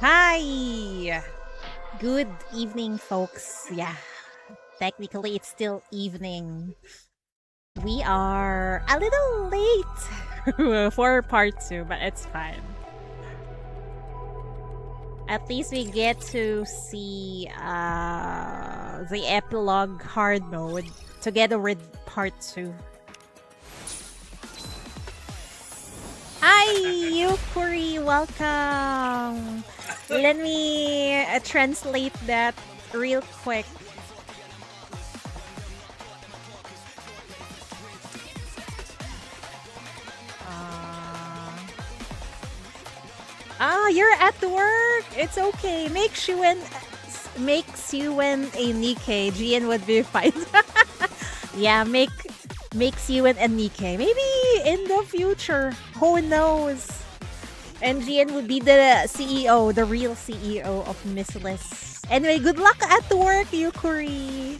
Hi! Good evening, folks. Yeah, technically it's still evening. We are a little late for part 2, but it's fine. At least we get to see the epilogue hard mode together with part 2. Hi, Yukuri, welcome. Let me translate that real quick. You're at work. It's okay. Makes you and a Nikke. Gian would be fine. Yeah, makes you and a Nikke. Maybe in the future. Who knows? And Gian would be the CEO, the real CEO of Missless. Anyway, good luck at work, Yukuri.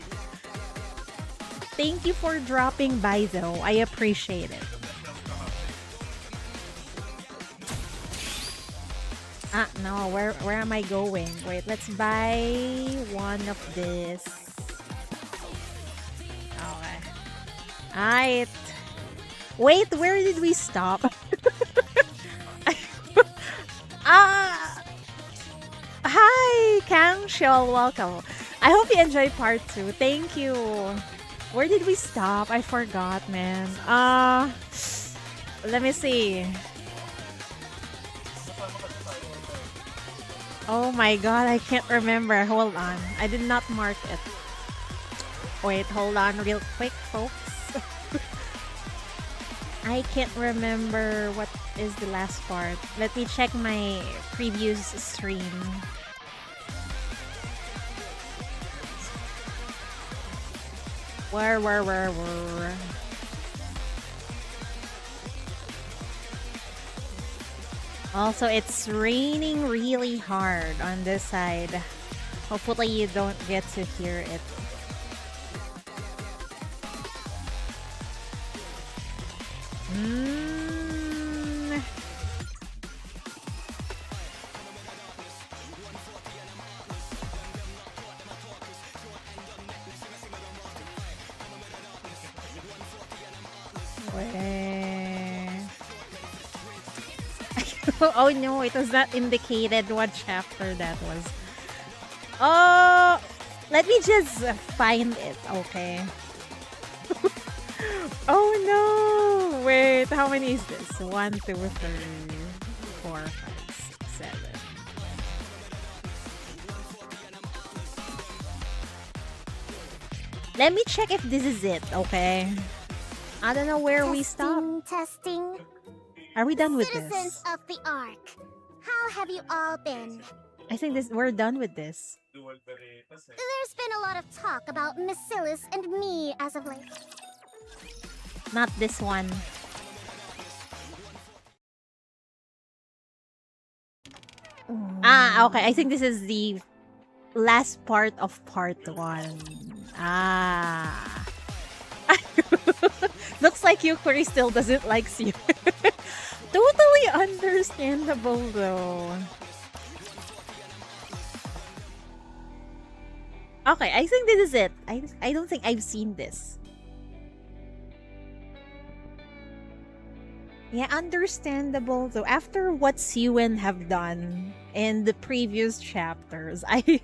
Thank you for dropping by, though. I appreciate it. No, where am I going? Wait, let's buy one of this. Okay. Alright. Wait, where did we stop? Hi, Kang Shol, welcome. I hope you enjoyed part 2. Thank you. Where did we stop? I forgot, man. Let me see. Oh my god, I can't remember. Hold on. I did not mark it. Wait, hold on real quick, folks. I can't remember what is the last part. Let me check my previous stream. Where? Also, it's raining really hard on this side. Hopefully you don't get to hear it. Oh no, it was not indicated what chapter that was. Oh, let me just find it, okay? Oh no! Wait, how many is this? 1, 2, 3, 4, 5, 6, 7. Let me check if this is it, okay? I don't know where we stopped. Testing. Are we done with Citizens this? of the Ark, how have you all been? I think we're done with this. There's been a lot of talk about Misillus and me as of late. Not this one. Okay. I think this is the last part of part 1. Looks like Yukuri still doesn't like you. Totally understandable though. Okay, I think this is it. I don't think I've seen this. Yeah, understandable though. After what Siwen have done in the previous chapters, I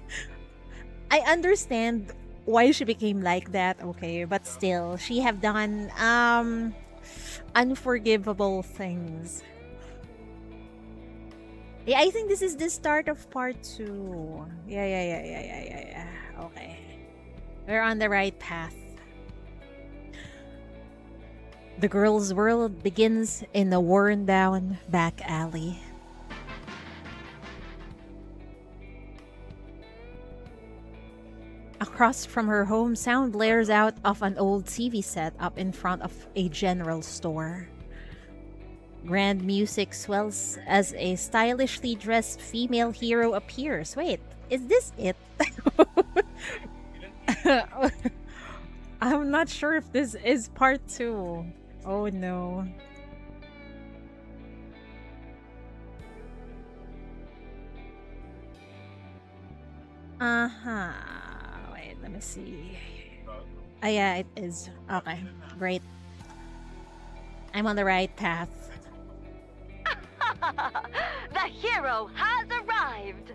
understand why she became like that, okay? But still, she have done unforgivable things. Yeah, I think this is the start of part 2. Yeah. Okay. We're on the right path. The girl's world begins in a worn-down back alley. Across from her home, sound blares out of an old TV set up in front of a general store. Grand music swells as a stylishly dressed female hero appears. Wait, is this it? I'm not sure if this is part 2. Oh no. Uh-huh. Wait, let me see. Oh, yeah, it is. Okay, great. I'm on the right path. The hero has arrived!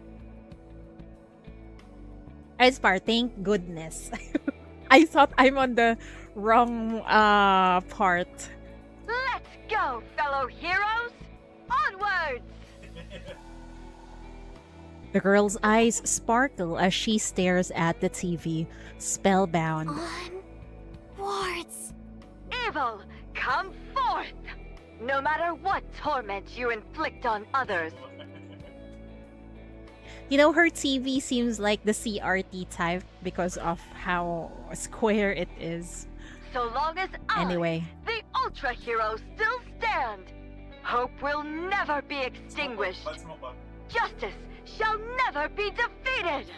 It's part. Thank goodness. I thought I'm on the wrong part. Let's go, fellow heroes! Onwards! The girl's eyes sparkle as she stares at the TV, spellbound. Onwards. Evil, come forth! No matter what torment you inflict on others. You know, her TV seems like the CRT type because of how square it is. So long as Anyway, the Ultra Hero, still stand, hope will never be extinguished. Justice shall never be defeated!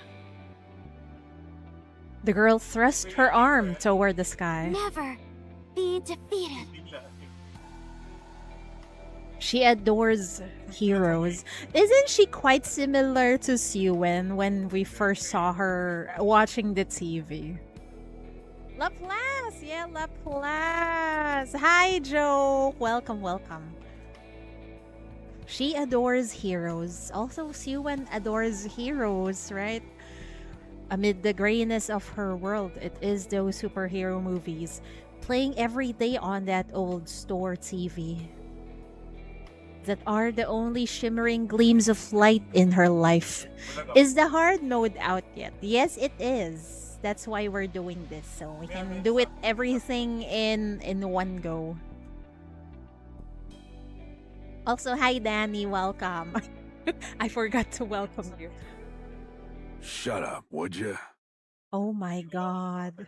the girl thrust her arm toward the sky. Never be defeated. She adores heroes. Isn't she quite similar to Siwen when we first saw her watching the TV? Laplace! Yeah, Laplace! Hi, Joe! Welcome, welcome. She adores heroes. Also, Siwen adores heroes, right? Amid the grayness of her world, it is those superhero movies playing every day on that old store TV that are the only shimmering gleams of light in her life. Is the hard mode out yet? Yes, it is. That's why we're doing this, so we can do it everything in one go. Also, hi Danny, welcome. I forgot to welcome you. Shut up, would you? Oh my god.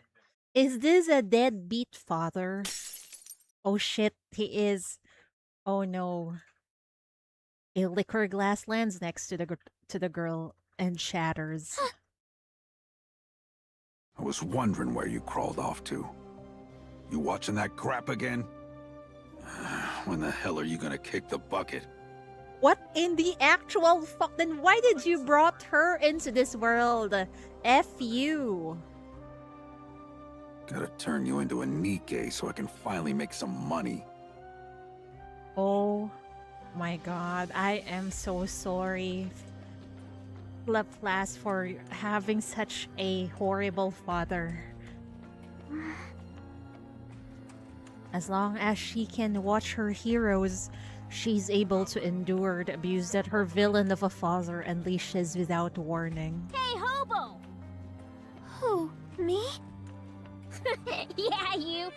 Is this a deadbeat father? Oh shit, he is. Oh no. A liquor glass lands next to the girl and shatters. I was wondering where you crawled off to. You watching that crap again? When the hell are you gonna kick the bucket? What in the actual fuck? Then why did you brought her into this world? F you. Gotta turn you into a Nikke so I can finally make some money. Oh my god, I am so sorry, Laplace, for having such a horrible father. As long as she can watch her heroes, she's able to endure the abuse that her villain of a father unleashes without warning. Hey, hobo! Who? Me? Yeah, you.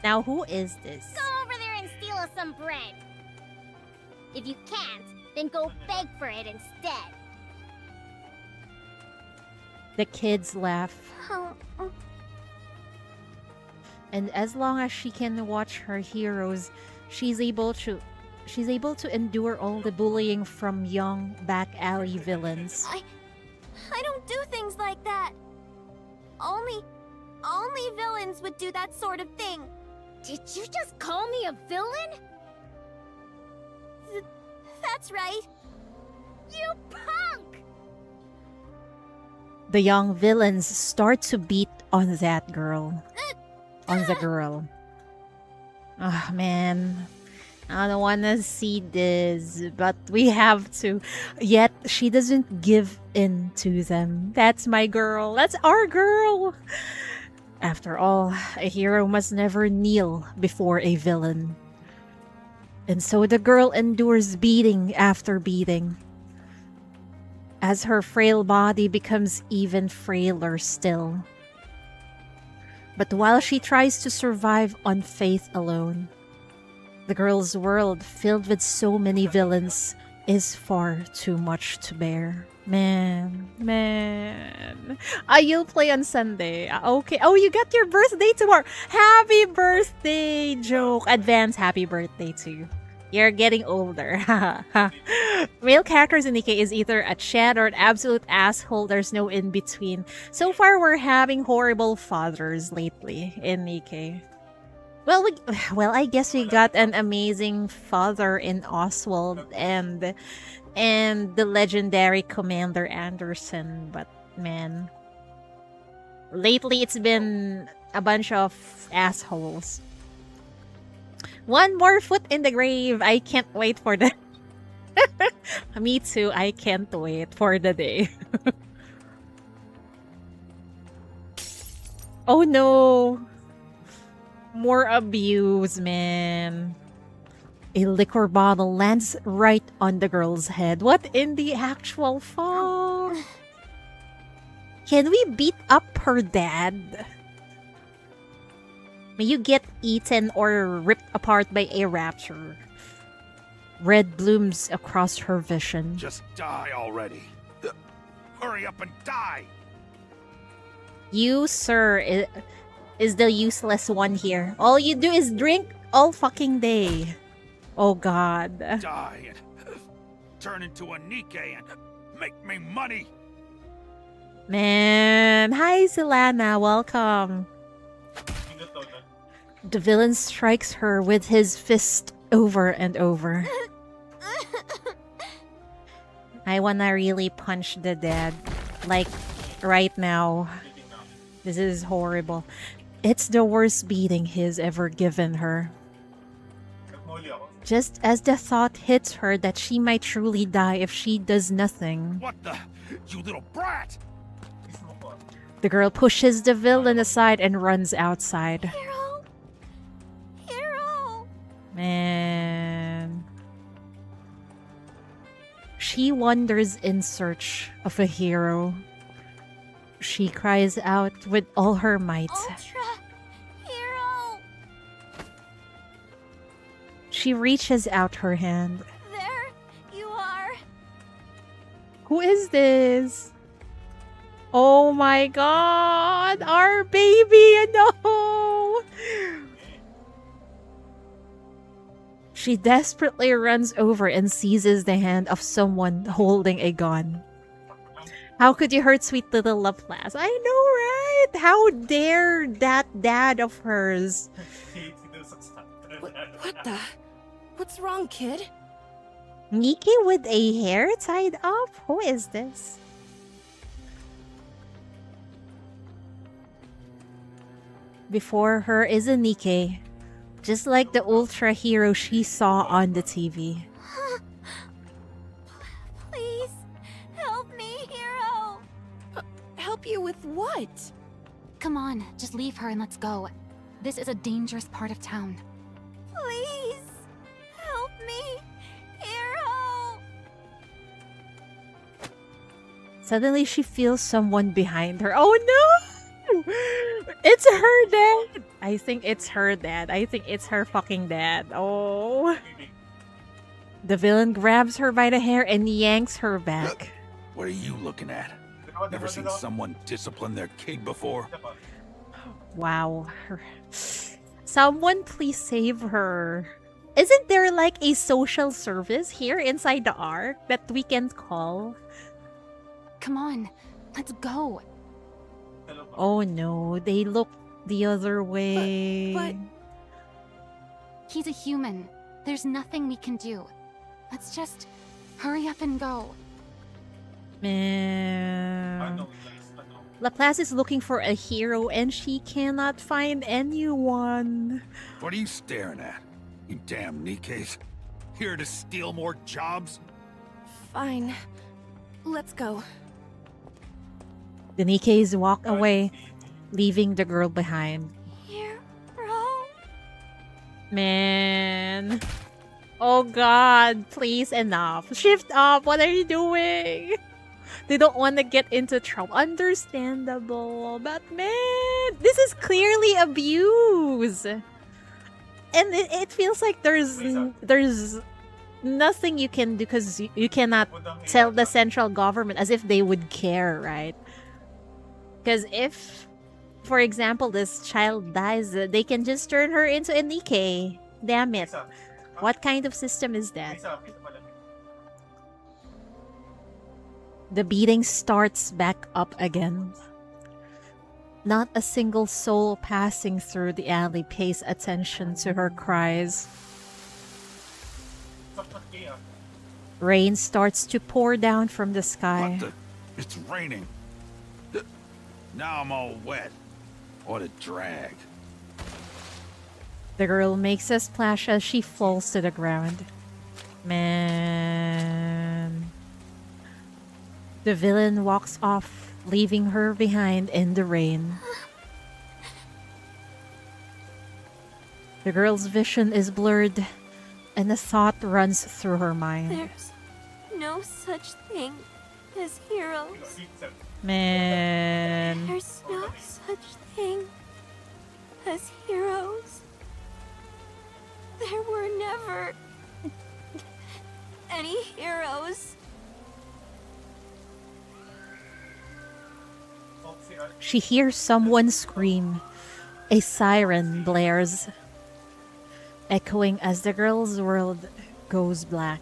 Now, who is this? Go over there and steal us some bread. If you can't, then go beg for it instead. The kids laugh. Oh, And as long as she can watch her heroes, she's able to endure all the bullying from young back alley villains. I don't do things like that. Only villains would do that sort of thing. Did you just call me a villain? That's right. You punk! The young villains start to beat on that girl. On the girl. Oh man. I don't want to see this, but we have to. Yet she doesn't give in to them. That's my girl. That's our girl. After all, a hero must never kneel before a villain. And so the girl endures beating after beating, as her frail body becomes even frailer still. But while she tries to survive on faith alone, the girl's world, filled with so many villains, is far too much to bear. Man. You'll play on Sunday. Okay. Oh, you got your birthday tomorrow. Happy birthday, Joke. Advance happy birthday to you. You're getting older. Male characters in Nikke is either a Chad or an absolute asshole. There's no in between. So far, we're having horrible fathers lately in Nikke. Well, I guess we got an amazing father in Oswald and the legendary Commander Anderson, but man. Lately, it's been a bunch of assholes. One more foot in the grave. I can't wait for the... Me too. I can't wait for the day. Oh no. More abuse, man. A liquor bottle lands right on the girl's head. What in the actual fuck? Can we beat up her dad? May you get eaten or ripped apart by a raptor. Red blooms across her vision. Just die already. Hurry up and die! You, sir, is the useless one here. All you do is drink all fucking day. Oh god. Die and turn into a Nikke and make me money! Man. Hi, Silana. Welcome. The villain strikes her with his fist over and over. I wanna really punch the dad. Like, right now. This is horrible. It's the worst beating he's ever given her. Just as the thought hits her that she might truly die if she does nothing. What the? You little brat! The girl pushes the villain aside and runs outside. Hero! Hero! Man. She wanders in search of a hero. She cries out with all her might. Ultra! Hero! She reaches out her hand. There you are. Who is this? Oh my god! Our baby! No! She desperately runs over and seizes the hand of someone holding a gun. How could you hurt sweet little Laplace? I know, right? How dare that dad of hers? What the? What's wrong, kid? Nikke with a hair tied up? Who is this? Before her is a Nikke, just like the ultra hero she saw on the TV. Please, help me, Hero. Help you with what? Come on, just leave her and let's go. This is a dangerous part of town. Please, help me, Hero. Suddenly she feels someone behind her. Oh no! It's her dad! I think it's her dad. I think it's her fucking dad. Oh. The villain grabs her by the hair and yanks her back. What are you looking at? Never seen someone discipline their kid before? Wow. Someone please save her. Isn't there like a social service here inside the Ark that we can call? Come on, let's go. Oh no, they look the other way. But He's a human. There's nothing we can do. Let's just hurry up and go. Man. Laplace is looking for a hero and she cannot find anyone. What are you staring at? You damn Nikkes. Here to steal more jobs? fine. Let's go. The Nikkes walk away, leaving the girl behind. Hero? Man. Oh god, please enough. Shift up, what are you doing? They don't want to get into trouble. Understandable. But man, this is clearly abuse. And it feels like there's nothing you can do because you cannot tell the central government as if they would care, right? Because if, for example, this child dies, they can just turn her into a Nikke. Damn it. What kind of system is that? The beating starts back up again. Not a single soul passing through the alley pays attention to her cries. Rain starts to pour down from the sky. What the? It's raining. Now I'm all wet. What a drag. The girl makes a splash as she falls to the ground. Man. The villain walks off, leaving her behind in the rain. The girl's vision is blurred, and a thought runs through her mind. There's no such thing as heroes. Man. There's no such thing as heroes. There were never any heroes. She hears someone scream. A siren blares, echoing as the girl's world goes black.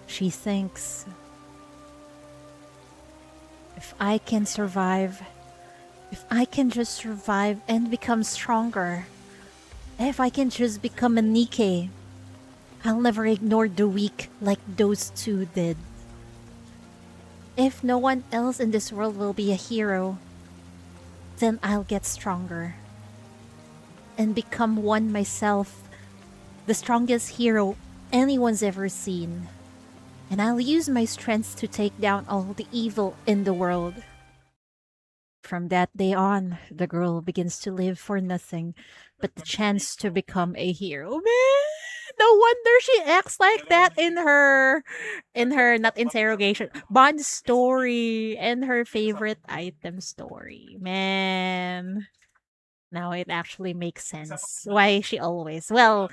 She thinks, if I can survive, if I can just survive and become stronger, if I can just become a Nikke, I'll never ignore the weak like those two did. If no one else in this world will be a hero, then I'll get stronger and become one myself, the strongest hero anyone's ever seen. And I'll use my strength to take down all the evil in the world. From that day on, the girl begins to live for nothing but the chance to become a hero. Man, no wonder she acts like that in her not interrogation, bond story and her favorite item story. Man. Now it actually makes sense why she always, well,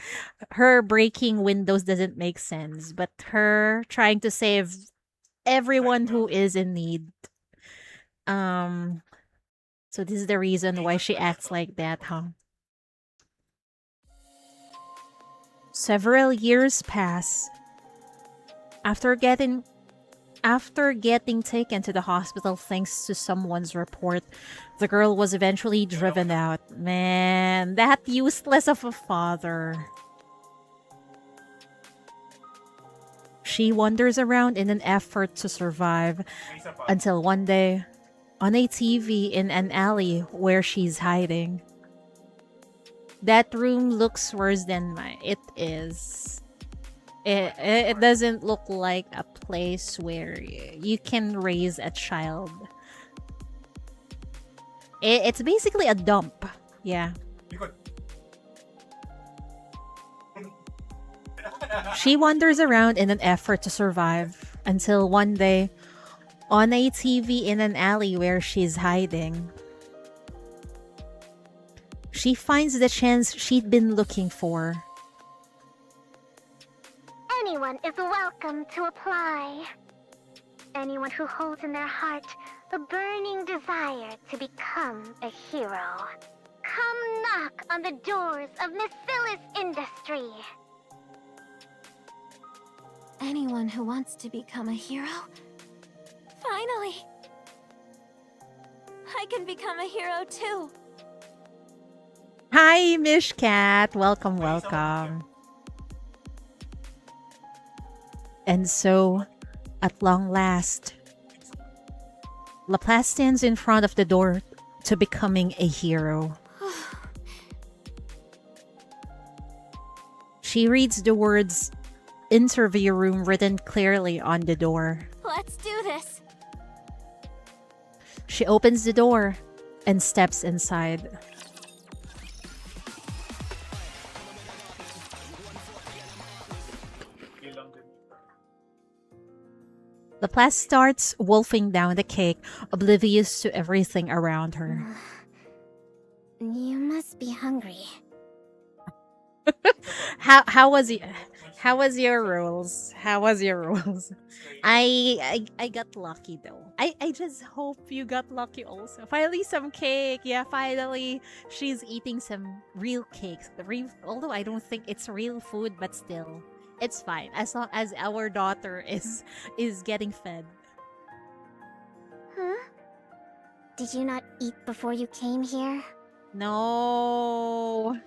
her breaking windows doesn't make sense, but her trying to save everyone who is in need. So this is the reason why she acts like that, huh? Several years pass. After getting taken to the hospital thanks to someone's report, the girl was eventually driven out. Man, that useless of a father. She wanders around in an effort to survive until one day, on a TV in an alley where she's hiding. That room looks worse than mine. It is. It doesn't look like a place where you can raise a child. It's basically a dump. Yeah. She wanders around in an effort to survive until one day, on a TV in an alley where she's hiding, she finds the chance she'd been looking for. Anyone is welcome to apply. Anyone who holds in their heart a burning desire to become a hero. Come knock on the doors of Miss Phyllis Industry. Anyone who wants to become a hero? Finally! I can become a hero too. Hi, Mish Cat. Welcome, welcome. And so, at long last, Laplace stands in front of the door to becoming a hero. She reads the words "interview room" written clearly on the door. Let's do this. She opens the door and steps inside. Laplace starts wolfing down the cake, oblivious to everything around her. You must be hungry. How was your rules? How was your rules? I got lucky though. I just hope you got lucky also. Finally some cake. Yeah, finally she's eating some real cakes. Although I don't think it's real food, but still. It's fine as long as our daughter is getting fed. Huh? Did you not eat before you came here? No.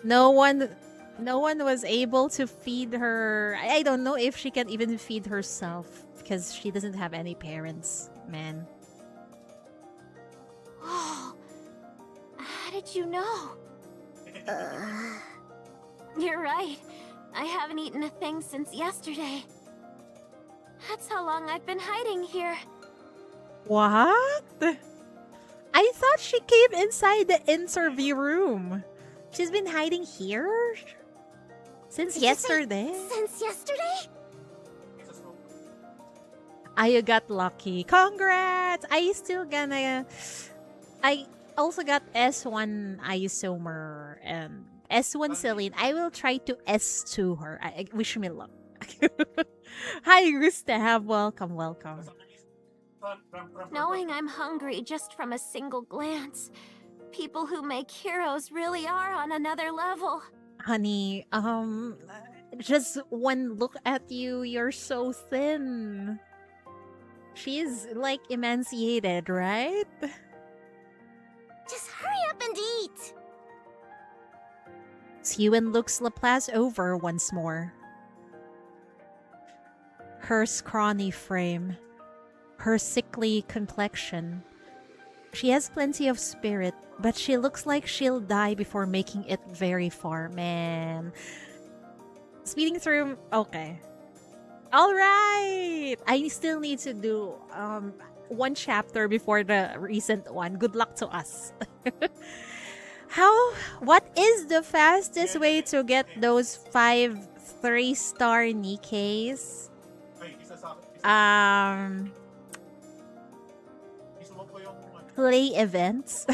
No one was able to feed her. I don't know if she can even feed herself because she doesn't have any parents, man. Oh, how did you know? You're right. I haven't eaten a thing since yesterday. That's how long I've been hiding here. What? I thought she came inside the interview room. She's been hiding here since Did you say yesterday. Since yesterday? I got lucky. Congrats! I also got S1 isomer and S1 Celine. I will try to S2 her. I wish me luck. Hi, Gustav. Welcome, welcome. Knowing I'm hungry just from a single glance, people who make heroes really are on another level. Honey, just one look at you, you're so thin. She's like emaciated, right? Just hurry up and eat! Siwen looks Laplace over once more. Her scrawny frame, her sickly complexion. She has plenty of spirit, but she looks like she'll die before making it very far, man. Speeding through, okay. Alright! I still need to do one chapter before the recent one. Good luck to us. What is the fastest way to get those 5 3-star Nikkes? Play events.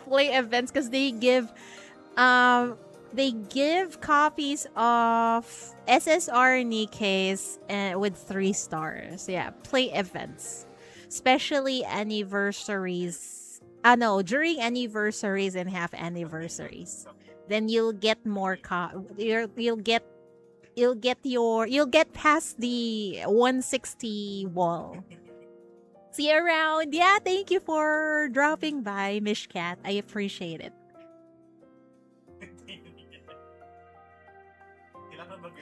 Play events because they give copies of SSR Nikke's with 3 stars. Yeah, play events. Especially anniversaries. During anniversaries and half anniversaries. Then you'll get more you'll get past the 160 wall. See you around. Yeah, thank you for dropping by, Mishkat. I appreciate it.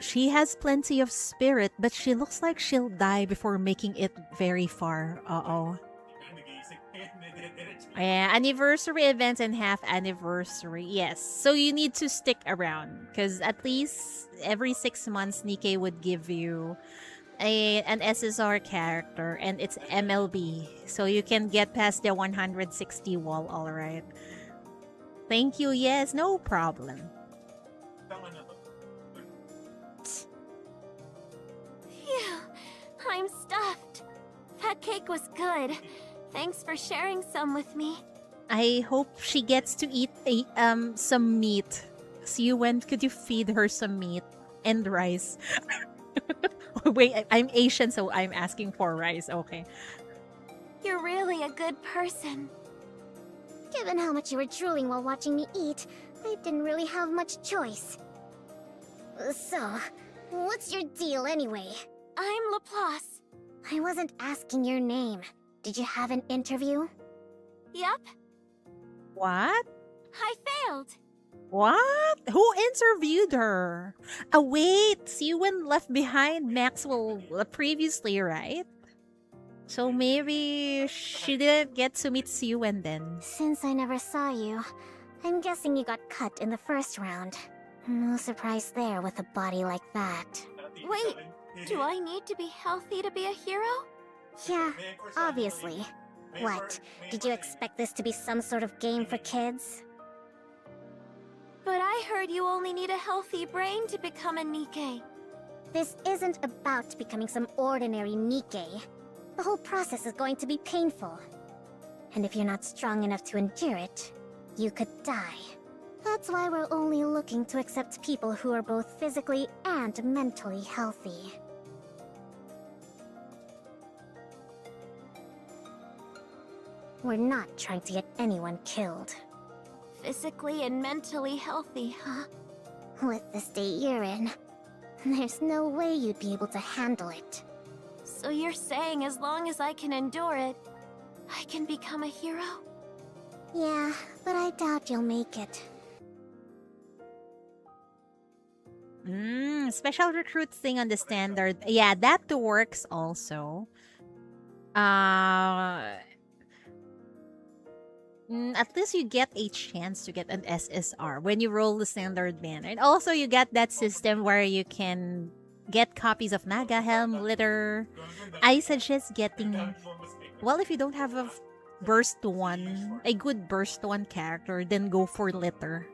She has plenty of spirit, but she looks like she'll die before making it very far. Uh-oh. Yeah, anniversary events and half anniversary. Yes. So you need to stick around because at least every 6 months Nikke would give you an SSR character and it's MLB. So you can get past the 160 wall, all right. Thank you. Yes, no problem. Phew, I'm stuffed. That cake was good. Thanks for sharing some with me. I hope she gets to eat some meat. Siwen, could you feed her some meat and rice? Wait, I'm Asian, so I'm asking for rice. Okay. You're really a good person. Given how much you were drooling while watching me eat, I didn't really have much choice. So, what's your deal anyway? I'm Laplace. I wasn't asking your name. Did you have an interview? Yep. What? I failed. What? Who interviewed her? Wait, Siwen left behind Maxwell previously, right? So maybe she didn't get to meet Siwen then. Since I never saw you, I'm guessing you got cut in the first round. No surprise there with a body like that. Wait, do I need to be healthy to be a hero? Yeah, obviously. What, did you expect this to be some sort of game for kids? But I heard you only need a healthy brain to become a Nikke. This isn't about becoming some ordinary Nikke. The whole process is going to be painful. And if you're not strong enough to endure it, you could die. That's why we're only looking to accept people who are both physically and mentally healthy. We're not trying to get anyone killed. Physically and mentally healthy, huh? With the state you're in, there's no way you'd be able to handle it. So you're saying as long as I can endure it, I can become a hero? Yeah, but I doubt you'll make it. Special recruit thing on the standard. Yeah, that works also. At least you get a chance to get an SSR when you roll the standard banner. And also you get that system where you can get copies of Naga Helm, Litter. I suggest getting, well, if you don't have a burst one, a good burst one character, then go for Litter.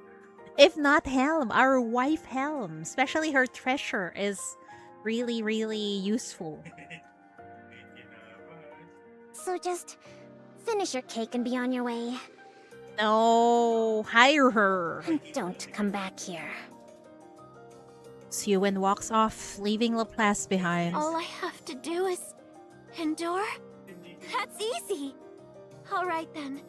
If not Helm, our wife Helm, especially her treasure is really, really useful. So just finish your cake and be on your way. No, hire her. And don't come back here. Siwen walks off, leaving Laplace behind. All I have to do is endure? That's easy. All right then.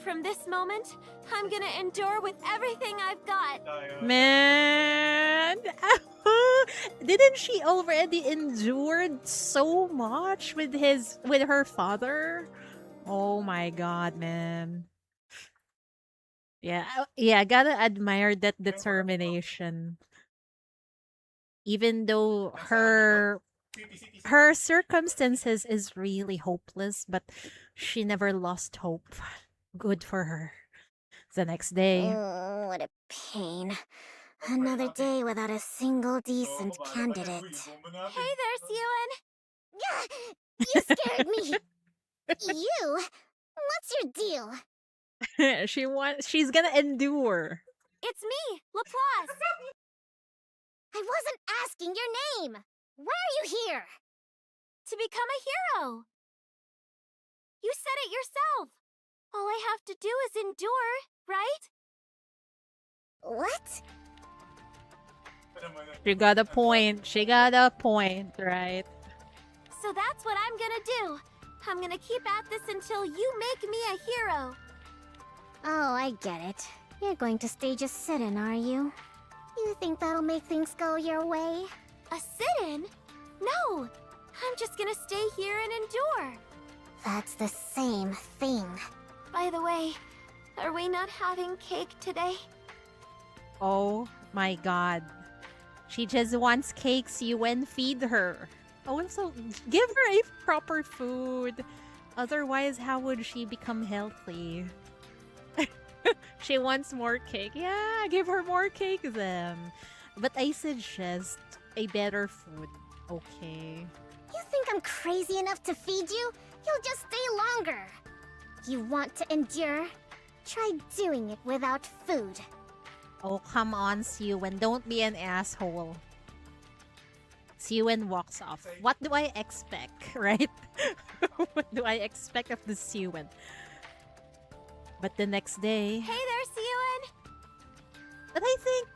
From this moment, I'm gonna endure with everything I've got. Man, didn't she already endured so much with her father? Oh my god, man. Yeah, gotta admire that determination. Even though her circumstances is really hopeless, but she never lost hope. Good for her. The next day, Oh, what a pain. Another day without a single decent candidate. Hey there, Siwen. You scared me! You? What's your deal? she's gonna endure. It's me, Laplace. I wasn't asking your name! Why are you here? To become a hero. You said it yourself. All I have to do is endure, right? What? She got a point. She got a point, right? So that's what I'm gonna do. I'm gonna keep at this until you make me a hero. Oh, I get it. You're going to stage a sit-in, are you? You think that'll make things go your way? A sit-in? No! I'm just gonna stay here and endure. That's the same thing. By the way, are we not having cake today? Oh my god. She just wants cakes, you and feed her. Also, give her a proper food. Otherwise, how would she become healthy? She wants more cake. Yeah, give her more cake then. But I suggest a better food. Okay. You think I'm crazy enough to feed you? You'll just stay longer. You want to endure? Try doing it without food. Oh, come on, Siwen. Don't be an asshole. Siwen walks off. What do I expect, right? What do I expect of the Siwen? But the next day... Hey there, Siwen! But I think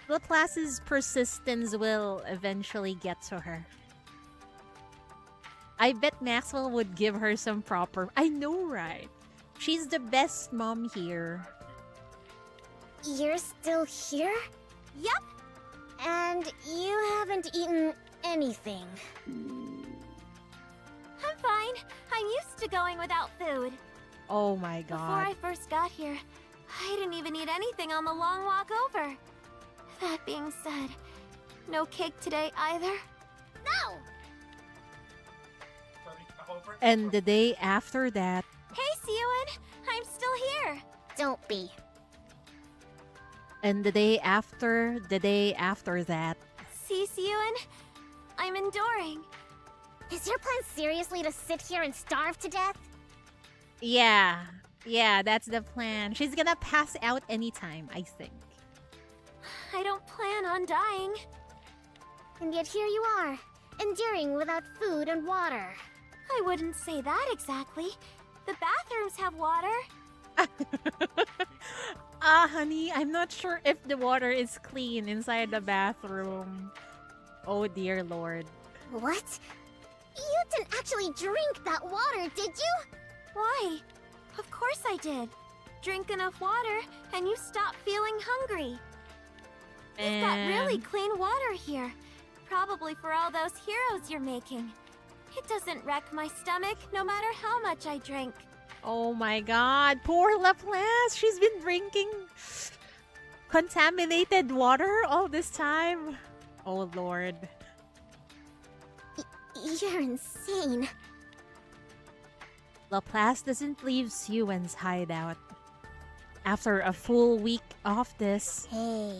Laplace's persistence will eventually get to her. I bet Maxwell would give her some proper... I know, right? She's the best mom here. You're still here? Yep! And you haven't eaten anything. I'm fine. I'm used to going without food. Oh my Before god. I first got here, I didn't even eat anything on the long walk over. That being said, no cake today either. No! And the day after that... Hey, Siwen! I'm still here! Don't be. And the day after that... See, Siwen? I'm enduring. Is your plan seriously to sit here and starve to death? Yeah, that's the plan. She's gonna pass out anytime, I think. I don't plan on dying. And yet here you are, enduring without food and water. I wouldn't say that exactly. The bathrooms have water. Honey, I'm not sure if the water is clean inside the bathroom. Oh dear lord. What? You didn't actually drink that water, did you? Why? Of course I did. Drink enough water, and you stop feeling hungry. You've got really clean water here. Probably for all those heroes you're making. It doesn't wreck my stomach, no matter how much I drink. Oh my god, poor Laplace. She's been drinking contaminated water all this time. Oh lord. You're insane. Laplace doesn't leave Siwen's hideout. after a full week of this. Hey.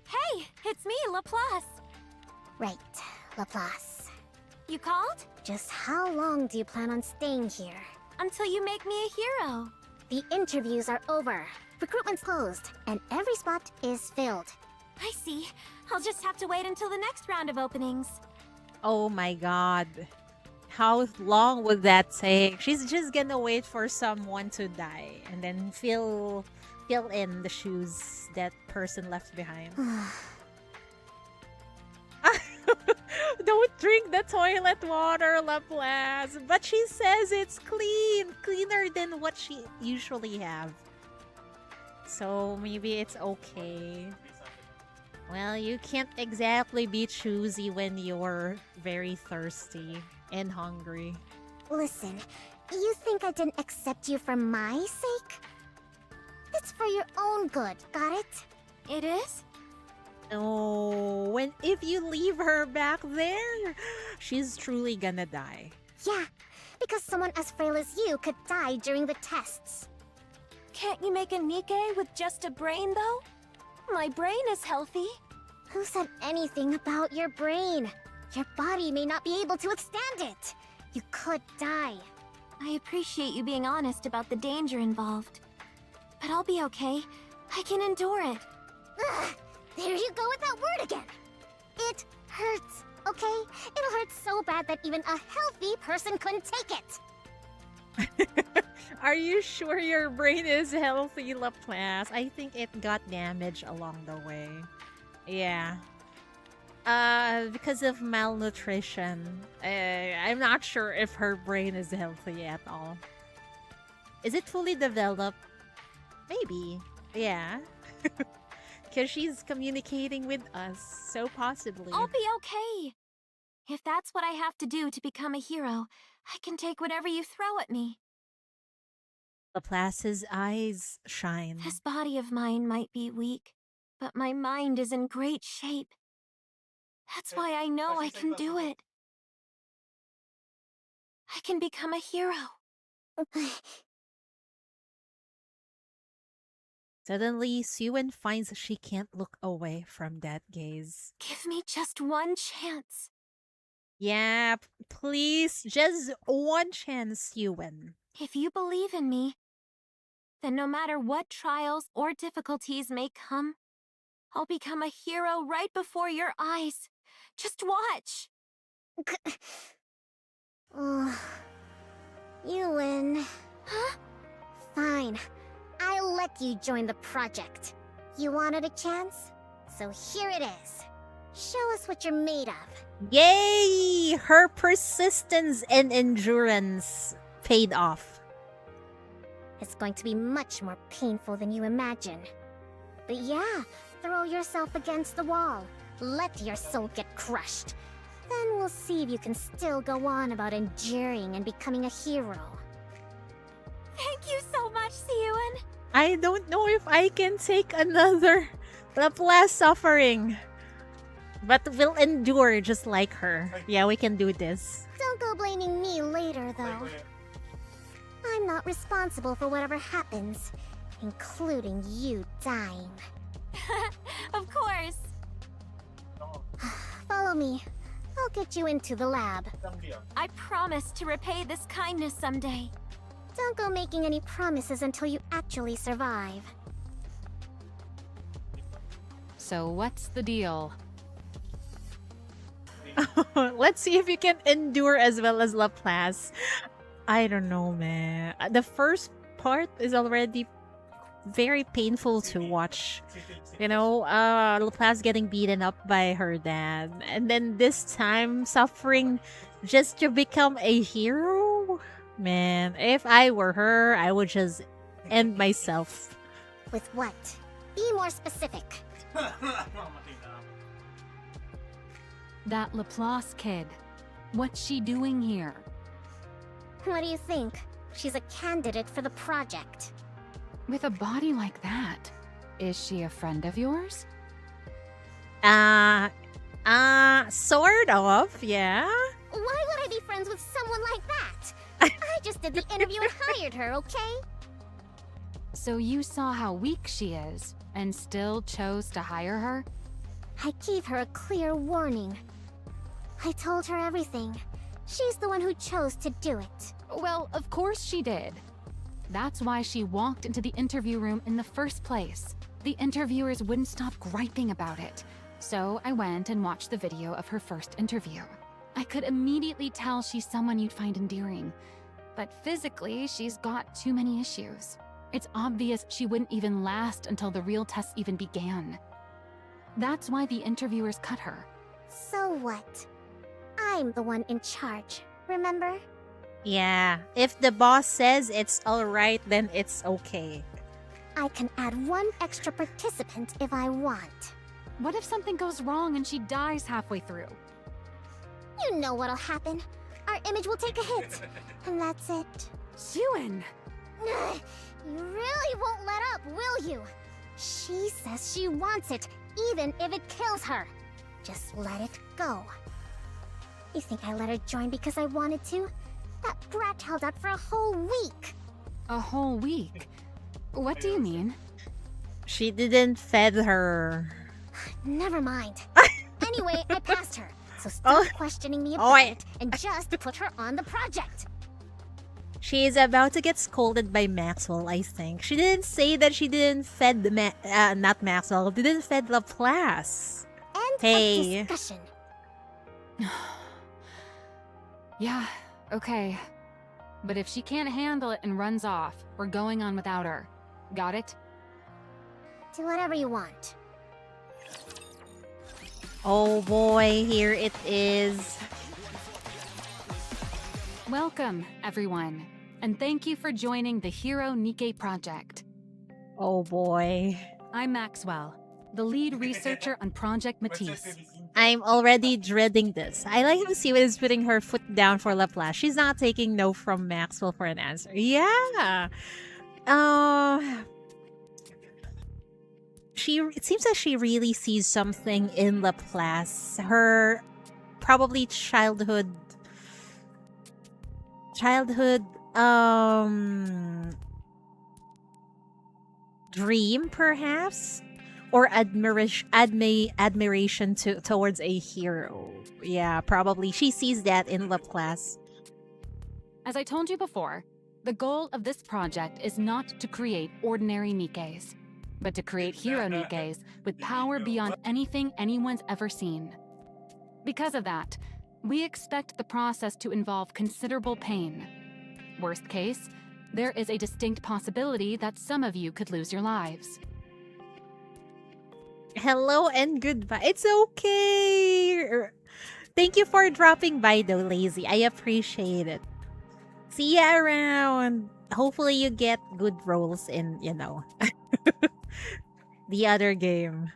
Hey, it's me, Laplace. Right, Laplace. You called? Just how long do you plan on staying here? Until you make me a hero. The interviews are over. Recruitment's closed, and every spot is filled. I see. I'll just have to wait until the next round of openings. Oh my god. How long would that take? She's just gonna wait for someone to die and then fill in the shoes that person left behind. Don't drink the toilet water, Laplace. But she says it's clean, cleaner than what she usually have. So maybe it's okay. Well, you can't exactly be choosy when you're very thirsty and hungry. Listen, you think I didn't accept you for my sake? It's for your own good, got it? It is? No, if you leave her back there, she's truly gonna die. Yeah, because someone as frail as you could die during the tests. Can't you make a Nikke with just a brain, though? My brain is healthy. Who said anything about your brain? Your body may not be able to withstand it. You could die. I appreciate you being honest about the danger involved. But I'll be okay. I can endure it. Ugh, there you go with that word again. It hurts, okay? It'll hurt so bad that even a healthy person couldn't take it. Are you sure your brain is healthy, Laplace? I think it got damaged along the way. Yeah. Because of malnutrition. I'm not sure if her brain is healthy at all. Is it fully developed? Maybe. Yeah. Because she's communicating with us, so possibly. I'll be okay. If that's what I have to do to become a hero, I can take whatever you throw at me. Laplace's eyes shine. This body of mine might be weak, but my mind is in great shape. That's why I know I can do it. I can become a hero. Suddenly, Suen finds she can't look away from that gaze. Give me just one chance. Yeah, please, just one chance, Suen. If you believe in me, then no matter what trials or difficulties may come, I'll become a hero right before your eyes. Just watch. You win. Huh? Fine. I'll let you join the project. You wanted a chance? So here it is. Show us what you're made of. Yay! Her persistence and endurance paid off. It's going to be much more painful than you imagine. But yeah, throw yourself against the wall. Let your soul get crushed. Then we'll see if you can still go on about enduring and becoming a hero. Thank you so much, Siyun. I don't know if I can take another Laplace suffering. But we'll endure just like her. Yeah, we can do this. Don't go blaming me later, though. I'm not responsible for whatever happens, including you dying. Of course. Follow me. I'll get you into the lab. I promise to repay this kindness someday. Don't go making any promises until you actually survive. So what's the deal? Let's see if you can endure as well as Laplace. I don't know, man. The first part is already very painful to watch. You know, Laplace getting beaten up by her dad. And then this time, suffering just to become a hero? Man, if I were her, I would just end myself. With what? Be more specific. That Laplace kid. What's she doing here? What do you think? She's a candidate for the project. With a body like that, is she a friend of yours? Sort of, yeah. Why would I be friends with someone like that? I just did the interview and hired her, okay? So you saw how weak she is, and still chose to hire her? I gave her a clear warning. I told her everything. She's the one who chose to do it. Well, of course she did. That's why she walked into the interview room in the first place. The interviewers wouldn't stop griping about it. So I went and watched the video of her first interview. I could immediately tell she's someone you'd find endearing. But physically, she's got too many issues. It's obvious she wouldn't even last until the real tests even began. That's why the interviewers cut her. So what? I'm the one in charge, remember? Yeah, if the boss says it's alright, then it's okay. I can add one extra participant if I want. What if something goes wrong and she dies halfway through? You know what'll happen. Our image will take a hit. And that's it. Suen! You really won't let up, will you? She says she wants it, even if it kills her. Just let it go. You think I let her join because I wanted to? That brat held out for a whole week. A whole week? What do you mean? She didn't fed her. Never mind. Anyway, I passed her. So stop questioning me about it and just put her on the project. She is about to get scolded by Maxwell, I think. She didn't say that she didn't fed the not Maxwell, didn't fed Laplace. End of discussion. Yeah, okay. But if she can't handle it and runs off, we're going on without her. Got it? Do whatever you want. Oh boy, here it is. Welcome, everyone. And thank you for joining the Hero Nikke project. Oh boy. I'm Maxwell, the lead researcher on Project MATIS. I'm already dreading this. I like how Sue is putting her foot down for Laplace. She's not taking no from Maxwell for an answer. Yeah. It seems that she really sees something in Laplace. Her probably childhood dream perhaps, or admiration towards a hero. Yeah, probably she sees that in Laplace. As I told you before, the goal of this project is not to create ordinary Nikkes, but to create hero Nikkes with power beyond anything anyone's ever seen. Because of that, we expect the process to involve considerable pain. Worst case, there is a distinct possibility that some of you could lose your lives. Hello and goodbye. It's okay. Thank you for dropping by though, Lazy. I appreciate it. See ya around. Hopefully you get good roles in, the other game.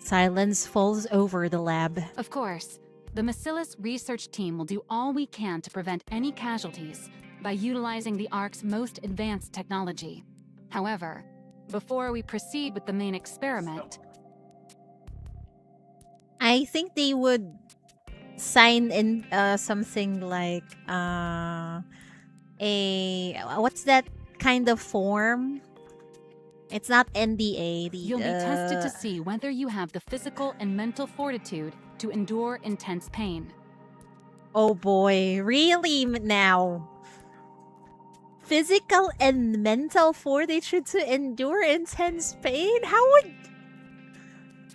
Silence falls over the lab. Of course, the Bacillus research team will do all we can to prevent any casualties by utilizing the Ark's most advanced technology. However, before we proceed with the main experiment, I think they would sign in something like what's that kind of form? It's not NDA. You'll be tested to see whether you have the physical and mental fortitude to endure intense pain. Oh boy, really now? Physical and mental fortitude to endure intense pain? How would...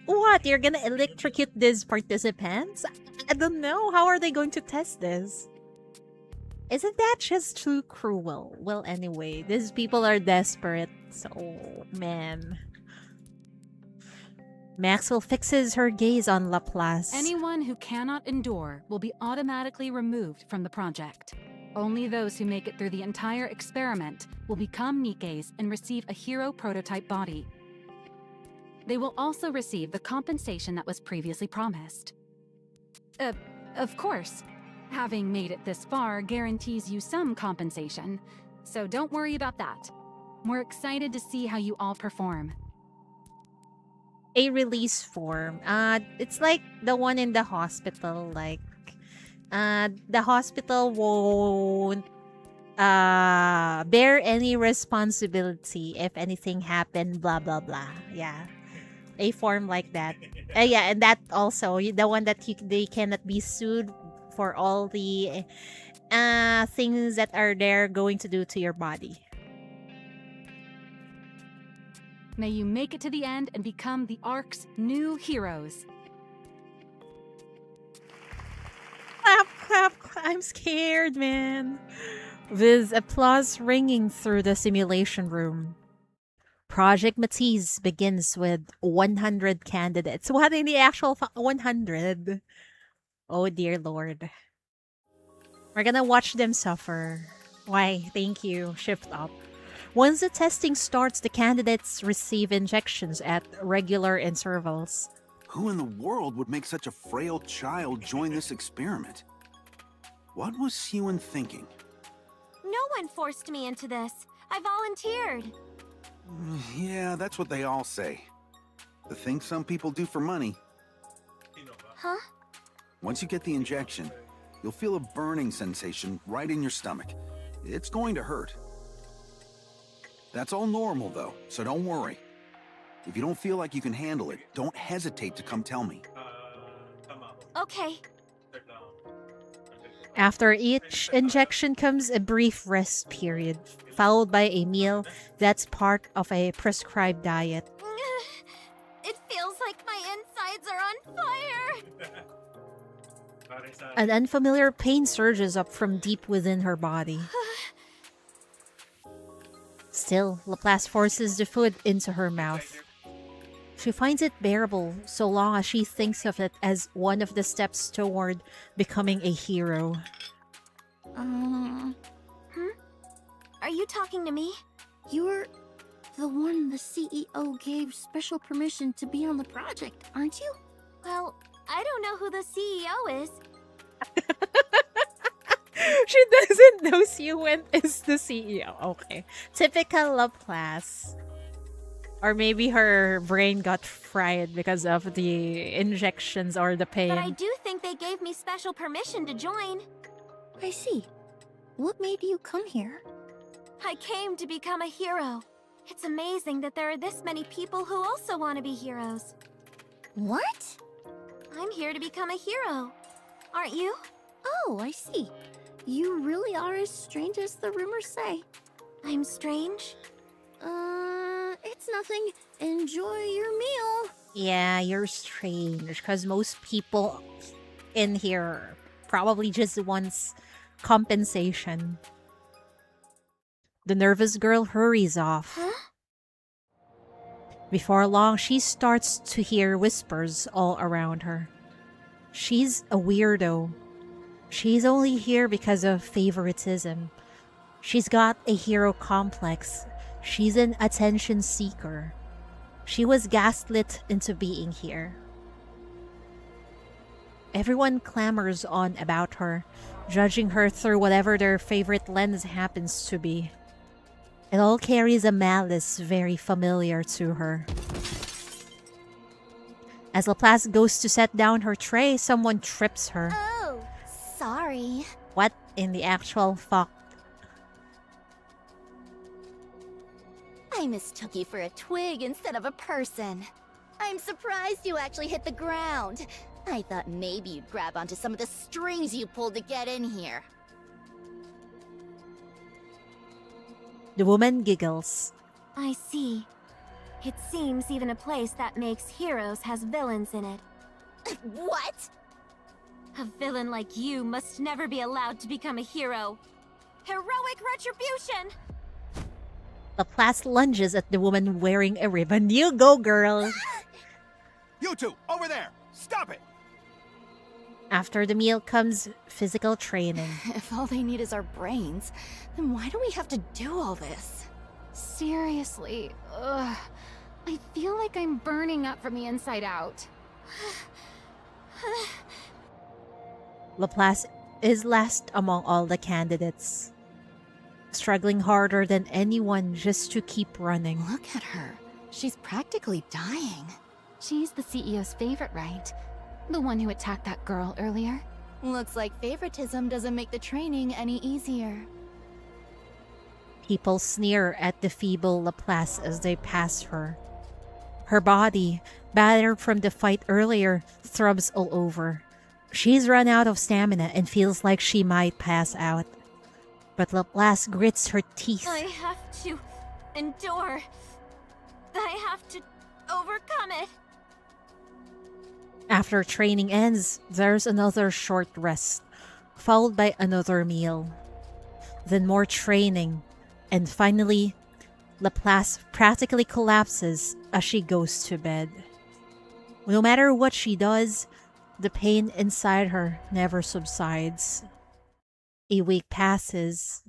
What, you're gonna electrocute these participants? I don't know. How are they going to test this? Isn't that just too cruel? Well, anyway, these people are desperate. So, man. Maxwell fixes her gaze on Laplace. Anyone who cannot endure will be automatically removed from the project. Only those who make it through the entire experiment will become Nikkes and receive a hero prototype body. They will also receive the compensation that was previously promised. Of course, having made it this far guarantees you some compensation, so don't worry about that. We're excited to see how you all perform. A release form. It's like the one in the hospital, like The hospital won't bear any responsibility if anything happened, blah blah blah. Yeah, a form like that. Yeah, and that also the one that they cannot be sued for all the things that are there going to do to your body. May you make it to the end and become the Ark's new heroes. Clap, clap, clap. I'm scared, man. With applause ringing through the simulation room, Project MATIS begins with 100 candidates. What in the actual 100? Oh dear lord. We're gonna watch them suffer. Why, thank you. Shift up. Once the testing starts, the candidates receive injections at regular intervals. Who in the world would make such a frail child join this experiment? What was Hewin thinking? No one forced me into this. I volunteered. Yeah, that's what they all say. The thing some people do for money. Huh? Once you get the injection, you'll feel a burning sensation right in your stomach. It's going to hurt. That's all normal though, so don't worry. If you don't feel like you can handle it, don't hesitate to come tell me. Okay. After each injection comes a brief rest period, followed by a meal that's part of a prescribed diet. It feels like my insides are on fire. An unfamiliar pain surges up from deep within her body. Still, Laplace forces the food into her mouth. She finds it bearable so long as she thinks of it as one of the steps toward becoming a hero. Are you talking to me? You're the one the CEO gave special permission to be on the project, aren't you? Well, I don't know who the CEO is. She doesn't know Hewin is the CEO. Okay. Typical Laplace. Or maybe her brain got fried because of the injections or the pain. But I do think they gave me special permission to join. I see. What made you come here? I came to become a hero. It's amazing that there are this many people who also want to be heroes. What? I'm here to become a hero. Aren't you? Oh, I see. You really are as strange as the rumors say. I'm strange? It's nothing. Enjoy your meal. Yeah, you're strange because most people in here probably just wants compensation. The nervous girl hurries off. Huh? Before long, she starts to hear whispers all around her. She's a weirdo. She's only here because of favoritism. She's got a hero complex. She's an attention seeker. She was gaslit into being here. Everyone clamors on about her, judging her through whatever their favorite lens happens to be. It all carries a malice very familiar to her. As Laplace goes to set down her tray, someone trips her. Oh, sorry. What in the actual fuck? I mistook you for a twig instead of a person. I'm surprised you actually hit the ground. I thought maybe you'd grab onto some of the strings you pulled to get in here. The woman giggles. I see. It seems even a place that makes heroes has villains in it. What? A villain like you must never be allowed to become a hero. Heroic retribution! Laplace lunges at the woman wearing a ribbon. You go, girl! You two, over there! Stop it! After the meal comes physical training. If all they need is our brains, then why do we have to do all this? Seriously, ugh. I feel like I'm burning up from the inside out. Laplace is last among all the candidates, struggling harder than anyone just to keep running. Look at her. She's practically dying. She's the CEO's favorite, right? The one who attacked that girl earlier? Looks like favoritism doesn't make the training any easier. People sneer at the feeble Laplace as they pass her. Her body, battered from the fight earlier, throbs all over. She's run out of stamina and feels like she might pass out. But Laplace grits her teeth. I have to endure. I have to overcome it. After training ends, there's another short rest, followed by another meal. Then more training, and finally, Laplace practically collapses as she goes to bed. No matter what she does, the pain inside her never subsides. A week passes.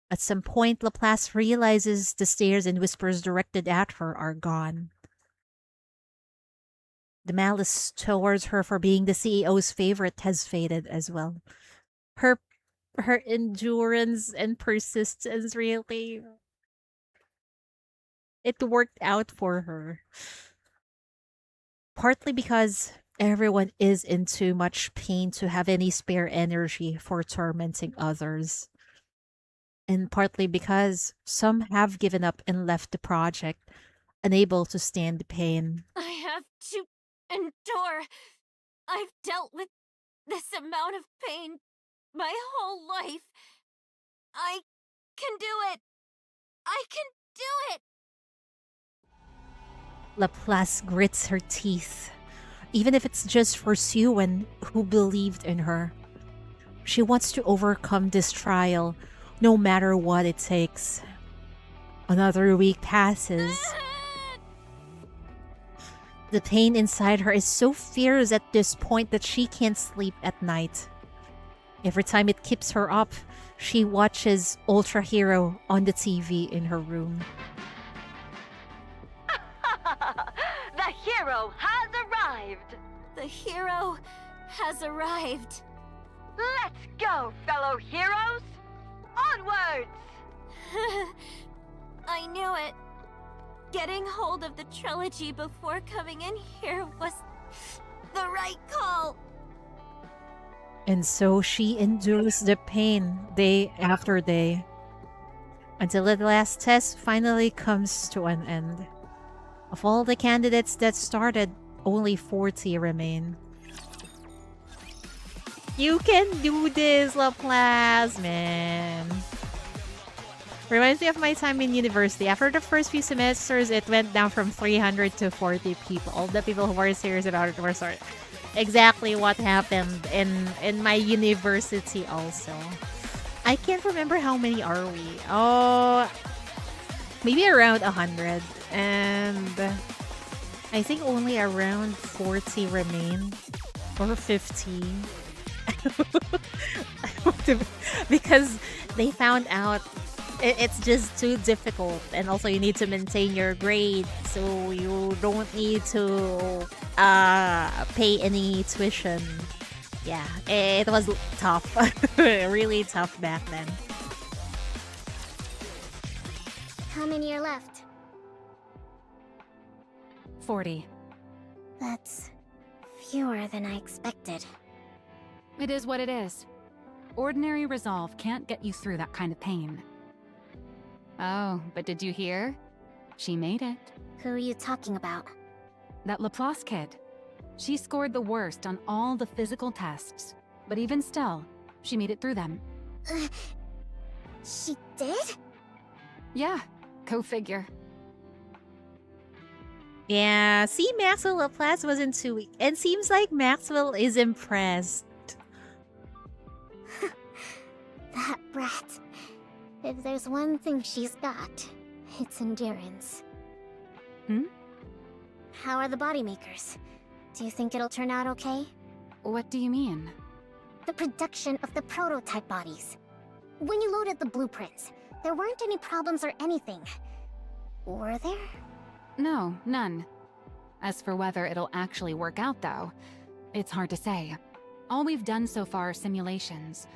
At some point, Laplace realizes the stares and whispers directed at her are gone. The malice towards her for being the CEO's favorite has faded as well. Her endurance and persistence, really, it worked out for her. Partly because everyone is in too much pain to have any spare energy for tormenting others. And partly because some have given up and left the project, unable to stand the pain. I have to endure. I've dealt with this amount of pain my whole life. I can do it. I can do it. Laplace grits her teeth, even if it's just for Suen, who believed in her. She wants to overcome this trial, no matter what it takes. Another week passes. The pain inside her is so fierce at this point that she can't sleep at night. Every time it keeps her up, she watches Ultra Hero on the TV in her room. The hero has arrived! The hero has arrived. Let's go, fellow heroes! Onwards! I knew it. Getting hold of the trilogy before coming in here was the right call. And so she endures the pain day after day, until the last test finally comes to an end. Of all the candidates that started, only 40 remain. You can do this, Laplace, man. Reminds me of my time in university. After the first few semesters, it went down from 300 to 40 people. All the people who were serious about it were sorry. Exactly what happened in my university also. I can't remember how many are we. Oh, maybe around 100. And I think only around 40 remain. Or 50. Because they found out it's just too difficult, and also you need to maintain your grade, so you don't need to pay any tuition. Yeah, it was tough. Really tough back then. How many are left? 40. That's fewer than I expected. It is what it is. Ordinary resolve can't get you through that kind of pain. Oh, but did you hear? She made it. Who are you talking about? That Laplace kid. She scored the worst on all the physical tests. But even still, she made it through them. She did? Yeah, go figure. Yeah, see, Maxwell Laplace wasn't too weak. And seems like Maxwell is impressed. That brat. If there's one thing she's got, it's endurance. Hmm? How are the body makers? Do you think it'll turn out okay? What do you mean? The production of the prototype bodies. When you loaded the blueprints, there weren't any problems or anything. Were there? No, none. As for whether it'll actually work out, though, it's hard to say. All we've done so far are simulations,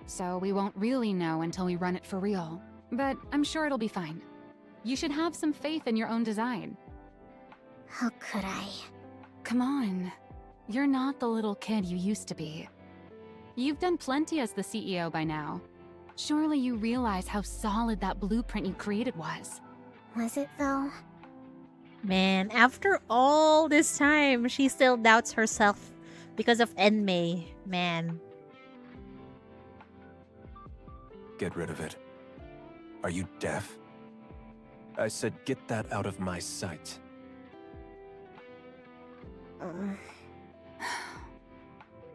so we won't really know until we run it for real. But I'm sure it'll be fine. You should have some faith in your own design. How could I? Come on. You're not the little kid you used to be. You've done plenty as the CEO by now. Surely you realize how solid that blueprint you created was. Was it though? Man, after all this time, she still doubts herself because of Enmei. Man. Get rid of it. Are you deaf? I said get that out of my sight.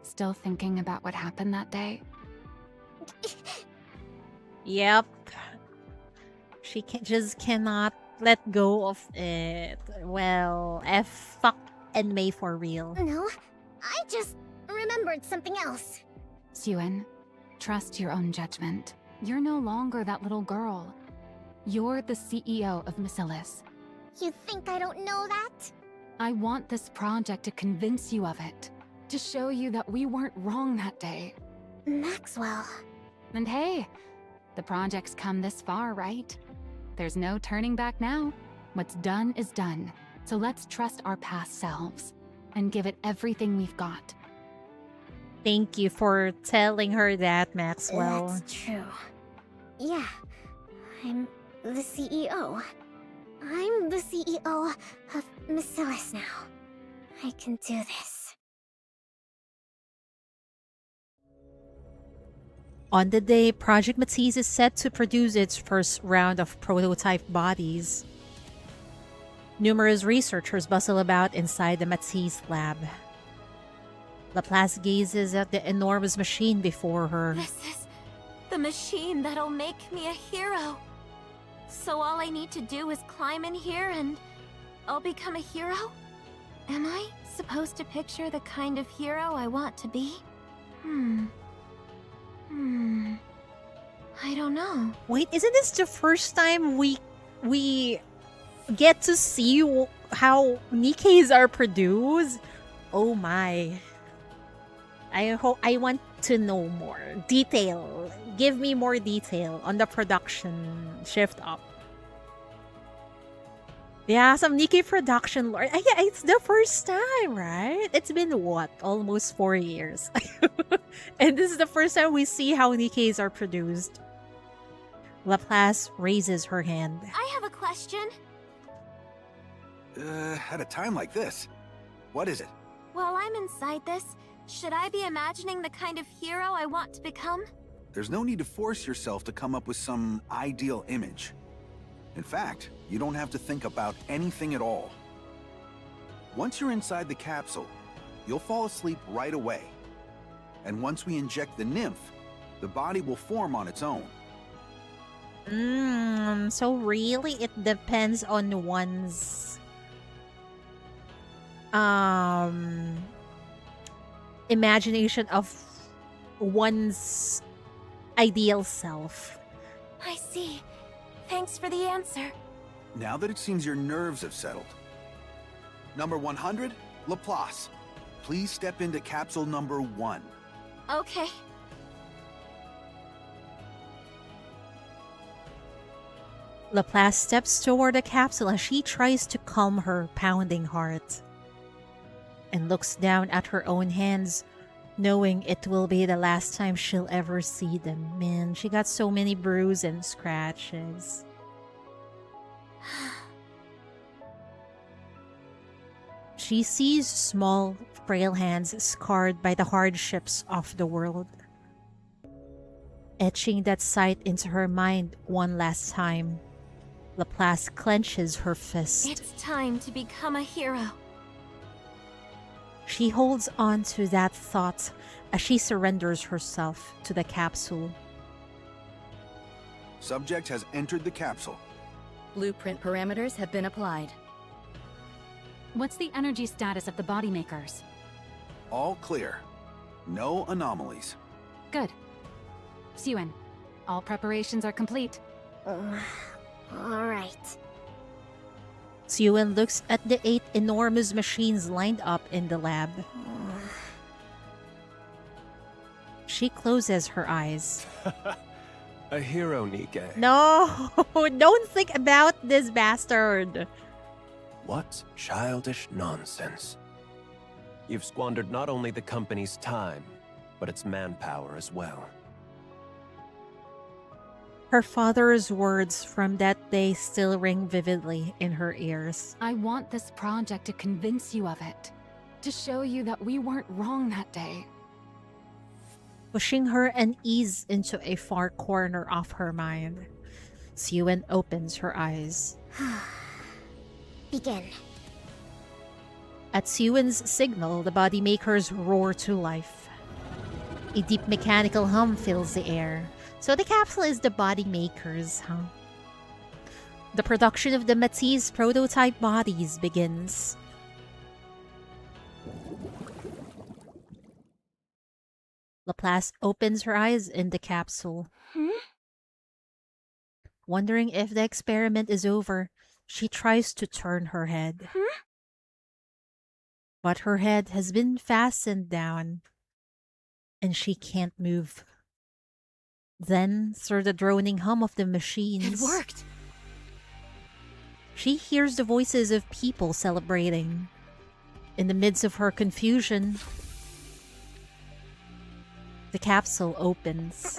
Still thinking about what happened that day? Yep. She just cannot let go of it. Well, fuck Enmei for real. No, I just remembered something else. Suen, trust your own judgment. You're no longer that little girl. You're the CEO of MATIS. You think I don't know that? I want this project to convince you of it. To show you that we weren't wrong that day. Maxwell. And hey, the project's come this far, right? There's no turning back now. What's done is done. So let's trust our past selves and give it everything we've got. Thank you for telling her that, Maxwell. That's true. Yeah, I'm the CEO. I'm the CEO of MATIS now. I can do this. On the day Project MATIS is set to produce its first round of prototype bodies, numerous researchers bustle about inside the MATIS lab. Laplace gazes at the enormous machine before her. This is the machine that'll make me a hero. So all I need to do is climb in here and I'll become a hero? Am I supposed to picture the kind of hero I want to be? I don't know. Wait, isn't this the first time we get to see how Nikkes are produced? Oh my. I want to know more detail. Give me more detail on the production shift up. Yeah, some Nikke production lore. Yeah, it's the first time, right? It's been what? Almost 4 years. And this is the first time we see how Nikkes are produced. Laplace raises her hand. I have a question. At a time like this, what is it? While I'm inside this, should I be imagining the kind of hero I want to become? There's no need to force yourself to come up with some ideal image. In fact, you don't have to think about anything at all. Once you're inside the capsule, you'll fall asleep right away. And once we inject the nymph, the body will form on its own. So really it depends on one's imagination of one's ideal self. I see. Thanks for the answer. Now that it seems your nerves have settled. Number 100, Laplace. Please step into capsule number 1. Okay. Laplace steps toward the capsule as she tries to calm her pounding heart and looks down at her own hands, knowing it will be the last time she'll ever see them. Man, she got so many bruises and scratches. She sees small, frail hands scarred by the hardships of the world, etching that sight into her mind one last time. Laplace clenches her fist. It's time to become a hero. She holds on to that thought as she surrenders herself to the capsule. Subject has entered the capsule. Blueprint parameters have been applied. What's the energy status of the body makers? All clear. No anomalies. Good. Suen, all preparations are complete. All right. Suen looks at the 8 enormous machines lined up in the lab. She closes her eyes. A hero, Nikke. No, don't think about this bastard. What childish nonsense. You've squandered not only the company's time, but it's manpower as well. Her father's words from that day still ring vividly in her ears. I want this project to convince you of it. To show you that we weren't wrong that day. Pushing her and ease into a far corner of her mind, Siwen opens her eyes. Begin. At Siwen's signal, the body makers roar to life. A deep mechanical hum fills the air. So the capsule is the body makers, huh? The production of the MATIS prototype bodies begins. Laplace opens her eyes in the capsule. Wondering if the experiment is over, she tries to turn her head. But her head has been fastened down, and she can't move. Then, through the droning hum of the machines, It worked! she hears the voices of people celebrating. In the midst of her confusion, the capsule opens.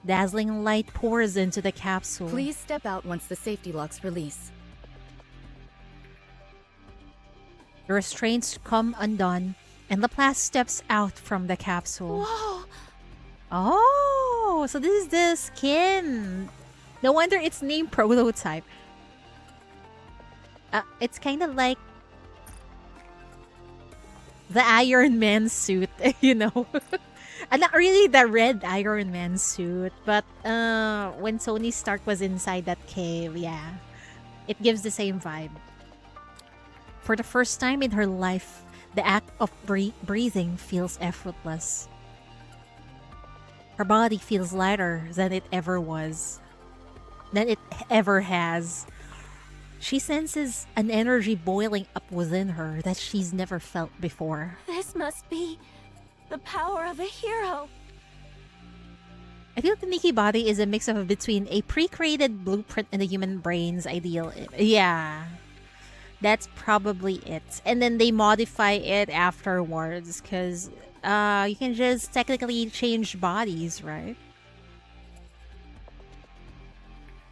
Dazzling light pours into the capsule. Please step out once the safety locks release. The restraints come undone, and Laplace steps out from the capsule. Whoa! Oh, so this is the skin. No wonder it's named Prototype. It's kind of like the Iron Man suit, you know. Not really the red Iron Man suit, but when Tony Stark was inside that cave, yeah. It gives the same vibe. For the first time in her life, the act of breathing feels effortless. Her body feels lighter than it ever was. Than it ever has. She senses an energy boiling up within her that she's never felt before. This must be the power of a hero. I feel the Nikke body is a mix of between a pre-created blueprint and the human brain's ideal. Yeah. That's probably it. And then they modify it afterwards because you can just technically change bodies, right?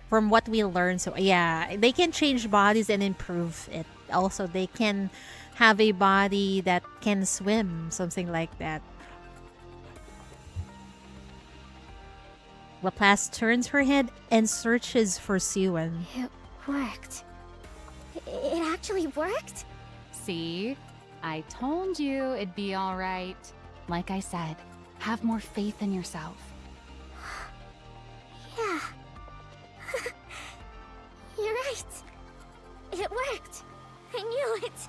From what we learned, so yeah, they can change bodies and improve it. Also, they can have a body that can swim, something like that. Laplace turns her head and searches for Siwen. It worked. It actually worked? See? I told you it'd be alright. Like I said, have more faith in yourself. Yeah. You're right. It worked. I knew it.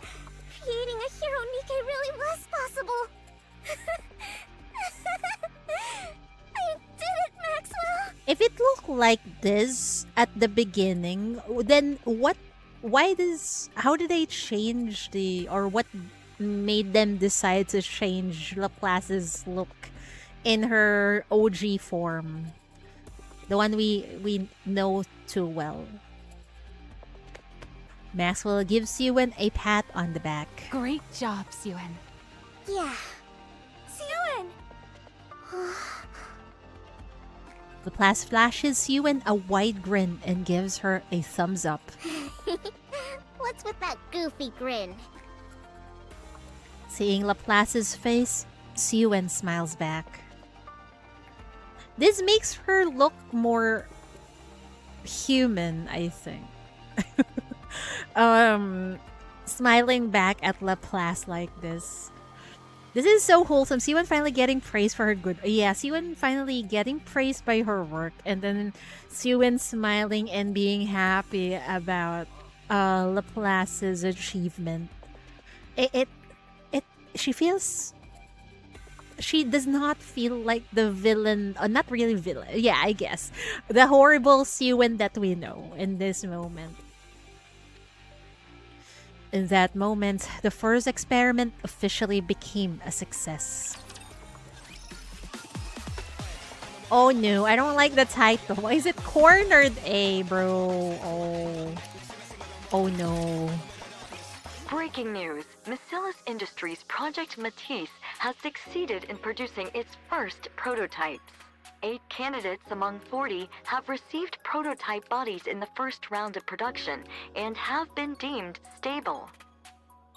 Creating a hero Nikke really was possible. I did it, Maxwell. If it looked like this at the beginning, then how did they change what made them decide to change Laplace's look in her OG form? The one we know too well. Maxwell gives Siwen a pat on the back. Great job, Siwen. Yeah. Siwen! Laplace flashes Siwen a wide grin and gives her a thumbs up. What's with that goofy grin? Seeing Laplace's face, Siwen smiles back. This makes her look more human, I think. Smiling back at Laplace like this. This is so wholesome. Siwen finally getting praised for her good. Yeah, Siwen finally getting praised by her work, and then Siwen smiling and being happy about Laplace's achievement. She does not feel like the villain, not really villain. Yeah, I guess the horrible Siwen that we know in this moment. In that moment, the first experiment officially became a success. Oh no, I don't like the title. Why is it cornered A, bro? Oh no. Breaking news. Macilis Industries Project MATIS has succeeded in producing its first prototypes. 8 candidates among 40 have received prototype bodies in the first round of production and have been deemed stable.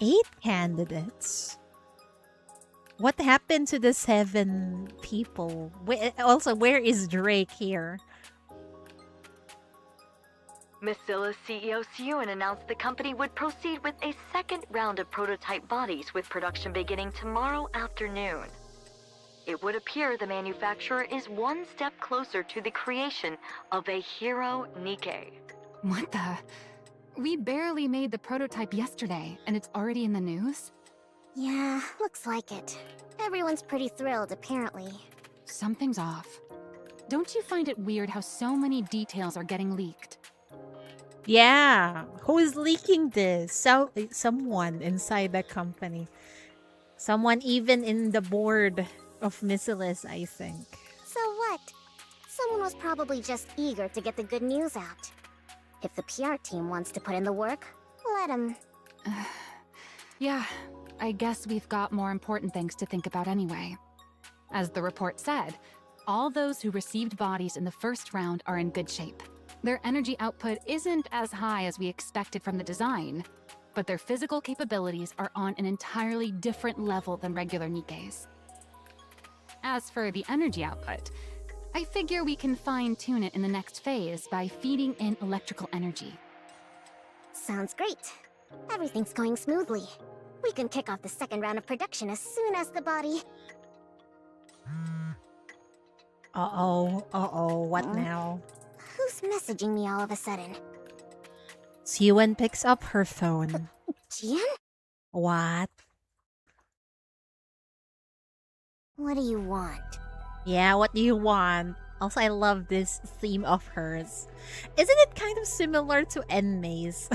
8 candidates. What happened to the 7 people? Also, where is Drake here? Masilla's CEO Sewin announced the company would proceed with a second round of prototype bodies with production beginning tomorrow afternoon. It would appear the manufacturer is one step closer to the creation of a hero Nikke. What the? We barely made the prototype yesterday, and it's already in the news? Yeah, looks like it. Everyone's pretty thrilled, apparently. Something's off. Don't you find it weird how so many details are getting leaked? Yeah, who is leaking this? Someone inside the company. Someone even in the board of Missiles, I think. So what? Someone was probably just eager to get the good news out. If the PR team wants to put in the work, let them. Yeah, I guess we've got more important things to think about anyway. As the report said, all those who received bodies in the first round are in good shape. Their energy output isn't as high as we expected from the design, but their physical capabilities are on an entirely different level than regular Nikke's. As for the energy output, I figure we can fine-tune it in the next phase by feeding in electrical energy. Sounds great. Everything's going smoothly. We can kick off the second round of production as soon as the body... Uh-oh, what now? Who's messaging me all of a sudden? Sewin picks up her phone. Jian? What? What do you want? Yeah, what do you want? Also, I love this theme of hers. Isn't it kind of similar to Enmei's?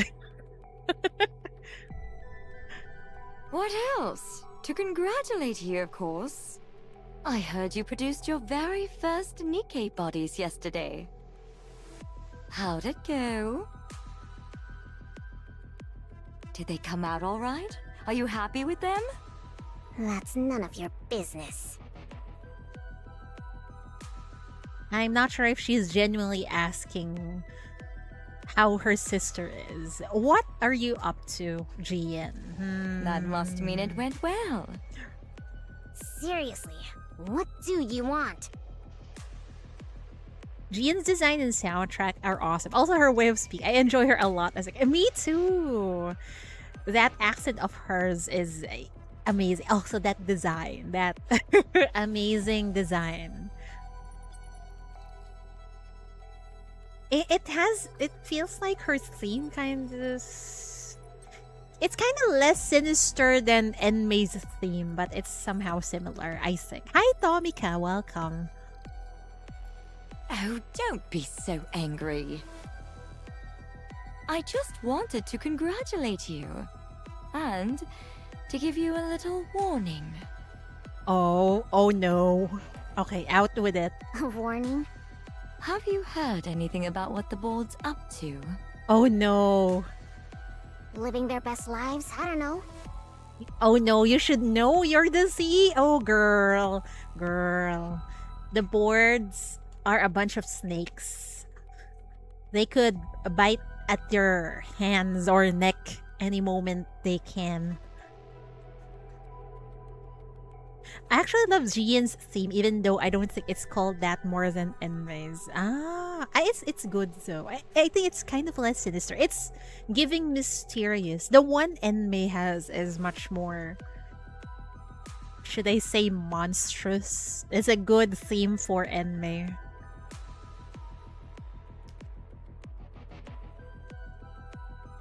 What else? To congratulate you, of course. I heard you produced your very first Nikke bodies yesterday. How'd it go? Did they come out all right? Are you happy with them? That's none of your business. I'm not sure if she's genuinely asking how her sister is. What are you up to, Jian? That must mean it went well. Seriously, what do you want? Jian's design and soundtrack are awesome. Also, her way of speaking. I enjoy her a lot. Me too. That accent of hers is amazing. Also, that design. That amazing design. It feels like her theme kind of... It's kind of less sinister than Enmei's theme, but it's somehow similar, I think. Hi, Tomika. Welcome. Oh, don't be so angry. I just wanted to congratulate you. And to give you a little warning. Oh no. Okay, out with it. A warning? Have you heard anything about what the board's up to? Oh no. Living their best lives? I don't know. Oh no, you should know. You're the CEO, girl. Girl. The boards are a bunch of snakes. They could bite at your hands or neck any moment they can. I actually love Jian's theme, even though I don't think it's called that more than Enmei's. It's good though. I think it's kind of less sinister. It's giving mysterious. The one Enmei has is much more, should I say, monstrous. It's a good theme for Enmei.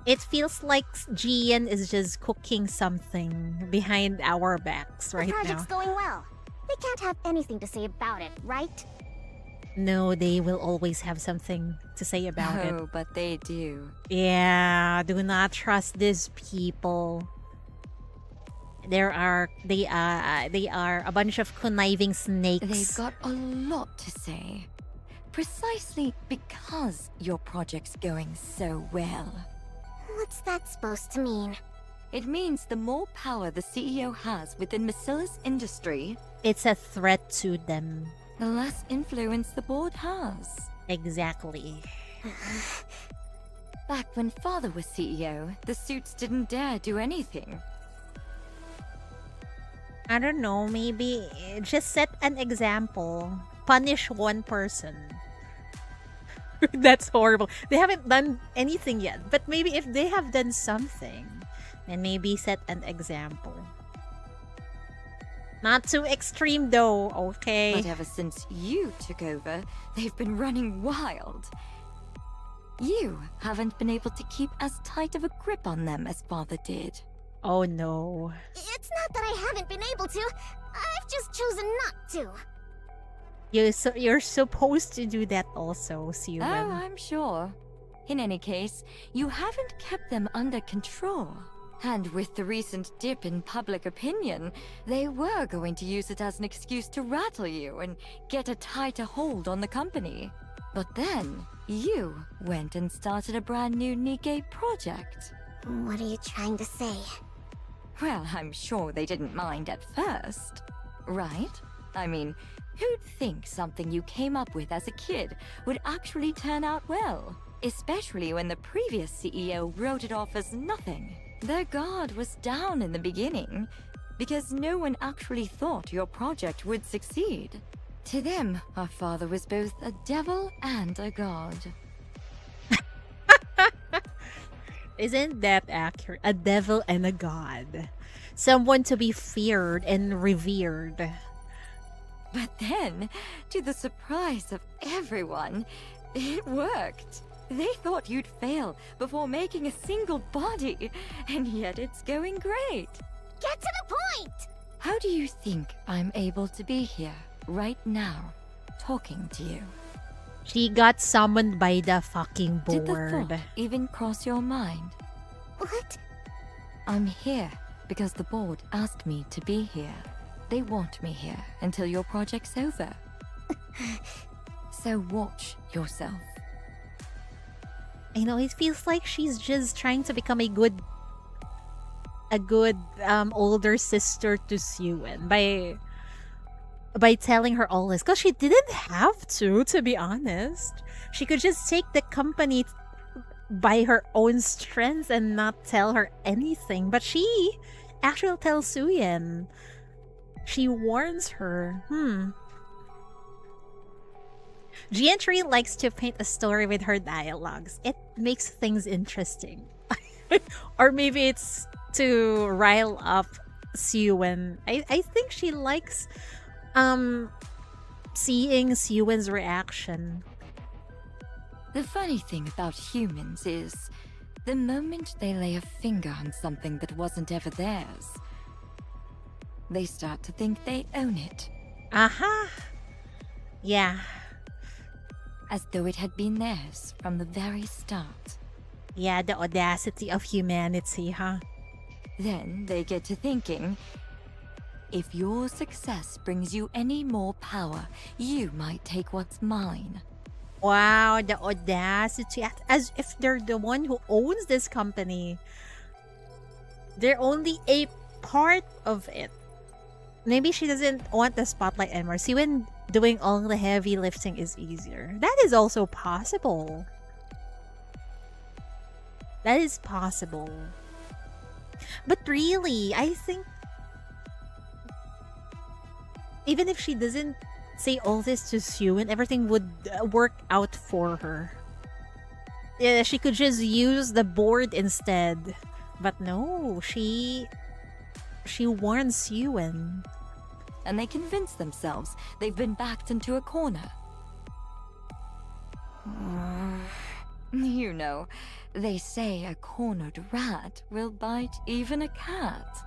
It feels like Jian is just cooking something behind our backs right now. The project's going well. They can't have anything to say about it, right? No, they will always have something to say about it. Oh, but they do. Yeah, do not trust these people. They are a bunch of conniving snakes. They've got a lot to say. Precisely because your project's going so well. What's that supposed to mean? It means the more power the CEO has within Macilla's industry, It's a threat to them. the less influence the board has. Exactly. Back when Father was CEO, the suits didn't dare do anything. I don't know, maybe just set an example. Punish one person. That's horrible. They haven't done anything yet, but maybe if they have done something, then maybe set an example. Not too extreme though, okay? But ever since you took over, they've been running wild. You haven't been able to keep as tight of a grip on them as Father did. Oh no. It's not that I haven't been able to. I've just chosen not to. You're supposed to do that also, Oh, Siwen. I'm sure. In any case, you haven't kept them under control. And with the recent dip in public opinion, they were going to use it as an excuse to rattle you and get a tighter hold on the company. But then, you went and started a brand new Nikke project. What are you trying to say? Well, I'm sure they didn't mind at first, right? I mean, who'd think something you came up with as a kid would actually turn out well? Especially when the previous CEO wrote it off as nothing. Their guard was down in the beginning, because no one actually thought your project would succeed. To them, our father was both a devil and a god. Isn't that accurate? A devil and a god. Someone to be feared and revered. But then, to the surprise of everyone, it worked. They thought you'd fail before making a single body, and yet it's going great. Get to the point! How do you think I'm able to be here, right now, talking to you? She got summoned by the fucking Did the board. thought even cross your mind? What? I'm here because the board asked me to be here. They want me here until your project's over. So watch yourself. You know, it feels like she's just trying to become a good older sister to Siwen by telling her all this, because she didn't have to be honest. She could just take the company by her own strength and not tell her anything, but she actually tells Suyen. She warns her. Giantry likes to paint a story with her dialogues. It makes things interesting. Or maybe it's to rile up Siwen. I think she likes seeing Siwen's reaction. The funny thing about humans is, the moment they lay a finger on something that wasn't ever theirs, they start to think they own it. Aha! Yeah. As though it had been theirs from the very start. Yeah, the audacity of humanity, huh? Then they get to thinking, if your success brings you any more power, you might take what's mine. Wow, the audacity. As if they're the one who owns this company. They're only a part of it. Maybe she doesn't want the spotlight anymore. See, when doing all the heavy lifting is easier. That is also possible. That is possible. But really, I think even if she doesn't say all this to Sue and everything would work out for her. Yeah, she could just use the board instead. But no, she warns Ewan. And they convince themselves they've been backed into a corner. You know, they say a cornered rat will bite even a cat.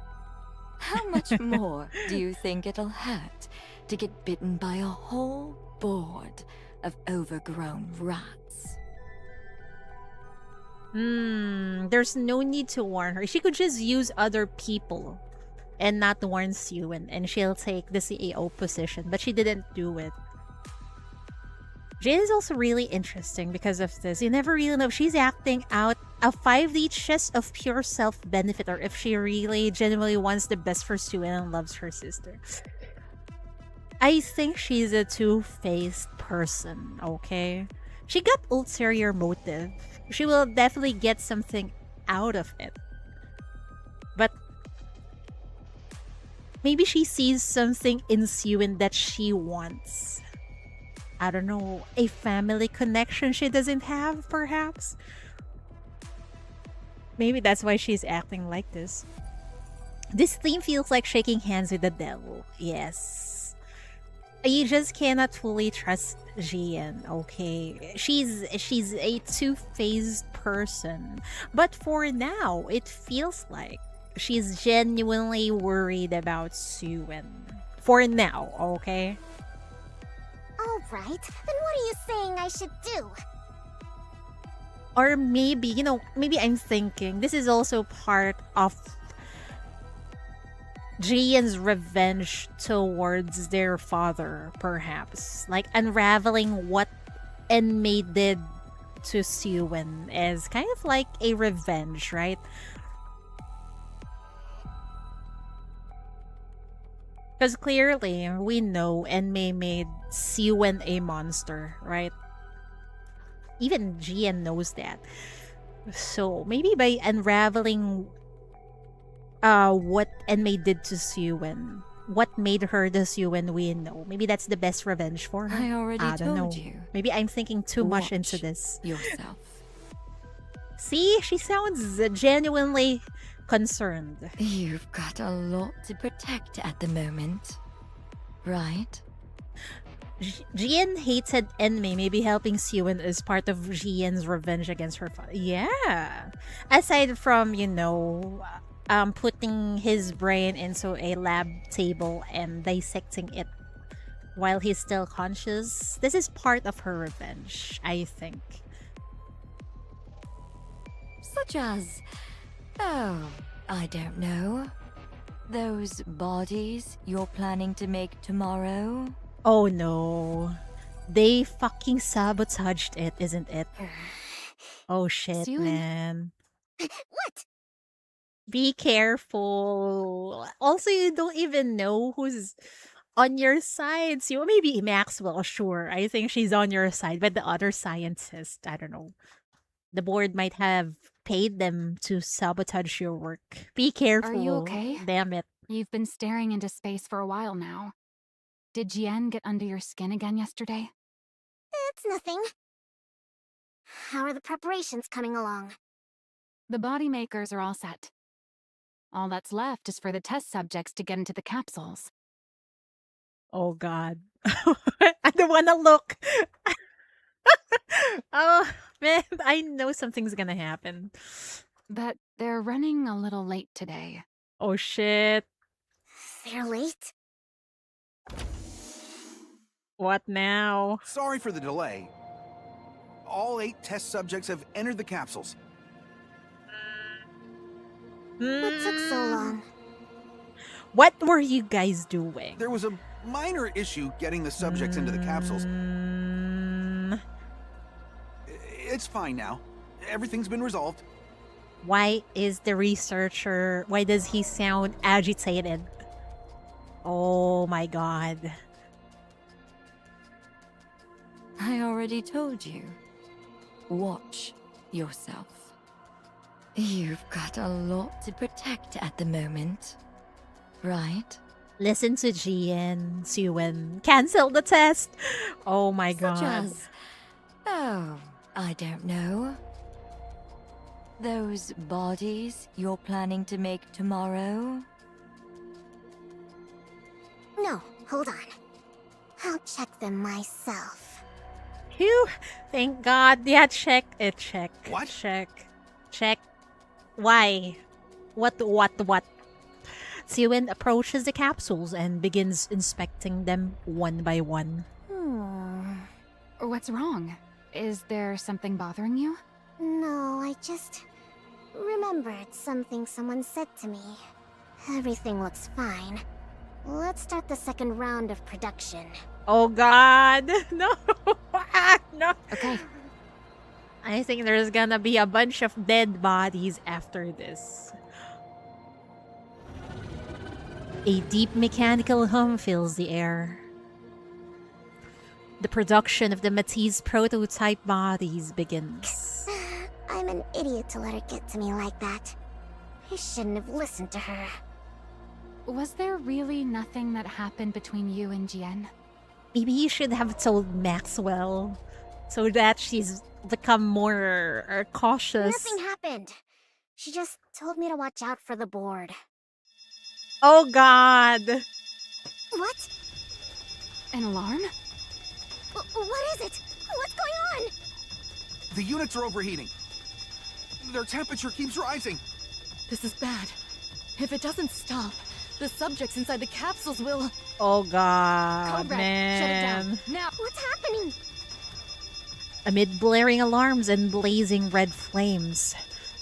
How much more do you think it'll hurt to get bitten by a whole board of overgrown rats? There's no need to warn her. She could just use other people and not warn Ewan, and she'll take the CEO position, but she didn't do it. Jade is also really interesting because of this. You never really know if she's acting out a 5D chest of pure self-benefit, or if she really genuinely wants the best for Sue and loves her sister. I think she's a two-faced person, okay? She got ulterior motive. She will definitely get something out of it. But maybe she sees something in Sewin that she wants. I don't know, a family connection she doesn't have, perhaps? Maybe that's why she's acting like this. This theme feels like shaking hands with the devil. Yes. You just cannot fully trust Jian, okay? She's a two-faced person. But for now, it feels like she's genuinely worried about Sewin. For now, okay? Alright, then what are you saying I should do? Or maybe, maybe I'm thinking this is also part of Jian's revenge towards their father, perhaps. Like unraveling what Enmei did to Sewin is kind of like a revenge, right? Because clearly, we know Enmei made Sewin a monster, right? Even Jian knows that. So, maybe by unraveling what Enmei did to Sewin, what made her the Sewin we know, maybe that's the best revenge for her. I already don't told know. you. Maybe I'm thinking too much Watch into this. yourself. See? She sounds genuinely concerned. You've got a lot to protect at the moment, right? Jian hated Enmei. Maybe helping Sewin is part of Jian's revenge against her father. Yeah. Aside from, putting his brain into a lab table and dissecting it while he's still conscious, this is part of her revenge, I think. Such as, I don't know. Those bodies you're planning to make tomorrow? Oh no. They fucking sabotaged it, isn't it? Oh shit, Sewin. man. What? Be careful. Also, you don't even know who's on your side. So maybe Maxwell, sure. I think she's on your side. But the other scientists, I don't know. The board might have paid them to sabotage your work. Be careful. Are you okay? Damn it. You've been staring into space for a while now. Did Jian get under your skin again yesterday? It's nothing. How are the preparations coming along? The body makers are all set. All that's left is for the test subjects to get into the capsules. Oh god. I don't wanna look. Oh man, I know something's gonna happen. But they're running a little late today. Oh shit. They're late? What now? Sorry for the delay. All 8 test subjects have entered the capsules. What took so long? What were you guys doing? There was a minor issue getting the subjects into the capsules. It's fine now. Everything's been resolved. Why is the researcher... Why does he sound agitated? Oh my god. I already told you. Watch yourself. You've got a lot to protect at the moment, right? Listen to Jian, Sewin. Cancel the test. Oh my god. Such as, I don't know. Those bodies you're planning to make tomorrow? No, hold on. I'll check them myself. Phew. Thank god. Yeah, check it. Check. What? Check. Why? What? Sewin approaches the capsules and begins inspecting them one by one. What's wrong? Is there something bothering you? No, I just remembered something someone said to me. Everything looks fine. Let's start the second round of production. Oh god. No. No. Okay. I think there's gonna be a bunch of dead bodies after this. A deep mechanical hum fills the air. The production of the MATIS prototype bodies begins. I'm an idiot to let her get to me like that. I shouldn't have listened to her. Was there really nothing that happened between you and Jian? Maybe you should have told Maxwell so that she's become more cautious. Nothing happened. She just told me to watch out for the board. Oh god! What? An alarm? What is it? What's going on? The units are overheating. Their temperature keeps rising. This is bad. If it doesn't stop, the subjects inside the capsules will... Oh god, Comrade, man. shut it down. Now! What's happening? Amid blaring alarms and blazing red flames,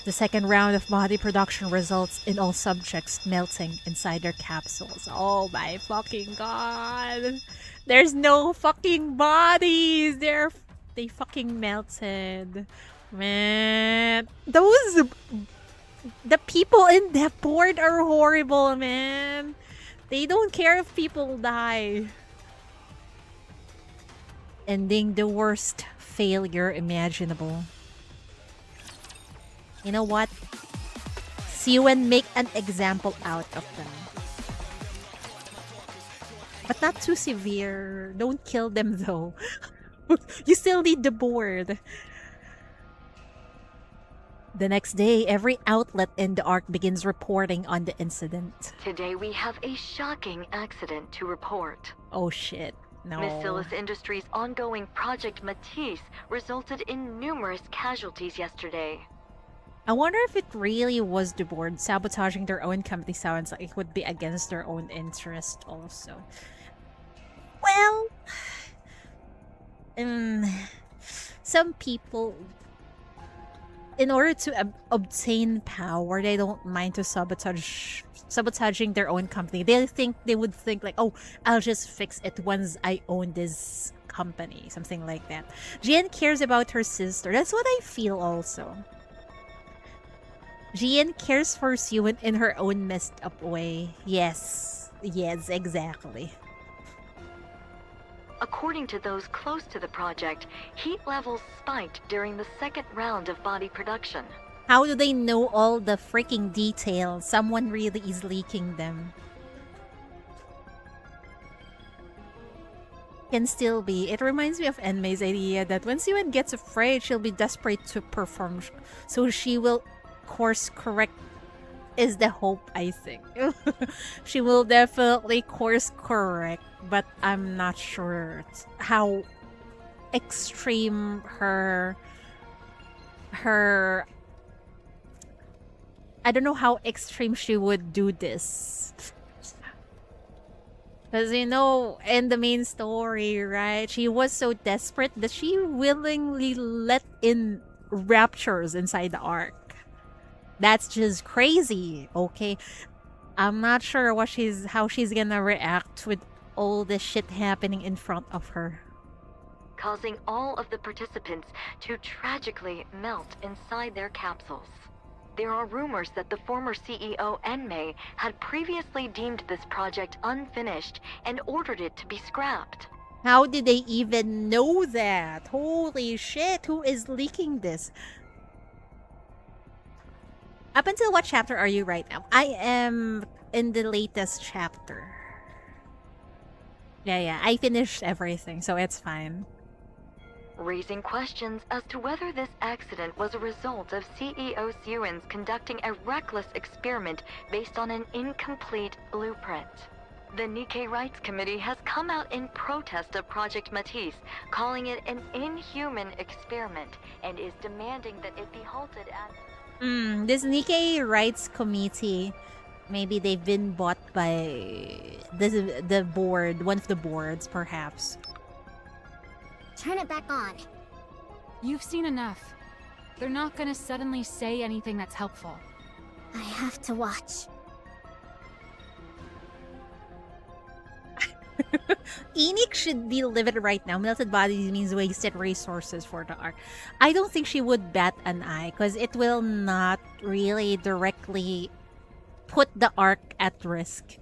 the second round of body production results in all subjects melting inside their capsules. Oh my fucking god. There's no fucking bodies. They fucking melted. Man. The people in that board are horrible, man. They don't care if people die. Ending the worst failure imaginable. You know what? See you and make an example out of them. But not too severe. Don't kill them though. You still need the board. The next day, every outlet in the Ark begins reporting on the incident. Today we have a shocking accident to report. Oh shit. No. Missilus Industries' ongoing Project MATIS resulted in numerous casualties yesterday. I wonder if it really was the board. Sabotaging their own company sounds like it would be against their own interest also. Well, some people, in order to obtain power, they don't mind to sabotaging their own company. They would think like, oh, I'll just fix it once I own this company, something like that. Jian cares about her sister. That's what I feel also. Jian cares for Siwon in her own messed up way. Yes, exactly. According to those close to the project, heat levels spiked during the second round of body production. How do they know all the freaking details? Someone really is leaking them. Can still be. It reminds me of Enmei's idea that when Siwon gets afraid, she'll be desperate to perform. So she will course correct, is the hope, I think. She will definitely course correct, but I'm not sure how extreme her I don't know how extreme she would do this. Because, you know, in the main story, right, she was so desperate that she willingly let in raptures inside the Ark. That's just crazy, okay? I'm not sure how she's gonna react with all this shit happening in front of her. Causing all of the participants to tragically melt inside their capsules. There are rumors that the former CEO Enmei had previously deemed this project unfinished and ordered it to be scrapped. How did they even know that? Holy shit, who is leaking this? Up until what chapter are you right now? I am in the latest chapter. Yeah, I finished everything, so it's fine. Raising questions as to whether this accident was a result of CEO Siwon's conducting a reckless experiment based on an incomplete blueprint. The Nikke Rights Committee has come out in protest of Project MATIS, calling it an inhuman experiment, and is demanding that it be halted at... This Nikke Rights Committee, maybe they've been bought by the board, one of the boards, perhaps. Turn it back on. You've seen enough. They're not gonna suddenly say anything that's helpful. I have to watch. Enoch should be livid right now. Melted bodies means wasted resources for the arc. I don't think she would bat an eye because it will not really directly put the arc at risk.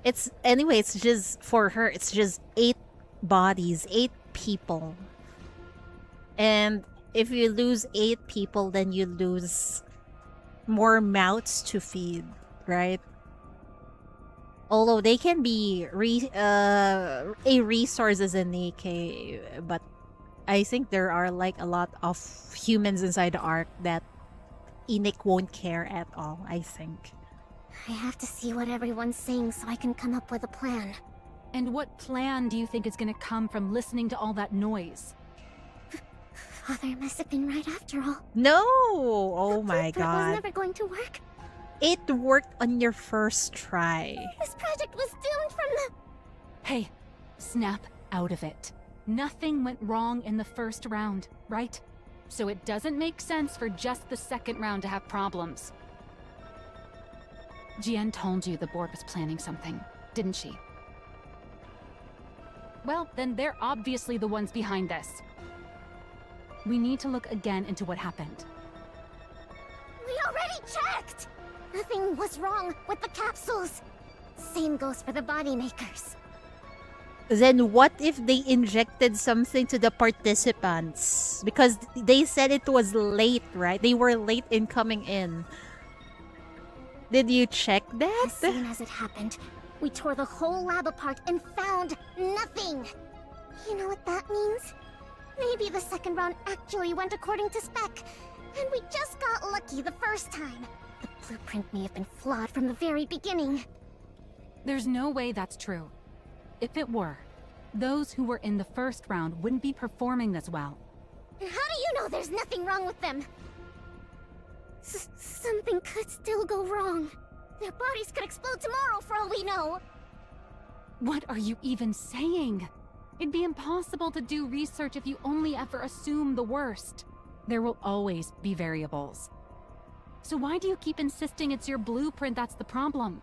It's just for her, it's just 8 bodies, 8 people. And if you lose 8 people, then you lose more mouths to feed, right? Although they can be a resource as a Nikke, but I think there are like a lot of humans inside the ark that Enoch won't care at all, I think. I have to see what everyone's saying so I can come up with a plan. And what plan do you think is gonna come from listening to all that noise? Father must have been right after all. No! Oh my That god. was never going to work. It worked on your first try. This project was doomed from the... Hey, snap out of it. Nothing went wrong in the first round, right? So it doesn't make sense for just the second round to have problems. Jian told you the board was planning something, didn't she? Well, then they're obviously the ones behind this. We need to look again into what happened. We already checked! Nothing was wrong with the capsules. Same goes for the body makers. Then what if they injected something to the participants? Because they said it was late, right? They were late in coming in. Did you check that? As soon as it happened, we tore the whole lab apart and found nothing. You know what that means? Maybe the second round actually went according to spec, and we just got lucky the first time. The blueprint may have been flawed from the very beginning. There's no way that's true. If it were, those who were in the first round wouldn't be performing as well. How do you know there's nothing wrong with them? Something could still go wrong. Their bodies could explode tomorrow for all we know. What are you even saying? It'd be impossible to do research if you only ever assume the worst. There will always be variables. So why do you keep insisting it's your blueprint that's the problem?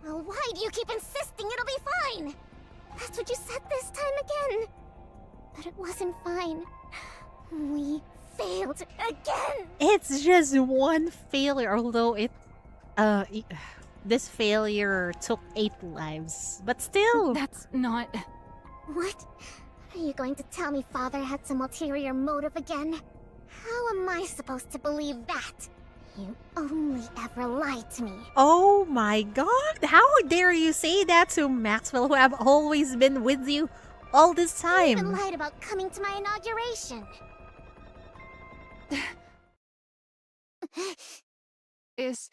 Well, why do you keep insisting it'll be fine? That's what you said this time again. But it wasn't fine. We failed again. It's just one failure, although this failure took 8 lives. But still. That's not... What? Are you going to tell me Father had some ulterior motive again? How am I supposed to believe that? You only ever lied to me. Oh my god! How dare you say that to Maxwell, who have always been with you all this You time? even lied about coming to my inauguration. Is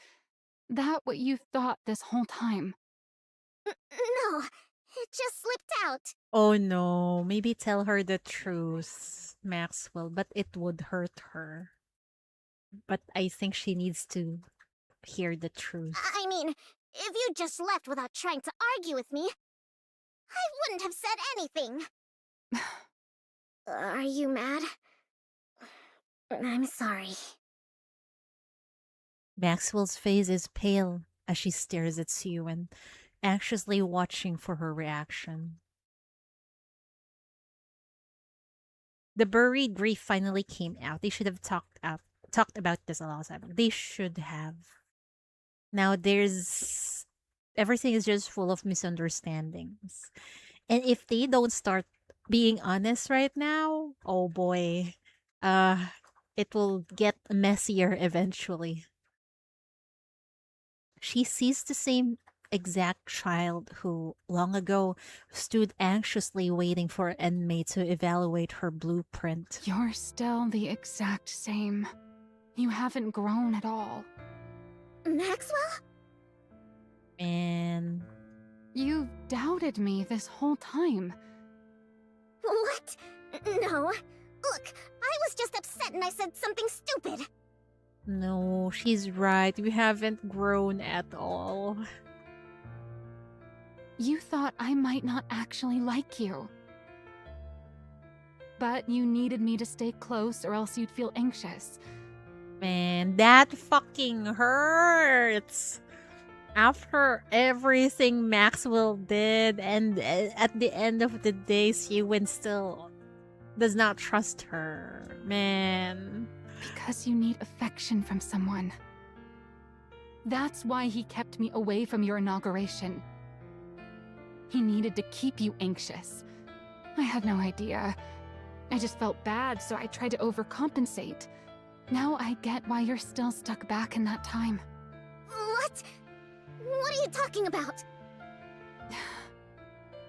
that what you thought this whole time? No, it just slipped out. Oh no, maybe tell her the truth, Maxwell, but it would hurt her. But I think she needs to hear the truth. I mean, if you just left without trying to argue with me, I wouldn't have said anything. Are you mad? I'm sorry. Maxwell's face is pale as she stares at Sue, anxiously watching for her reaction. The buried grief finally came out. They should have talked about this a long time ago. They should have. Now everything is just full of misunderstandings. And if they don't start being honest right now, oh boy, it will get messier eventually. She sees the same exact child who, long ago, stood anxiously waiting for Enmei to evaluate her blueprint. You're still the exact same. You haven't grown at all. Maxwell? And You've doubted me this whole time. What? No. Look, I was just upset and I said something stupid. no, she's right. We haven't grown at all. You thought I might not actually like you. But you needed me to stay close or else you'd feel anxious. Man, that fucking hurts. After everything Maxwell did, and at the end of the day, Siwin still does not trust her. Man. Because you need affection from someone. That's why he kept me away from your inauguration. He needed to keep you anxious. I had no idea. I just felt bad, so I tried to overcompensate. Now I get why you're still stuck back in that time. What? What are you talking about?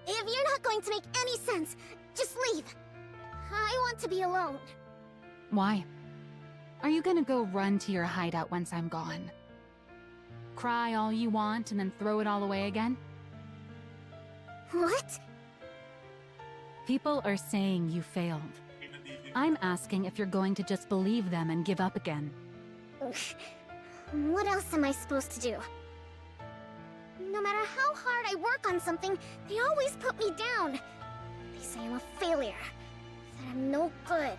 If you're not going to make any sense, just leave. I want to be alone. Why? Are you gonna go run to your hideout once I'm gone? Cry all you want and then throw it all away again? What? People are saying you failed. I'm asking if you're going to just believe them and give up again. What else am I supposed to do? No matter how hard I work on something, they always put me down. They say I'm a failure, that I'm no good.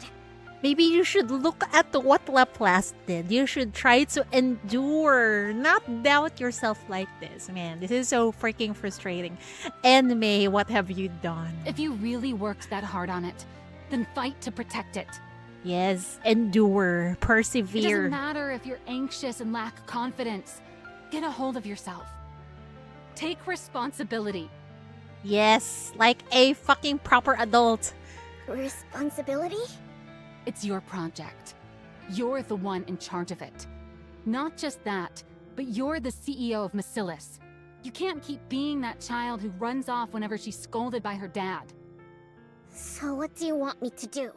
Maybe you should look at what Laplace did. You should try to endure, not doubt yourself like this. Man, this is so freaking frustrating. And May, what have you done? If you really worked that hard on it, then fight to protect it. Yes, endure, It persevere. doesn't matter if you're anxious and lack confidence. Get a hold of yourself. Take responsibility. Yes, like a fucking proper adult. Responsibility? It's your project. You're the one in charge of it. Not just that, but you're the CEO of MATIS. You can't keep being that child who runs off whenever she's scolded by her dad. So what do you want me to do?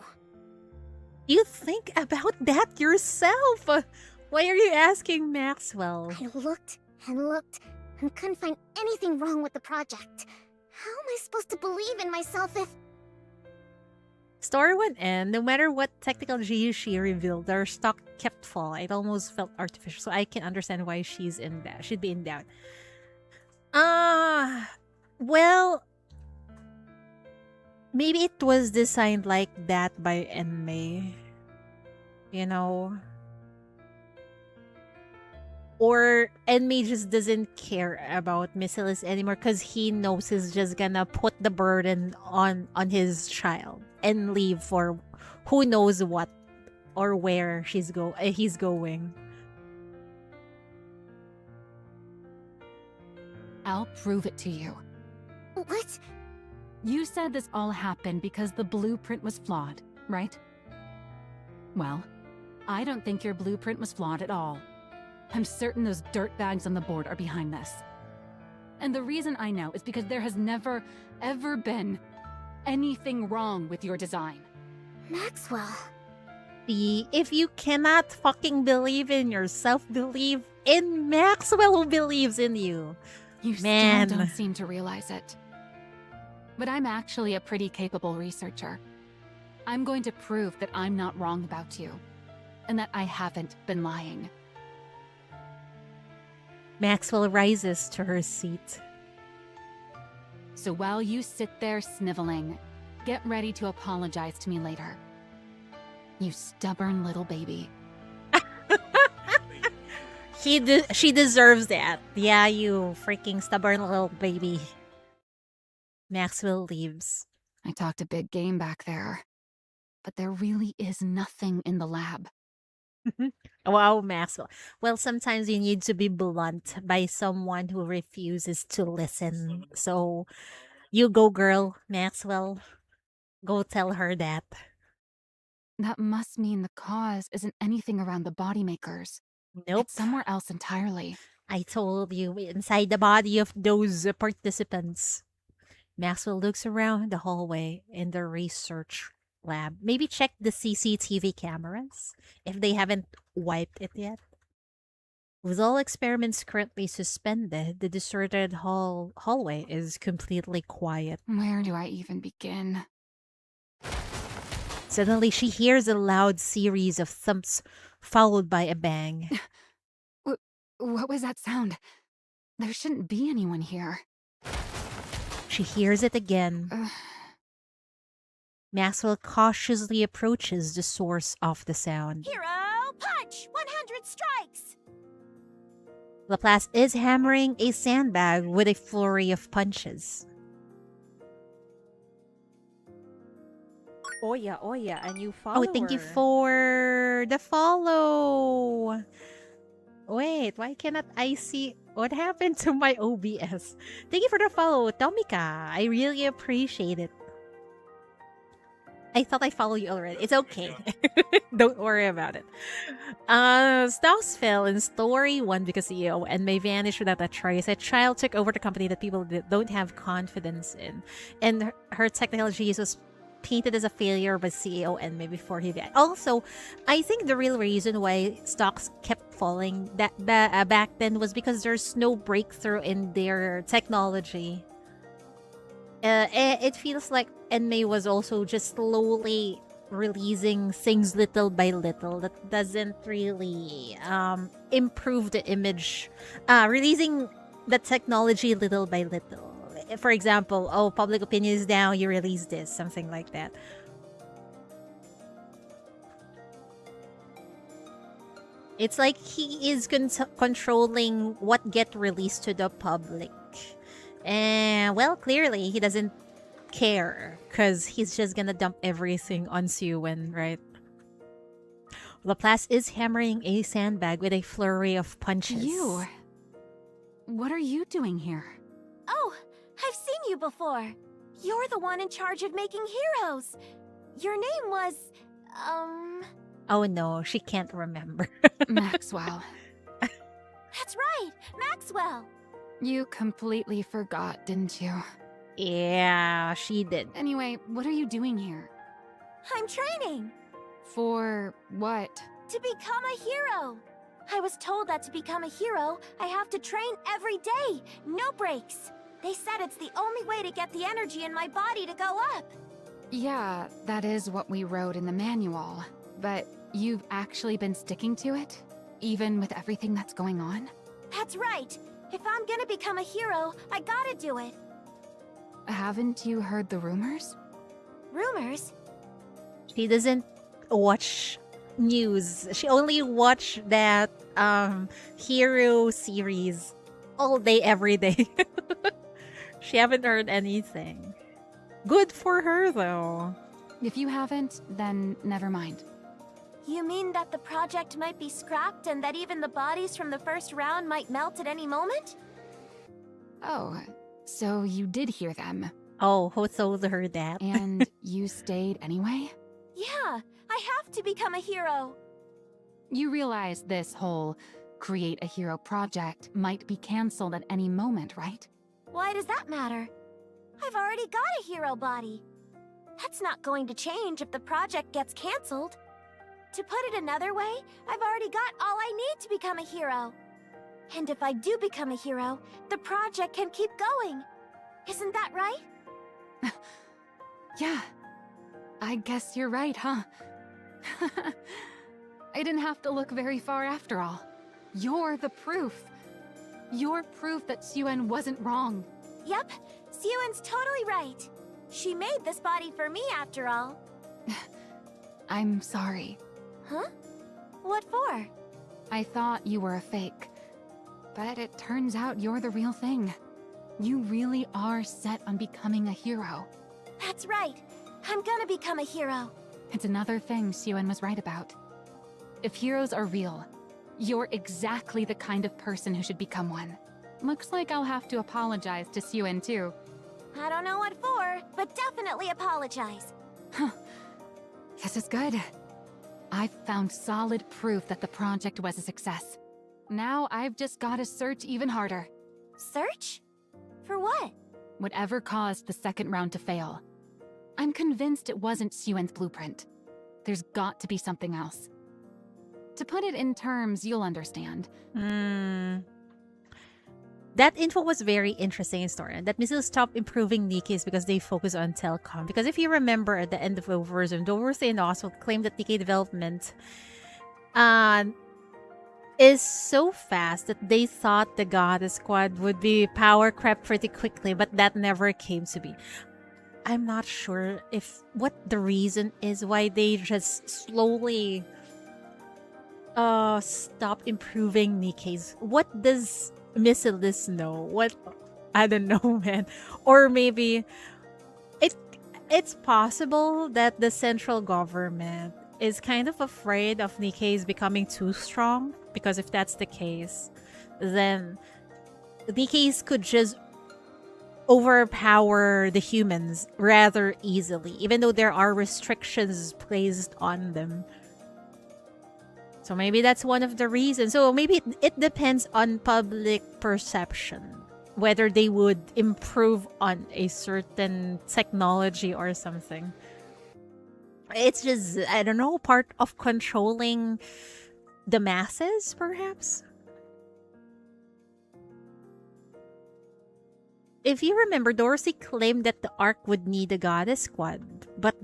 You think about that yourself. Why are you asking Maxwell? I looked and couldn't find anything wrong with the project. How am I supposed to believe in myself if... Story went in, no matter what technical GU she revealed, their stock kept falling. It almost felt artificial, so I can understand why she's in that. She'd be in doubt. Well, maybe it was designed like that by Enmei. You know? Or Enmei just doesn't care about MATIS anymore because he knows he's just gonna put the burden on his child and leave for who knows what or where he's going. I'll prove it to you. What? You said this all happened because the blueprint was flawed, right? Well, I don't think your blueprint was flawed at all. I'm certain those dirtbags on the board are behind this. And the reason I know is because there has never, ever been anything wrong with your design. Maxwell. If you cannot fucking believe in yourself, believe in Maxwell who believes in you. You Man. still don't seem to realize it. But I'm actually a pretty capable researcher. I'm going to prove that I'm not wrong about you, and that I haven't been lying. Maxwell rises to her seat. So while you sit there sniveling, get ready to apologize to me later. You stubborn little baby. She deserves that. Yeah, you freaking stubborn little baby. Maxwell leaves. I talked a big game back there. But there really is nothing in the lab. Wow, Maxwell. Well, sometimes you need to be blunt by someone who refuses to listen. So, you go, girl, Maxwell. Go tell her that. That must mean the cause isn't anything around the body makers. Nope. It's somewhere else entirely. I told you, inside the body of those participants. Maxwell looks around the hallway in the research lab. Maybe check the CCTV cameras if they haven't wiped it yet. With all experiments currently suspended, the deserted hallway is completely quiet. Where do I even begin? Suddenly, she hears a loud series of thumps, followed by a bang. What was that sound? There shouldn't be anyone here. She hears it again. Maxwell cautiously approaches the source of the sound. Hero punch! 100 strikes! Laplace is hammering a sandbag with a flurry of punches. Oya, a new follower. Oh, thank you for the follow. Wait, why cannot I see what happened to my OBS? Thank you for the follow, Tomika. I really appreciate it. I thought I followed you already. It's okay. Don't worry about it. Stocks fell in story 1 because CEO and may vanish without a trace. A child took over the company that people don't have confidence in. And her technology was painted as a failure by CEO and maybe before he died. Also, I think the real reason why stocks kept falling back then was because there's no breakthrough in their technology. It feels like Enmei was also just slowly releasing things little by little that doesn't really improve the image. Releasing the technology little by little. For example, oh, public opinion is down, you release this, something like that. It's like he is controlling what get released to the public. And, well, clearly he doesn't care because he's just gonna dump everything on Siwen, right? Laplace is hammering a sandbag with a flurry of punches. You? What are you doing here? Oh, I've seen you before. You're the one in charge of making heroes. Your name was, Oh no, she can't remember. Maxwell. That's right, Maxwell. You completely forgot, didn't you? Yeah, she did. Anyway, what are you doing here? I'm training. For what? To become a hero. I was told that to become a hero, I have to train every day, no breaks. They said it's the only way to get the energy in my body to go up. Yeah, that is what we wrote in the manual. But you've actually been sticking to it? Even with everything that's going on? That's right. If I'm gonna become a hero, I gotta do it. Haven't you heard the rumors? Rumors? She doesn't watch news. She only watched that hero series all day, every day. She haven't heard anything. Good for her, though. If you haven't, then never mind. You mean that the project might be scrapped and that even the bodies from the first round might melt at any moment? Oh, so you did hear them. Oh, who told her that? And you stayed anyway? Yeah, I have to become a hero. You realize this whole create a hero project might be cancelled at any moment, right? Why does that matter? I've already got a hero body. That's not going to change if the project gets cancelled. To put it another way, I've already got all I need to become a hero. And if I do become a hero, the project can keep going. Isn't that right? Yeah. I guess you're right, huh? I didn't have to look very far after all. You're the proof. You're proof that Siwen wasn't wrong. Yep, Siwen's totally right. She made this body for me after all. I'm sorry. Huh? What for? I thought you were a fake. But it turns out you're the real thing. You really are set on becoming a hero. That's right. I'm gonna become a hero. It's another thing Siwen was right about. If heroes are real, you're exactly the kind of person who should become one. Looks like I'll have to apologize to Siwen too. I don't know what for, but definitely apologize. Huh. This is good. I've found solid proof that the project was a success. Now I've just gotta search even harder. Search? For what? Whatever caused the second round to fail. I'm convinced it wasn't Siwen's blueprint. There's got to be something else. To put it in terms you'll understand. That info was very interesting in story. That Missile stopped improving Nikke's because they focus on telecom. Because if you remember at the end of the version, Doverse and Oswald claimed that Nikke development is so fast that they thought the Goddess Squad would be power crept pretty quickly, but that never came to be. I'm not sure if what the reason is why they just slowly stop improving Nikke's. What does Missilis know? What? I don't know, man. Or maybe it it's possible that the central government is kind of afraid of Nikke's becoming too strong, because if that's the case, then Nikke's could just overpower the humans rather easily, even though there are restrictions placed on them. So maybe that's one of the reasons. So maybe it depends on public perception, whether they would improve on a certain technology or something. It's just, I don't know, part of controlling the masses, perhaps? If you remember, Dorsey claimed that the Ark would need a goddess squad, but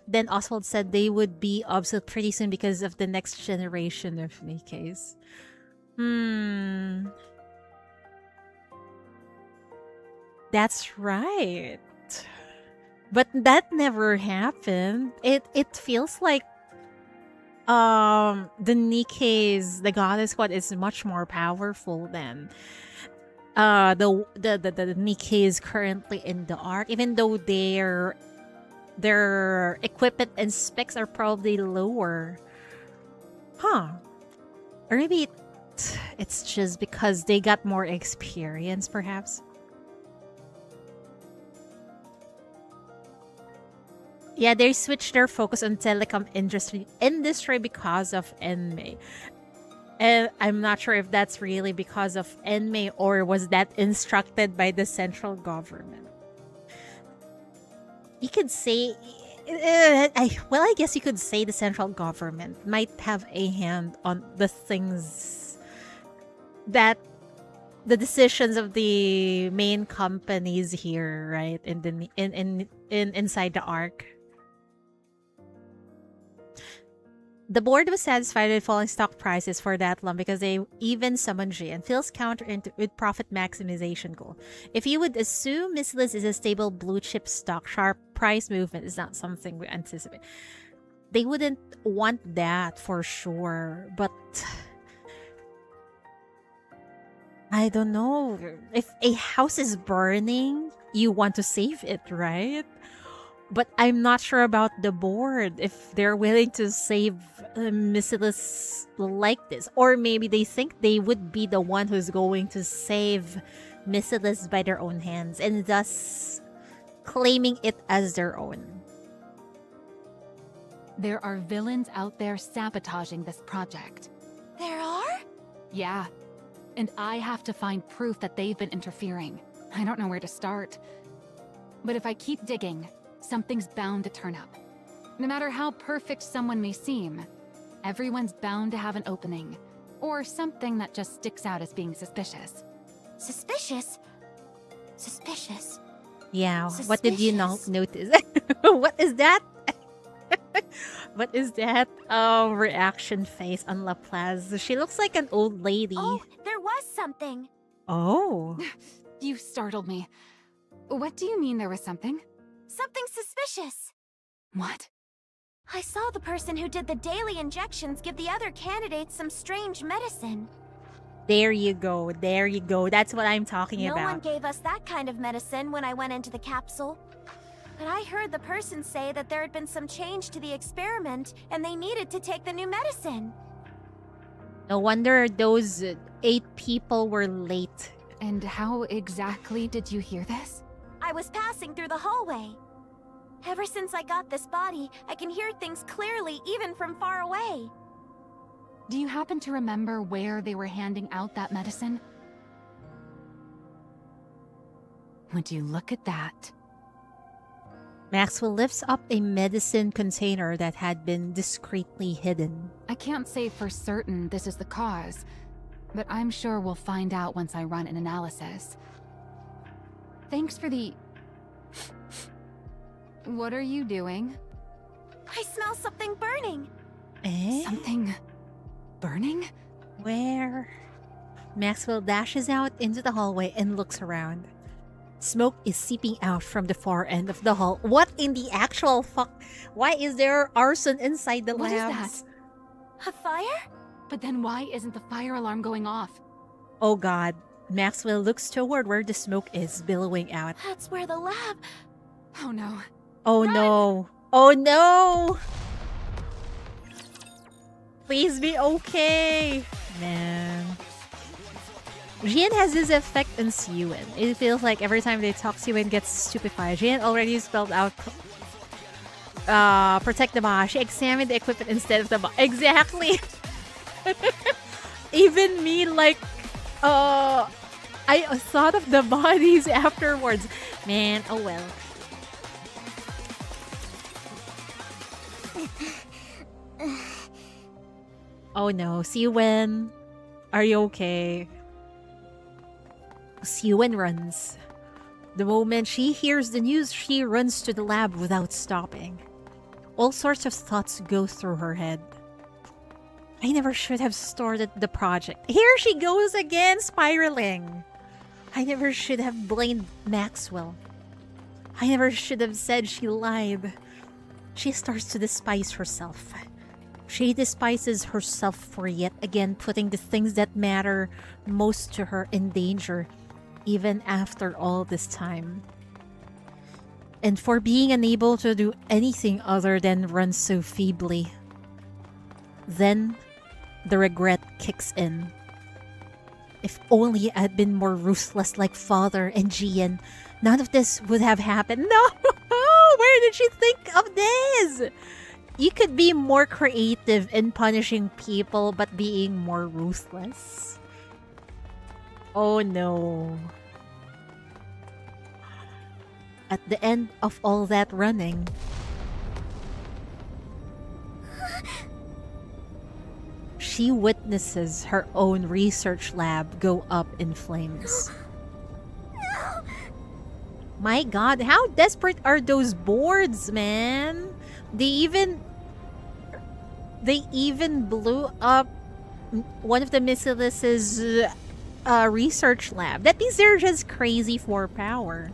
then Oswald said they would be obsolete pretty soon because of the next generation of Nikke's. That's right. But that never happened. It feels like the Nikke's, the goddess squad is much more powerful than the Nikke's currently in the Ark, even though their equipment and specs are probably lower. Or maybe it's just because they got more experience, perhaps. Yeah, they switched their focus on telecom industry because of Enmei. And I'm not sure if that's really because of Enmei or was that instructed by the central government. You could say, I guess you could say the central government might have a hand on the things that the decisions of the main companies here, right? Inside the Ark. The board was satisfied with falling stock prices for that long because they even summoned G and feels counter with profit maximization goal. If you would assume Missilis is a stable blue chip stock, sharp price movement is not something we anticipate. They wouldn't want that for sure, but I don't know. If a house is burning, you want to save it, right? But I'm not sure about the board if they're willing to save Missilis like this. Or maybe they think they would be the one who's going to save Missilis by their own hands and thus claiming it as their own. There are villains out there sabotaging this project. There are? Yeah. And I have to find proof that they've been interfering. I don't know where to start. But if I keep digging, something's bound to turn up. No matter how perfect someone may seem, everyone's bound to have an opening, or something that just sticks out as being suspicious. Suspicious? Suspicious. Yeah, Suspicious. What did you not notice? What is that? What is that reaction face on Laplace? She looks like an old lady. Oh, there was something. Oh. You startled me. What do you mean there was something? Something suspicious. What? I saw the person who did the daily injections give the other candidates some strange medicine. There you go. There you go. That's what I'm talking No about. one gave us that kind of medicine when I went into the capsule. But I heard the person say that there had been some change to the experiment and they needed to take the new medicine. No wonder those 8 people were late. And how exactly did you hear this? I was passing through the hallway. Ever since I got this body, I can hear things clearly even from far away. Do you happen to remember where they were handing out that medicine? Would you look at that? Maxwell lifts up a medicine container that had been discreetly hidden. I can't say for certain this is the cause, but I'm sure we'll find out once I run an analysis. Thanks for the... What are you doing? I smell something burning. Eh? Something... burning? Where? Maxwell dashes out into the hallway and looks around. Smoke is seeping out from the far end of the hall. What in the actual fuck? Why is there arson inside the What labs? is A fire? But then why isn't the fire alarm going off? Oh god. Maxwell looks toward where the smoke is billowing out. That's where the lab... Oh no. Oh no. Oh no! Please be okay. Man. Jian has this effect in Siwen. It feels like every time they talk, Siwen gets stupefied. Jian already spelled out protect the boss. She examined the equipment instead of the boss. Exactly. Even me, like, I thought of the bodies afterwards. Man, oh well. Oh no, Siwen. Are you okay? Siwen runs. The moment she hears the news, she runs to the lab without stopping. All sorts of thoughts go through her head. I never should have started the project. Here she goes again, spiraling. I never should have blamed Maxwell. I never should have said she lied. She starts to despise herself. She despises herself for yet again putting the things that matter most to her in danger, even after all this time. And for being unable to do anything other than run so feebly. Then, the regret kicks in. If only I'd been more ruthless like Father and Jian, none of this would have happened. No! Where did she think of this? You could be more creative in punishing people but being more ruthless. Oh no. At the end of all that running, she witnesses her own research lab go up in flames. My god, how desperate are those boards, man? They even blew up one of the Missilis's research lab. That means they're just crazy for power.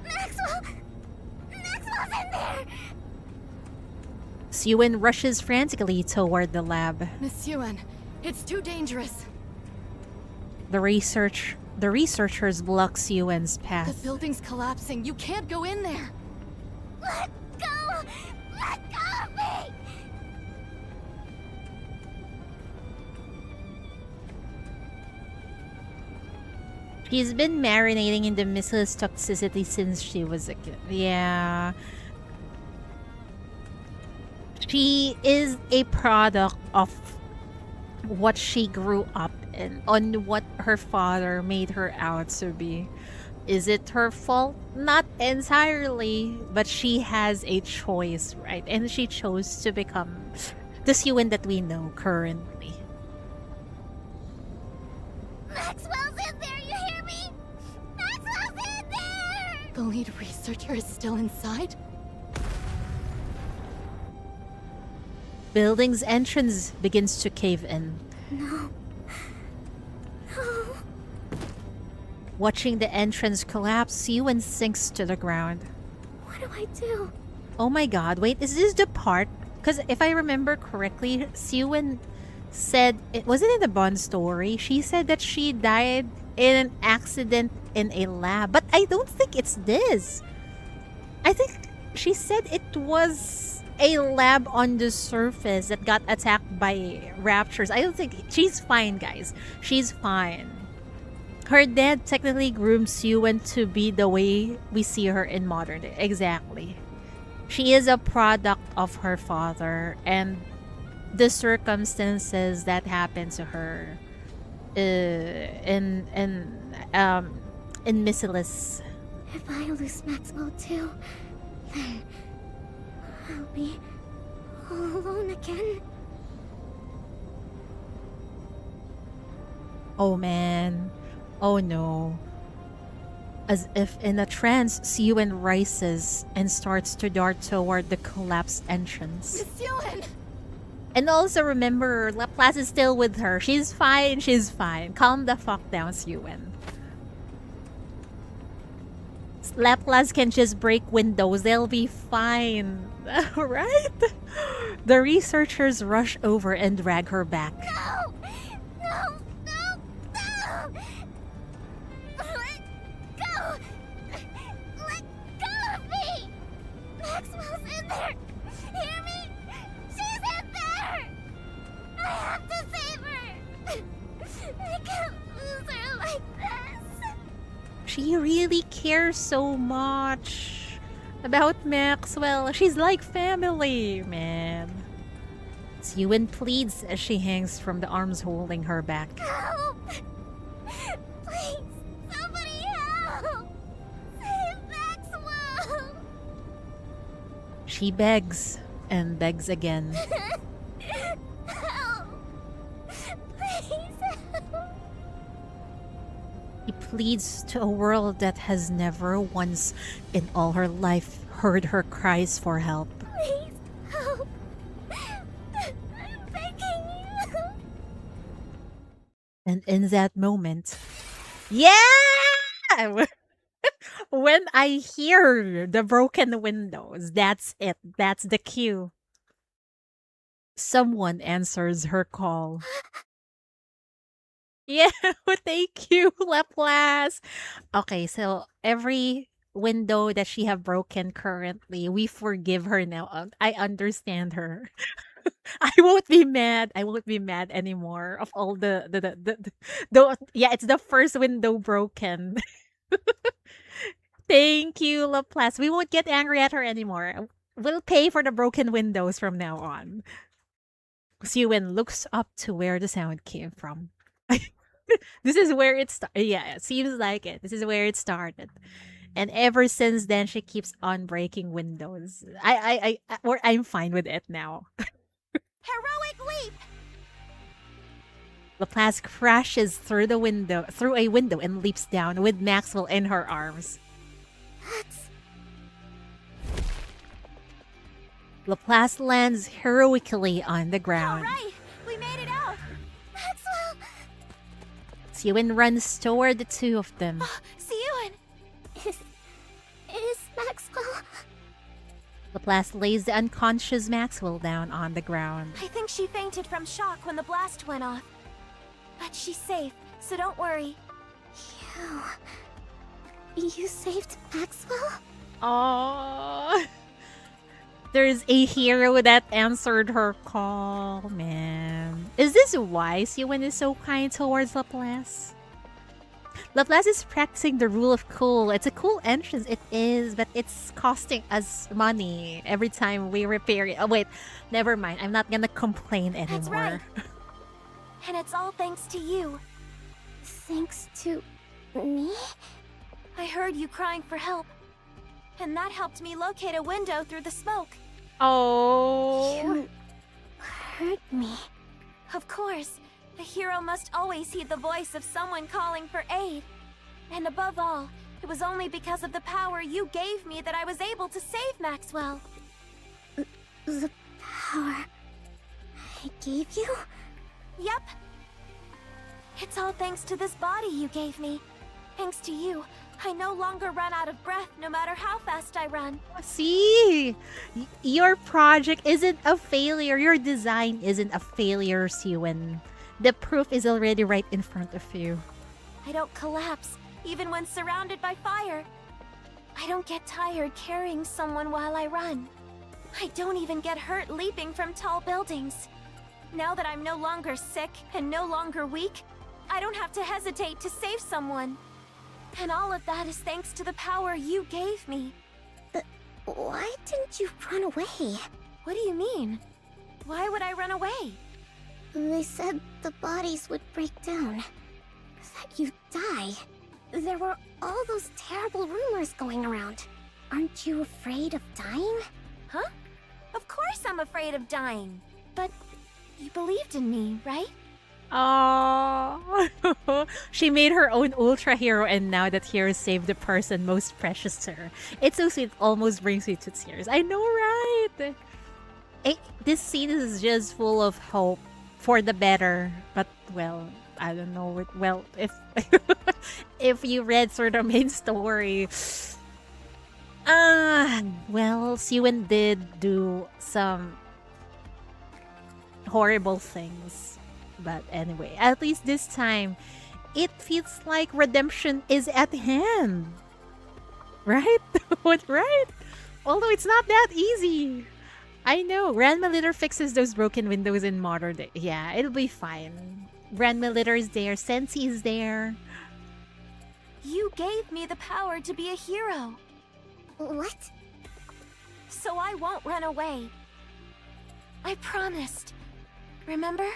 Maxwell's in there! Siwen rushes frantically toward the lab. Miss Yuen, it's too dangerous. The researchers block Siwen's The path. building's collapsing. You can't go in there. Let go! Let go of me! She's been marinating in the Missile's toxicity since she was a kid. Yeah. She is a product of what she grew up in, on what her father made her out to be. Is it her fault? Not entirely, but she has a choice, right? And she chose to become the Siwen that we know currently. Maxwell's in there, you hear me? Maxwell's in there! The lead researcher is still inside? Building's entrance begins to cave in. No. No. Watching the entrance collapse, Siwen sinks to the ground. What do I do? Oh my god, wait, is this the part? Because if I remember correctly, Siwen said, it wasn't in the Bond story, she said that she died in an accident in a lab. But I don't think it's this. I think she said it was a lab on the surface that got attacked by raptors. I don't think... She's fine, guys. She's fine. Her dad technically groomed Siwen to be the way we see her in modern day. Exactly. She is a product of her father and the circumstances that happened to her in Missilis. If I lose Maxwell too, then I'll be all alone again. Oh man. Oh no. As if in a trance, Siwen rises and starts to dart toward the collapsed entrance. Miss Yuen! And also remember, Laplace is still with her. She's fine, she's fine. Calm the fuck down, Siwen. Laplace can just break windows. They'll be fine. Right? The researchers rush over and drag her back. No! No! No! No! Let go! Let go of me! Maxwell's in there! Hear me? She's in there! I have to save her! I can't lose her like this! She really cares so much about Maxwell. She's like family, man. Sewin pleads as she hangs from the arms holding her back. Help! Please, somebody help! Save Maxwell! She begs and begs again. Help! Please help! He pleads to a world that has never once in all her life heard her cries for help. Please help! I'm begging you! And in that moment, yeah! When I hear the broken windows, that's it. That's the cue. Someone answers her call. Yeah, thank you, Laplace. Okay, so every window that she have broken currently, we forgive her now. I understand her. I won't be mad. I won't be mad anymore of all yeah, it's the first window broken. Thank you, Laplace. We won't get angry at her anymore. We'll pay for the broken windows from now on. Sewin looks up to where the sound came from. This is where it started. Yeah, it seems like it. This is where it started. And ever since then, she keeps on breaking windows. I'm fine with it now. Heroic leap! Laplace crashes through a window, and leaps down with Maxwell in her arms. That's... Laplace lands heroically on the ground. All right, we made it out. Maxwell! Sewin runs toward the two of them. Sewin! Is Maxwell... Laplace lays the unconscious Maxwell down on the ground. I think she fainted from shock when the blast went off. But she's safe, so don't worry. You saved Maxwell? Oh, there's a hero that answered her call, man. Is this why Sewin is so kind towards Laplace? Laplace is practicing the rule of cool. It's a cool entrance, it is, but it's costing us money every time we repair it. Oh wait, never mind. I'm not gonna complain anymore. That's right. And it's all thanks to you. Thanks to me? I heard you crying for help. And that helped me locate a window through the smoke. Oh. You hurt me. Of course. A hero must always heed the voice of someone calling for aid. And above all, it was only because of the power you gave me that I was able to save Maxwell. The power I gave you? Yep. It's all thanks to this body you gave me. Thanks to you, I no longer run out of breath no matter how fast I run. See, your project isn't a failure. Your design isn't a failure, Sewin. The proof is already right in front of you. I don't collapse, even when surrounded by fire. I don't get tired carrying someone while I run. I don't even get hurt leaping from tall buildings. Now that I'm no longer sick and no longer weak, I don't have to hesitate to save someone. And all of that is thanks to the power you gave me. Why didn't you run away? What do you mean? Why would I run away? They said the bodies would break down. That you'd die. There were all those terrible rumors going around. Aren't you afraid of dying? Huh? Of course I'm afraid of dying. But you believed in me, right? Oh, she made her own ultra hero, and now that hero saved the person most precious to her. It's so sweet, it almost brings you to tears. I know, right? This scene is just full of hope for the better, but well, I don't know. Well, if if you read sort of main story, Well, Siwon did do some horrible things. But anyway, at least this time, it feels like redemption is at hand. Right? What, right? Although it's not that easy. I know. Ranma Litter fixes those broken windows in modern day. Yeah, it'll be fine. Ranma Litter is there. Sensi is there. You gave me the power to be a hero. What? So I won't run away. I promised. Remember?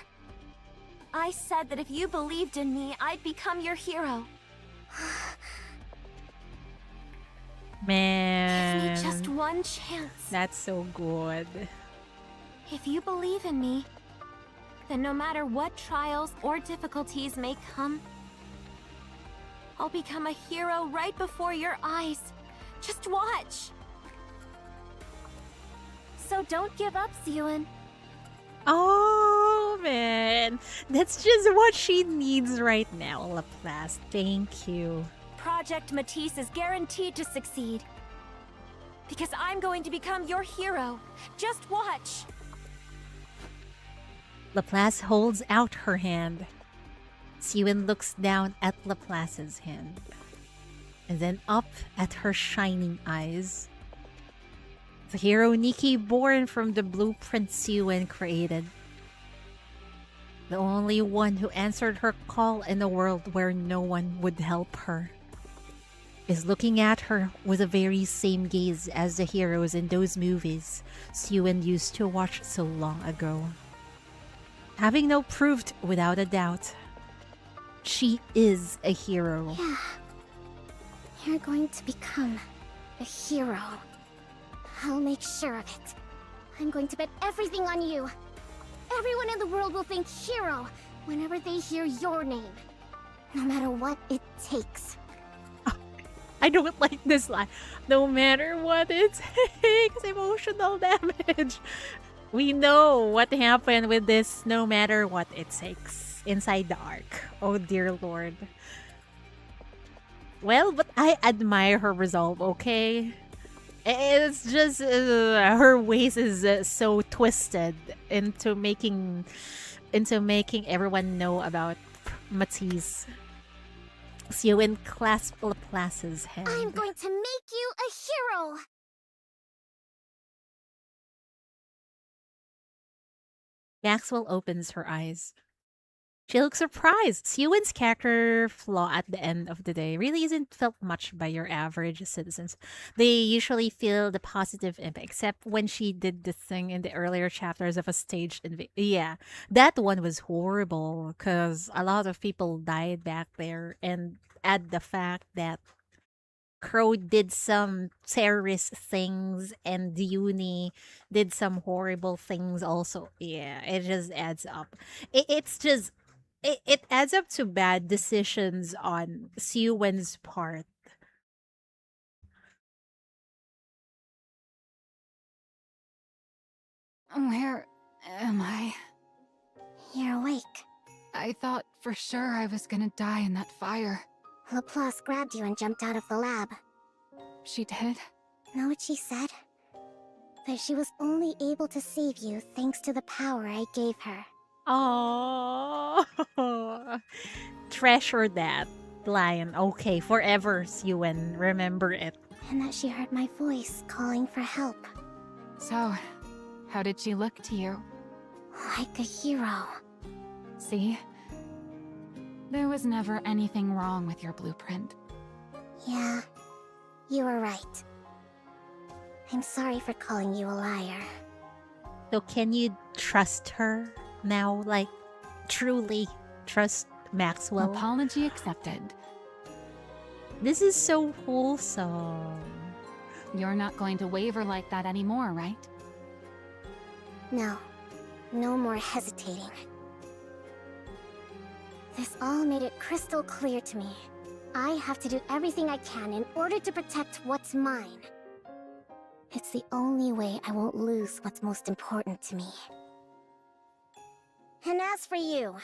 I said that if you believed in me, I'd become your hero. Man. Give me just one chance. That's so good. If you believe in me, then no matter what trials or difficulties may come, I'll become a hero right before your eyes. Just watch. So don't give up, Siwon. Oh, man. That's just what she needs right now, Laplace. Thank you. Project MATIS is guaranteed to succeed. Because I'm going to become your hero. Just watch. Laplace holds out her hand. Siwon looks down at Laplace's hand. And then up at her shining eyes. The hero Nikke born from the blueprint Siwon created. The only one who answered her call in a world where no one would help her. Is looking at her with the very same gaze as the heroes in those movies Siwon used to watch so long ago. Having no proof without a doubt, she is a hero. Yeah. You're going to become a hero. I'll make sure of it. I'm going to bet everything on you. Everyone in the world will think hero whenever they hear your name. No matter what it takes. I don't like this line. No matter what it takes, emotional damage. We know what happened with this no matter what it takes inside the arc. Oh dear lord. Well, but I admire her resolve, okay? It's just her ways is so twisted into making everyone know about MATIS. Siwon clasped Laplace's hand. I'm going to make you a hero! Maxwell opens her eyes. She looks surprised. Siwon's character flaw at the end of the day really isn't felt much by your average citizens. They usually feel the positive impact, except when she did the thing in the earlier chapters of a staged invasion. Yeah, that one was horrible because a lot of people died back there, and add the fact that Crow did some terrorist things and Uni did some horrible things also. Yeah, it just adds up. It's just it adds up to bad decisions on Siwon's part. Where am I? You're awake. I thought for sure I was gonna die in that fire. Laplace grabbed you and jumped out of the lab. She did? Know what she said? That she was only able to save you thanks to the power I gave her. Oh, treasure that line. Okay, forever, Siwon. Remember it. And that she heard my voice calling for help. So, how did she look to you? Like a hero. See? There was never anything wrong with your blueprint. Yeah, you were right. I'm sorry for calling you a liar. So can you trust her now? Like, truly trust Maxwell? Apology accepted. This is so wholesome. You're not going to waver like that anymore, right? No. No more hesitating. This all made it crystal clear to me. I have to do everything I can in order to protect what's mine. It's the only way I won't lose what's most important to me. And as for you,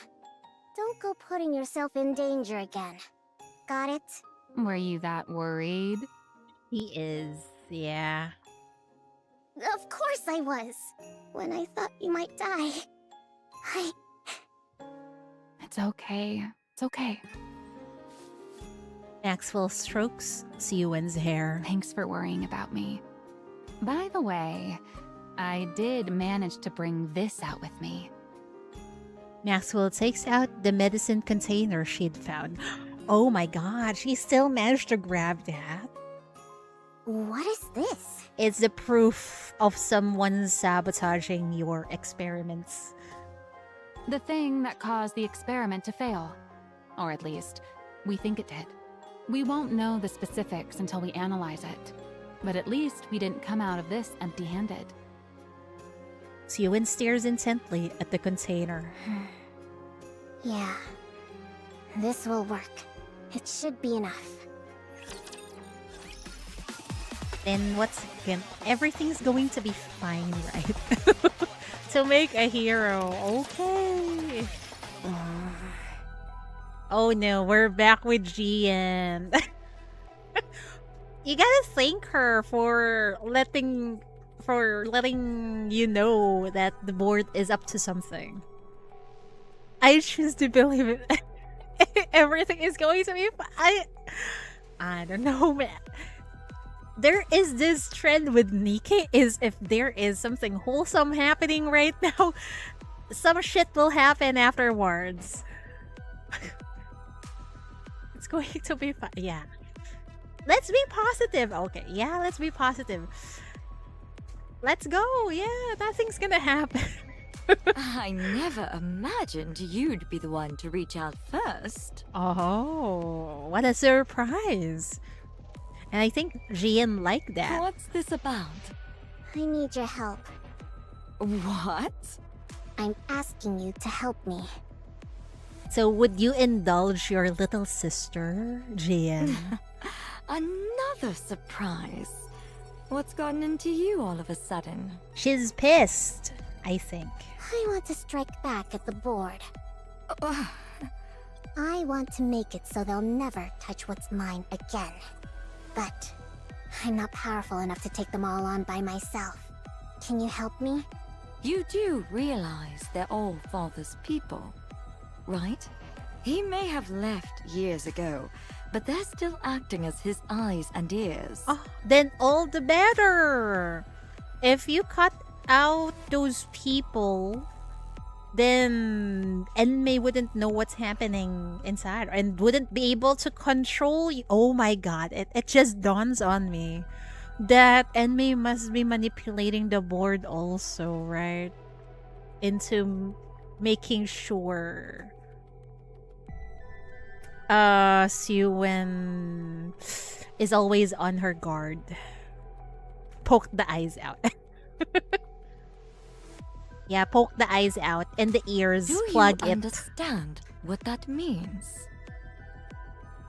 don't go putting yourself in danger again. Got it? Were you that worried? He is, yeah. Of course I was. When I thought you might die. It's okay. It's okay. Maxwell strokes Siwen's hair. Thanks for worrying about me. By the way, I did manage to bring this out with me. Maxwell takes out the medicine container she'd found. Oh my god, she still managed to grab that. What is this? It's the proof of someone sabotaging your experiments. The thing that caused the experiment to fail. Or at least, we think it did. We won't know the specifics until we analyze it. But at least we didn't come out of this empty-handed. Siwen stares intently at the container. Yeah. This will work. It should be enough. Then everything's going to be fine, right? To make a hero. Okay. Oh no, we're back with Gian. You gotta thank her for letting you know that the board is up to something. I choose to believe it. Everything is going to be fine. I don't know, man. There is this trend with Nikke is if there is something wholesome happening right now, some shit will happen afterwards. It's going to be fine. Yeah. Let's be positive. Okay, yeah, let's be positive. Let's go. Yeah, nothing's gonna happen. I never imagined you'd be the one to reach out first. Oh, what a surprise. And I think Gian liked that. What's this about? I need your help. What? I'm asking you to help me. So would you indulge your little sister, Gian? Another surprise. What's gotten into you all of a sudden? She's pissed, I think. I want to strike back at the board. I want to make it so they'll never touch what's mine again. But I'm not powerful enough to take them all on by myself. Can you help me? You do realize they're all Father's people, right? He may have left years ago, but they're still acting as his eyes and ears. Oh, then all the better. If you cut out those people, then Enmei wouldn't know what's happening inside and wouldn't be able to control you. Oh my god, it just dawns on me that Enmei must be manipulating the board also, right? Into making sure Siwen is always on her guard. Poke the eyes out. Yeah, poke the eyes out and the ears, plug Do you it. understand what that means?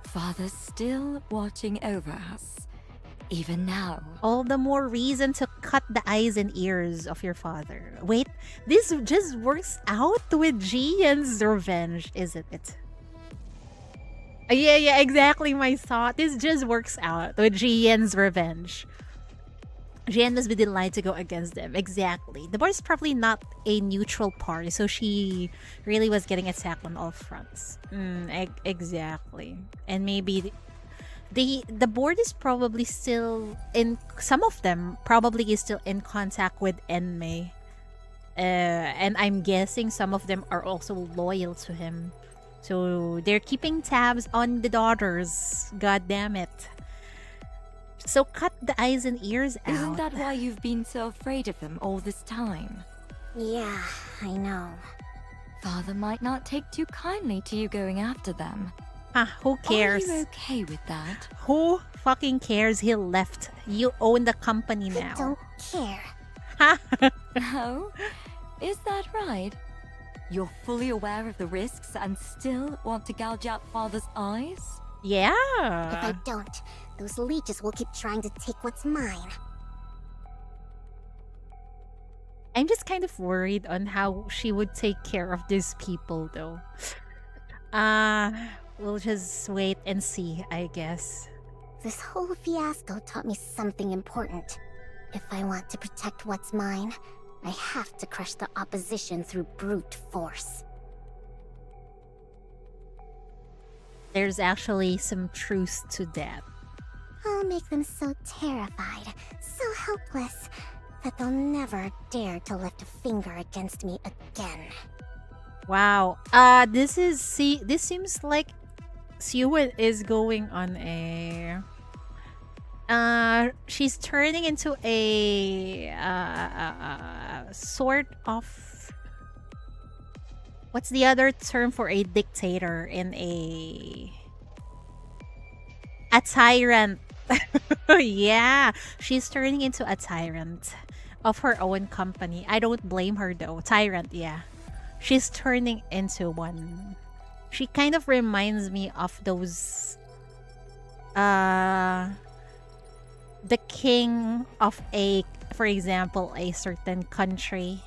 Father's still watching over us, even now. All the more reason to cut the eyes and ears of your father. Wait, this just works out with Jian's revenge, isn't it? Yeah, exactly my thought. This just works out with Jian's revenge. Jian must be delighted to go against them. Exactly. The board is probably not a neutral party, so she really was getting attacked on all fronts. Exactly. And maybe the board is probably still in, some of them probably is still in contact with Enmei. And I'm guessing some of them are also loyal to him. So they're keeping tabs on the daughters. God damn it. So cut the eyes and ears out. Isn't that why you've been so afraid of them all this time? Yeah, I know. Father might not take too kindly to you going after them. Who cares? Are you okay with that? Who fucking cares? He left. You own the company now. I don't care. Oh? Is that right? You're fully aware of the risks and still want to gouge out Father's eyes? Yeah. If I don't, those leeches will keep trying to take what's mine. I'm just kind of worried on how she would take care of these people, though. We'll just wait and see, I guess. This whole fiasco taught me something important. If I want to protect what's mine, I have to crush the opposition through brute force. There's actually some truth to that. I'll make them so terrified, so helpless, that they'll never dare to lift a finger against me again. Wow. This seems like Siwon is going on a she's turning into a sort of, what's the other term for a dictator in a tyrant. Yeah, she's turning into a tyrant of her own company. I don't blame her though. Tyrant, yeah. She's turning into one. She kind of reminds me of those the king of a, for example, a certain country,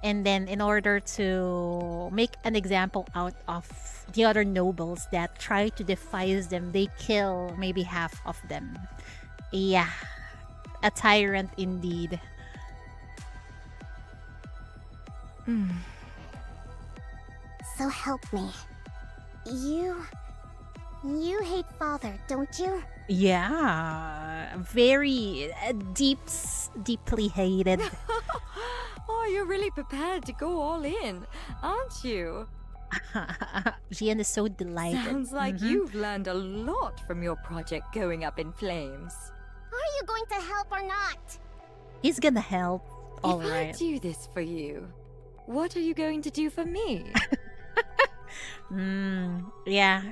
and then in order to make an example out of the other nobles that try to defies them, they kill maybe half of them. Yeah, a tyrant indeed. So help me. You hate father, don't you? Yeah, very deeply hated. Oh, you're really prepared to go all in, aren't you? Jian is so delighted. Sounds like you've learned a lot from your project going up in flames. Are you going to help or not? He's gonna help. All if right. I do this for you, what are you going to do for me? Yeah.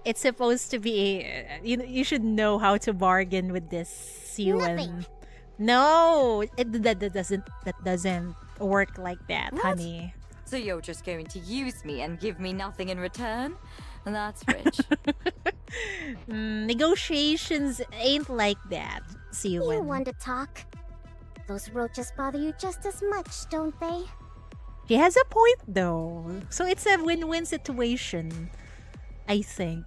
It's supposed to be. You should know how to bargain with this Siwon. No, that doesn't work like that, What? honey. So you're just going to use me and give me nothing in return? That's rich. Negotiations ain't like that, Siwon. You want to talk? Those roaches bother you just as much, don't they? She has a point though. So it's a win-win situation, I think.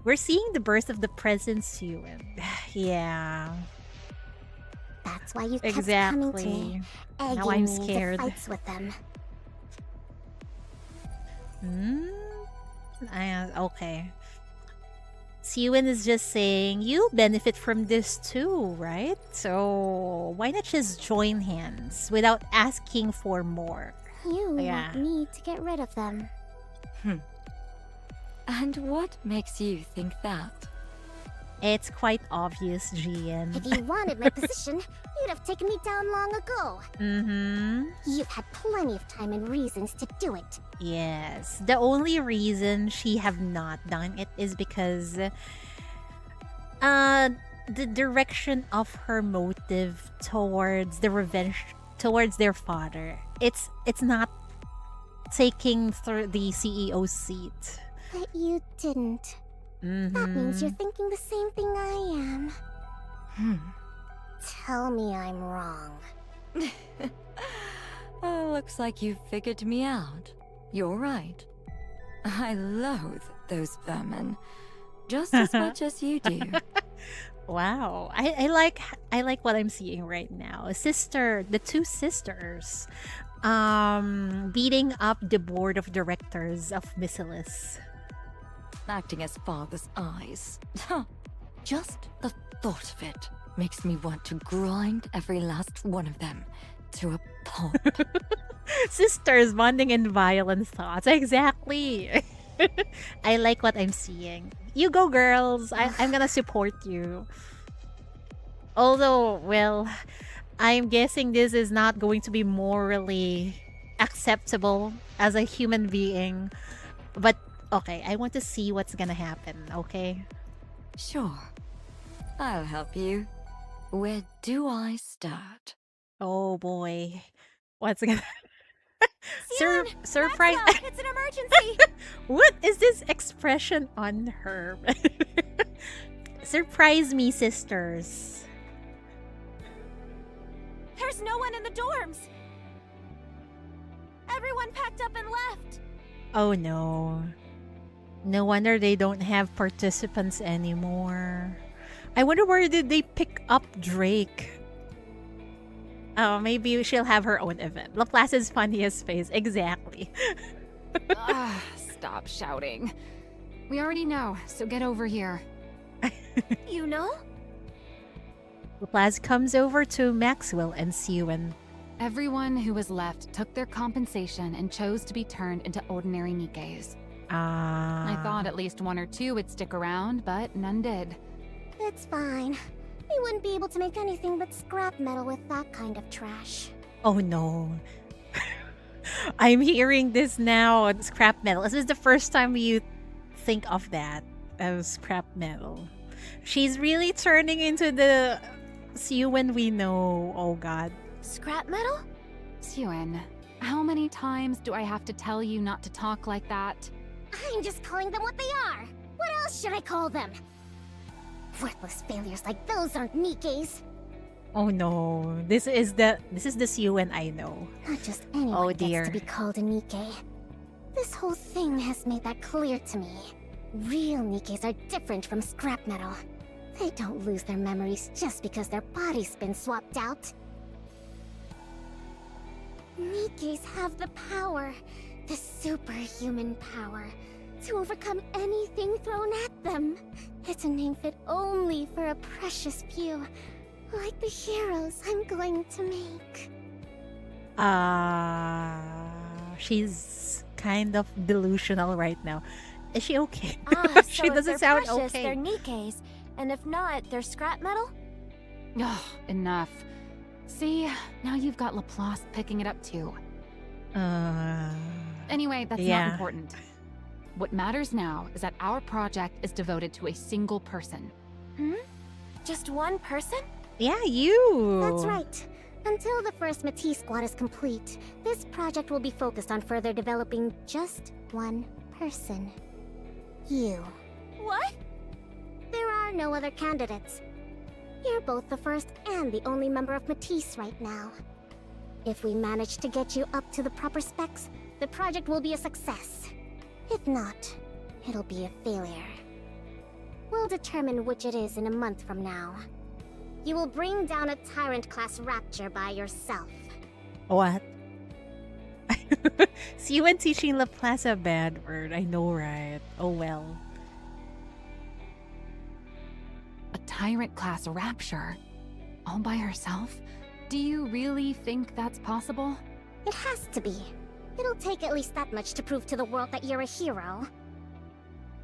We're seeing the birth of the present Siwon. Yeah. That's why you kept Exactly. coming to me, egging Now I'm me into scared. fights with them. Okay. Siwon is just saying, you'll benefit from this too, right? So why not just join hands without asking for more? You Yeah. want me to get rid of them. And what makes you think that? It's quite obvious, Jian. If you wanted my position, you'd have taken me down long ago. You've had plenty of time and reasons to do it. Yes. The only reason she have not done it is because the direction of her motive towards the revenge towards their father. It's not taking through the CEO seat. But you didn't. That means you're thinking the same thing I am. Tell me I'm wrong. Oh, looks like you've figured me out. You're right. I loathe those vermin just as much as you do. Wow. I like what I'm seeing right now. The two sisters beating up the board of directors of Missilis. Acting as father's eyes. Just the thought of it makes me want to grind every last one of them to a pulp. Sisters bonding in violent thoughts. Exactly. I like what I'm seeing. You go, girls. I'm gonna support you. Although, well, I'm guessing this is not going to be morally acceptable as a human being. But, okay, I want to see what's gonna happen, okay? Sure. I'll help you. Where do I start? Oh boy. What's gonna... surprise! Maxwell, it's an emergency! What is this expression on her? Surprise me, sisters. There's no one in the dorms! Everyone packed up and left! Oh no. No wonder they don't have participants anymore. I wonder where did they pick up Drake? Oh, maybe she'll have her own event. Laplace's funniest face. Exactly. Stop shouting. We already know, so get over here. You know? Laplace comes over to Maxwell and Siwen. Everyone who was left took their compensation and chose to be turned into ordinary Nikkes. I thought at least one or two would stick around, but none did. It's fine. We wouldn't be able to make anything but scrap metal with that kind of trash. Oh no. I'm hearing this now. Scrap metal. This is the first time you think of that as scrap metal. She's really turning into the Siwen we know. Oh god. Scrap metal? Siwen, how many times do I have to tell you not to talk like that? I'm just calling them what they are. What else should I call them? Worthless failures like those aren't Nikkes. Oh no. This is the Siwen I know. Not just anyone Oh dear. gets to be called a Nikke. This whole thing has made that clear to me. Real Nikkes are different from scrap metal. They don't lose their memories just because their body's been swapped out. Nikkes have the power, the superhuman power, to overcome anything thrown at them. It's a name fit only for a precious few, like the heroes I'm going to make. She's kind of delusional right now. Is she okay? She So doesn't if they're sound precious, okay. they're Nikkes, and if not, they're scrap metal? Ugh, enough. See, now you've got Laplace picking it up too. Anyway, that's yeah. not important. What matters now is that our project is devoted to a single person. Just one person? Yeah, you. That's right. Until the first MATIS squad is complete, this project will be focused on further developing just one person. You. What? There are no other candidates. You're both the first and the only member of MATIS right now. If we manage to get you up to the proper specs, the project will be a success. If not, it'll be a failure. We'll determine which it is in a month from now. You will bring down a Tyrant-class Rapture by yourself. What? See, when teaching Laplace a bad word, I know, right? Oh well. A Tyrant-class Rapture? All by herself? Do you really think that's possible? It has to be. It'll take at least that much to prove to the world that you're a hero.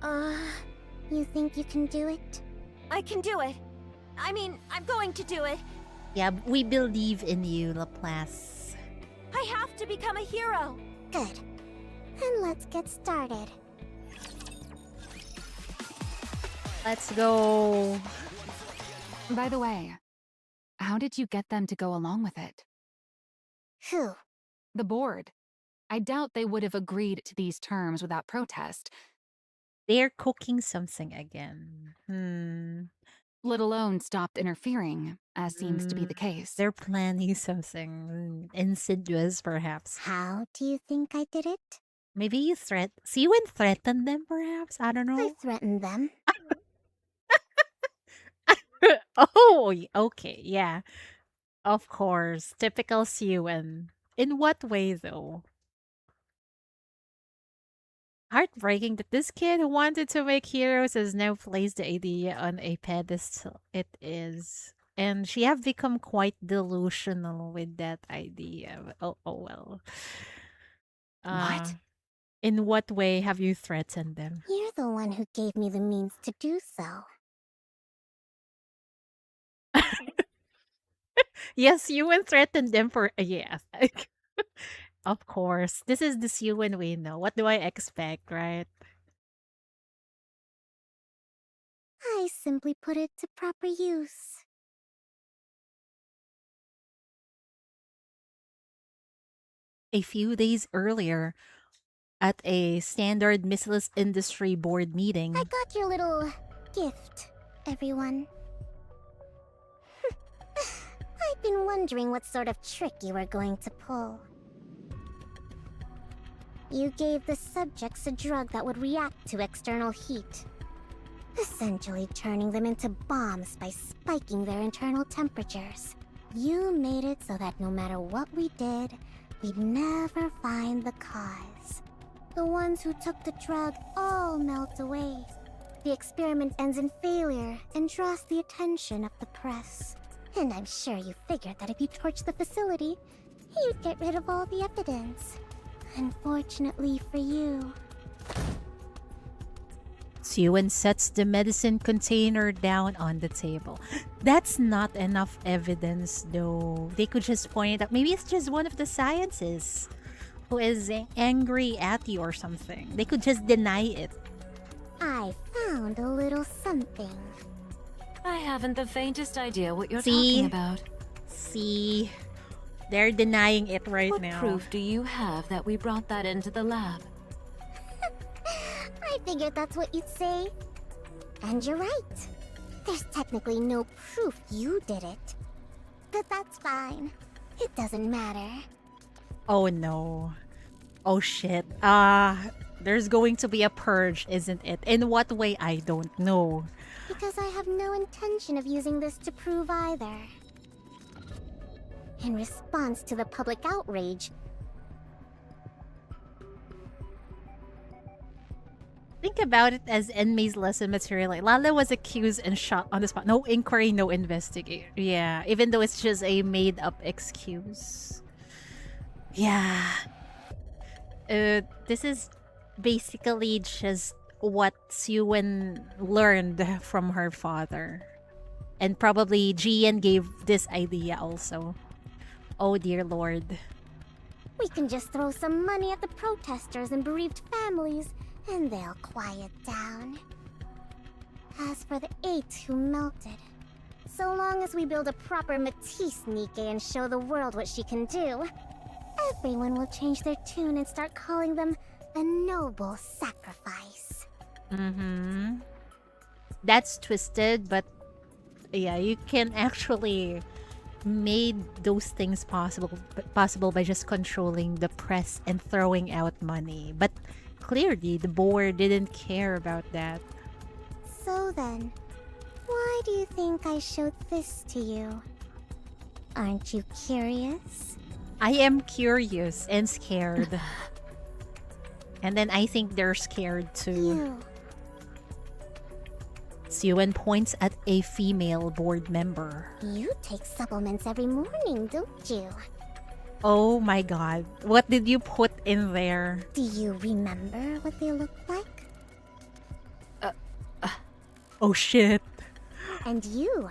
You think you can do it? I can do it. I mean, I'm going to do it. Yeah, we believe in you, Laplace. I have to become a hero. Good. Then let's get started. Let's go. By the way, how did you get them to go along with it? Who? The board. I doubt they would have agreed to these terms without protest. They're cooking something again. Let alone stopped interfering, as seems to be the case. They're planning something insidious, perhaps. How do you think I did it? Maybe you Siwen threatened them, perhaps? I don't know. I threatened them. Oh, okay, yeah. Of course. Typical Siwen. In what way, though? Heartbreaking that this kid who wanted to make heroes has now placed the idea on a pedestal. It is. And she have become quite delusional with that idea. Oh well. What? In what way have you threatened them? You're the one who gave me the means to do so. Yes, you and threatened them for yes. Of course. This is the Siwen we know. What do I expect, right? I simply put it to proper use. A few days earlier, at a standard Missless Industry Board meeting. I got your little gift, everyone. I've been wondering what sort of trick you were going to pull. You gave the subjects a drug that would react to external heat, essentially turning them into bombs by spiking their internal temperatures. You made it so that no matter what we did, we'd never find the cause. The ones who took the drug all melt away. The experiment ends in failure and draws the attention of the press. And I'm sure you figured that if you torched the facility, you'd get rid of all the evidence. Unfortunately for you. Siyun sets the medicine container down on the table. That's not enough evidence, though. They could just point it out. Maybe it's just one of the scientists who is angry at you or something. They could just deny it. I found a little something. I haven't the faintest idea what you're See? talking about. See? They're denying it right now. What proof do you have that we brought that into the lab? I figured that's what you'd say. And you're right. There's technically no proof you did it. But that's fine. It doesn't matter. Oh no. Oh shit. There's going to be a purge, isn't it? In what way, I don't know. Because I have no intention of using this to prove either. In response to the public outrage, think about it as Enmei's lesson material. Like, Lala was accused and shot on the spot. No inquiry, no investigation. Yeah, even though it's just a made-up excuse. Yeah. This is basically just what Siyun learned from her father. And probably Jian gave this idea also. Oh dear lord. we can just throw some money at the protesters and bereaved families, and they'll quiet down. As for the 8 who melted, so long as we build a proper MATIS Nikke and show the world what she can do, everyone will change their tune and start calling them a noble sacrifice. Mm-hmm. That's twisted, but yeah, you can actually made those things possible by just controlling the press and throwing out money. But clearly, the board didn't care about that. So then, why do you think I showed this to you? Aren't you curious? I am curious and scared. And then I think they're scared too. Siyun points at a female board member. You take supplements every morning, don't you? Oh my god. What did you put in there? Do you remember what they look like? Oh shit. And you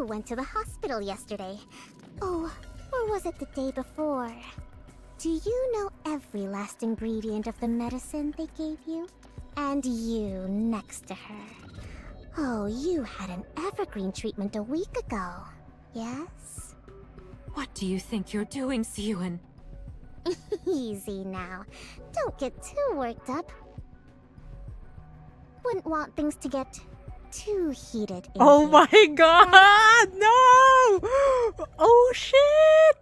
went to the hospital yesterday. Oh, or was it the day before? Do you know every last ingredient of the medicine they gave you? And you next to her. Oh, you had an evergreen treatment a week ago, yes? What do you think you're doing, Siyun? Easy now. Don't get too worked up. Wouldn't want things to get too heated. Oh my god! No! Oh shit!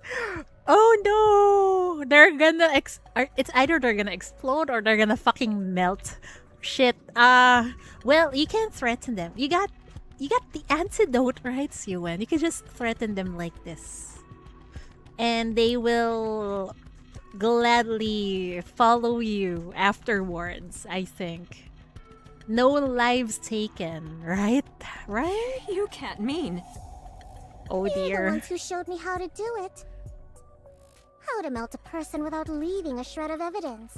Oh no! They're gonna it's either they're gonna explode or they're gonna fucking melt. Shit. Well, you can't threaten them. You got the antidote, right, Siyun? You can just threaten them like this. And they will gladly follow you afterwards, I think. No lives taken, right? Right? You can't mean. Oh dear. You're the ones who showed me how to do it. How to melt a person without leaving a shred of evidence.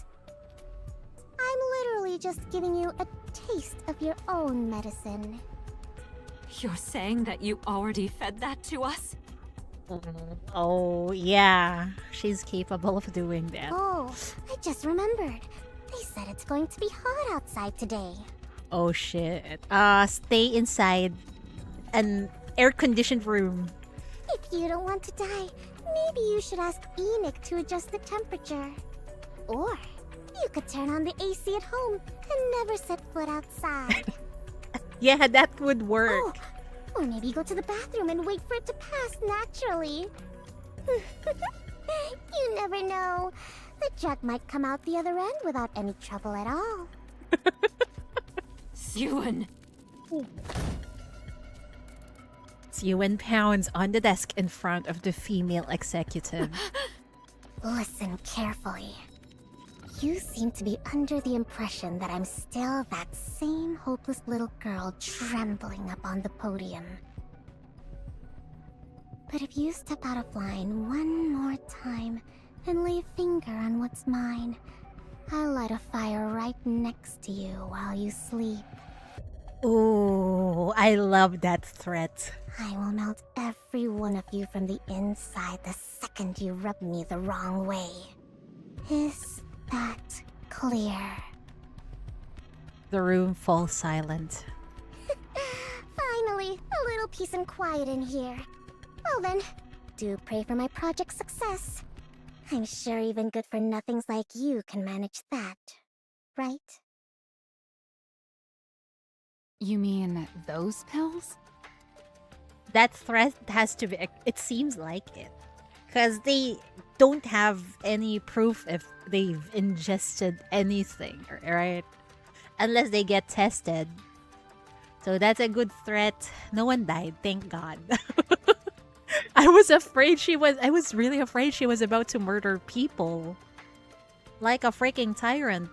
I'm literally just giving you a taste of your own medicine. You're saying that you already fed that to us? Oh, yeah. She's capable of doing that. Oh, I just remembered. They said it's going to be hot outside today. Oh shit. Stay inside an air-conditioned room. If you don't want to die, maybe you should ask Enoch to adjust the temperature. Or you could turn on the AC at home and never set foot outside. Yeah, that would work. Oh, or maybe go to the bathroom and wait for it to pass naturally. You never know. The jug might come out the other end without any trouble at all. Siyun! Siyun pounds on the desk in front of the female executive. Listen carefully. You seem to be under the impression that I'm still that same hopeless little girl trembling up on the podium. But if you step out of line one more time and lay a finger on what's mine, I'll light a fire right next to you while you sleep. Ooh, I love that threat. I will melt every one of you from the inside the second you rub me the wrong way. Is that clear? The room falls silent. Finally, a little peace and quiet in here. Well then, do pray for my project's success. I'm sure even good-for-nothings like you can manage that, right? You mean those pills? That threat has to be... It seems like it. Because they don't have any proof if they've ingested anything, right? Unless they get tested. So that's a good threat. No one died, thank God. I was really afraid she was about to murder people. Like a freaking tyrant.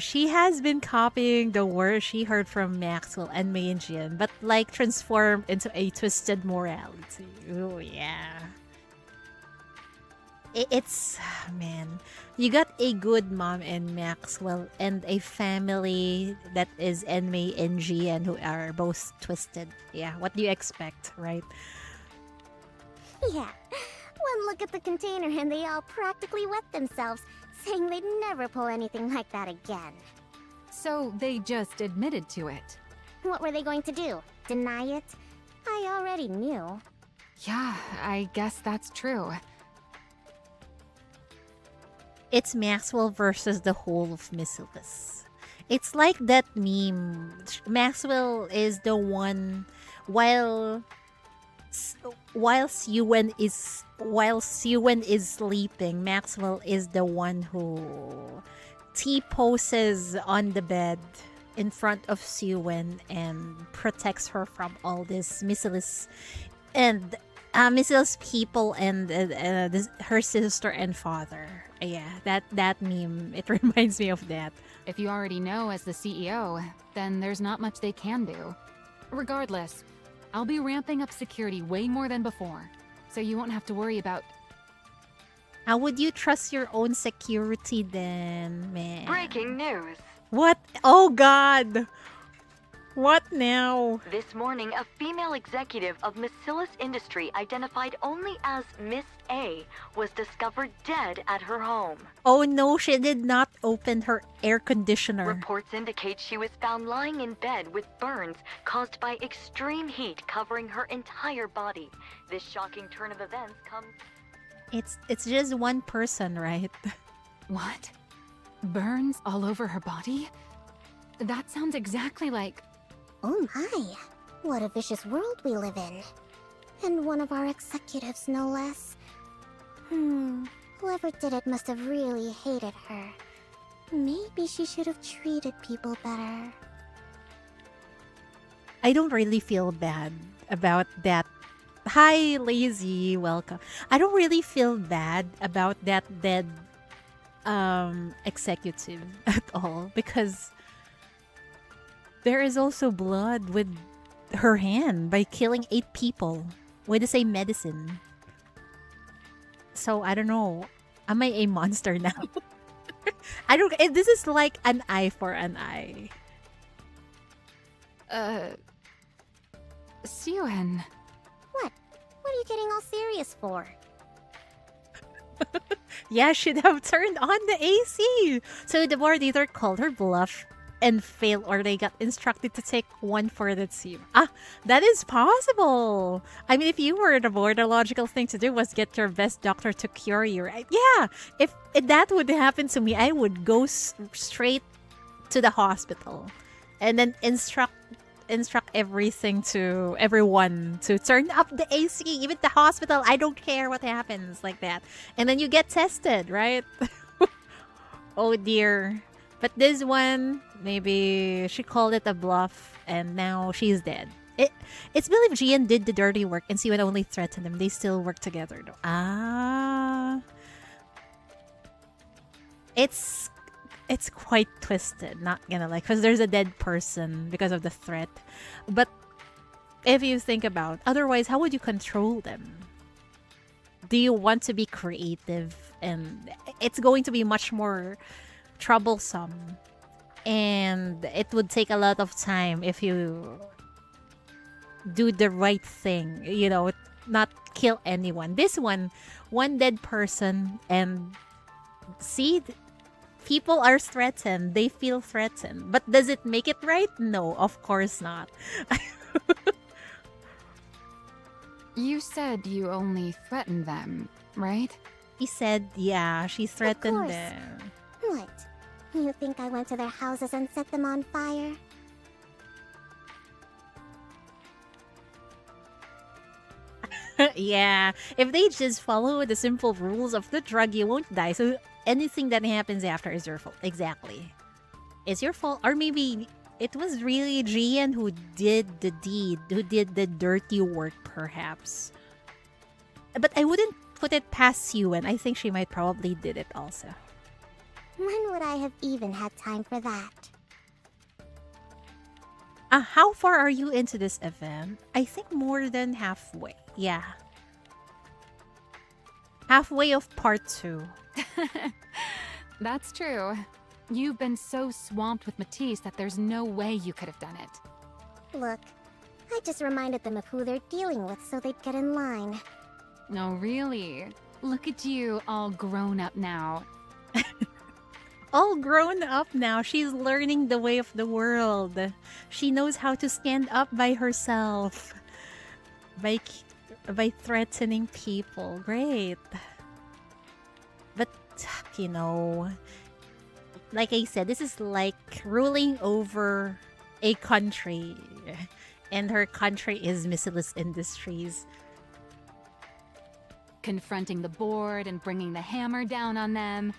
She has been copying the words she heard from Maxwell and Mangian, but like transformed into a twisted morality. Oh yeah. It's... man. You got a good mom in Maxwell and a family that is Enmei and Jian who are both twisted. Yeah, what do you expect, right? Yeah. One look at the container and they all practically wet themselves, saying they'd never pull anything like that again. So they just admitted to it. What were they going to do? Deny it? I already knew. Yeah, I guess that's true. It's Maxwell versus the whole of Missilus. It's like that meme. Maxwell is the one while Siyun is sleeping, Maxwell is the one who T-poses on the bed in front of Siyun and protects her from all this Missilus and Missilus people and her sister and father. Yeah, that meme, it reminds me of that. If you already know as the CEO, then there's not much they can do. Regardless, I'll be ramping up security way more than before, so you won't have to worry about... How would you trust your own security then, man? Breaking news. What? Oh God! What now? This morning, a female executive of Missilus Industry identified only as Miss A was discovered dead at her home. Oh no, she did not open her air conditioner. Reports indicate she was found lying in bed with burns caused by extreme heat covering her entire body. This shocking turn of events comes... It's just one person, right? What? Burns all over her body? That sounds exactly like... Oh my, what a vicious world we live in. And one of our executives, no less. Whoever did it must have really hated her. Maybe she should have treated people better. I don't really feel bad about that. Hi, Lazy, welcome. I don't really feel bad about that dead executive at all because there is also blood with her hand by killing 8 people with the same medicine. So I don't know. Am I a monster now? I don't... This is like an eye for an eye. Siyun. What? What are you getting all serious for? Yeah, should have turned on the AC. So the board either called her bluff and failed or they got instructed to take one for the team. That is possible. I mean, if you were the board, the logical thing to do was get your best doctor to cure you, right? Yeah, if that would happen to me, I would go straight to the hospital and then instruct instruct everyone to turn up the AC, even the hospital. I don't care what happens, like that. And then you get tested, right? Oh dear. But this one, maybe she called it a bluff and now she's dead. It's believed Jian did the dirty work and Siwen only threatened him. They still work together though. Ah. It's quite twisted, not gonna lie, because there's a dead person because of the threat. But if you think about, otherwise, how would you control them? Do you want to be creative? And it's going to be much more troublesome. And it would take a lot of time if you do the right thing, you know, not kill anyone. This one dead person, and see, people are threatened. They feel threatened. But does it make it right? No, of course not. You said you only threatened them, right? He said, yeah, she threatened course. them. What? You think I went to their houses and set them on fire? Yeah, if they just follow the simple rules of the drug, you won't die. So anything that happens after is your fault. Exactly. It's your fault. Or maybe it was really Jian who did the deed, who did the dirty work, perhaps. But I wouldn't put it past Siwen. I think she might probably did it also. When would I have even had time for that? How far are you into this event? I think more than halfway. Yeah. Halfway of part 2. That's true. You've been so swamped with MATIS that there's no way you could have done it. Look, I just reminded them of who they're dealing with so they'd get in line. No, really. Look at you, all grown up now. All grown up now. She's learning the way of the world. She knows how to stand up by herself. By threatening people. Great. But, you know, like I said, this is like ruling over a country. And her country is Missiles Industries. Confronting the board and bringing the hammer down on them.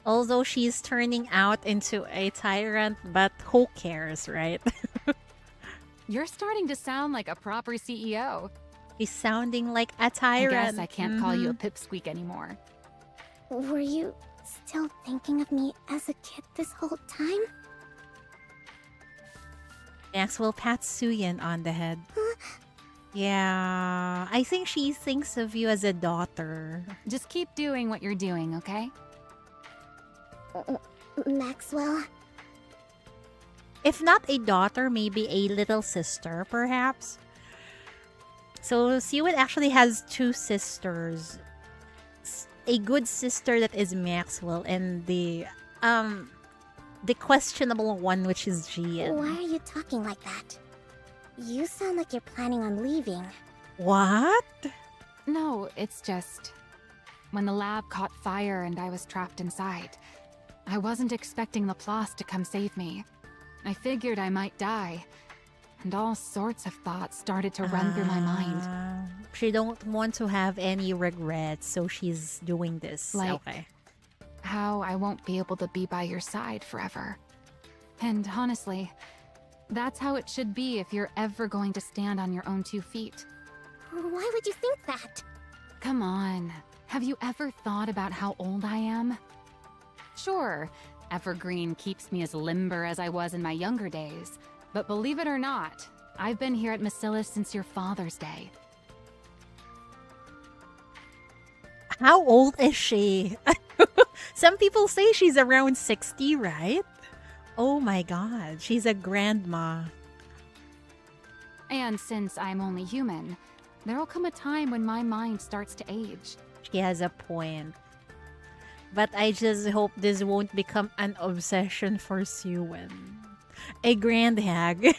Although she's turning out into a tyrant, but who cares, right? You're starting to sound like a proper CEO. He's sounding like a tyrant. I guess I can't call you a pipsqueak anymore. Were you still thinking of me as a kid this whole time? Maxwell pats Suyin on the head. Yeah, I think she thinks of you as a daughter. Just keep doing what you're doing, okay? Maxwell? If not a daughter, maybe a little sister, perhaps. So Siwen actually has 2 sisters. A good sister that is Maxwell, and the questionable one, which is Jian. Why are you talking like that? You sound like you're planning on leaving. What? No, it's just... when the lab caught fire and I was trapped inside, I wasn't expecting Laplace to come save me. I figured I might die, and all sorts of thoughts started to run through my mind. She don't want to have any regrets, so she's doing this. Like, okay. How I won't be able to be by your side forever. And honestly, that's how it should be if you're ever going to stand on your own 2 feet. Why would you think that? Come on. Have you ever thought about how old I am? Sure, Evergreen keeps me as limber as I was in my younger days. But believe it or not, I've been here at Missiles since your father's day. How old is she? Some people say she's around 60, right? Oh my god, she's a grandma. And since I'm only human, there'll come a time when my mind starts to age. She has a point. But I just hope this won't become an obsession for Siwen. A grand hag.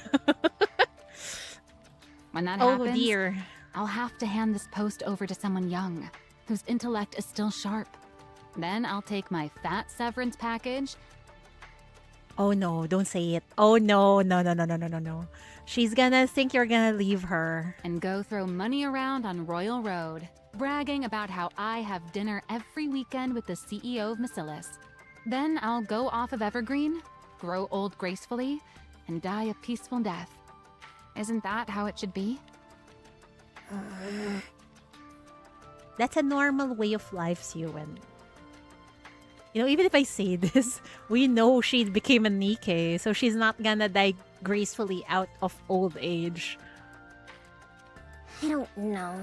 When that happens, dear. I'll have to hand this post over to someone young, whose intellect is still sharp. Then I'll take my fat severance package Oh no, don't say it. Oh no, no, no, no, no, no, no, no. She's gonna think you're gonna leave her. And go throw money around on Royal Road, bragging about how I have dinner every weekend with the CEO of MATIS. Then I'll go off of Evergreen, grow old gracefully, and die a peaceful death. Isn't that how it should be? That's a normal way of life, Siwen. You know, even if I say this, we know she became a Nikke, so she's not gonna die gracefully out of old age. I don't know.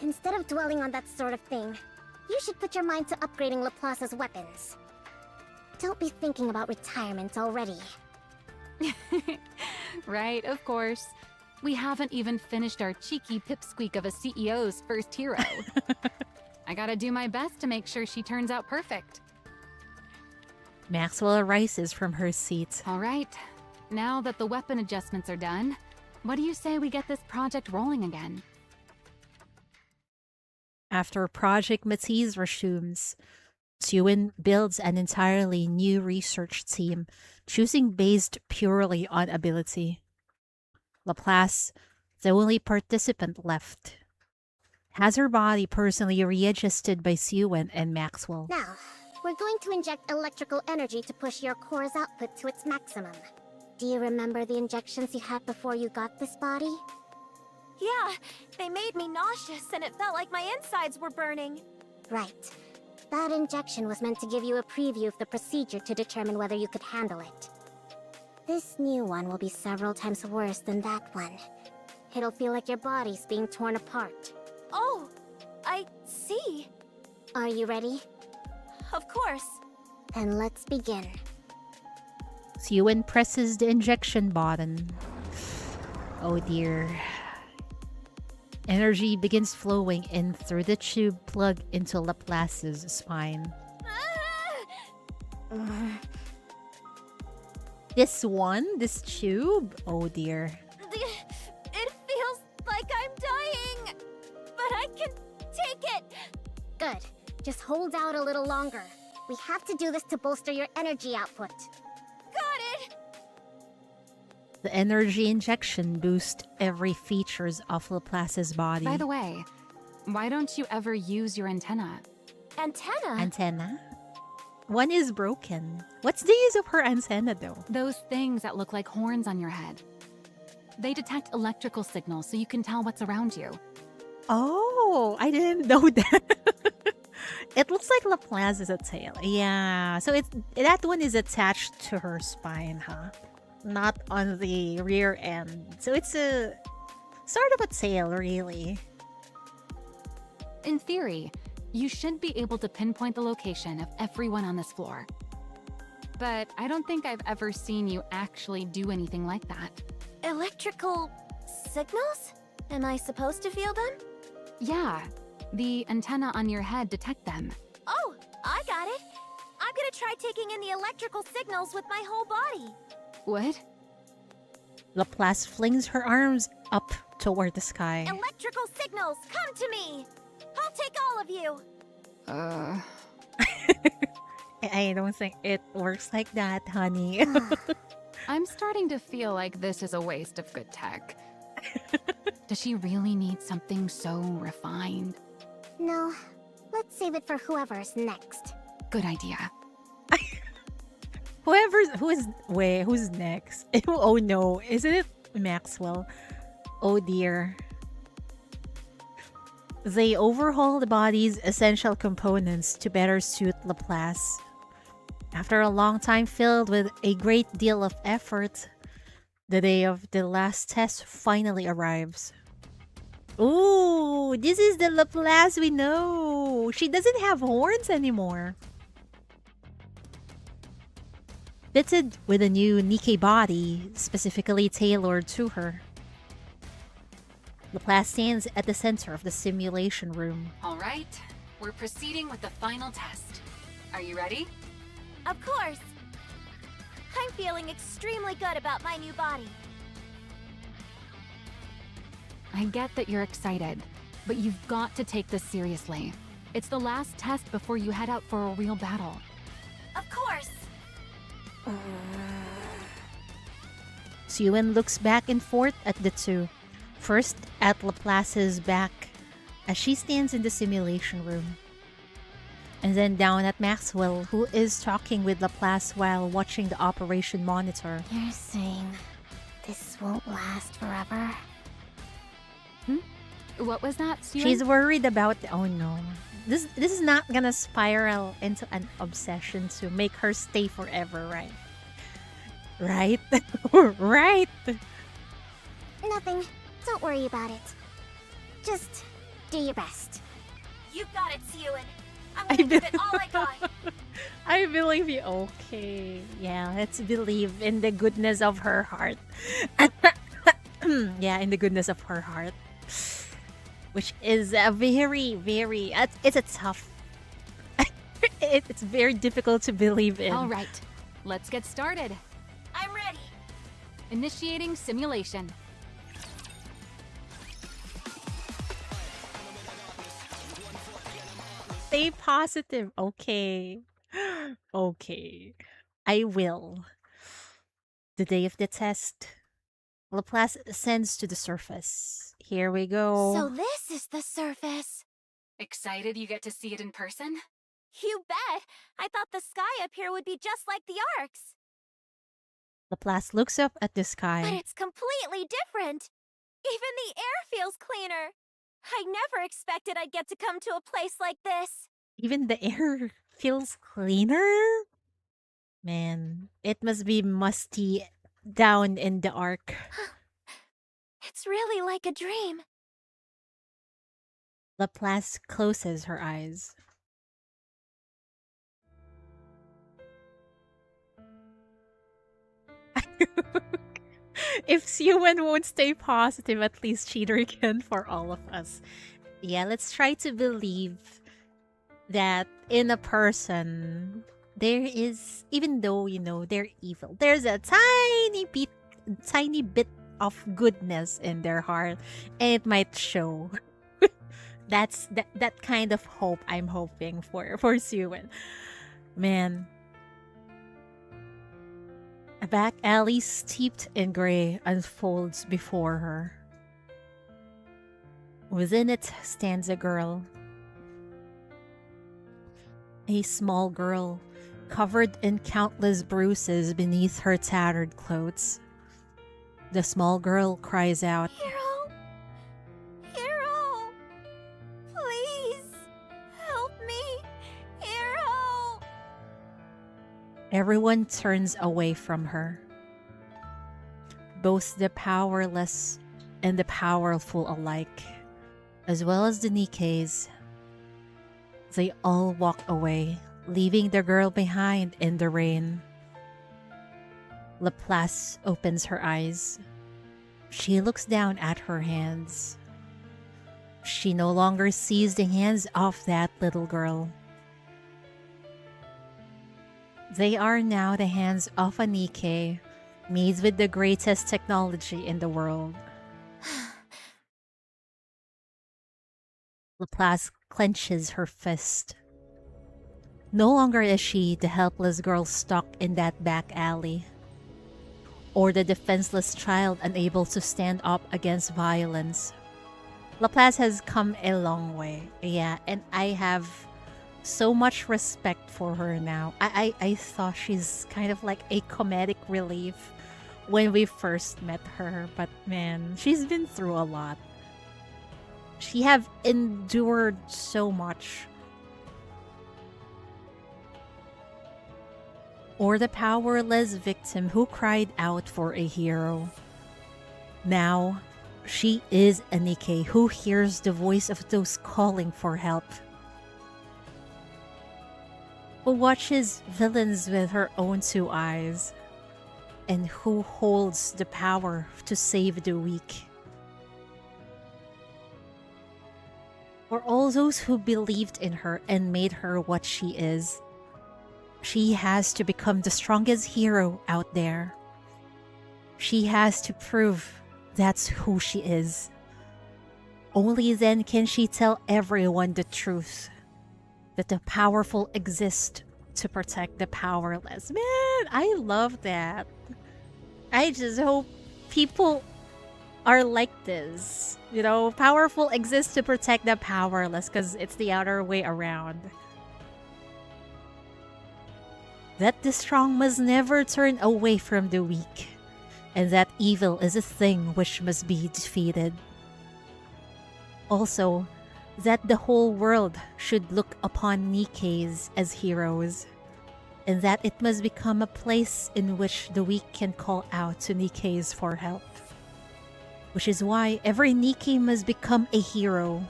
Instead of dwelling on that sort of thing, you should put your mind to upgrading Laplace's weapons. Don't be thinking about retirement already. Right, of course. We haven't even finished our cheeky pipsqueak of a CEO's first hero. I gotta do my best to make sure she turns out perfect. Maxwell rises from her seat. All right. Now that the weapon adjustments are done, what do you say we get this project rolling again? After Project MATIS resumes, Siwen builds an entirely new research team, choosing based purely on ability. Laplace, the only participant left, has her body personally readjusted by Siwen and Maxwell. Now, we're going to inject electrical energy to push your core's output to its maximum. Do you remember the injections you had before you got this body? Yeah, they made me nauseous and it felt like my insides were burning. Right. That injection was meant to give you a preview of the procedure to determine whether you could handle it. This new one will be several times worse than that one. It'll feel like your body's being torn apart. Oh, I see. Are you ready? Of course. Then let's begin. Siwen presses the injection button. Oh dear. Energy begins flowing in through the tube plug into Laplace's spine. This tube? Oh dear. It feels like I'm dying, but I can take it. Good. Just hold out a little longer. We have to do this to bolster your energy output. Got it. The energy injection boosts every features of Laplace's body. By the way, why don't you ever use your antenna? Antenna? Antenna? One is broken. What's the use of her antenna though? Those things that look like horns on your head. They detect electrical signals so you can tell what's around you. Oh, I didn't know that. It looks like Laplace is a tail. Yeah, so that one is attached to her spine, huh? Not on the rear end. So it's a sort of a tail, really. In theory, you should be able to pinpoint the location of everyone on this floor. But I don't think I've ever seen you actually do anything like that. Electrical signals? Am I supposed to feel them? Yeah, the antenna on your head detect them. Oh, I got it. I'm gonna try taking in the electrical signals with my whole body. What? Laplace flings her arms up toward the sky. Electrical signals, come to me! I'll take all of you! I don't think it works like that, honey. I'm starting to feel like this is a waste of good tech. Does she really need something so refined? No, let's save it for whoever's next. Good idea. Who's next? Oh no, isn't it Maxwell? Oh dear. They overhaul the body's essential components to better suit Laplace. After a long time filled with a great deal of effort, the day of the last test finally arrives. Ooh, this is the Laplace we know. She doesn't have horns anymore. Fitted with a new Nikke body, specifically tailored to her. Laplace stands at the center of the simulation room. All right, we're proceeding with the final test. Are you ready? Of course. I'm feeling extremely good about my new body. I get that you're excited, but you've got to take this seriously. It's the last test before you head out for a real battle. Of course. Suen looks back and forth at the two. First at Laplace's back as she stands in the simulation room. And then down at Maxwell, who is talking with Laplace while watching the operation monitor. You're saying this won't last forever? What was that, Suen? She's worried about oh no. This is not gonna spiral into an obsession to make her stay forever, right? Right? Right? Nothing. Don't worry about it. Just do your best. You got it, Suen. I'm I gonna give it all I got. I believe you. Okay. Yeah, let's believe in the goodness of her heart. Yeah, in the goodness of her heart. Which is a very, very... It's a tough... it's very difficult to believe in. All right, let's get started. I'm ready. Initiating simulation. Stay positive. Okay. Okay. I will. The day of the test. Laplace ascends to the surface. Here we go. So this is the surface. Excited you get to see it in person? You bet. I thought the sky up here would be just like the Arks. Laplace looks up at the But sky. it's completely different. Even the air feels cleaner. I never expected I'd get to come to a place like this. Even the air feels cleaner? Man, it must be musty down in the Ark. It's really like a dream. Laplace closes her eyes. If Suen won't stay positive, at least cheater can for all of us. Yeah, let's try to believe that in a person there is, even though you know they're evil, there's a tiny bit of goodness in their heart, and it might show. That's that kind of hope I'm hoping for Suen. Man. A back alley steeped in gray unfolds before her. Within it stands a girl. A small girl, covered in countless bruises beneath her tattered clothes. The small girl cries out, Hero! Hero! Please! Help me! Hero! Everyone turns away from her. Both the powerless and the powerful alike, as well as the Nikkes. They all walk away, leaving the girl behind in the rain. Laplace opens her eyes. She looks down at her hands. She no longer sees the hands of that little girl. They are now the hands of a Nikke, made with the greatest technology in the world. Laplace clenches her fist. No longer is she the helpless girl stuck in that back alley, or the defenseless child unable to stand up against violence. Laplace has come a long way, yeah, and I have so much respect for her now. I thought she's kind of like a comedic relief when we first met her, but man, she's been through a lot. She have endured so much. Or the powerless victim who cried out for a hero. Now, she is a Nikke who hears the voice of those calling for help. Who watches villains with her own two eyes. And who holds the power to save the weak. For all those who believed in her and made her what she is. She has to become the strongest hero out there. She has to prove that's who she is. Only then can she tell everyone the truth. That the powerful exist to protect the powerless. Man, I love that. I just hope people are like this. You know, powerful exists to protect the powerless because it's the other way around. That the strong must never turn away from the weak, and that evil is a thing which must be defeated. Also, that the whole world should look upon Nikkes as heroes, and that it must become a place in which the weak can call out to Nikkes for help. Which is why every Nikke must become a hero.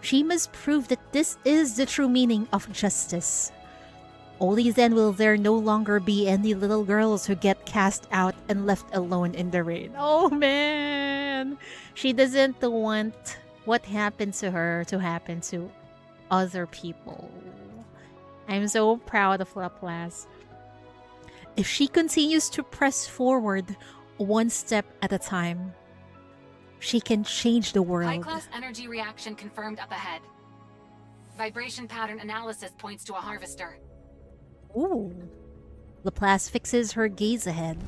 She must prove that this is the true meaning of justice. Only then will there no longer be any little girls who get cast out and left alone in the rain. Oh man! She doesn't want what happened to her to happen to other people. I'm so proud of Laplace. If she continues to press forward one step at a time, she can change the world. High-class energy reaction confirmed up ahead. Vibration pattern analysis points to a harvester. Ooh. Laplace fixes her gaze ahead.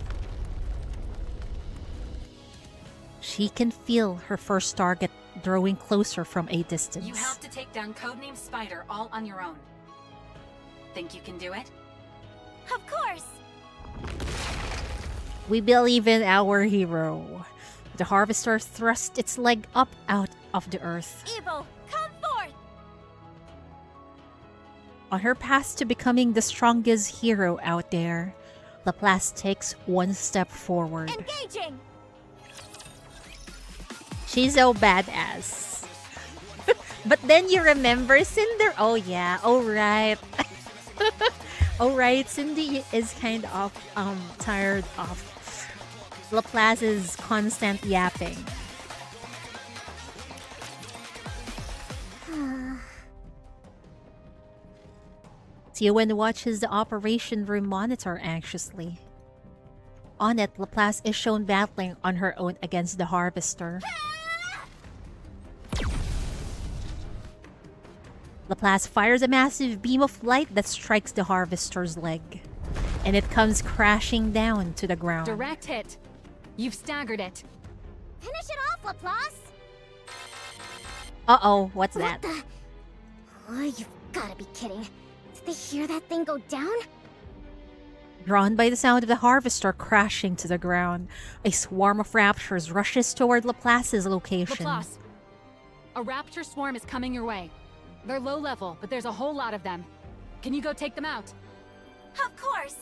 She can feel her first target drawing closer from a distance. You have to take down Codename Spider all on your own. Think you can do it? Of course! We believe in our hero. The harvester thrust its leg up out of the earth. Evil, come forth! On her path to becoming the strongest hero out there, Laplace takes one step forward. Engaging! She's so badass. But then you remember Cinder. Oh yeah, oh right. Oh right, Cindy is kind of tired of Laplace's constant yapping. Tiowen watches the operation room monitor anxiously. On it, Laplace is shown battling on her own against the harvester. Laplace fires a massive beam of light that strikes the harvester's leg, and it comes crashing down to the ground. Direct hit. You've staggered it. Finish it off, Laplace! Uh-oh, what's that? What the? Oh, you've gotta be kidding. Did they hear that thing go down? Drawn by the sound of the harvester crashing to the ground, a swarm of raptors rushes toward Laplace's location. Laplace, a raptor swarm is coming your way. They're low level, but there's a whole lot of them. Can you go take them out? Of course!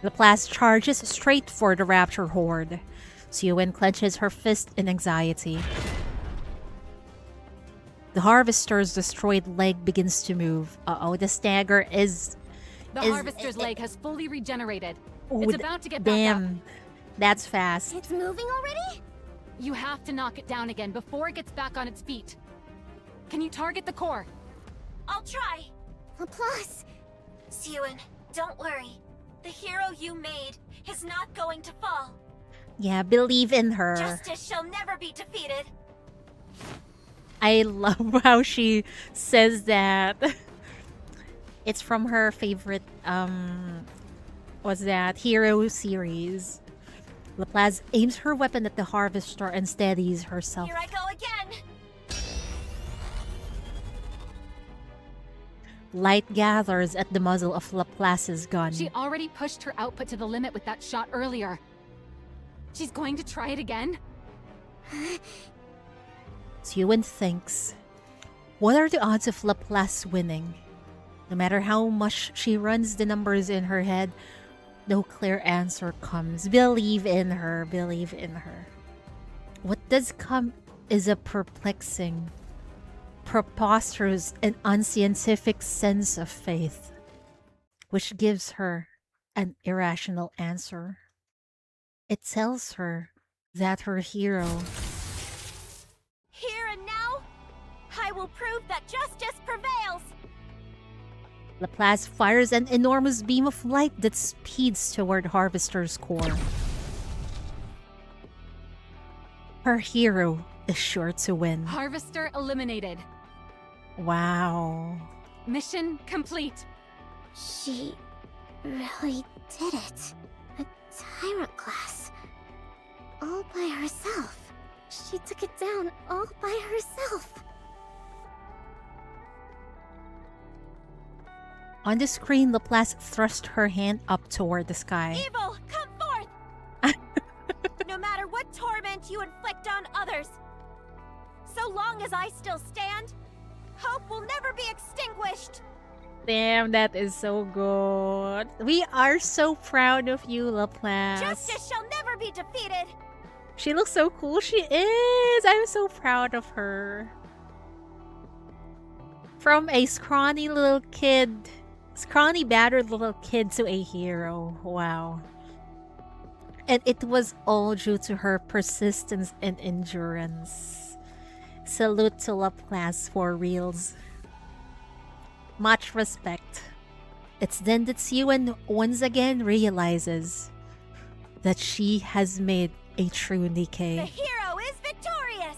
Laplace charges straight for the raptor horde. Tiowen clenches her fist in anxiety. The harvester's destroyed leg begins to move. Uh-oh, the stagger is... The harvester's leg has fully regenerated. Oh, It's about to get back up. damn. That's fast. It's moving already? You have to knock it down again before it gets back on its feet. Can you target the core? I'll try! Laplace! Siwin, don't worry. The hero you made is not going to fall. Yeah, believe in her. Justice shall never be defeated. I love how she says that. It's from her favorite, what's that? Hero series. Laplace aims her weapon at the harvester and steadies herself. Here I go again! Light gathers at the muzzle of Laplace's gun. She already pushed her output to the limit with that shot earlier. She's going to try it again? Tiowen thinks, what are the odds of Laplace winning? No matter how much she runs the numbers in her head, no clear answer comes. Believe in her, believe in her. What does come is a perplexing, preposterous, and unscientific sense of faith, which gives her an irrational answer. It tells her that her hero... Here and now, I will prove that justice prevails! Laplace fires an enormous beam of light that speeds toward Harvester's core. Her hero is sure to win. Harvester eliminated. Wow. Mission complete. She really did it. A Tyra class. All by herself. She took it down all by herself. On the screen, Laplace thrust her hand up toward the sky. Evil, come forth! No matter what torment you inflict on others, so long as I still stand, hope will never be extinguished. Damn, that is so good. We are so proud of you, Laplace. Justice shall never be defeated. She looks so cool. She is. I'm so proud of her. From a scrawny little kid, scrawny, battered little kid to a hero. Wow. And it was all due to her persistence and endurance. Salute to Laplace for reals. Much respect. It's then that Siwen once again realizes that she has made a true The Nikke. hero is victorious.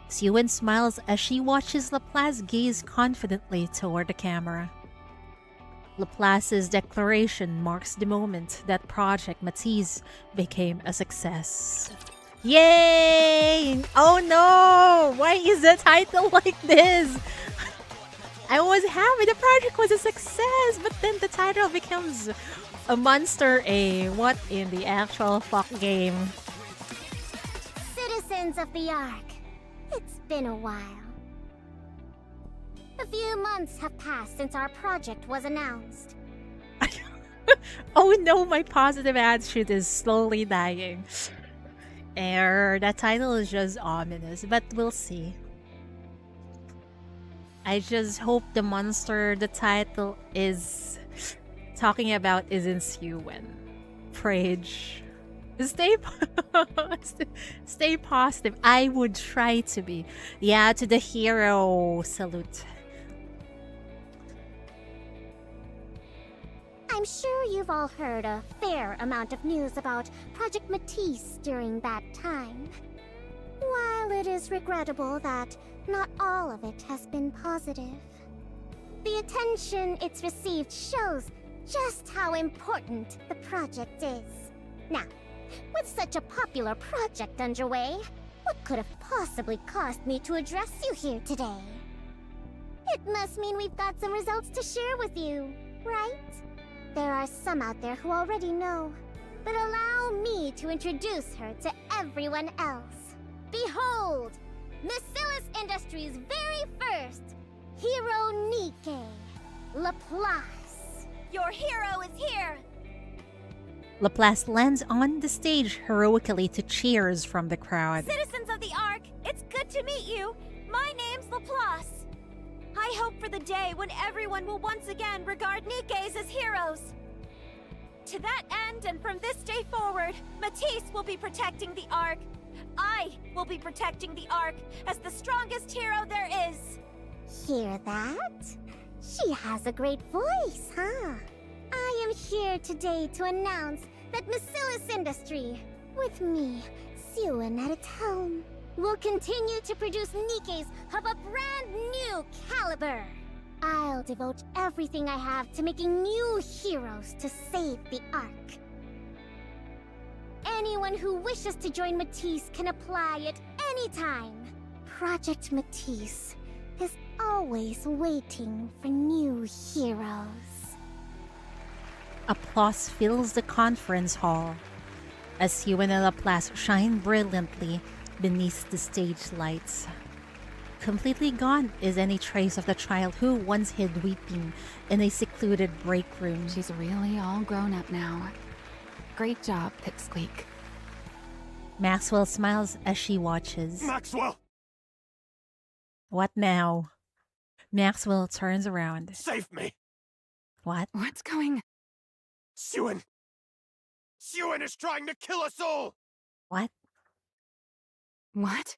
Siwen smiles as she watches Laplace gaze confidently toward the camera. Laplace's declaration marks the moment that Project MATIS became a success. Yay! Oh no! Why is the title like this? I was happy the project was a success, but then the title becomes a monster A. What in the actual fuck game? Citizens of the Ark, it's been a while. A few months have passed since our project was announced. Oh no, my positive attitude is slowly dying. That title is just ominous, but we'll see. I just hope the monster the title is talking about isn't Siwen. Prage. Stay positive. I would try to be. Yeah, to the hero salute. I'm sure you've all heard a fair amount of news about Project MATIS during that time. While it is regrettable that not all of it has been positive, the attention it's received shows just how important the project is. Now, with such a popular project underway, what could have possibly caused me to address you here today? It must mean we've got some results to share with you, right? There are some out there who already know, but allow me to introduce her to everyone else. Behold, MATIS Industries' very first hero Nikke, Laplace. Your hero is here. Laplace lands on the stage heroically to cheers from the crowd. Citizens of the Ark, it's good to meet you. My name's Laplace. I hope for the day when everyone will once again regard Nikkes as heroes. To that end, and from this day forward, MATIS will be protecting the Ark. I will be protecting the Ark as the strongest hero there is. Hear that? She has a great voice, huh? I am here today to announce that MATIS Industry, with me, Siwen at its helm, will continue to produce Nikkes of a brand new caliber. I'll devote everything I have to making new heroes to save the Ark. Anyone who wishes to join MATIS can apply at any time. Project MATIS is always waiting for new heroes. Applause fills the conference hall as Siwen and Laplace shine brilliantly beneath the stage lights. Completely gone is any trace of the child who once hid weeping in a secluded break room. She's really all grown up now. Great job, Pipsqueak. Maxwell smiles as she watches. Maxwell! What now? Maxwell turns around. Save me! What? What's going... Siwen! Siwen is trying to kill us all! What? What?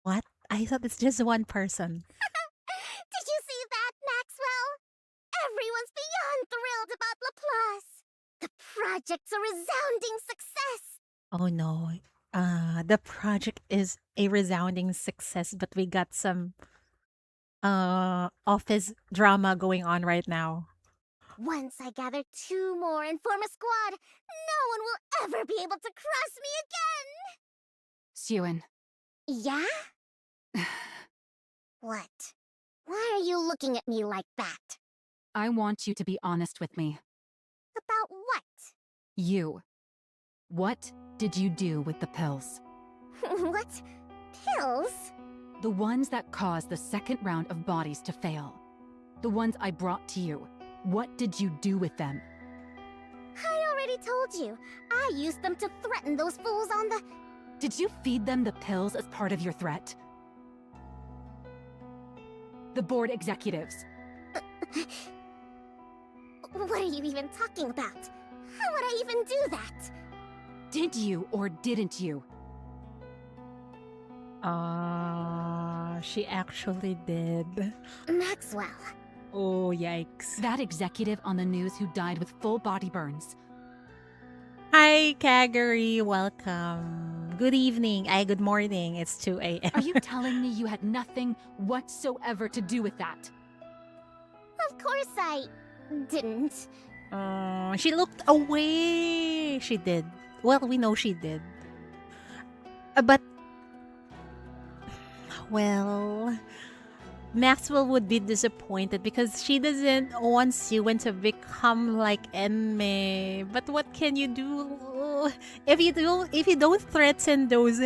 What? I thought it's just one person. Did you see that, Maxwell? Everyone's beyond thrilled about Laplace. The project's a resounding success. Oh no. The project is a resounding success, but we got some office drama going on right now. Once I gather 2 more and form a squad, no one will ever be able to cross me Suen, again! Yeah? What? Why are you looking at me like that? I want you to be honest with me. About what? You. What did you do with the pills? What? Pills? The ones that caused the second round of bodies to fail. The ones I brought to you. What did you do with them? I already told you. I used them to threaten those fools on the... Did you feed them the pills as part of your threat? The board executives. What are you even talking about? How would I even do that? Did you or didn't you? She actually did. Maxwell. Oh, yikes. That executive on the news who died with full body burns. Hi, Kagari. Welcome. Good evening. Good morning. It's 2 a.m. Are you telling me you had nothing whatsoever to do with that? Of course I didn't. She looked away. She did. Well, we know she did. But, well, Maxwell would be disappointed because she doesn't want Suen to become like Enme. But what can you do if you don't threaten those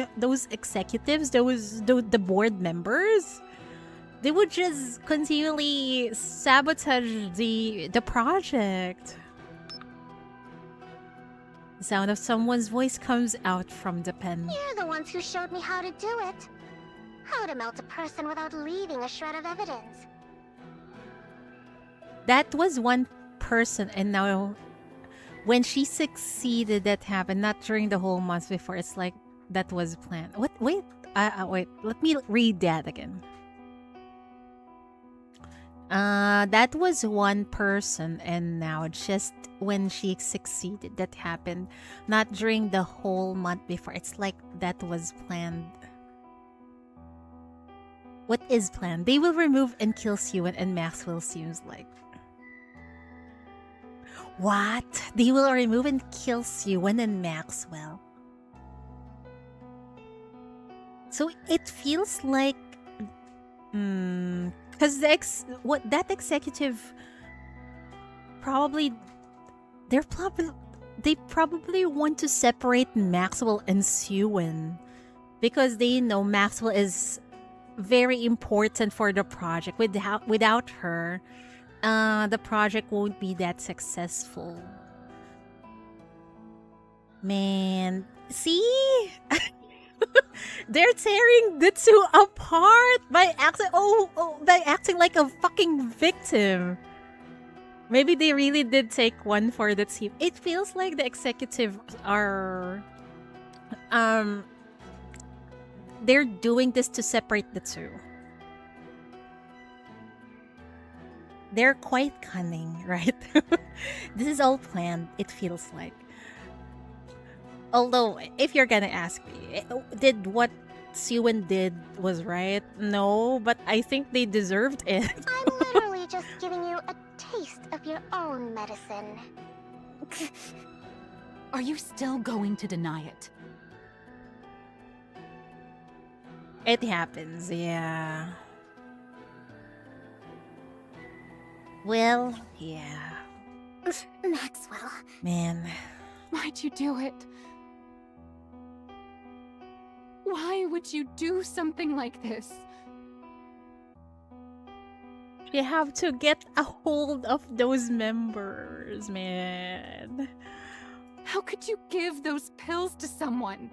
executives, the board members? They would just continually sabotage the project. The sound of someone's voice comes out from the pen. You're the ones who showed me how to do it. How to melt a person without leaving a shred of evidence. That was one person, and now when she succeeded, that happened. Not during the whole month before. It's like that was planned. What? Wait. Wait. Let me read that again. That was one person, and now just when she succeeded, that happened. Not during the whole month before. It's like that was planned. What is planned? They will remove and kill Suen, and Maxwell seems like. What? They will remove and kill Suen and Maxwell. So it feels like, because that executive they probably want to separate Maxwell and Suen because they know Maxwell is very important for the project. Without her, the project won't be that successful. Man, see? They're tearing the two apart by acting like a fucking victim. Maybe they really did take one for the team. It feels like the executives are they're doing this to separate the two. They're quite cunning, right? This is all planned, it feels like. Although, if you're gonna ask me, did what Suen did was right? No, but I think they deserved it. I'm literally just giving you a taste of your own medicine. Are you still going to deny it? It happens, yeah. Well, yeah. Maxwell. Man. Why'd you do it? Why would you do something like this? You have to get a hold of those members, man. How could you give those pills to someone?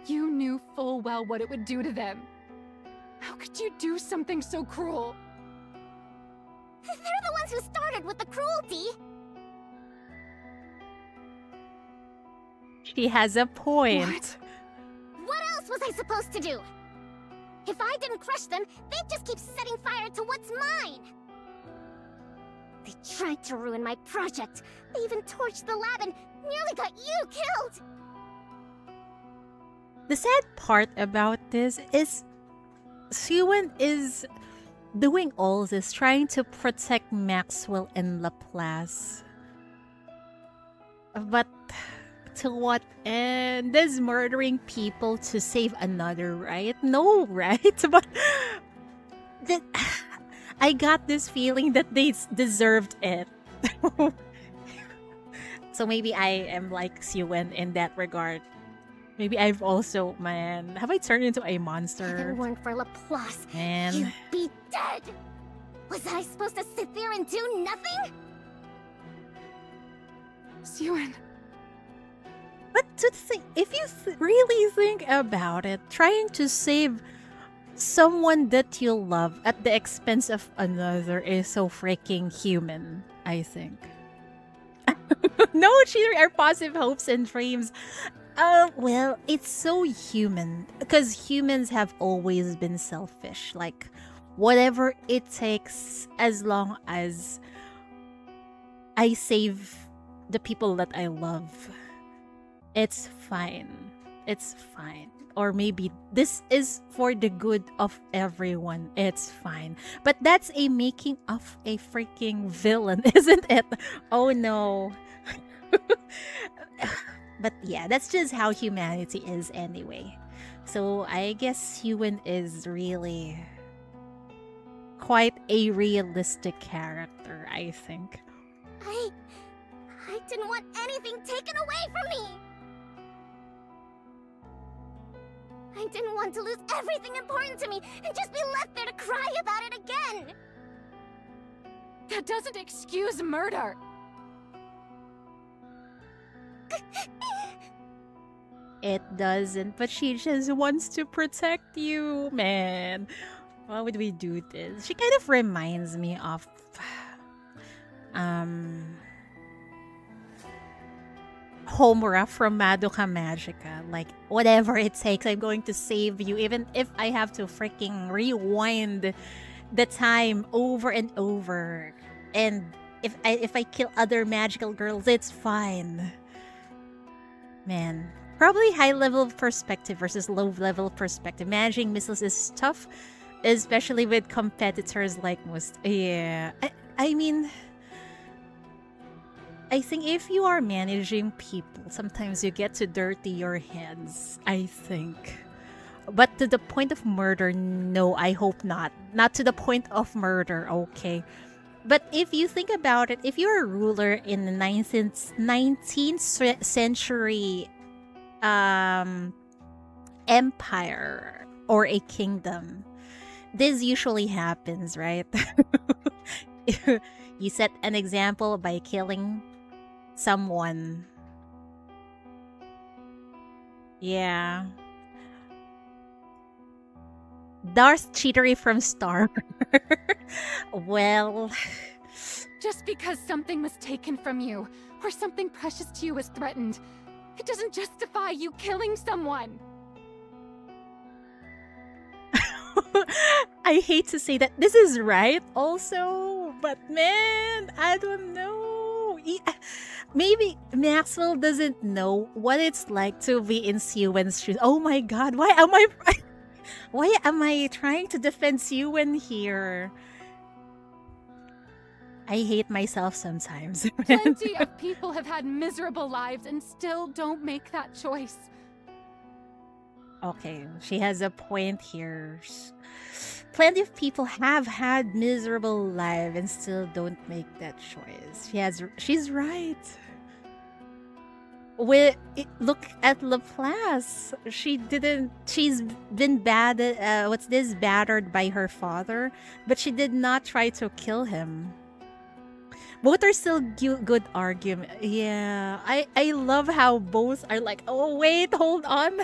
You knew full well what it would do to them. How could you do something so cruel? They're the ones who started with the cruelty. She has a point. What else was I supposed to do? If I didn't crush them, they'd just keep setting fire to what's mine. They tried to ruin my project. They even torched the lab and nearly got you killed. The sad part about this is Siwen is doing all this, trying to protect Maxwell and Laplace. But to what end? Does murdering people to save another right? No, right? But that, I got this feeling that they deserved it. So maybe I am like Siwen in that regard. Maybe I've also, man, have I turned into a If it monster? weren't for Laplace, Man. you'd be dead! Was I supposed to sit there and do nothing? Siwen. But to think, if you really think about it, trying to save someone that you love at the expense of another is so freaking human, I think. No cheating our positive hopes and dreams. Well, it's so human because humans have always been selfish. Like, whatever it takes, as long as I save the people that I love, it's fine. It's fine. Or maybe this is for the good of everyone. It's fine. But that's a making of a freaking villain, isn't it? Oh no. But yeah, that's just how humanity is anyway. So I guess Ewan is really quite a realistic character, I think. I didn't want anything taken away from me! I didn't want to lose everything important to me and just be left there to cry about it again! That doesn't excuse murder. It doesn't, but she just wants to protect you, man. Why would we do this? She kind of reminds me of Homura from Madoka Magica. Like, whatever it takes, I'm going to save you, even if I have to freaking rewind the time over and over. And if I kill other magical girls, it's fine. Man, probably high level perspective versus low level perspective. Managing missiles is tough, especially with competitors like most. Yeah, I mean, I think if you are managing people, sometimes you get to dirty your hands, I think. But to the point of murder, no, I hope not. Not to the point of murder, okay. But if you think about it, if you're a ruler in the 19th century empire or a kingdom, this usually happens, right? You set an example by killing someone. Yeah. Darth Cheatery from Star. Well, Just because something was taken from you, or something precious to you was threatened, it doesn't justify you killing someone. I hate to say that this is right also, but man, I don't know. Maybe Maxwell doesn't know what it's like to be in Siwen's shoes. Oh my god, why am I trying to defend Siwen here? I hate myself sometimes. Plenty of people have had miserable lives and still don't make that choice. Okay, she has a point here. Plenty of people have had miserable lives and still don't make that choice. She's right. Look at Laplace. She's been battered by her father, but she did not try to kill him. Both are still good argument. Yeah, I love how both are like, oh wait, hold on.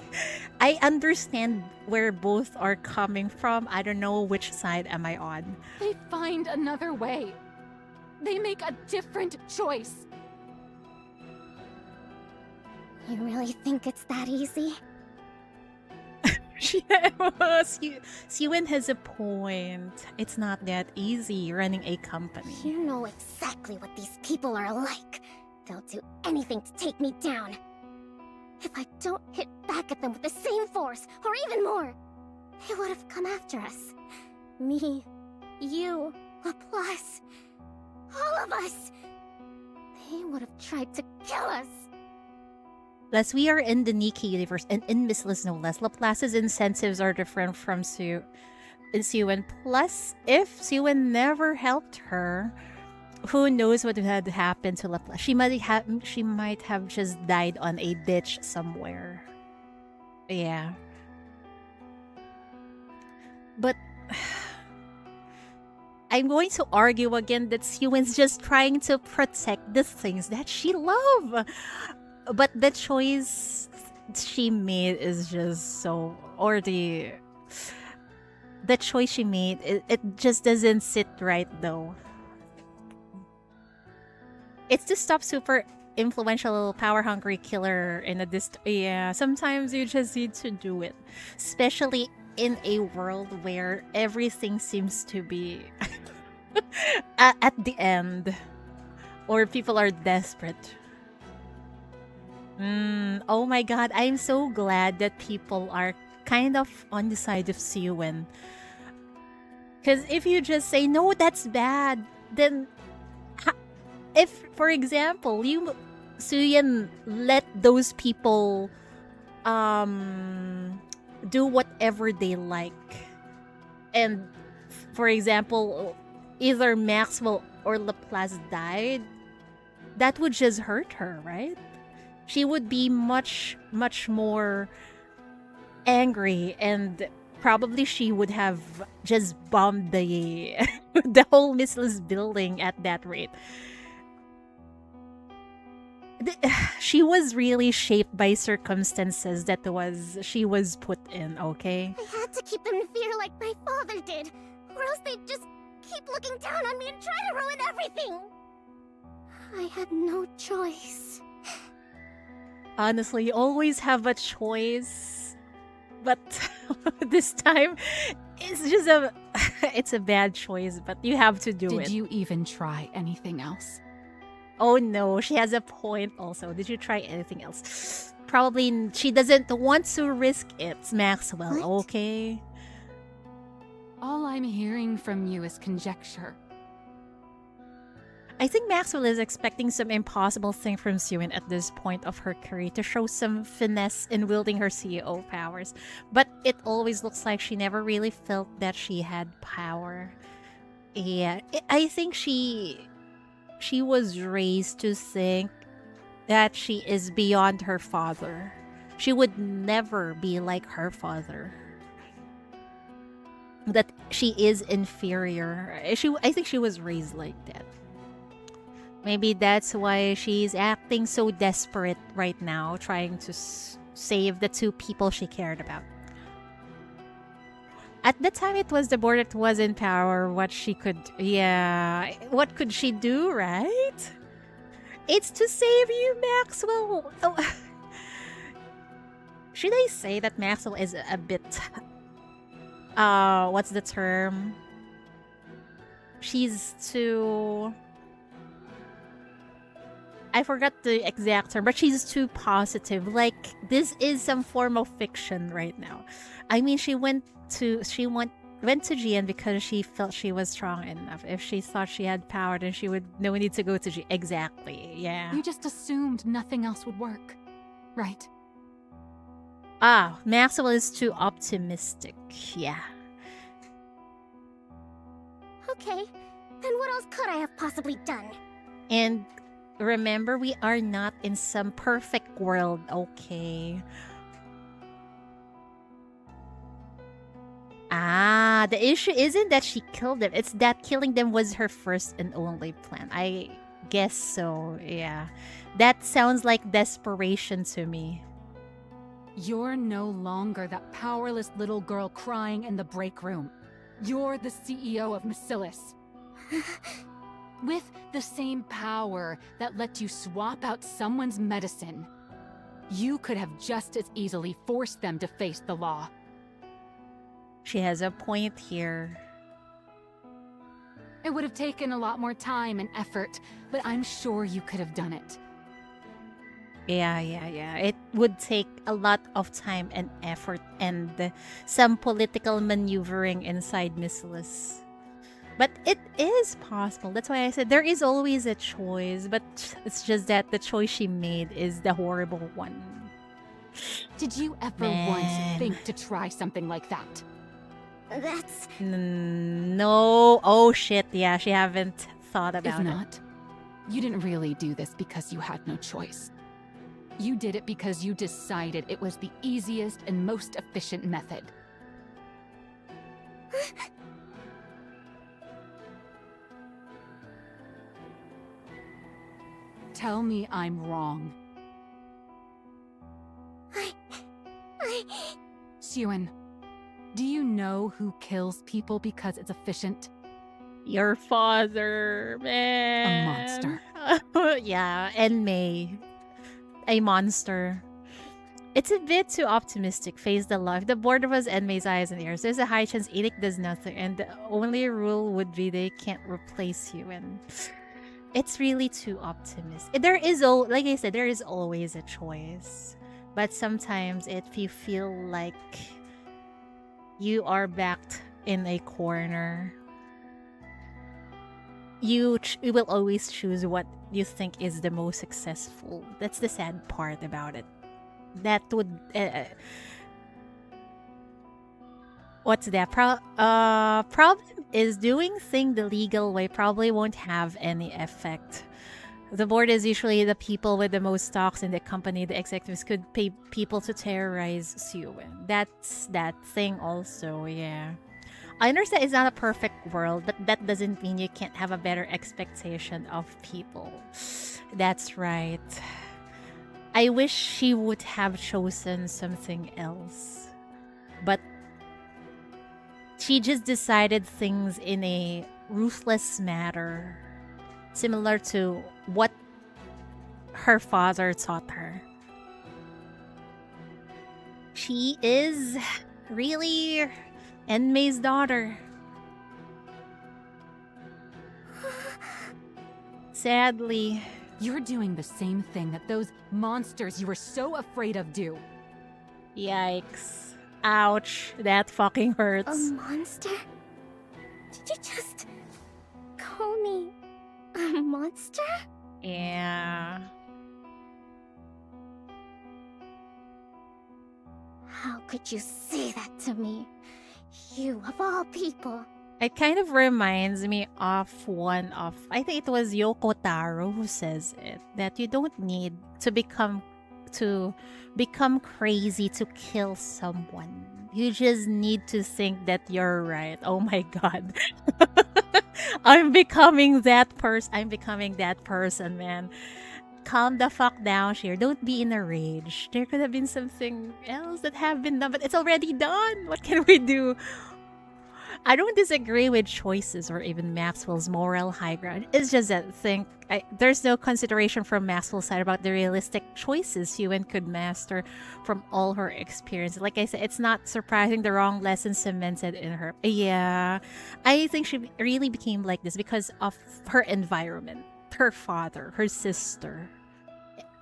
I understand where both are coming from. I don't know which side am I on. They find another way. They make a different choice. You really think it's that easy? Siwen has a point. It's not that easy running a company. You know exactly what these people are like. They'll do anything to take me down. If I don't hit back at them with the same force, or even more, They would have come after us. Me, you, Laplace, all of us. They would have tried to kill us. Plus, we are in the Nikke universe, and in Missless no less. Laplace's incentives are different from Suen. Plus, if Suen never helped her, who knows what had happened to Laplace? She might have just died on a ditch somewhere. Yeah. But I'm going to argue again that Suen's just trying to protect the things that she loves. But the choice she made is just so... Or the choice she made, it just doesn't sit right though. It's to stop super influential, power-hungry killer in a yeah, sometimes you just need to do it. Especially in a world where everything seems to be at the end. Or people are desperate. Oh my god, I'm so glad that people are kind of on the side of Suen. Because if you just say, no, that's bad, then... If, for example, Suen let those people do whatever they like, and, for example, either Maxwell or Laplace died, that would just hurt her, right? She would be much, much more angry, and probably she would have just bombed the the whole Missless building at that rate. She was really shaped by circumstances that she was put in, okay? I had to keep them in fear like my father did, or else they'd just keep looking down on me and try to ruin everything. I had no choice. Honestly, you always have a choice, but this time it's just it's a bad choice, but you have to do it. Did you even try anything else? Oh no, she has a point also. Did you try anything else? Probably she doesn't want to risk it, Maxwell, What? okay? All I'm hearing from you is conjecture. I think Maxwell is expecting some impossible thing from Suen at this point of her career to show some finesse in wielding her CEO powers. But it always looks like she never really felt that she had power. Yeah, I think she was raised to think that she is beyond her father. She would never be like her father. That she is inferior. I think she was raised like that. Maybe that's why she's acting so desperate right now, trying to save the two people she cared about. At the time, it was the board that was in power. What could she do, right? It's to save you, Maxwell. Oh. Should I say that Maxwell is a bit... what's the term? She's too... I forgot the exact term, but she's too positive. Like, this is some form of fiction right now. I mean, she went to GN because she felt she was strong enough. If she thought she had power, then she would no need to go to GN. Exactly, yeah. You just assumed nothing else would work, right? Ah, Maxwell is too optimistic, yeah. Okay, then what else could I have possibly done? And remember, we are not in some perfect world, okay? Ah, the issue isn't that she killed them. It's that killing them was her first and only plan. I guess so, yeah. That sounds like desperation to me. You're no longer that powerless little girl crying in the break room. You're the CEO of Missless. With the same power that let you swap out someone's medicine, you could have just as easily forced them to face the law. She has a point here. It would have taken a lot more time and effort, but I'm sure you could have done it. Yeah. It would take a lot of time and effort and some political maneuvering inside Missless. But it is possible. That's why I said there is always a choice, but it's just that the choice she made is the horrible one. Did you ever once think to try something like that? That's... No. Oh shit, yeah, she haven't thought about If not, you didn't really do this because you had no choice. You did it because you decided it was the easiest and most efficient method. Tell me I'm wrong. Siwon, do you know who kills people because it's efficient? Your father, man. A monster. Yeah, and May. A monster. It's a bit too optimistic. Face the luck. The board was Enmay's eyes and ears. There's a high chance Edic does nothing, and the only rule would be they can't replace you. And it's really too optimistic. There is, like I said, there is always a choice. But sometimes if you feel like you are backed in a corner, you will always choose what you think is the most successful. That's the sad part about it. That would what's that problem is doing things the legal way probably won't have any effect. The board is usually the people with the most stocks in the company. The executives could pay people to terrorize Siwon. That's that thing also, yeah. I understand it's not a perfect world, but that doesn't mean you can't have a better expectation of people. That's right. I wish she would have chosen something else. But she just decided things in a ruthless manner, similar to what her father taught her. She is really Enmay's daughter. Sadly. You're doing the same thing that those monsters you were so afraid of do. Yikes. Ouch. That fucking hurts. A monster? Did you just call me a monster? Yeah. How could you say that to me? You of all people. It kind of reminds me of one of, I think it was Yoko Taro who says it, that you don't need to become crazy to kill someone. You just need to think that you're right. Oh my god. I'm becoming that person, man. Calm the fuck down, Sheer. Don't be in a rage. There could have been something else that have been done, but it's already done. What can we do? I don't disagree with choices or even Maxwell's moral high ground. It's just that there's no consideration from Maxwell's side about the realistic choices Siwon could master from all her experience. Like I said, it's not surprising the wrong lessons cemented in her. Yeah, I think she really became like this because of her environment, her father, her sister,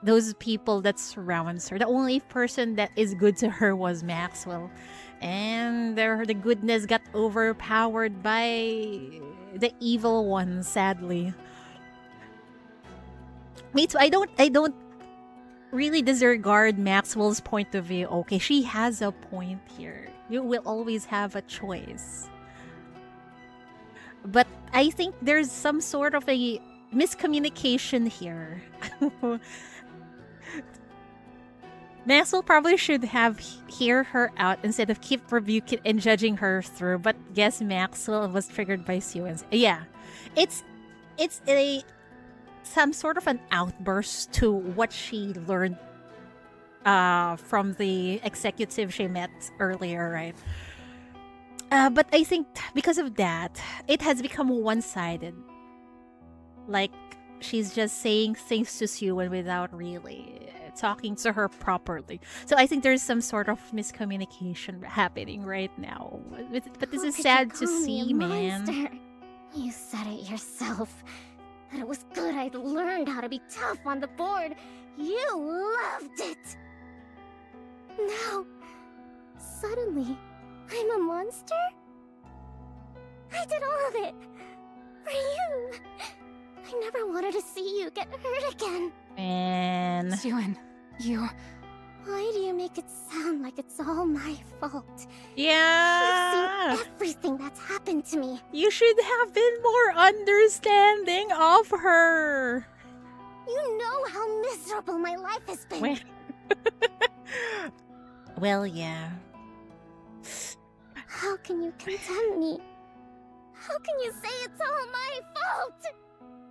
those people that surrounds her. The only person that is good to her was Maxwell. And the goodness got overpowered by the evil one, sadly. Me too. I don't really disregard Maxwell's point of view. Okay, she has a point here. You will always have a choice. But I think there's some sort of a miscommunication here. Maxwell probably should have hear her out instead of keep rebuking and judging her through. But guess Maxwell was triggered by Siwon's. Yeah, it's some sort of an outburst to what she learned from the executive she met earlier, right? But I think because of that, it has become one-sided. Like she's just saying things to Siwon without really talking to her properly. So I think there's some sort of miscommunication happening right now. But this is sad to see, man. You said it yourself. That it was good I I'd learned how to be tough on the board, you loved it! Now, suddenly, I'm a monster? I did all of it for you. I never wanted to see you get hurt again. Man. Siwin, you... Why do you make it sound like it's all my fault? Yeah. You've seen everything that's happened to me. You should have been more understanding of her. You know how miserable my life has been. Well, well, yeah. How can you condemn me? How can you say it's all my fault?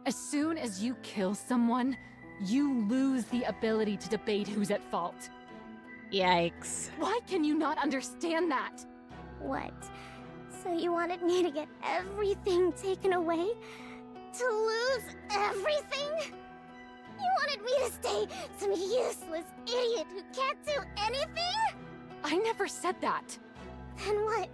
As soon as you kill someone, you lose the ability to debate who's at fault. Yikes. Why can you not understand that? What? So you wanted me to get everything taken away? To lose everything? You wanted me to stay some useless idiot who can't do anything? I never said that. Then what?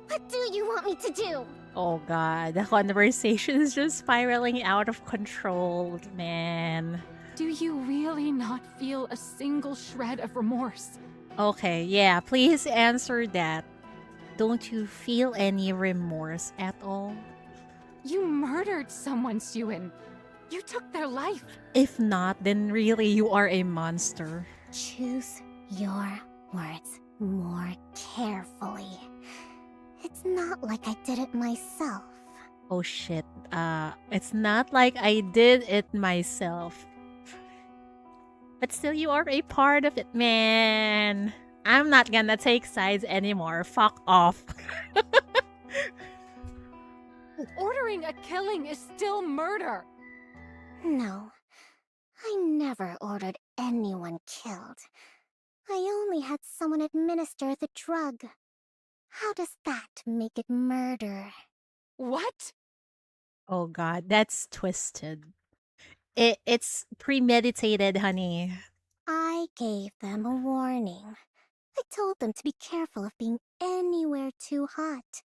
What do you want me to do? Oh god, the conversation is just spiraling out of control, man. Do you really not feel a single shred of remorse? Okay, yeah, please answer that. Don't you feel any remorse at all? You murdered someone, Siwin. You took their life. If not, then really you are a monster. Choose your words more carefully. It's not like I did it myself. Oh shit, it's not like I did it myself. But still, you are a part of it, man. I'm not gonna take sides anymore. Fuck off. Ordering a killing is still murder. No, I never ordered anyone killed. I only had someone administer the drug. How does that make it murder? What? Oh god, that's twisted. It's premeditated, honey. I gave them a warning. I told them to be careful of being anywhere too hot.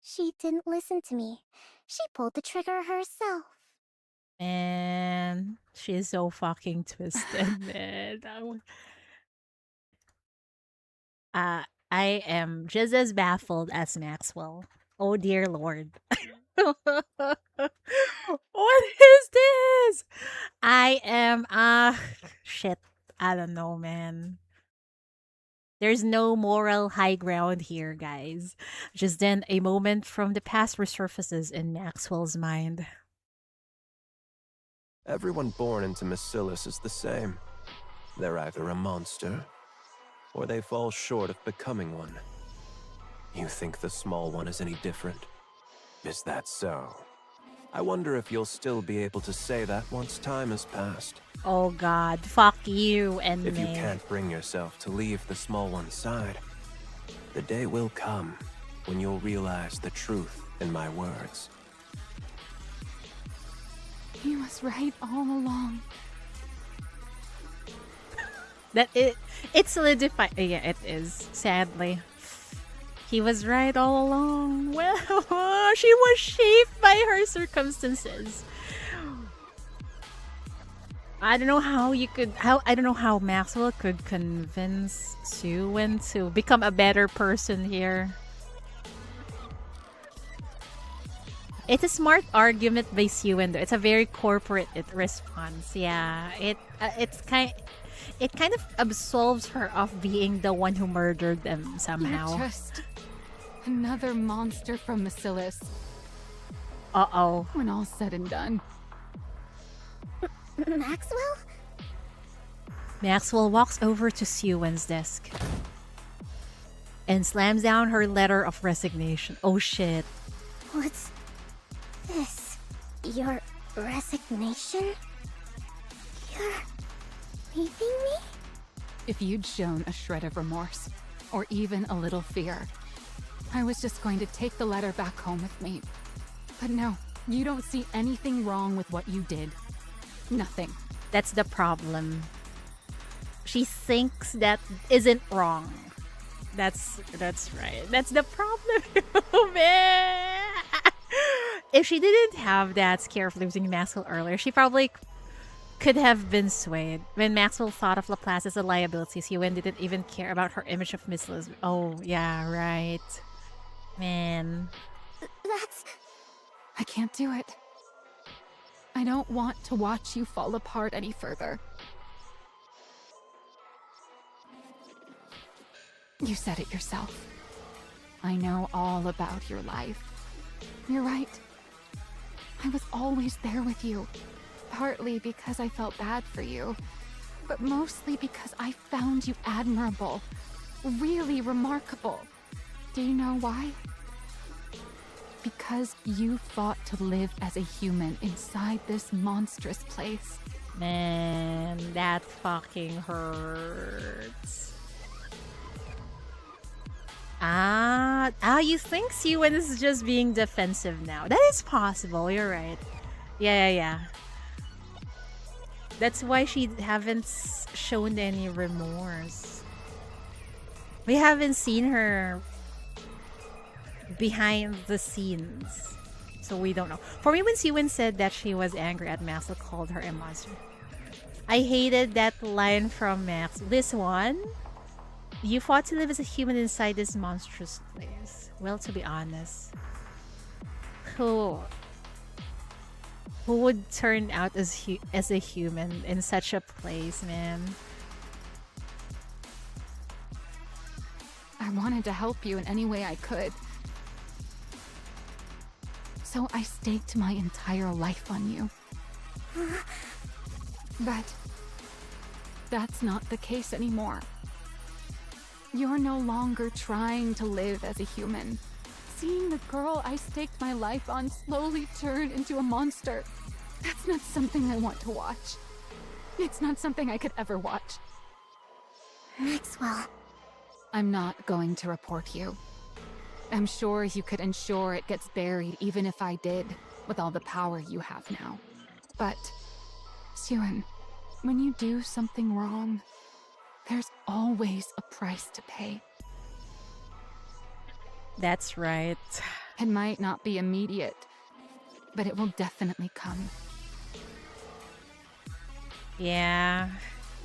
She didn't listen to me. She pulled the trigger herself. Man, she's so fucking twisted, man. I am just as baffled as Maxwell. Oh dear lord. What is this? I am shit. I don't know, man. There's no moral high ground here, guys. Just then a moment from the past resurfaces in Maxwell's mind. Everyone born into MATIS is the same. They're either a monster, or they fall short of becoming one. You think the small one is any different? Is that so? I wonder if you'll still be able to say that once time has passed. Oh god, fuck you and If me. you can't bring yourself to leave the small one's side, the day will come when you'll realize the truth in my words. He was right all along. It solidified. Yeah, it is. Sadly, he was right all along. Well, she was shaped by her circumstances. I don't know how you could. I don't know how Maxwell could convince Siwin to become a better person here. It's a smart argument by Siwin, though. It's a very corporate response. Yeah, it kind of absolves her of being the one who murdered them somehow. You're just another monster from MATIS. Uh-oh. When all's said and done. Maxwell? Maxwell walks over to Siwin's desk and slams down her letter of resignation. Oh shit. What's this? Your resignation? You're leaving me? If you'd shown a shred of remorse, or even a little fear, I was just going to take the letter back home with me. But no, you don't see anything wrong with what you did. Nothing. That's the problem. She thinks that isn't wrong. That's right. That's the problem, man. if she didn't have that scare of losing Maxwell earlier, she probably could have been swayed. When Maxwell thought of Laplace as a liability, Siwen didn't even care about her image of Miss Liz. Oh, yeah, right. Man. That's... I can't do it. I don't want to watch you fall apart any further. You said it yourself. I know all about your life. You're right. I was always there with you. Partly because I felt bad for you, but mostly because I found you admirable. Really remarkable. Do you know why? Because you fought to live as a human inside this monstrous place. Man, that fucking hurts. You think Siwen is just being defensive now. That is possible, you're right. Yeah. That's why she haven't shown any remorse. We haven't seen her behind the scenes, so we don't know. For me, when Siwen said that she was angry at Max, I called her a monster. I hated that line from Max. This one, you fought to live as a human inside this monstrous place. Well, to be honest, who would turn out as a human in such a place, man? I wanted to help you in any way I could. So I staked my entire life on you. But that's not the case anymore. You're no longer trying to live as a human. Seeing the girl I staked my life on slowly turn into a monster, that's not something I want to watch. It's not something I could ever watch. Maxwell. I'm not going to report you. I'm sure you could ensure it gets buried even if I did, with all the power you have now. But, Siwen, when you do something wrong, there's always a price to pay. That's right. It might not be immediate, but it will definitely come. Yeah.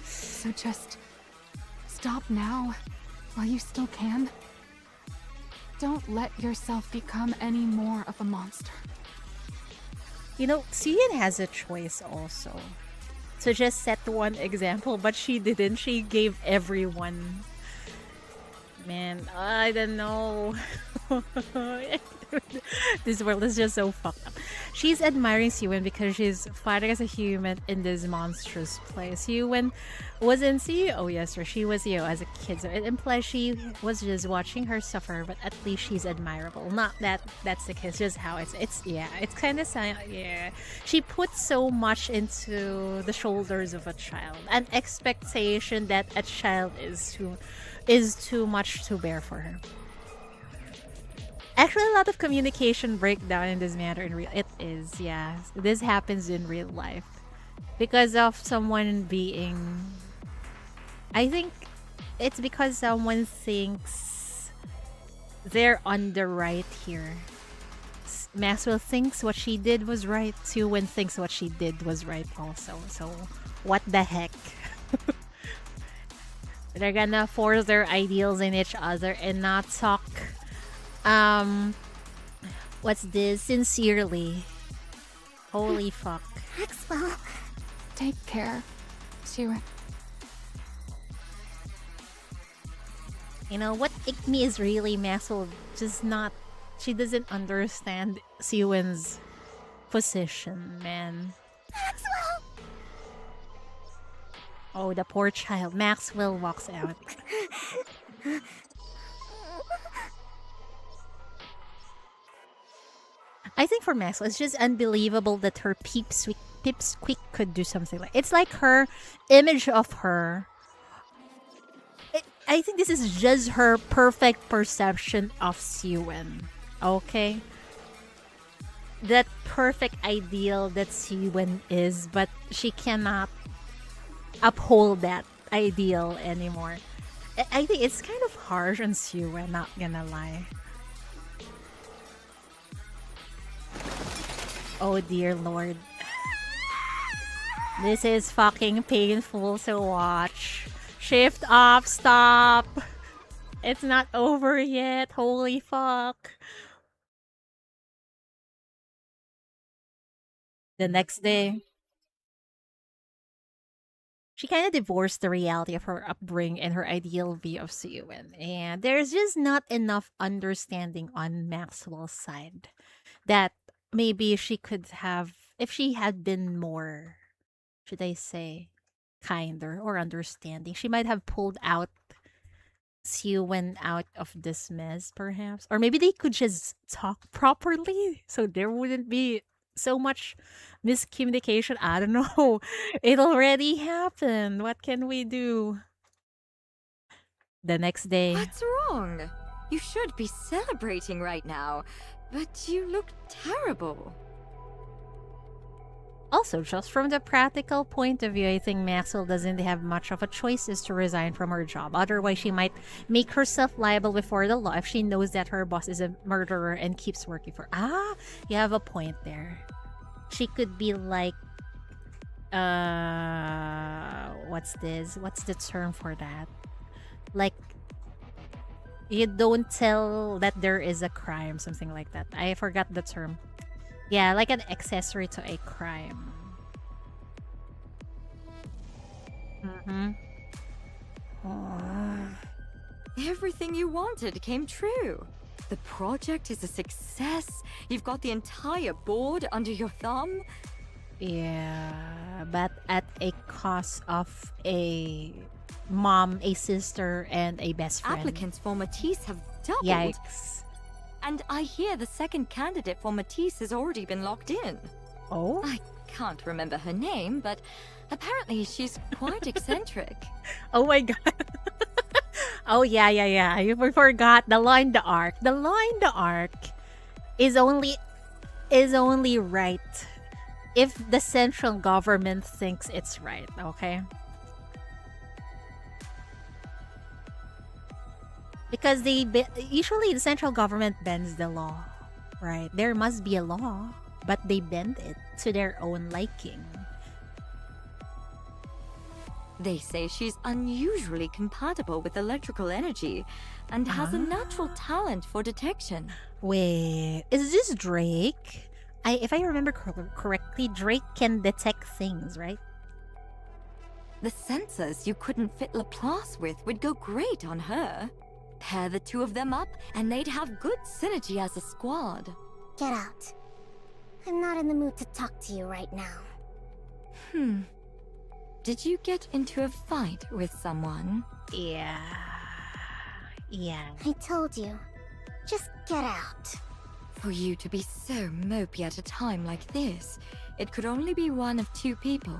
So just stop now, while you still can. Don't let yourself become any more of a monster. You know, Siyen has a choice also. To just set one example, but she didn't. She gave everyone. Man, I don't know. This world is just so fucked up. She's admiring Siwen because she's fighting as a human in this monstrous place. Siwen wasn't CEO yesterday. She was CEO as a kid. So it implies she was just watching her suffer, but at least she's admirable. Not that that's the case, just how it's kind of sad. Yeah. She put so much into the shoulders of a child. An expectation that a child is too much to bear for her. Actually, a lot of communication breakdown in this matter it is, yeah. This happens in real life. Because of someone being... I think it's because someone thinks they're on the right here. Maxwell thinks what she did was right. Siwen thinks what she did was right also. So, what the heck? They're gonna force their ideals in each other and not talk what's this? Sincerely. Holy fuck. Maxwell. Take care, Siwen. You know, what icked me is really Maxwell just not... She doesn't understand Siwen's position, man. Maxwell! Oh, the poor child. Maxwell walks out. I think for Maxwell, it's just unbelievable that her pipsqueak could do something like... It's like her image of her... I think this is just her perfect perception of Siwen. Okay? That perfect ideal that Siwen is, but she cannot uphold that ideal anymore. I think it's kind of harsh on Siwen, not gonna lie. Oh dear lord. This is fucking painful to watch. Shift up, stop. It's not over yet. Holy fuck. The next day, she kind of divorced the reality of her upbringing and her ideal view of Suyuin. And there's just not enough understanding on Maxwell's side that maybe she could have, if she had been more, should I say, kinder or understanding, she might have pulled out Suyuin out of this mess, perhaps. Or maybe they could just talk properly so there wouldn't be so much miscommunication. I don't know. It already happened. What can we do? The next day. What's wrong? You should be celebrating right now, but you look terrible. Also, just from the practical point of view, I think Maxwell doesn't have much of a choices to resign from her job. Otherwise, she might make herself liable before the law if she knows that her boss is a murderer and keeps working for... Ah, you have a point there. She could be like... What's this? What's the term for that? Like, you don't tell that there is a crime, something like that. I forgot the term. Yeah, like an accessory to a crime. Mm-hmm. Everything you wanted came true. The project is a success. You've got the entire board under your thumb. Yeah, but at a cost of a mom, a sister, and a best friend. Applicants for MATIS have doubled. Yikes. And I hear the second candidate for MATIS has already been locked in. Oh? I can't remember her name, but apparently she's quite eccentric. Oh my god. Oh yeah. We forgot the law in the arc. The law in the arc is only right if the central government thinks it's right, okay? Because usually the central government bends the law, right? There must be a law, but they bend it to their own liking. They say she's unusually compatible with electrical energy and has a natural talent for detection. Wait, is this Drake? If I remember correctly, Drake can detect things, right? The sensors you couldn't fit Laplace with would go great on her. Pair the two of them up, and they'd have good synergy as a squad. Get out. I'm not in the mood to talk to you right now. Did you get into a fight with someone? Yeah. I told you. Just get out. For you to be so mopey at a time like this, it could only be one of two people.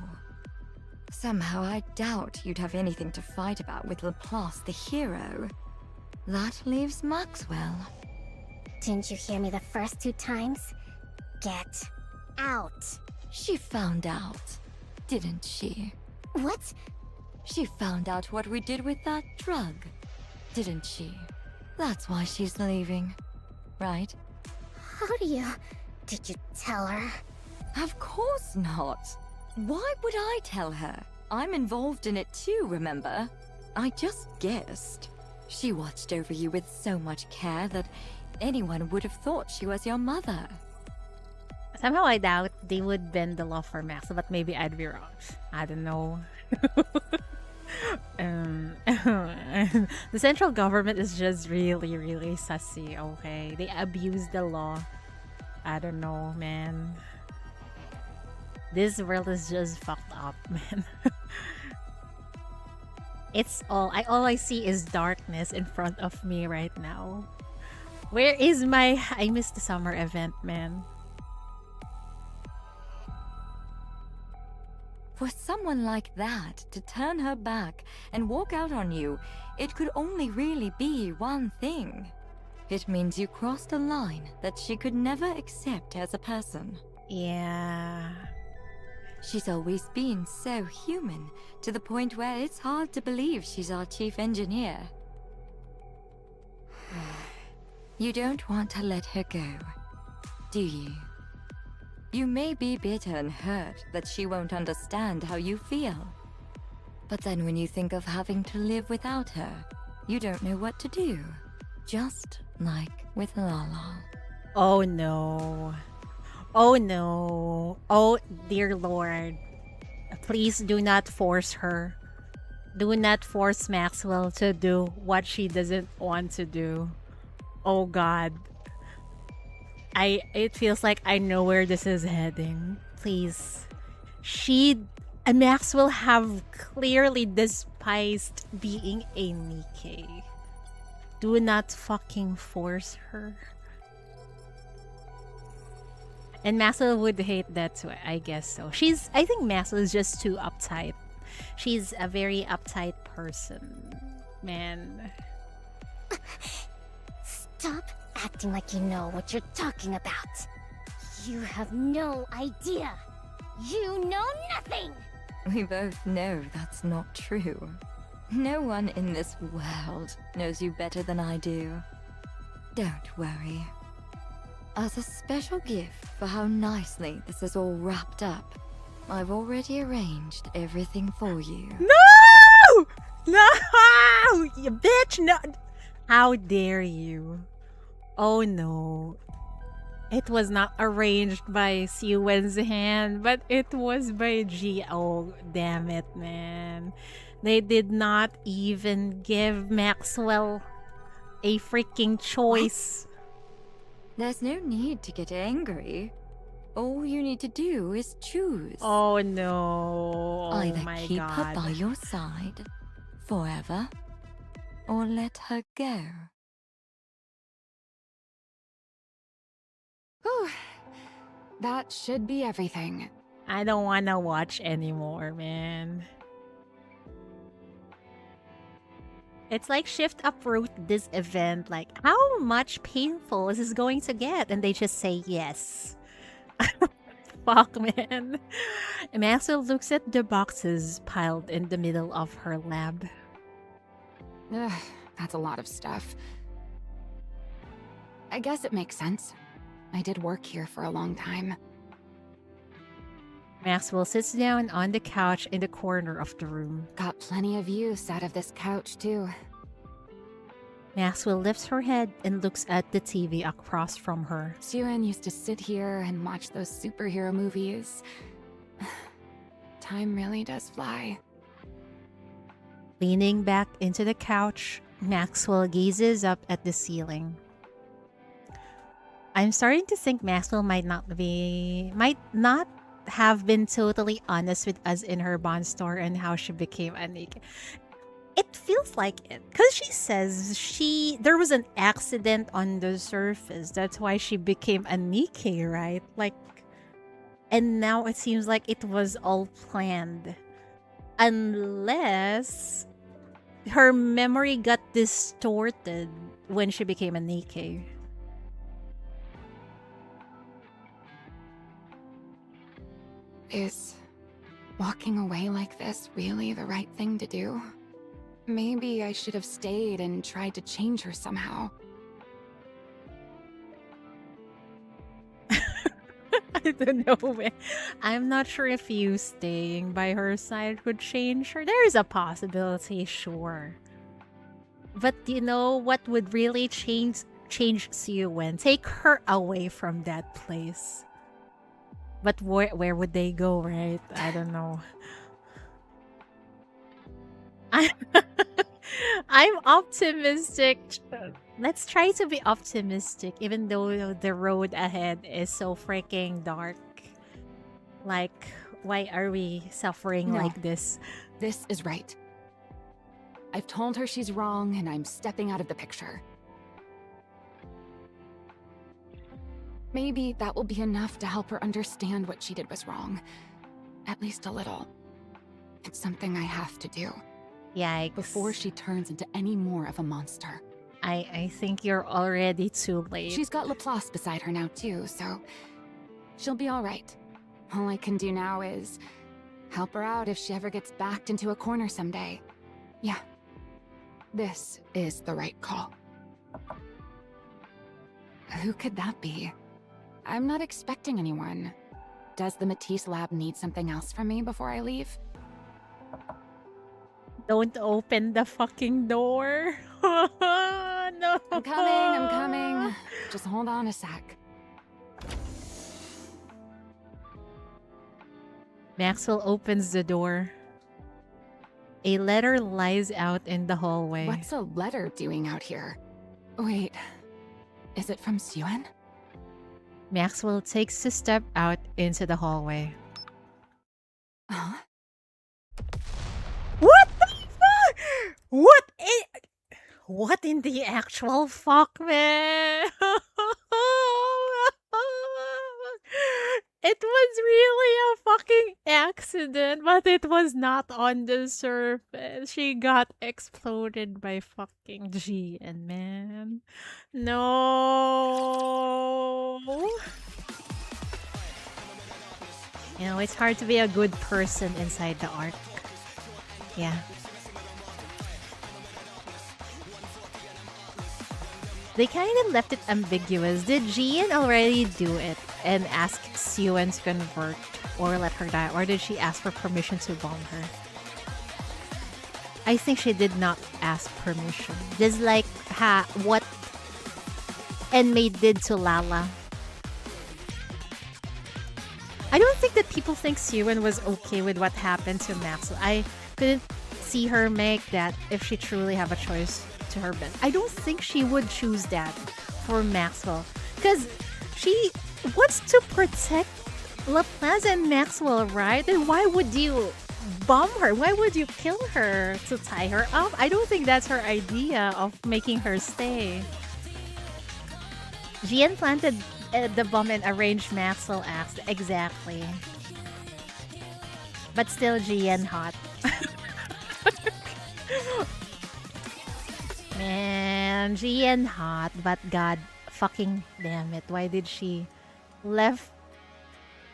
Somehow I doubt you'd have anything to fight about with Laplace the hero. That leaves Maxwell. Didn't you hear me the first two times? Get out. She found out, didn't she? What? She found out what we did with that drug, didn't she? That's why she's leaving, right? How do you... Did you tell her? Of course not. Why would I tell her? I'm involved in it too, remember? I just guessed. She watched over you with so much care that anyone would have thought she was your mother. Somehow I doubt they would bend the law for Max, but maybe I'd be wrong. I don't know. The central government is just really, really sussy, okay? They abuse the law. I don't know, man. This world is just fucked up, man. All I see is darkness in front of me right now. Where is my... I missed the summer event, man. For someone like that to turn her back and walk out on you, it could only really be one thing. It means you crossed a line that she could never accept as a person. Yeah. She's always been so human, to the point where it's hard to believe she's our chief engineer. You don't want to let her go, do you? You may be bitter and hurt that she won't understand how you feel. But then when you think of having to live without her, you don't know what to do. Just like with Lala. Oh no. Oh no. Oh dear Lord. Please do not force her. Do not force Maxwell to do what she doesn't want to do. Oh God. It feels like I know where this is heading. Please. She and Maxwell have clearly despised being a Nikke. Do not fucking force her. And Maxwell would hate that too, I guess so. I think Maxwell is just too uptight. She's a very uptight person. Man. Stop acting like you know what you're talking about. You have no idea. You know nothing! We both know that's not true. No one in this world knows you better than I do. Don't worry. As a special gift for how nicely this is all wrapped up, I've already arranged everything for you. No! No! You bitch! No! How dare you? Oh no. It was not arranged by Siwen's hand, but it was by G. Oh, damn it, man. They did not even give Maxwell a freaking choice. There's no need to get angry. All you need to do is choose. Oh no. Oh Either my keep God. her by your side forever, or let her go. Whew. That should be everything. I don't want to watch anymore, man. It's like Shift uproot this event. Like, how much painful is this going to get? And they just say yes. Fuck, man. Maxwell looks at the boxes piled in the middle of her lab. Ugh, that's a lot of stuff. I guess it makes sense. I did work here for a long time. Maxwell sits down on the couch in the corner of the room. Got plenty of use out of this couch, too. Maxwell lifts her head and looks at the TV across from her. Siwen used to sit here and watch those superhero movies. Time really does fly. Leaning back into the couch, Maxwell gazes up at the ceiling. I'm starting to think Maxwell might not have been totally honest with us in her bond store and how she became a Nikke. It feels like it, because she says there was an accident on the surface. That's why she became a Nikke, right? Like, and now it seems like it was all planned, unless her memory got distorted when she became a Nikke. Is walking away like this really the right thing to do? Maybe I should have stayed and tried to change her somehow. I don't know, man. I'm not sure if you staying by her side would change her. There is a possibility, sure. But you know what would really change Siwen? Take her away from that place. But where would they go, right? I don't know. I'm optimistic. Let's try to be optimistic, even though the road ahead is so freaking dark. Like, why are we suffering like this? This is right. I've told her she's wrong, and I'm stepping out of the picture. Maybe that will be enough to help her understand what she did was wrong. At least a little. It's something I have to do. Yikes. Before she turns into any more of a monster. I think you're already too late. She's got Laplace beside her now too, so she'll be all right. All I can do now is help her out if she ever gets backed into a corner someday. Yeah, this is the right call. Who could that be? I'm not expecting anyone. Does the MATIS lab need something else from me before I leave? Don't open the fucking door. No. I'm coming. Just hold on a sec. Maxwell opens the door. A letter lies out in the hallway. What's a letter doing out here? Wait, is it from Suen? Maxwell takes a step out into the hallway. Huh? What the fuck? What in the actual fuck, man? It was really a fucking accident, but it was not on the surface. She got exploded by fucking GN, man. No. You know, it's hard to be a good person inside the arc. Yeah. They kind of left it ambiguous. Did Jian already do it and ask Suen to convert or let her die? Or did she ask for permission to bomb her? I think she did not ask permission. Just like what Enmei did to Lala. I don't think that people think Suen was okay with what happened to Maxwell. I couldn't see her make that if she truly have a choice to her bed. I don't think she would choose that for Maxwell. Because she wants to protect La Plaza and Maxwell, right? Then why would you bomb her? Why would you kill her to tie her up? I don't think that's her idea of making her stay. Jian planted the bomb and arranged Maxwell acts. Exactly. But still Jian hot. Man, Jian hot, but god fucking damn it. Why did she left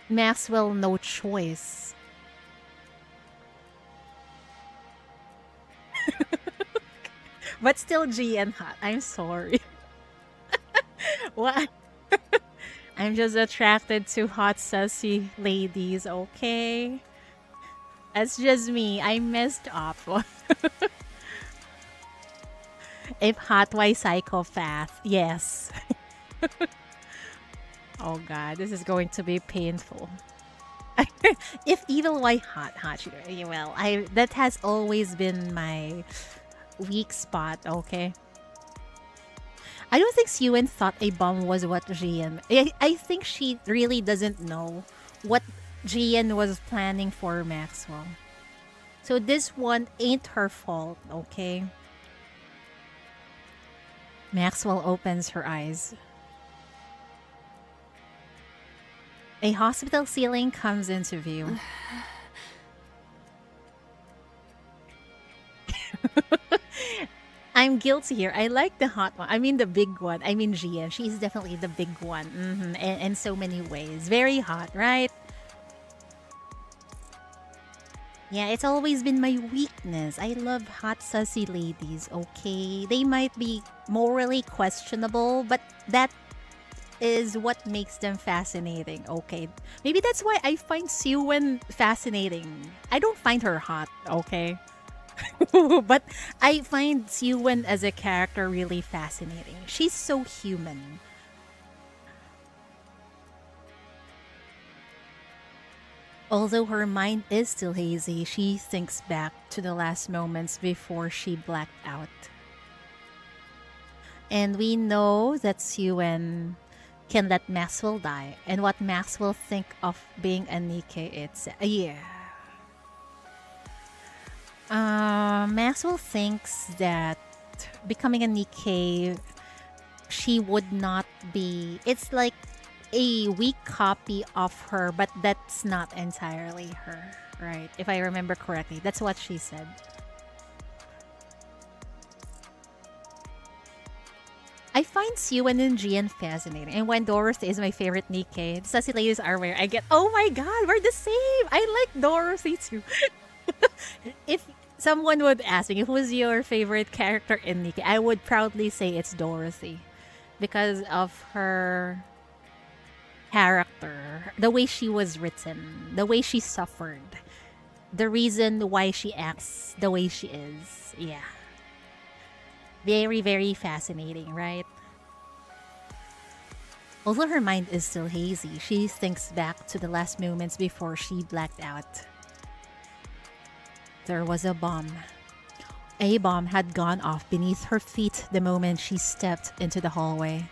Maxwell no choice? But still Jian hot. I'm sorry. What? I'm just attracted to hot sassy ladies, okay? That's just me. I messed up. If hot, why psychopath? Yes. Oh god, this is going to be painful. If evil, why hot? Well, that has always been my weak spot, okay? I don't think Suen thought a bomb was what Jian... I think she really doesn't know what Jian was planning for Maxwell. So this one ain't her fault, okay? Maxwell opens her eyes. A hospital ceiling comes into view. I'm guilty here. I like the hot one. I mean the big one. I mean Jian. She's definitely the big one. In so many ways. Very hot, right? Yeah, it's always been my weakness. I love hot sassy ladies, okay? They might be morally questionable, but that is what makes them fascinating, okay? Maybe that's why I find Suen fascinating. I don't find her hot, okay? But I find Suen as a character really fascinating. She's so human. Although her mind is still hazy, she thinks back to the last moments before she blacked out. And we know that Suen can let Maxwell die. And what Maxwell think of being a Nikke, it's... yeah. Maxwell thinks that becoming a Nikke, she would not be... It's like a weak copy of her, but that's not entirely her, right? If I remember correctly, that's what she said. I find Suen and Jian fascinating, and when Dorothy is my favorite Nikke, the sassy ladies are where I get, oh my god, we're the same! I like Dorothy too. If someone would ask me, who's your favorite character in Nikke, I would proudly say it's Dorothy. Because of her character, the way she was written, the way she suffered, the reason why she acts the way she is. Yeah. Very, very fascinating, right? Although her mind is still hazy, she thinks back to the last moments before she blacked out. There was a bomb. A bomb had gone off beneath her feet the moment she stepped into the hallway.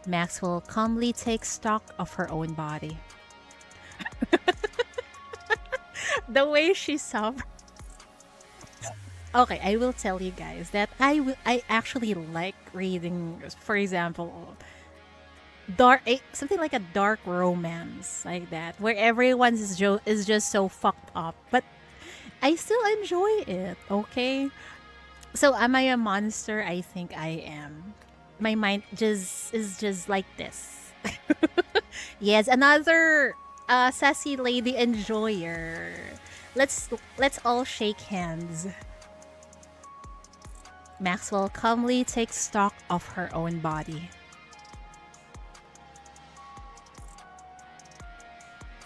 Maxwell calmly takes stock of her own body. The way she suffered. Okay, I will tell you guys that I actually like reading, for example, something like a dark romance like that, where everyone is just so fucked up, but I still enjoy it. Okay, so am I a monster? I think I am. My mind is just like this. Yes, another sassy lady enjoyer. Let's all shake hands. Maxwell calmly takes stock of her own body.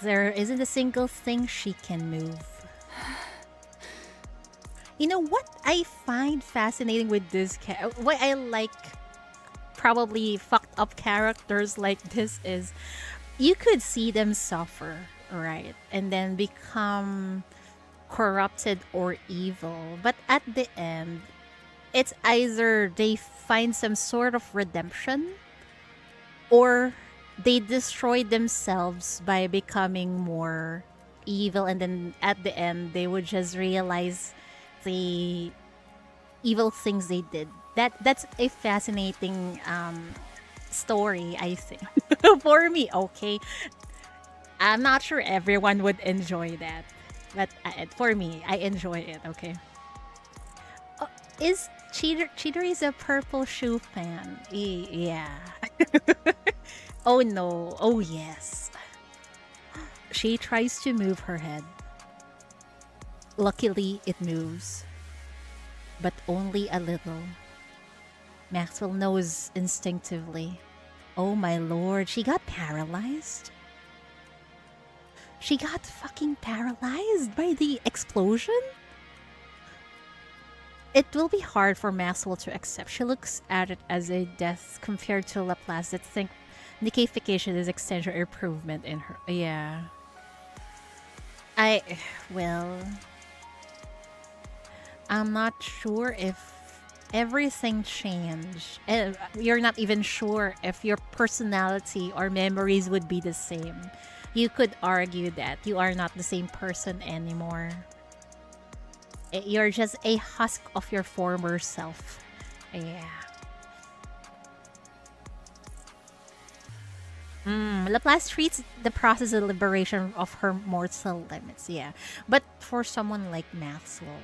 There isn't a single thing she can move. You know what I find fascinating with this what I like probably fucked up characters like this is you could see them suffer, right? And then become corrupted or evil. But at the end, it's either they find some sort of redemption or they destroy themselves by becoming more evil, and then at the end they would just realize the evil things they did. That's a fascinating story, I think. For me, okay. I'm not sure everyone would enjoy that, but for me, I enjoy it. Okay. Is Cheater is a purple shoe fan? Yeah. Oh no. Oh yes. She tries to move her head. Luckily, it moves, but only a little. Maxwell knows instinctively. Oh my lord, she got paralyzed? She got fucking paralyzed by the explosion? It will be hard for Maxwell to accept. She looks at it as a death compared to Laplace that think Nikkeification is extension or improvement in her. Yeah. I'm not sure if everything changed. You're not even sure if your personality or memories would be the same. You could argue that you are not the same person anymore. You're just a husk of your former self. Yeah. Laplace treats the process of liberation of her mortal limits. Yeah. But for someone like Maxwell,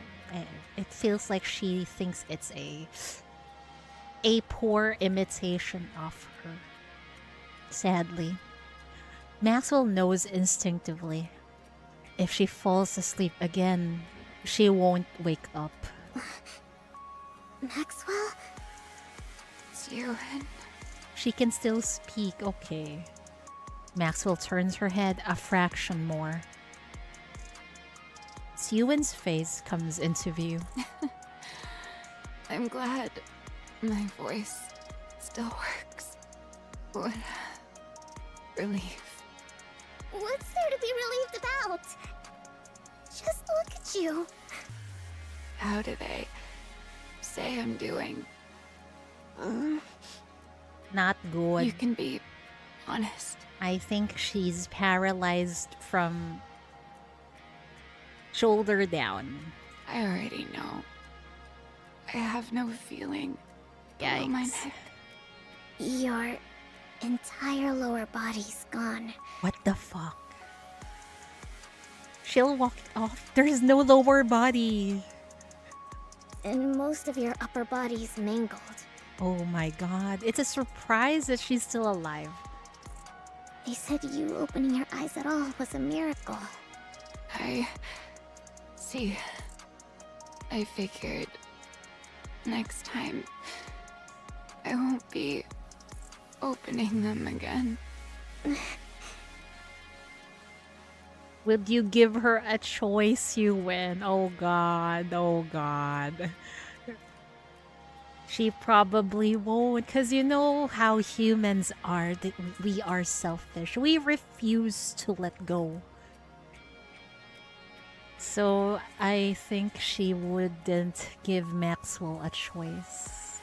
it feels like she thinks it's a poor imitation of her. Sadly. Maxwell knows instinctively. If she falls asleep again, she won't wake up. Maxwell? Ewan. She can still speak, okay. Maxwell turns her head a fraction more. Ewan's face comes into view. I'm glad my voice still works. What relief. What's there to be relieved about? Just look at you. How do they say I'm doing? Not good. You can be honest. I think she's paralyzed from shoulder down. I already know. I have no feeling below my Yikes. neck. Your entire lower body's gone. What the fuck? She'll walk it off. There's no lower body. And most of your upper body's mangled. Oh my god. It's a surprise that she's still alive. They said you opening your eyes at all was a miracle. See, I figured next time I won't be opening them again. Would you give her a choice, you win? Oh god, oh god. She probably won't, because you know how humans are, that we are selfish. We refuse to let go. So I think she wouldn't give Maxwell a choice.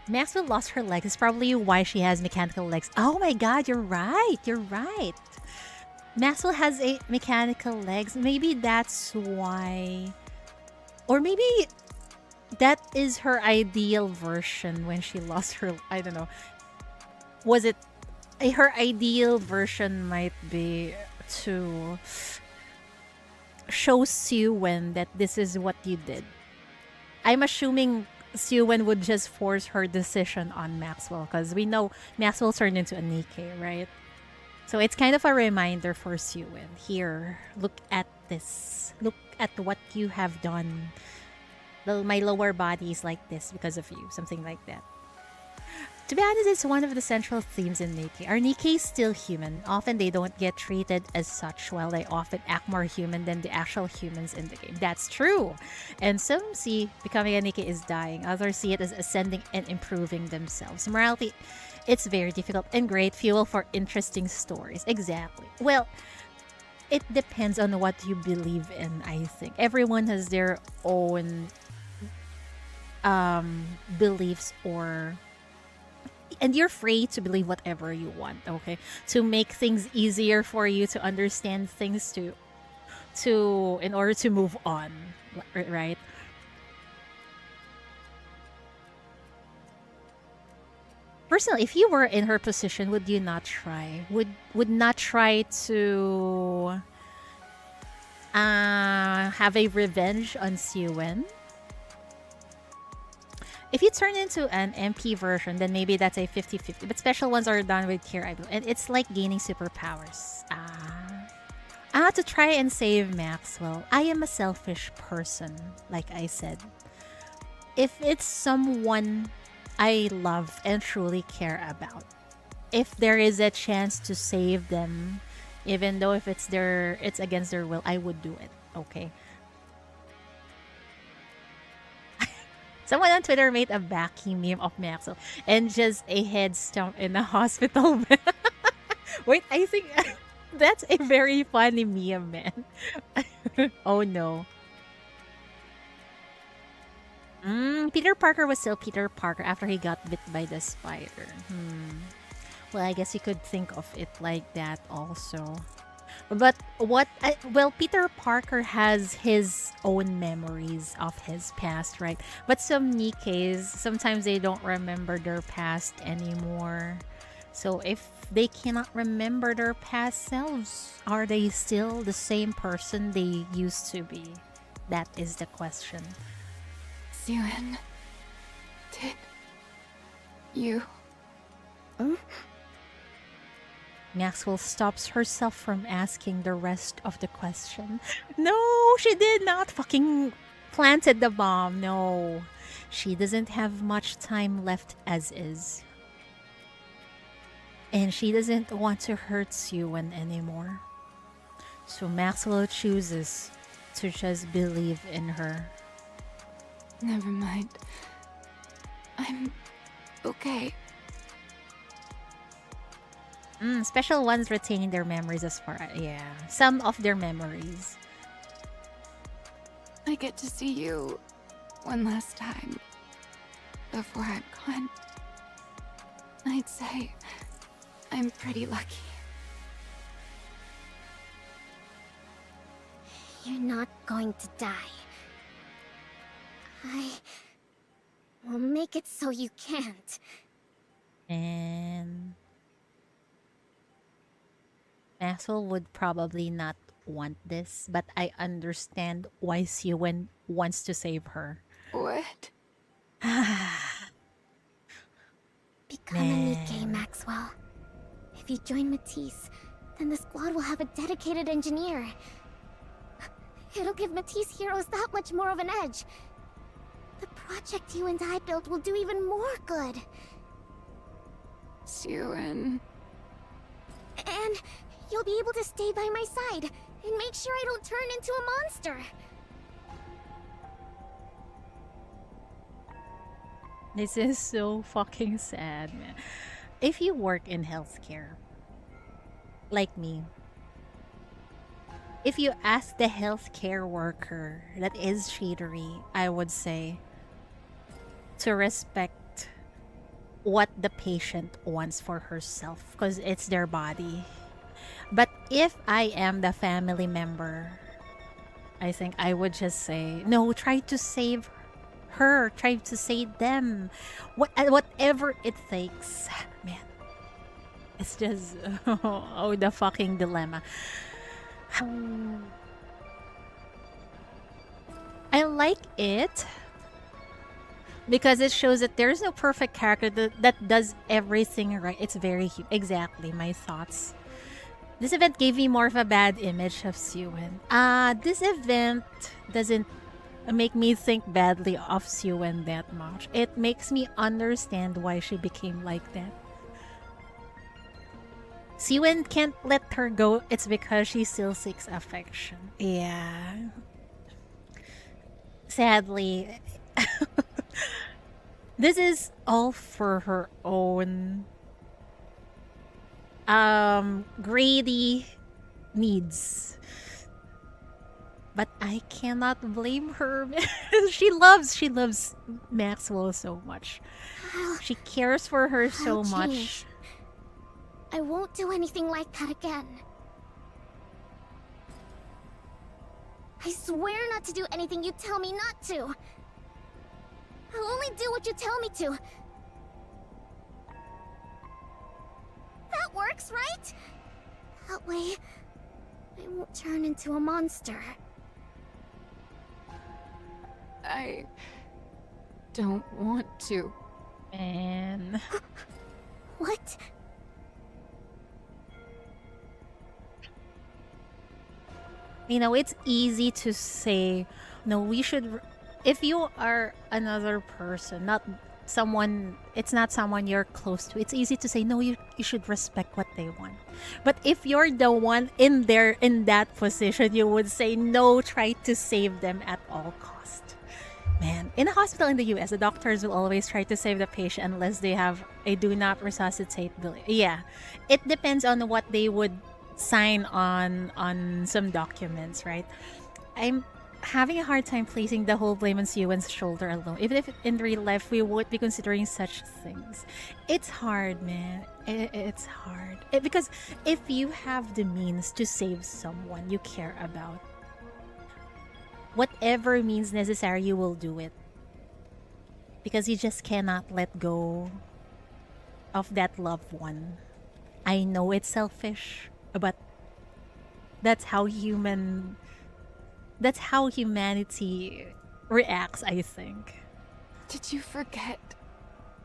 Maxwell lost her legs. It's probably why she has mechanical legs. Oh my god, you're right. You're right. Maxwell has a mechanical legs. Maybe that's why. Or maybe that is her ideal version when she lost her. I don't know. Was it her ideal version might be to show Siwen that this is what you did. I'm assuming Siwen would just force her decision on Maxwell because we know Maxwell turned into a Nikke, right? So it's kind of a reminder for Siwen. Here, look at this. Look at what you have done. My lower body is like this because of you. Something like that. To be honest, it's one of the central themes in Nikke. Are Nikkes still human? Often they don't get treated as such, while they often act more human than the actual humans in the game. That's true. And some see becoming a Nikke is dying. Others see it as ascending and improving themselves. In morality, it's very difficult and great fuel for interesting stories. Exactly. Well, it depends on what you believe in, I think. Everyone has their own beliefs or... And you're free to believe whatever you want, okay? To make things easier for you to understand things in order to move on, right? Personally, if you were in her position, would you not try? Would not try to have a revenge on Siwen? If you turn into an MP version, then maybe that's a 50-50. But special ones are done with Cure, I believe. And it's like gaining superpowers. To try and save Maxwell. I am a selfish person, like I said. If it's someone I love and truly care about, if there is a chance to save them, even though if it's against their will, I would do it. Okay. Someone on Twitter made a backy meme of Maxwell and just a head stomp in a hospital bed. Wait, I think that's a very funny meme, man. Oh no. Peter Parker was still Peter Parker after he got bit by the spider. Well, I guess you could think of it like that also. But Peter Parker has his own memories of his past, right? But some Nikkes, sometimes they don't remember their past anymore. So if they cannot remember their past selves, are they still the same person they used to be? That is the question. Siwen, did you... Maxwell stops herself from asking the rest of the question. No, she did not fucking planted the bomb. No, she doesn't have much time left as is. And she doesn't want to hurt Siwen anymore. So Maxwell chooses to just believe in her. Never mind. I'm okay. Special ones retaining their memories as far as... Yeah, some of their memories. I get to see you one last time before I'm gone. I'd say I'm pretty lucky. You're not going to die. I will make it so you can't. And Maxwell would probably not want this, but I understand why Siwen wants to save her. What? Become a Nikke, Maxwell. If you join MATIS, then the squad will have a dedicated engineer. It'll give MATIS heroes that much more of an edge. The project you and I built will do even more good. Siwin. And you'll be able to stay by my side and make sure I don't turn into a monster. This is so fucking sad, man. If you work in healthcare, like me, if you ask the healthcare worker that is cheatery, I would say to respect what the patient wants for herself because it's their body. But if I am the family member, I think I would just say, no, try to save her, try to save them. Whatever it takes. Man, it's just, oh, the fucking dilemma. I like it because it shows that there's no perfect character that does everything right. It's very exactly my thoughts. This event gave me more of a bad image of Siwin. This event doesn't make me think badly of Siwin that much. It makes me understand why she became like that. Siwin can't let her go. It's because she still seeks affection. Yeah. Sadly, this is all for her own greedy needs. But I cannot blame her. she loves Maxwell so much. She cares for her so much. I won't do anything like that again. I swear not to do anything you tell me not to. I'll only do what you tell me to. That works, right? That way, I won't turn into a monster. I don't want to. Man. What? You know, it's easy to say, no, we should, if you are another person, not someone, it's not someone you're close to, it's easy to say, no, you should respect what they want. But if you're the one in that position, you would say, no, try to save them at all cost. Man, in a hospital in the US, the doctors will always try to save the patient unless they have a do not resuscitate bill. Yeah, it depends on what they would sign on some documents, right? I'm having a hard time placing the whole blame on Siwin's shoulder alone. Even if in real life we would be considering such things. It's hard, man. It's hard. Because if you have the means to save someone you care about, whatever means necessary, you will do it. Because you just cannot let go of that loved one. I know it's selfish, but that's how humanity reacts, I think. Did you forget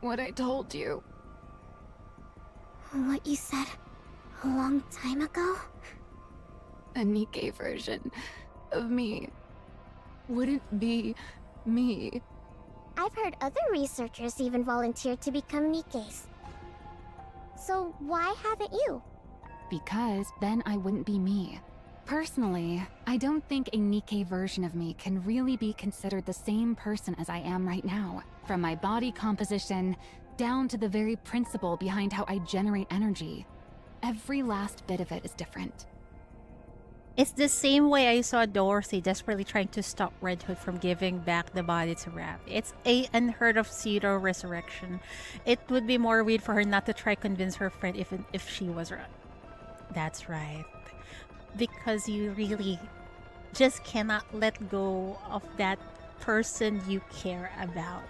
what I told you? What you said a long time ago? A Nikke version of me wouldn't be me. I've heard other researchers even volunteered to become Nikkes. So why haven't you? Because then I wouldn't be me. Personally, I don't think a Nikke version of me can really be considered the same person as I am right now. From my body composition, down to the very principle behind how I generate energy. Every last bit of it is different. It's the same way I saw Dorothy desperately trying to stop Red Hood from giving back the body to Raph. It's a unheard of pseudo resurrection. It would be more weird for her not to try convince her friend if she was right. That's right. Because you really just cannot let go of that person you care about.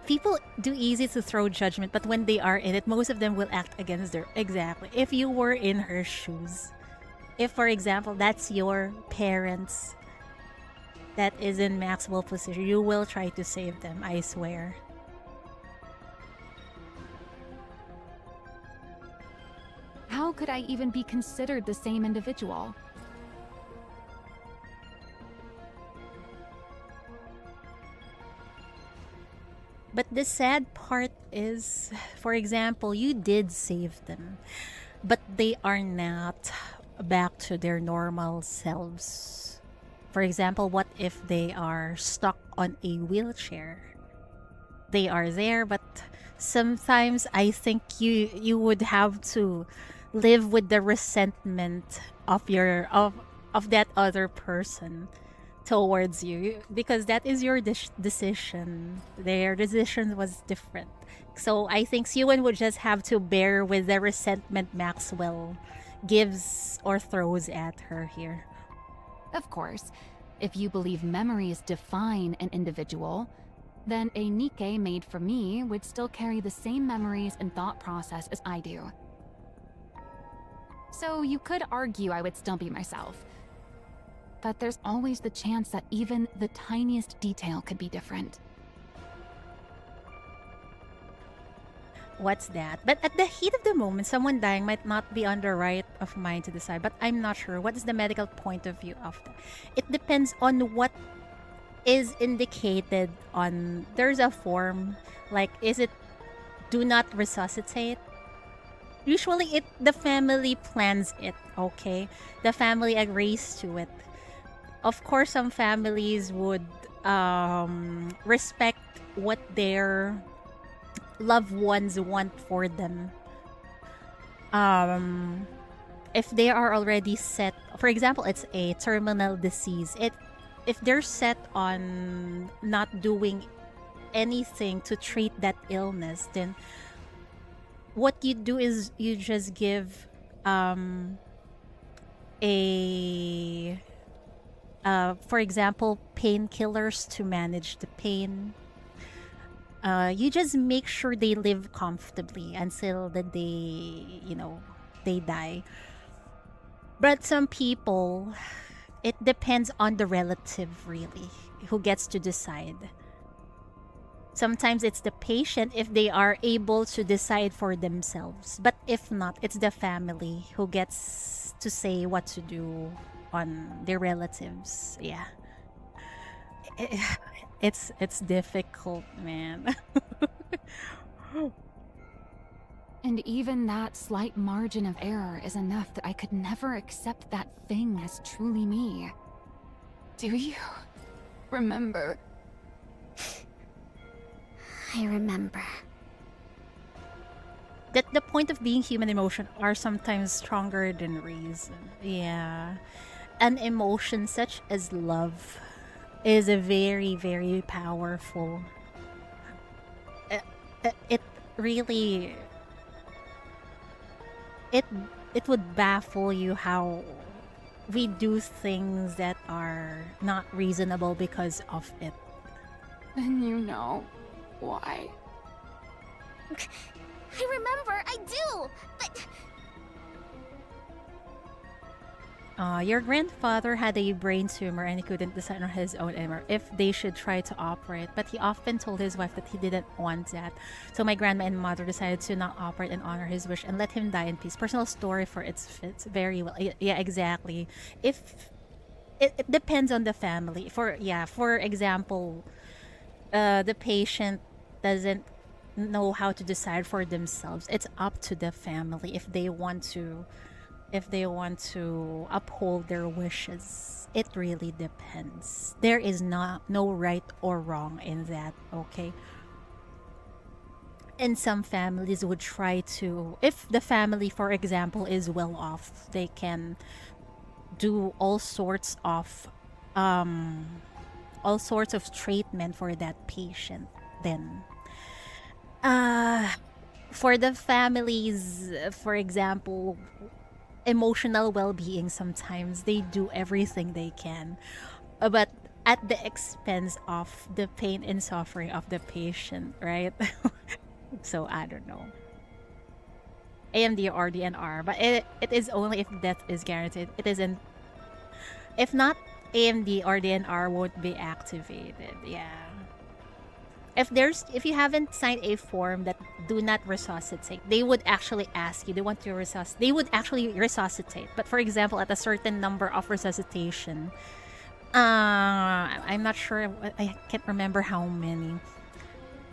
People do easy to throw judgment, but when they are in it, most of them will act against her. Exactly. If you were in her shoes, if, for example, that's your parents that is in Maxwell's position, you will try to save them, I swear. How could I even be considered the same individual? But the sad part is, for example, you did save them, but they are not back to their normal selves. For example, what if they are stuck on a wheelchair? They are there, but sometimes I think you would have to live with the resentment of of that other person towards you, because that is your decision. Their decision was different. So I think Siwon would just have to bear with the resentment Maxwell gives or throws at her here. Of course, if you believe memories define an individual, then a Nikke made for me would still carry the same memories and thought process as I do. So you could argue I would still be myself. But there's always the chance that even the tiniest detail could be different. What's that? But at the heat of the moment, someone dying might not be on the right of mind to decide, but I'm not sure. What is the medical point of view of that? It depends on what is indicated on... There's a form, like, is it do not resuscitate? Usually the family plans it, okay? The family agrees to it. Of course, some families would respect what their loved ones want for them. If they are already set, for example, it's a terminal disease. If they're set on not doing anything to treat that illness, then what you do is you just give for example, painkillers to manage the pain. You just make sure they live comfortably until the day, they die. But some people, it depends on the relative, really, who gets to decide. Sometimes it's the patient if they are able to decide for themselves. But if not, it's the family who gets to say what to do on their relatives. Yeah. It's difficult, man. And even that slight margin of error is enough that I could never accept that thing as truly me. Do you remember? I remember. That the point of being human emotion are sometimes stronger than reason. Yeah. An emotion such as love is a very, very powerful. It really... It would baffle you how we do things that are not reasonable because of it. Then you know why. I remember, I do, but... Your grandfather had a brain tumor and he couldn't decide on his own anymore if they should try to operate, but he often told his wife that he didn't want that. So my grandma and mother decided to not operate and honor his wish and let him die in peace. Personal story for its fits very well. Yeah, exactly. If it depends on the family. For example, the patient doesn't know how to decide for themselves. It's up to the family if they want to uphold their wishes. It really depends. There is no right or wrong in that, okay? And some families would try to, if the family, for example, is well off, they can do all sorts of treatment for that patient. Then for the families, for example, emotional well-being, sometimes they do everything they can, but at the expense of the pain and suffering of the patient, right? So I don't know. AMD or DNR, but it is only if death is guaranteed. It isn't. If not, AMD or DNR won't be activated. Yeah. If you haven't signed a form that do not resuscitate, they would actually ask you, they want to resuscitate. They would actually resuscitate. But for example, at a certain number of resuscitation, I'm not sure, I can't remember how many.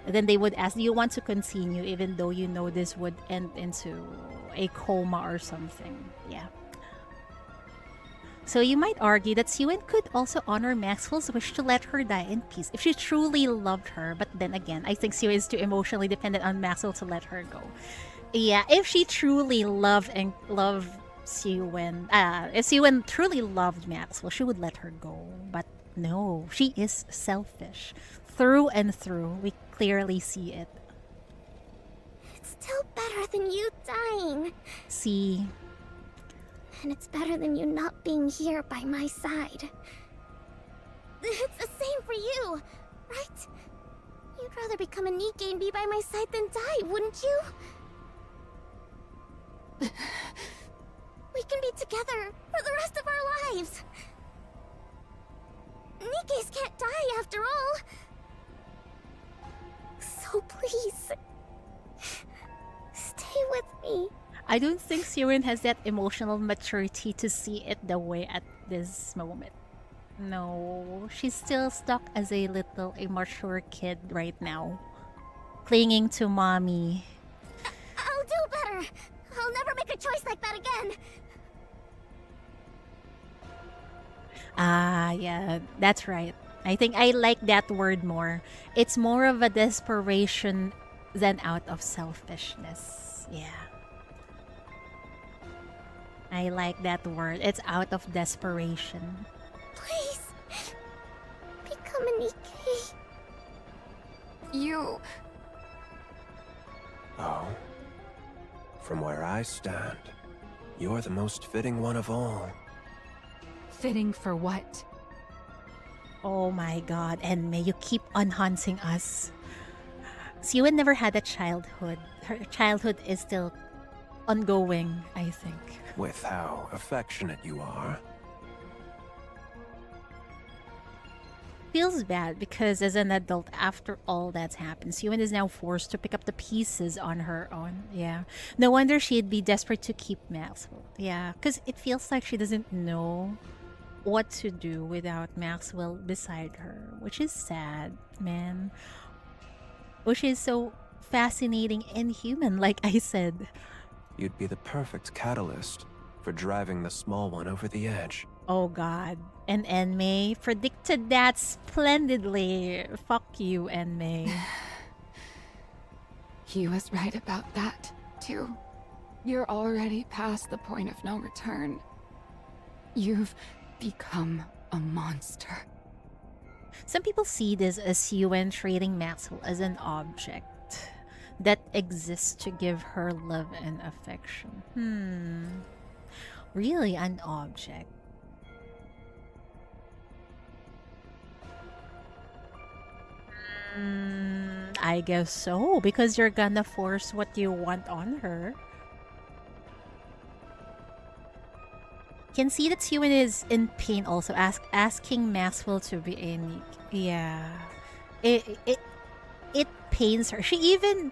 Then they would ask, do you want to continue even though you know this would end into a coma or something? Yeah. So you might argue that Sewin could also honor Maxwell's wish to let her die in peace if she truly loved her. But then again, I think Sewin is too emotionally dependent on Maxwell to let her go. Yeah, if she truly loved Sewin, if Sewin truly loved Maxwell, she would let her go. But no, she is selfish. Through and through, we clearly see it. It's still better than you dying. See? And it's better than you not being here by my side. It's the same for you, right? You'd rather become a Nikke and be by my side than die, wouldn't you? We can be together for the rest of our lives. Nikkes can't die after all. So please, stay with me. I don't think Sewin has that emotional maturity to see it the way at this moment. No, she's still stuck as a little immature kid right now. Clinging to mommy. I'll do better. I'll never make a choice like that again. Ah, yeah, that's right. I think I like that word more. It's more of a desperation than out of selfishness. Yeah. I like that word. It's out of desperation. Please, become a Nikke. You... Oh. From where I stand, you're the most fitting one of all. Fitting for what? Oh my god, and may you keep on haunting us. Sewin never had a childhood. Her childhood is still ongoing, I think. With how affectionate you are. Feels bad because as an adult, after all that's happened, Sewin is now forced to pick up the pieces on her own. Yeah. No wonder she'd be desperate to keep Maxwell. Yeah, because it feels like she doesn't know what to do without Maxwell beside her, which is sad, man. Which is so fascinating and human, like I said. You'd be the perfect catalyst for driving the small one over the edge. Oh god. And Enmei predicted that splendidly. Fuck you, Enmei. He was right about that, too. You're already past the point of no return. You've become a monster. Some people see this as Sewin treating Maxwell as an object that exists to give her love and affection. Really an object? I guess so, because you're gonna force what you want on her. Can see that Sewin is in pain also, asking Maxwell to be a Nikke. Yeah. It pains her. She even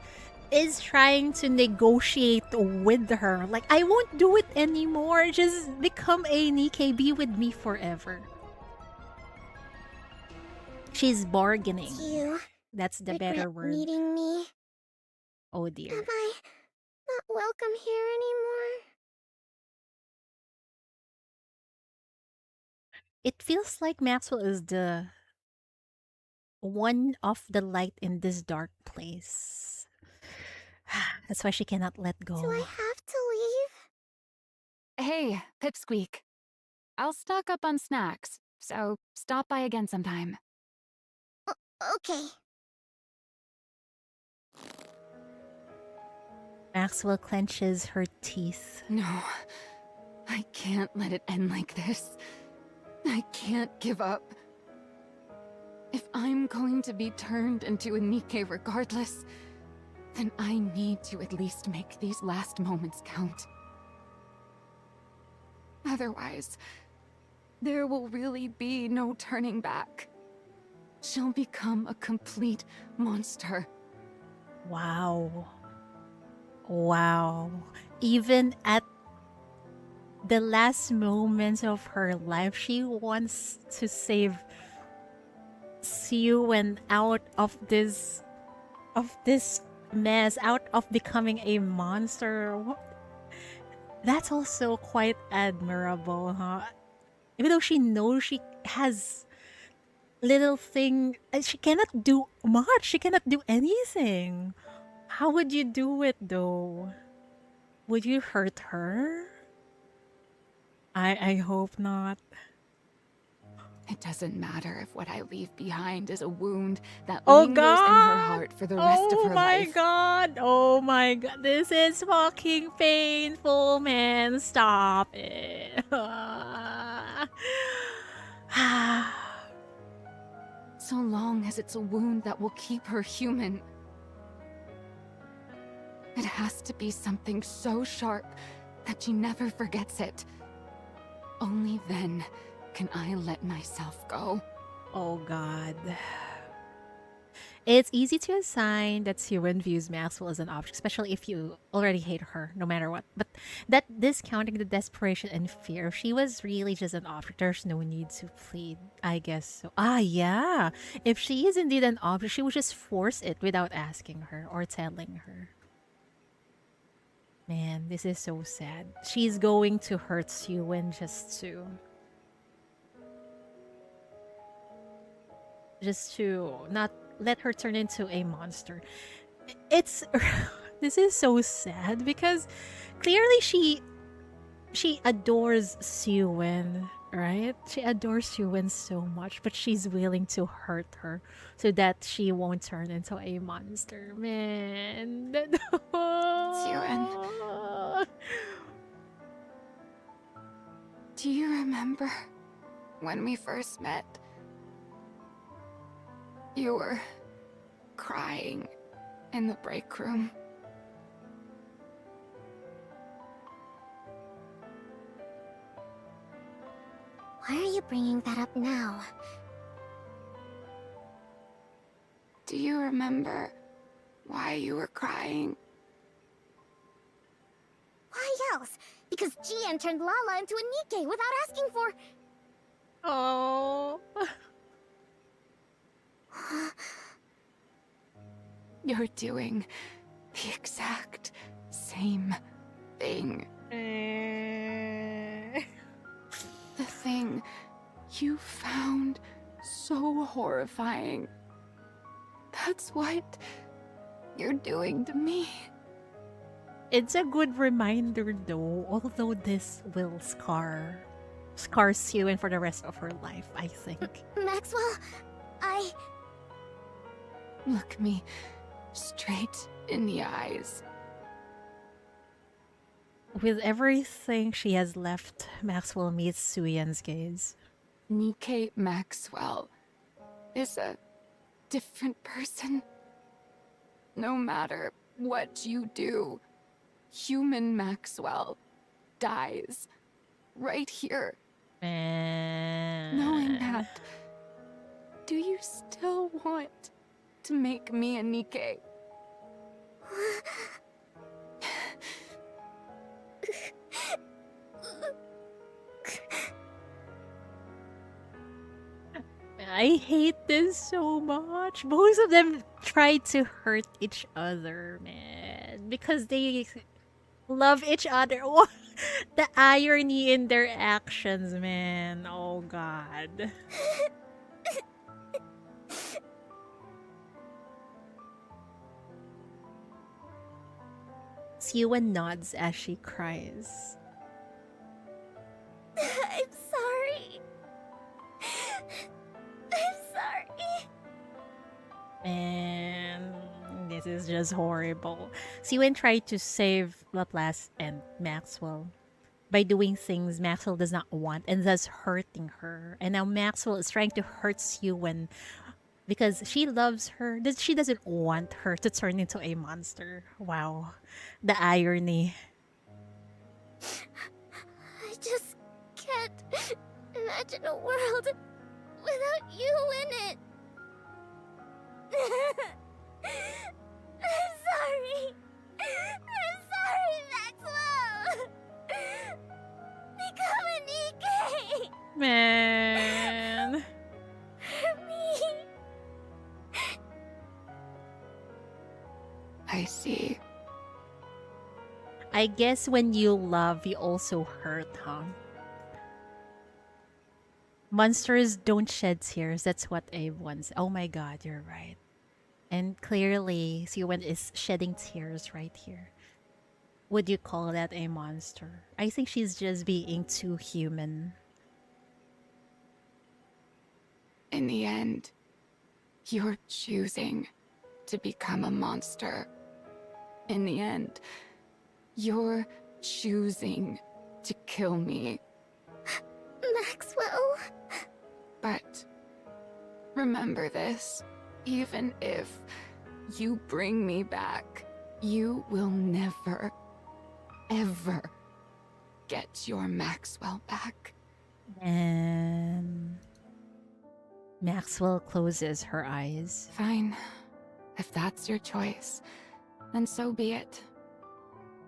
is trying to negotiate with her. Like, I won't do it anymore. Just become a Nikke. Be with me forever. She's bargaining. You That's the better regret word. meeting me. Oh dear. Am I not welcome here anymore? It feels like Maxwell is the one of the light in this dark place. That's why she cannot let go. Do I have to leave? Hey, Pipsqueak. I'll stock up on snacks, so stop by again sometime. Okay. Maxwell clenches her teeth. No, I can't let it end like this. I can't give up. If I'm going to be turned into a Nikke regardless, then I need to at least make these last moments count. Otherwise, there will really be no turning back. She'll become a complete monster. Wow. Wow. Even at the last moments of her life, she wants to save Sewin out of this of this mess, out of becoming a monster. That's also quite admirable, huh? Even though she knows she has little thing, she cannot do much. She cannot do anything. How would you do it though? Would you hurt her? I hope not. It doesn't matter if what I leave behind is a wound that Oh lingers in her god! heart for the rest of her life. Oh my god, this is fucking painful, man. Stop it. So long as it's a wound that will keep her human. It has to be something so sharp that she never forgets it. Only then can I let myself go. Oh god. It's easy to assign that Siren views Maxwell as an object, especially if you already hate her, no matter what. But that discounting the desperation and fear, if she was really just an object, there's no need to plead, I guess so. Ah, yeah. If she is indeed an object, she would just force it without asking her or telling her. Man, this is so sad. She's going to hurt Siren just to not let her turn into a monster. It's this is so sad because clearly she adores Siwen, right? She adores Siwen so much, but she's willing to hurt her so that she won't turn into a monster. Man. Siwen. Do you remember when we first met? You were crying in the break room. Why are you bringing that up now? Do you remember why you were crying? Why else? Because GN turned Lala into a Nikke without asking for... Oh. You're doing the exact same thing. The thing you found so horrifying. That's what you're doing to me. It's a good reminder though, although this will scar Siwen for the rest of her life, I think. Maxwell, Look me straight in the eyes. With everything she has left, Maxwell meets Suyen's gaze. Nikke Maxwell is a different person. No matter what you do, human Maxwell dies right here. Knowing that, do you still want to make me a Nikke? I hate this so much. Both of them try to hurt each other, man. Because they love each other. The irony in their actions, man. Oh, God. Siwen nods as she cries. I'm sorry. I'm sorry. Man, this is just horrible. Siwen tried to save Laplace and Maxwell by doing things Maxwell does not want and thus hurting her. And now Maxwell is trying to hurt Siwen because she loves her. She doesn't want her to turn into a monster. Wow. The irony. I just can't imagine a world without you in it. I'm sorry. I'm sorry, Maxwell. Become a Nikke. Man. For me. I guess when you love, you also hurt, huh? Monsters don't shed tears. That's what Abe wants. Oh my god, you're right. And clearly, Siwen is shedding tears right here. Would you call that a monster? I think she's just being too human. In the end, you're choosing to become a monster. In the end, you're choosing to kill me. Maxwell. But remember this, even if you bring me back, you will never, ever get your Maxwell back. And Maxwell closes her eyes. Fine. If that's your choice, then so be it.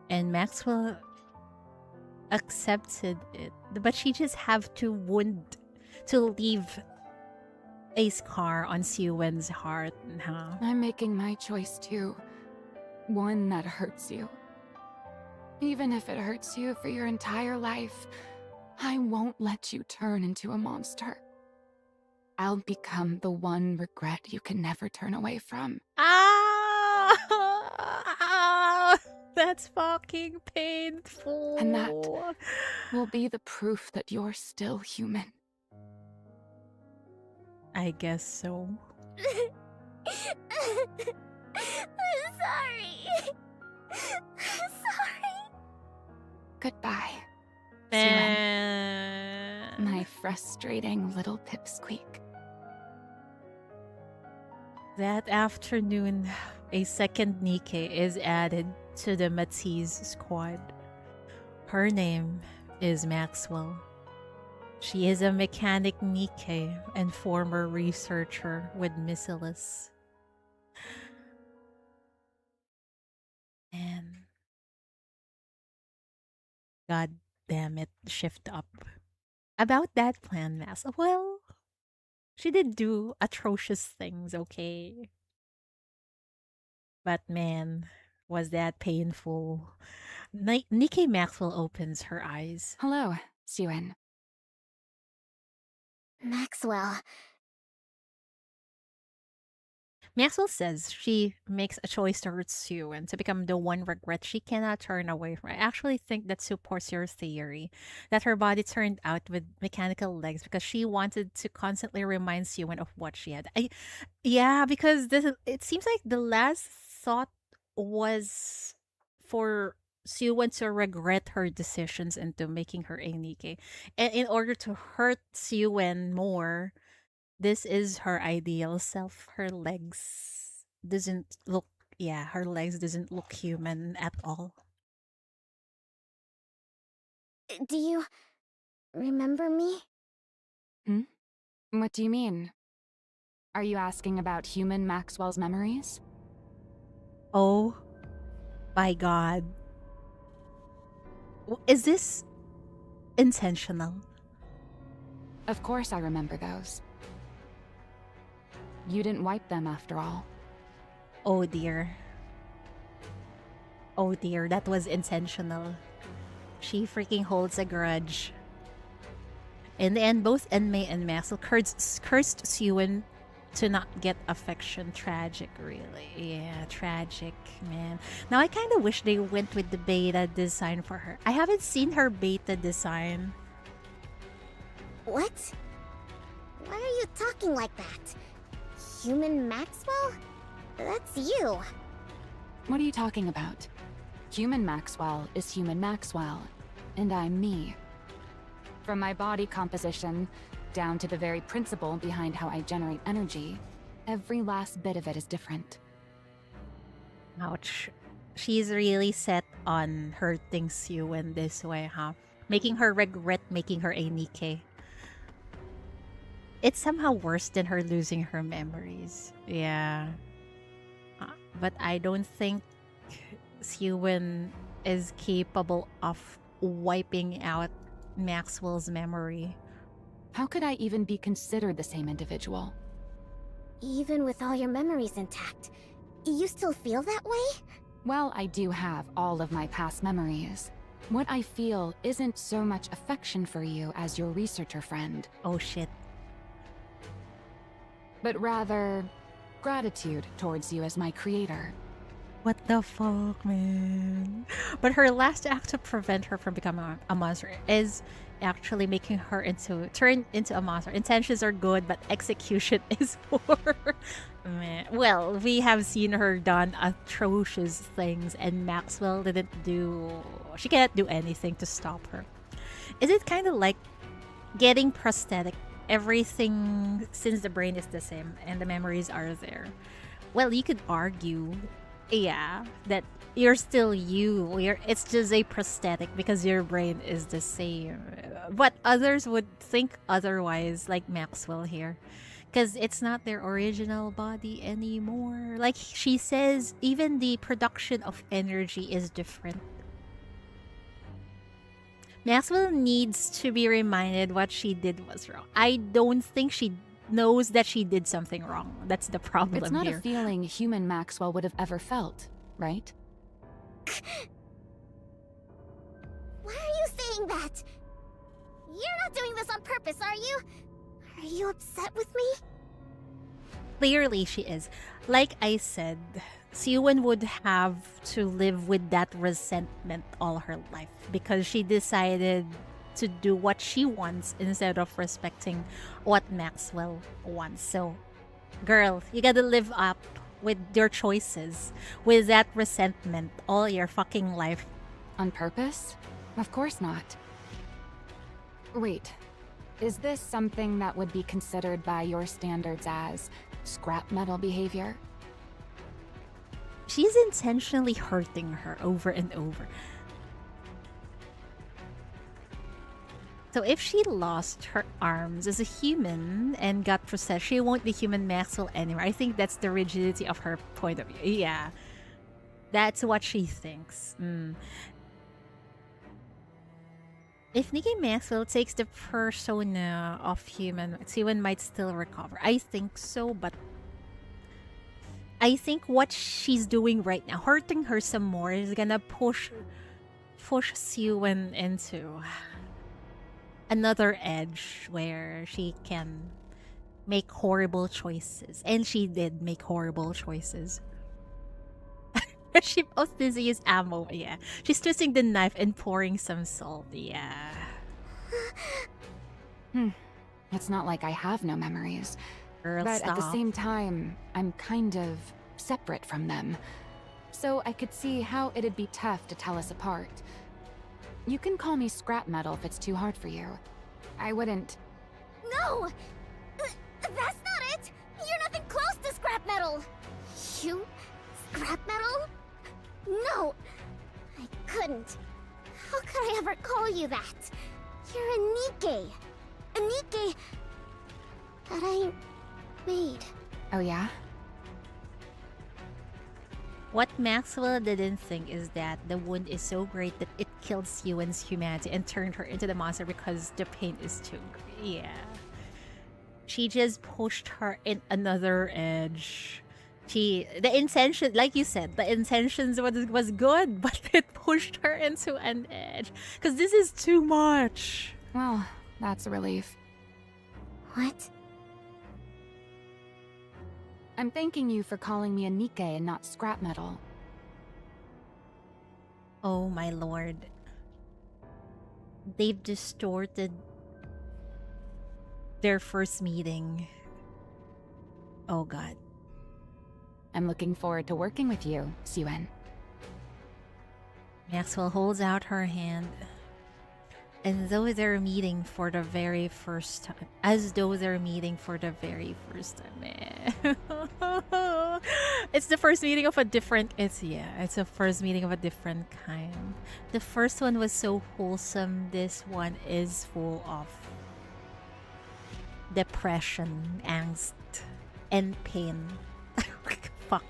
And Maxwell accepted it. But she just have to leave a scar on Siwen's heart, huh? I'm making my choice too. One that hurts you. Even if it hurts you for your entire life, I won't let you turn into a monster. I'll become the one regret you can never turn away from. Ah! That's fucking painful. And that will be the proof that you're still human. I guess so. I'm sorry. I'm sorry. Goodbye, And my frustrating little pipsqueak. that afternoon, a second Nikke is added to the MATIS squad. Her name is Maxwell. She is a mechanic Nikke and former researcher with Missilis. And god damn it, shift up. About that plan, Max. Well, she did do atrocious things, okay? But man, was that painful. Nikke Maxwell opens her eyes. Hello, Siwen. Maxwell. Maxwell says she makes a choice to hurt Sue and to become the one regret she cannot turn away from. I actually think that supports your theory that her body turned out with mechanical legs because she wanted to constantly remind Sue of what she had. Yeah, because it seems like the last thought was for Sue to regret her decisions into making her a Nikke. And in order to hurt Sue more, this is her ideal self. Her legs doesn't look, yeah, her legs doesn't look human at all. Do you remember me? What do you mean? Are you asking about human Maxwell's memories? Oh my god. Is this intentional? Of course I remember those. You didn't wipe them after all. Oh dear. Oh dear, that was intentional. She freaking holds a grudge. In the end, both Enmei and Maxwell cursed Siwen to not get affection. Tragic, really. Yeah, tragic, man. Now, I kind of wish they went with the beta design for her. I haven't seen her beta design. What? Why are you talking like that? Human Maxwell? That's you. What are you talking about? Human Maxwell is human Maxwell, and I'm me. From my body composition, down to the very principle behind how I generate energy, every last bit of it is different. Ouch. She's really set on hurting Siwen this way, huh? Making her regret making her a Nikke. It's somehow worse than her losing her memories. Yeah. But I don't think Siwen is capable of wiping out Maxwell's memory. How could I even be considered the same individual? Even with all your memories intact, you still feel that way? While I do have all of my past memories, what I feel isn't so much affection for you as your researcher friend, Oh shit. but rather gratitude towards you as my creator. What the fuck, man? But her last act to prevent her from becoming a monster is actually making her turn into a monster. Intentions are good, but execution is poor. Man. Well, we have seen her done atrocious things, and Maxwell didn't do. She cannot do anything to stop her. Is it kind of like getting prosthetic? Everything, since the brain is the same and the memories are there. Well, you could argue, yeah, that you're still you. It's just a prosthetic because your brain is the same. But others would think otherwise, like Maxwell here. Because it's not their original body anymore. Like she says, even the production of energy is different. Maxwell needs to be reminded what she did was wrong. I don't think she knows that she did something wrong. That's the problem It's not here. a feeling human Maxwell would have ever felt, right? Why are you saying that? You're not doing this on purpose, are you? Are you upset with me? Clearly she is. Like I said, Siwon would have to live with that resentment all her life because she decided to do what she wants instead of respecting what Maxwell wants. So, girl, you gotta live up with your choices, with that resentment all your fucking life. On purpose? Of course not. Wait, is this something that would be considered by your standards as scrap metal behavior? She's intentionally hurting her over and over. So if she lost her arms as a human and got processed, she won't be human Maxwell anymore. I think that's the rigidity of her point of view. Yeah. That's what she thinks. If Nikke Maxwell takes the persona of human, Siwon might still recover. I think so, but I think what she's doing right now, hurting her some more, is gonna push Siwon into another edge where she can make horrible choices. And she did make horrible choices. She both busy use ammo, yeah. She's twisting the knife and pouring some salt, yeah. It's not like I have no memories. Girl, But stop. at the same time, I'm kind of separate from them. So I could see how it'd be tough to tell us apart. You can call me scrap metal if it's too hard for you. I wouldn't... No! That's not it! You're nothing close to scrap metal! You? Scrap metal? No! I couldn't. How could I ever call you that? You're a Nikke. A Nikke that I made. Oh yeah? What Maxwell didn't think is that the wound is so great that it killed Siwon's humanity and turned her into the monster because the pain is too great. Yeah. She just pushed her in another edge. The intention, like you said, the intentions was good, but it pushed her into an edge. Because this is too much. Well, that's a relief. What? I'm thanking you for calling me a Nikke and not scrap metal. Oh my lord. They've distorted their first meeting. Oh god. I'm looking forward to working with you, Siwon. Maxwell holds out her hand. And though they're meeting for the very first time. As though they're meeting for the very first time. It's the first meeting of a different... It's a first meeting of a different kind. The first one was so wholesome. This one is full of depression, angst, and pain. Fuck.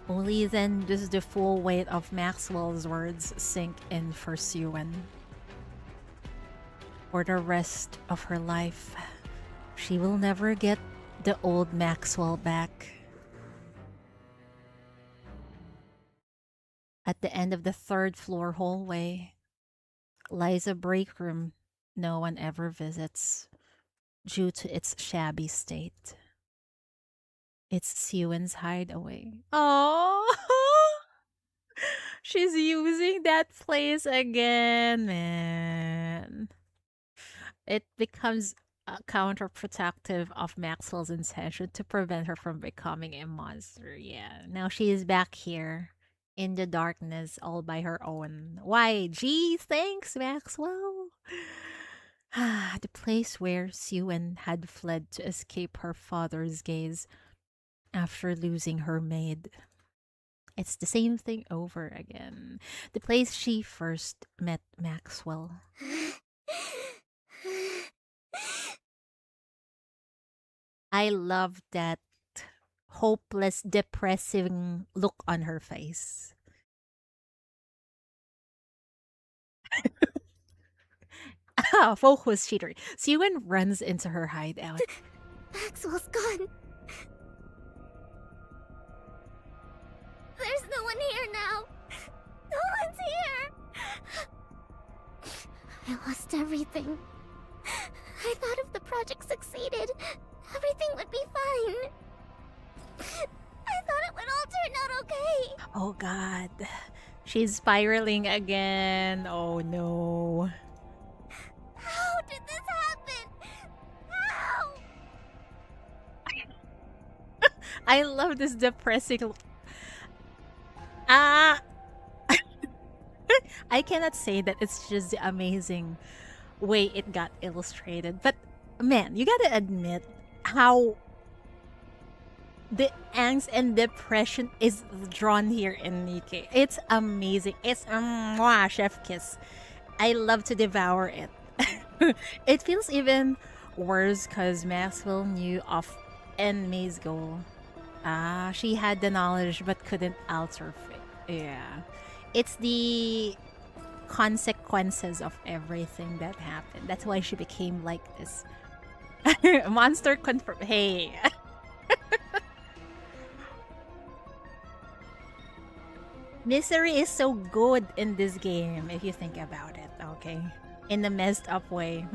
Only then does the full weight of Maxwell's words sink in for Siwon. For the rest of her life, She will never get the old Maxwell back. At the end of the third floor hallway lies a break room no one ever visits due to its shabby state. It's Siwen's hideaway. Oh, she's using that place again, man. It becomes counterproductive of Maxwell's intention to prevent her from becoming a monster. Yeah, now she is back here in the darkness all by her own. Why? Gee, thanks, Maxwell. The place where Siwen had fled to escape her father's gaze after losing her maid. It's the same thing over again. The place she first met Maxwell. I love that hopeless, depressing look on her face. Focus cheater. Siwen runs into her hideout. Maxwell's gone. There's no one here now. No one's here. I lost everything. I thought if the project succeeded, everything would be fine. I thought it would all turn out okay. Oh god. She's spiraling again. Oh no. How did this happen? How? I love this depressing look. Ah! I cannot say that it's just the amazing way it got illustrated. But man, you gotta admit how the angst and depression is drawn here in Nikke. It's amazing. It's a mwah, chef kiss. I love to devour it. It feels even worse because Maxwell knew of Enmei's goal. Ah, she had the knowledge but couldn't alter fate. Yeah. It's the consequences of everything that happened. That's why she became like this. Monster confirm. Hey. Misery is so good in this game if you think about it, okay? In the messed up way.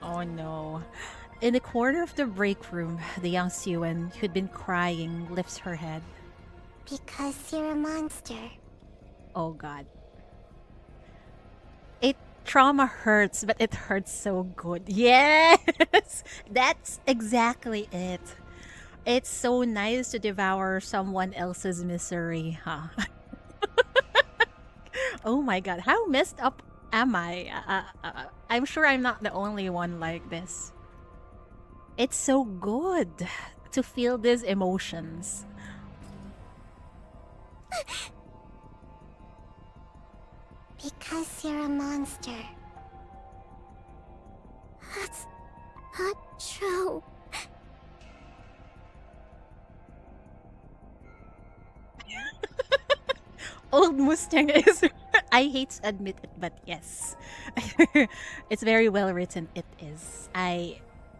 Oh no. In the corner of the break room, the young Siwen, who'd been crying, lifts her head. Because you're a monster. Oh god. Trauma hurts, but it hurts so good. Yes! That's exactly it. It's so nice to devour someone else's misery, huh? Oh my god, how messed up am I? I'm sure I'm not the only one like this. It's so good to feel these emotions. Because you're a monster. That's not true. Old Mustang is... I hate to admit it, but yes. It's very well written. It is.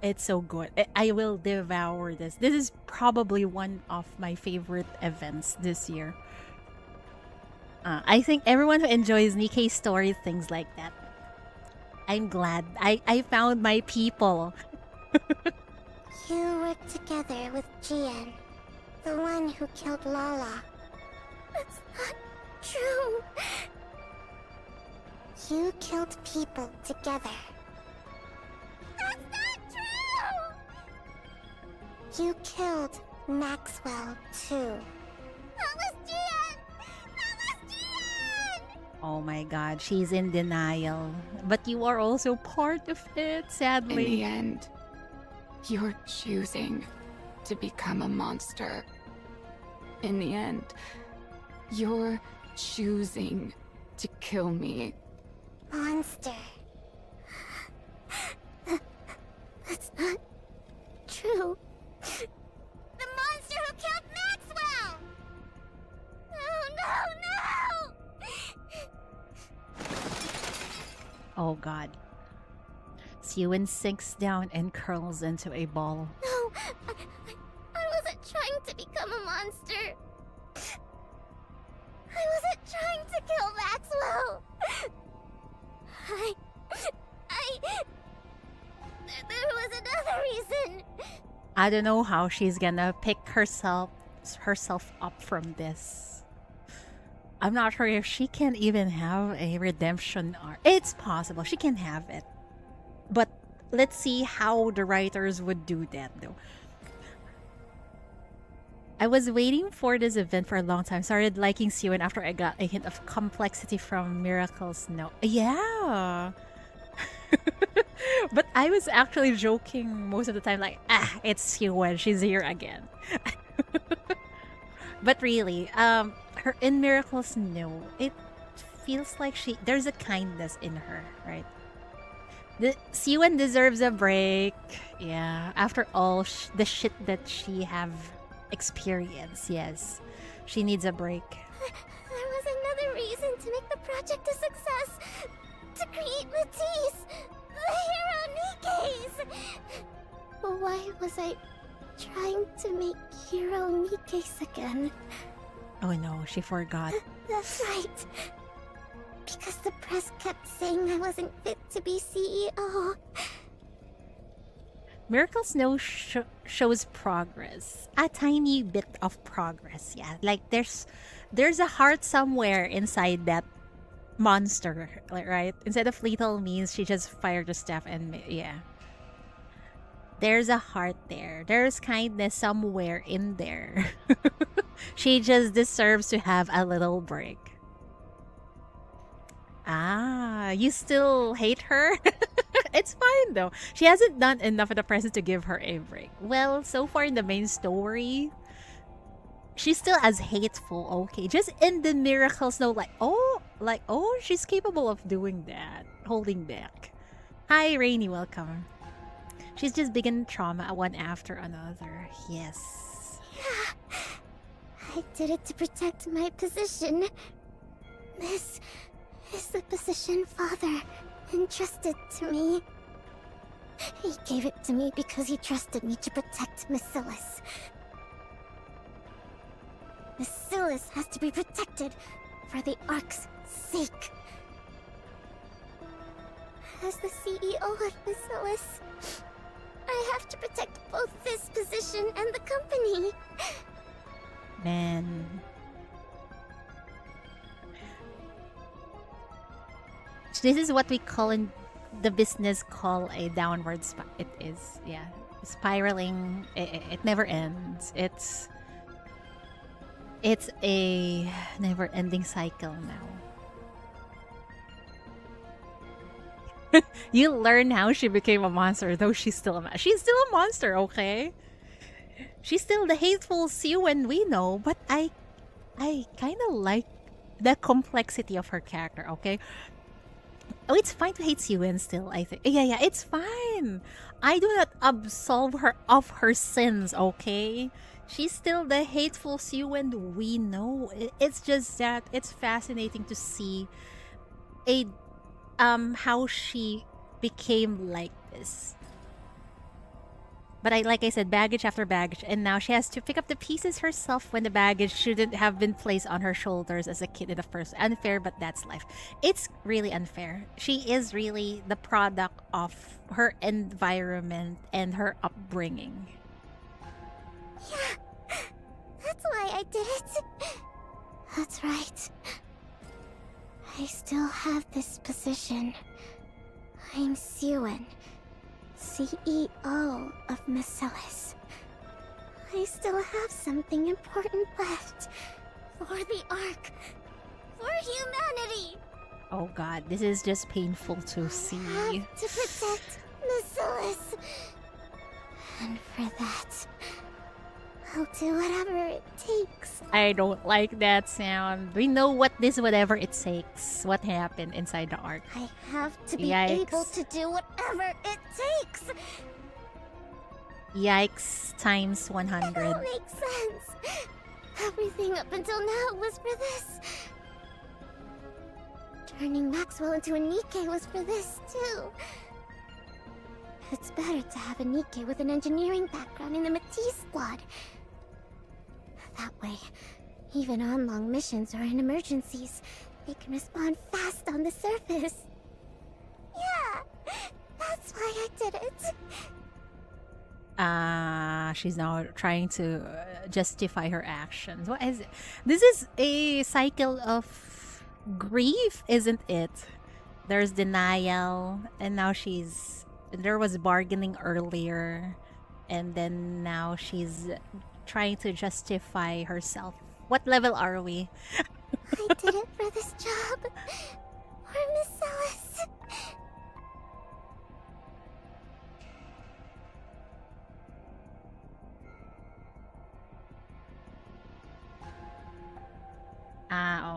It's so good. I will devour this. This is probably one of my favorite events this year. I think everyone who enjoys Nikke story things like that. I'm glad. I found my people. You worked together with Jian, the one who killed Lala. That's not true. You killed people together. That's not true. You killed Maxwell, too. That was Jian. That was Jian. Oh my god, she's in denial. But you are also part of it, sadly. In the end, you're choosing to become a monster. In the end, you're choosing to kill me. Monster. That's not true. The monster who killed Maxwell! No, no, no! Oh god. Siwon sinks down and curls into a ball. No, I wasn't trying to become a monster. I wasn't trying to kill Maxwell. There was another reason. I don't know how she's gonna pick herself up from this. I'm not sure if she can even have a redemption arc. It's possible she can have it, but let's see how the writers would do that though. I was waiting for this event for a long time. Started liking Siwon after I got a hint of complexity from Miracle's note. Yeah. But I was actually joking most of the time, like, it's Siwon, she's here again. But really, her in Miracle's note, it feels like there's a kindness in her, right? Siwon deserves a break. Yeah, after all the shit that she have experienced, yes, she needs a break. There was another reason to make the project a success. To create MATIS, the hero Nikkes. Why was I trying to make hero Nikkes again? Oh no, she forgot. That's right. Because the press kept saying I wasn't fit to be CEO. Miracle's Snow shows progress. A tiny bit of progress, yeah. Like there's a heart somewhere inside that monster, right? Instead of lethal means she just fired the staff and yeah. There's a heart there. There's kindness somewhere in there. She just deserves to have a little break. You still hate her? It's fine though. She hasn't done enough in the present to give her a break. Well, so far in the main story, she's still as hateful, okay? Just in the Miracles note, oh, she's capable of doing that. Holding back. Hi, Rainy, welcome. She's just begin trauma one after another. Yes. Yeah. I did it to protect my position. This is the position Father entrusted to me. He gave it to me because he trusted me to protect Macillus. Macillus has to be protected for the Ark's sake. As the CEO of Macillus, I have to protect both this position and the company. Man. This is what we call in the business call a downward it is, yeah. Spiraling, it never ends. It's a never-ending cycle now. You learn how she became a monster, though she's still a monster, okay? She's still the hateful Siwon we know, but I kind of like the complexity of her character, okay? Oh, it's fine to hate Siwon still, I think. Yeah, it's fine. I do not absolve her of her sins, okay? She's still the hateful Siwon we know. It's just that it's fascinating to see how she became like this. But like I said, baggage after baggage, and now she has to pick up the pieces herself when the baggage shouldn't have been placed on her shoulders as a kid in the first. Unfair, but that's life. It's really unfair. She is really the product of her environment and her upbringing. Yeah, that's why I did it. That's right. I still have this position. I'm Siwon, CEO of Macillus. I still have something important left. For the Ark. For humanity. Oh god, this is just painful to see. I have to protect Macillus. And for that, I'll do whatever it takes. I don't like that sound. We know what this whatever it takes. What happened inside the Ark. I have to be Yikes. able to do whatever it takes. Yikes times 100. It all makes sense. Everything up until now was for this. Turning Maxwell into a Nikke was for this too. It's better to have a Nikke with an engineering background in the MATIS squad. That way, even on long missions or in emergencies, they can respond fast on the surface. Yeah, that's why I did it. She's now trying to justify her actions. What is it? This is a cycle of grief, isn't it? There's denial, and now there was bargaining earlier, and then now she's trying to justify herself. What level are we? I did it for this job. For Miss Alice.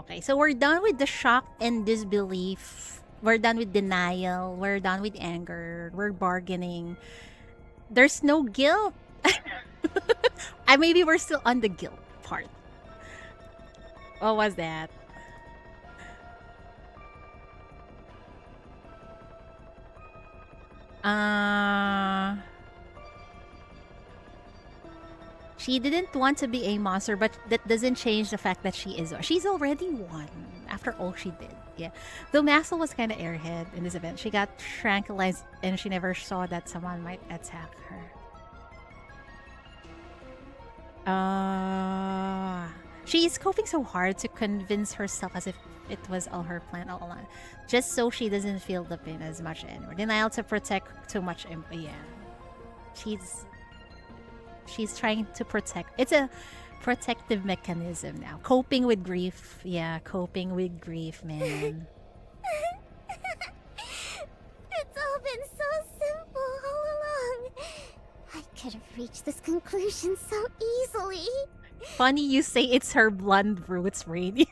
Okay. So we're done with the shock and disbelief. We're done with denial. We're done with anger. We're bargaining. There's no guilt. Maybe we're still on the guilt part. What was that? She didn't want to be a monster, but that doesn't change the fact that she is. She's already won after all she did. Yeah. Though Maxwell was kind of airhead in this event. She got tranquilized and she never saw that someone might attack her. She's coping so hard to convince herself as if it was all her plan all along. Just so she doesn't feel the pain as much anymore. Denial to protect too much. Yeah. She's trying to protect. It's a protective mechanism now. Coping with grief. Yeah, coping with grief, man. It's all been so simple all along. I could have reached this conclusion so easily. Funny you say it's her blonde roots, Rainy.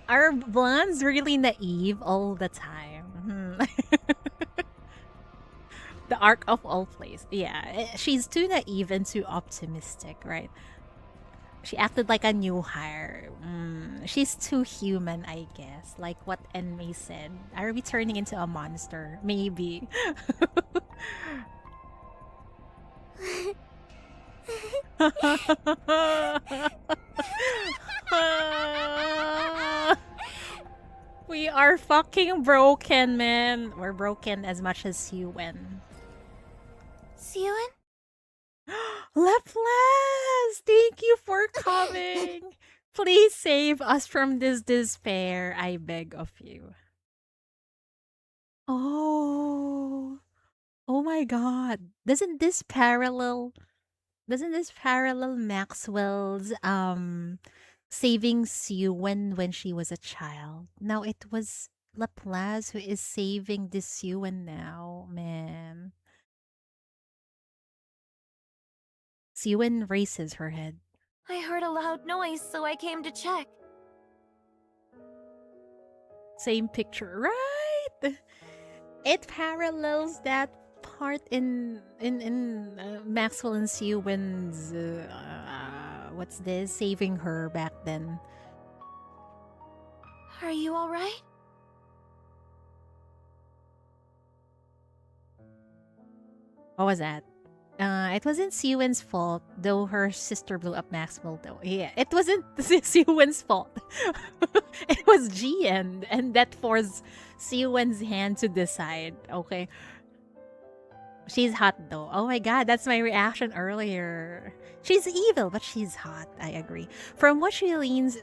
Are blondes really naive all the time? The arc of all plays. Yeah, she's too naive and too optimistic, right? She acted like a new hire. She's too human, I guess. Like what Enmei said. Are we turning into a monster? Maybe. We are fucking broken, man. We're broken as much as Yuen. Yuen? Laplace! Thank you for coming. Please save us from this despair, I beg of you. Oh. Oh my god. Doesn't this parallel Maxwell's saving Sue when she was a child? Now it was Laplace who is saving this Sue now, man. Sue raises her head. I heard a loud noise, so I came to check. Same picture, right? It parallels that part in Maxwell and Sewin's what's this? Saving her back then. Are you all right? What was that? It wasn't Sewin's fault, though her sister blew up Maxwell, though. Yeah, it wasn't Sewin's fault. It was GN, and that forced Sewin's hand to decide, okay? She's hot, though. Oh my god, that's my reaction earlier. She's evil, but she's hot, I agree. From what she leans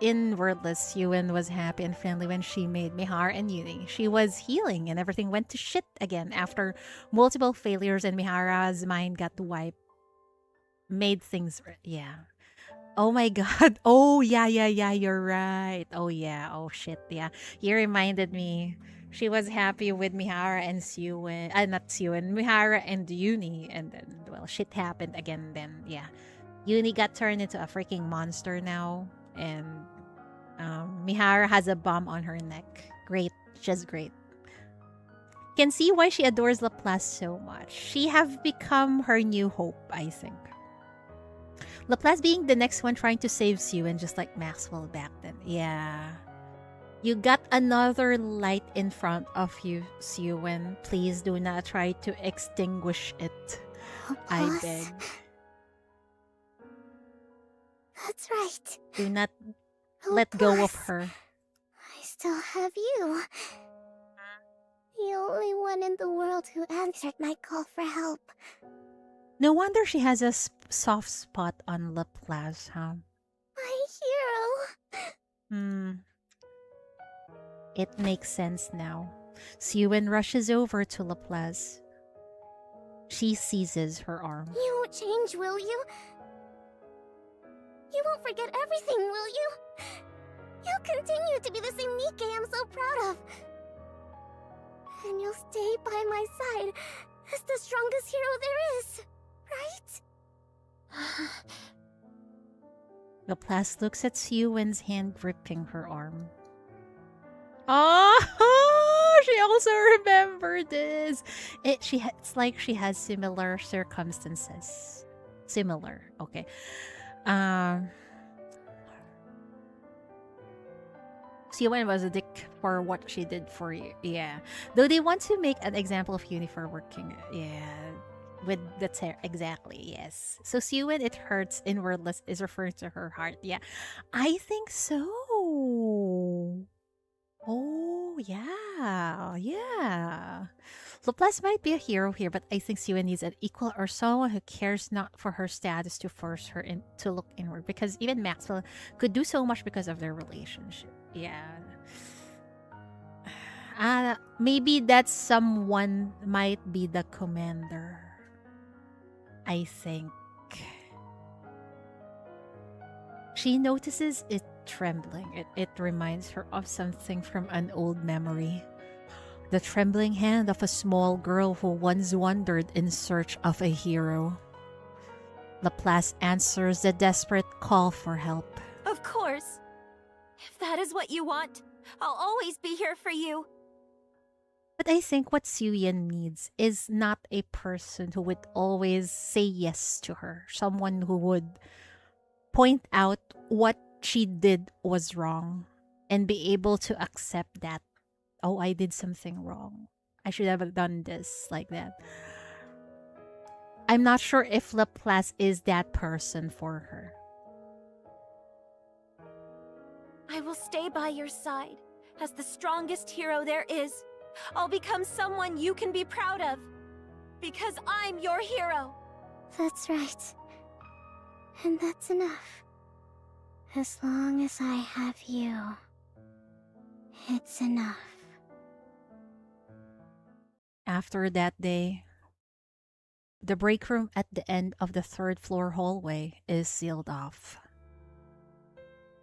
in wordless, Yuen was happy and friendly when she made Mihara and Uni. She was healing and everything went to shit again after multiple failures and Mihara's mind got wiped. Made things... Yeah. Oh my god. Oh, yeah, you're right. Oh, yeah. Oh, shit, yeah. You reminded me. She was happy with Mihara and Sewin. Not Sewin. Mihara and Uni. And then, well, shit happened again then. Yeah. Uni got turned into a freaking monster now. And Mihara has a bomb on her neck. Great. Just great. Can see why she adores Laplace so much. She have become her new hope, I think. Laplace being the next one trying to save Sewin, just like Maxwell back then. Yeah. You got another light in front of you, Siwen. Please do not try to extinguish it. I Boss. beg. That's right. Do not Oh, let go of boss. her. I still have you. The only one in the world who answered my call for help. No wonder she has a soft spot on Laplace, huh? My hero. Hmm. It makes sense now. Siwen rushes over to Laplace. She seizes her arm. You won't change, will you? You won't forget everything, will you? You'll continue to be the same Nikke I'm so proud of. And you'll stay by my side as the strongest hero there is, right? Laplace looks at Siwen's hand gripping her arm. Oh, she also remembered this. It's like she has similar circumstances. Similar, okay. Siwen was a dick for what she did for you. Yeah. Though they want to make an example of Uni for working. Yeah. With the tear. Exactly, yes. So Siwen, it hurts inwardless is referring to her heart. Yeah. I think so. Oh, yeah. Yeah. Laplace might be a hero here, but I think Siwen needs an equal or someone who cares not for her status to force her to look inward. Because even Maxwell could do so much because of their relationship. Yeah. Maybe that someone might be the commander. I think. She notices it trembling. It reminds her of something from an old memory. The trembling hand of a small girl who once wandered in search of a hero. Laplace answers the desperate call for help. Of course. If that is what you want, I'll always be here for you. But I think what Suyin needs is not a person who would always say yes to her. Someone who would point out what she did was wrong and be able to accept that. Oh, I did something wrong. I should have done this, like that. I'm not sure if Laplace is that person for her. I will stay by your side as the strongest hero there is. I'll become someone you can be proud of. Because I'm your hero. That's right. And that's enough. As long as I have you, it's enough. After that day, the break room at the end of the third floor hallway is sealed off.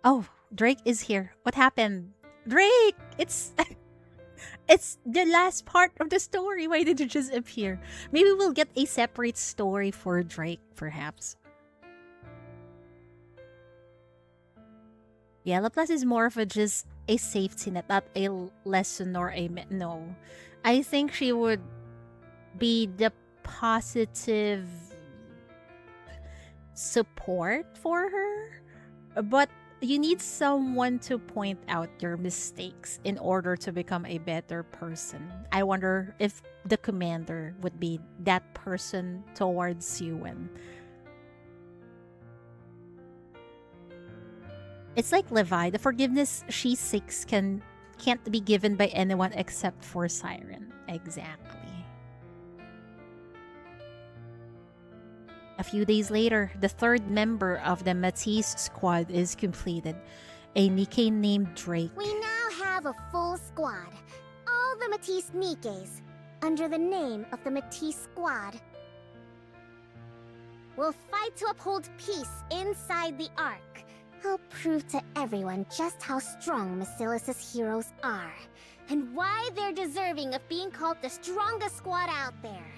Oh, Drake is here. What happened? Drake! It's it's the last part of the story. Why did you just appear? Maybe we'll get a separate story for Drake, perhaps. Yeah, Laplace is more of just a safety net, not a lesson or a... No. I think she would be the positive support for her. But you need someone to point out your mistakes in order to become a better person. I wonder if the commander would be that person towards Siwen. It's like Levi. The forgiveness she seeks can't be given by anyone except for Siren. Exactly. A few days later, the third member of the MATIS squad is completed. A Nikke named Drake. We now have a full squad. All the MATIS Nikkes, under the name of the MATIS squad. We'll fight to uphold peace inside the Ark. I'll prove to everyone just how strong Basilis's heroes are, and why they're deserving of being called the strongest squad out there.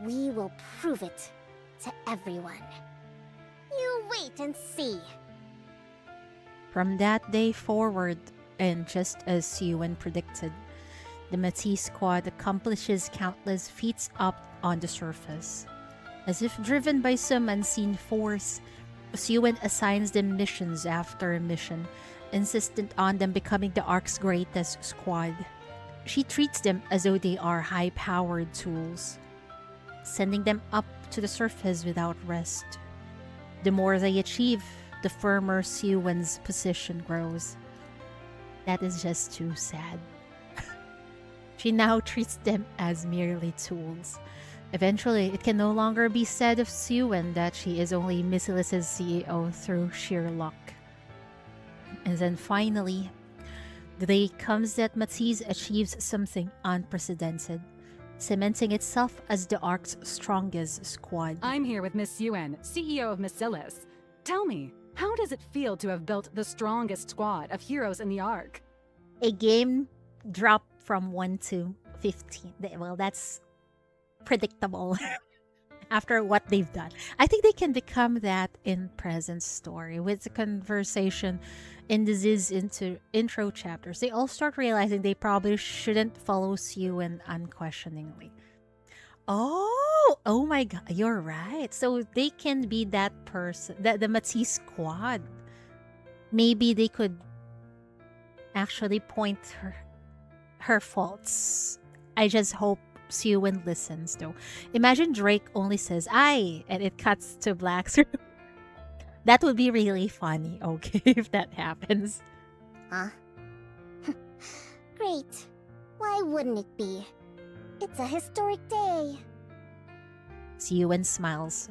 We will prove it to everyone. You wait and see. From that day forward, and just as Siwen predicted, the MATIS squad accomplishes countless feats up on the surface. As if driven by some unseen force, Siwen assigns them missions after mission, insistent on them becoming the Ark's greatest squad. She treats them as though they are high-powered tools, sending them up to the surface without rest. The more they achieve, the firmer Siwen's position grows. That is just too sad. She now treats them as merely tools. Eventually, it can no longer be said of Siwen that she is only Missilis's CEO through sheer luck. And then finally, the day comes that MATIS achieves something unprecedented, cementing itself as the Ark's strongest squad. I'm here with Miss Yuen, CEO of Missilis. Tell me, how does it feel to have built the strongest squad of heroes in the Ark? A game dropped from 1 to 15. Well, that's predictable after what they've done. I think they can become that in present story. With the conversation in the Ziz intro chapters, they all start realizing they probably shouldn't follow Siwen unquestioningly. Oh my god, you're right. So they can be that person, the MATIS squad. Maybe they could actually point her faults. I just hope Siwen listens though. Imagine Drake only says "I" and it cuts to black screen. That would be really funny, okay, if that happens. Huh? Great. Why wouldn't it be? It's a historic day. Siwen smiles.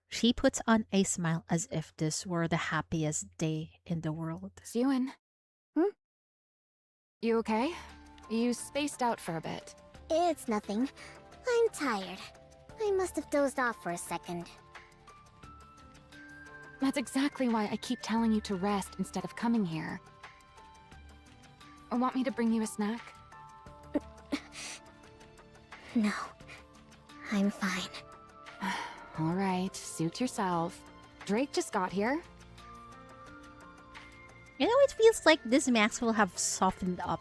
She puts on a smile as if this were the happiest day in the world. Siwen. Hmm? You okay? You spaced out for a bit. It's nothing. I'm tired. I must have dozed off for a second. That's exactly why I keep telling you to rest instead of coming here. Or want me to bring you a snack? No. I'm fine. All right, suit yourself. Drake just got here. You know, it feels like this Maxwell have softened up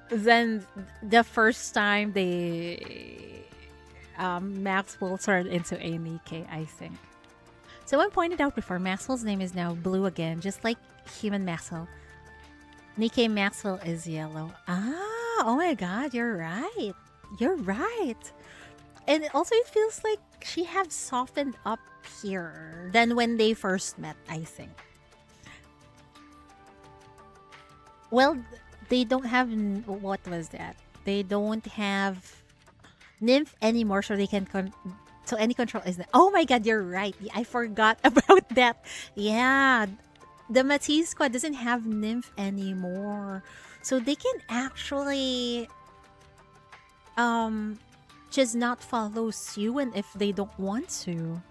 than the first time they Maxwell turned into a Nikke, I think. Someone pointed out before, Maxwell's name is now blue again, just like human Maxwell. Nikke Maxwell is yellow. Oh my god, you're right. You're right. And also it feels like she have softened up here than when they first met, I think. Well, they don't have... What was that? They don't have Nymph anymore, so they can... So any control is... Oh my god, you're right. I forgot about that. Yeah. The MATIS squad doesn't have Nymph anymore. So they can actually... just not follow Siwen if they don't want to.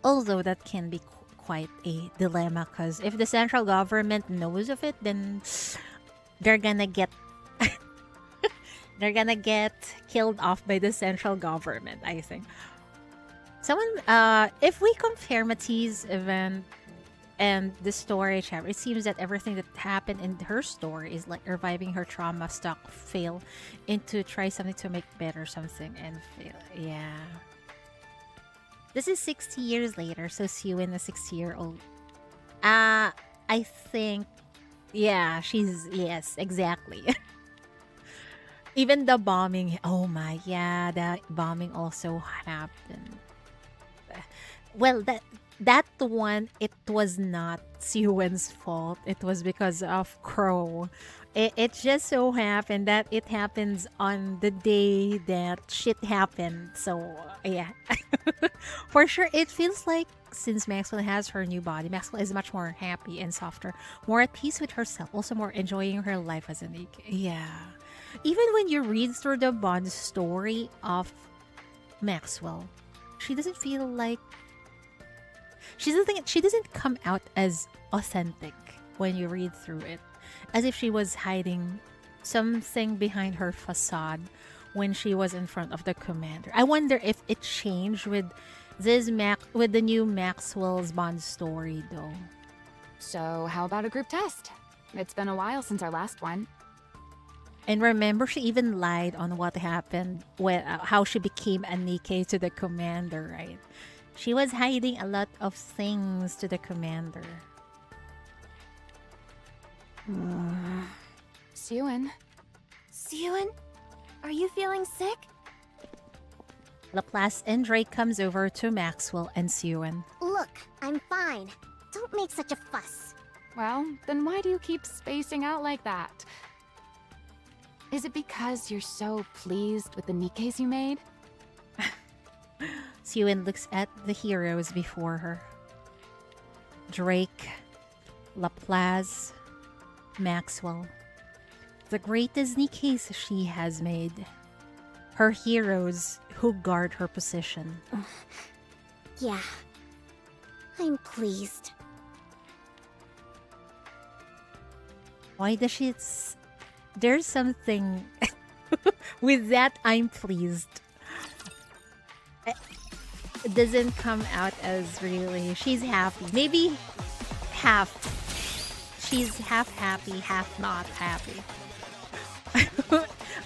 Although that can be quite a dilemma, because if the central government knows of it, then they're gonna get they're gonna get killed off by the central government, I think. Someone, if we compare MATIS event and the story chapter, it seems that everything that happened in her story is like reviving her trauma stuck fail into try something to make better something and fail. Yeah. This is 60 years later, so Siwen, a 60-year-old. I think, yeah, yes, exactly. Even the bombing, oh my, yeah, that bombing also happened. Well, that one, it was not Siwen's fault. It was because of Crow. It just so happened that it happens on the day that shit happened. So, yeah. For sure, it feels like since Maxwell has her new body, Maxwell is much more happy and softer, more at peace with herself, also more enjoying her life as a Nikke. Yeah. Even when you read through the Bond story of Maxwell, she doesn't feel like... She doesn't come out as authentic when you read through it. As if she was hiding something behind her facade when she was in front of the commander. I wonder if it changed with with the new Maxwell's Bond story though. So how about a group test? It's been a while since our last one. And remember, she even lied on what happened, when, how she became a Nikke to the commander, right? She was hiding a lot of things to the commander. Sewin. Sewin, are you feeling sick? Laplace and Drake comes over to Maxwell and Sewin. Look, I'm fine. Don't make such a fuss. Well, then why do you keep spacing out like that? Is it because you're so pleased with the Nikkes you made? Sewin looks at the heroes before her. Drake, Laplace, Maxwell. The greatest Nikkes she has made. Her heroes who guard her position. Yeah. I'm pleased. Why does she... There's something with that I'm pleased. It doesn't come out as really... She's happy. Maybe half. She's half happy, half not happy.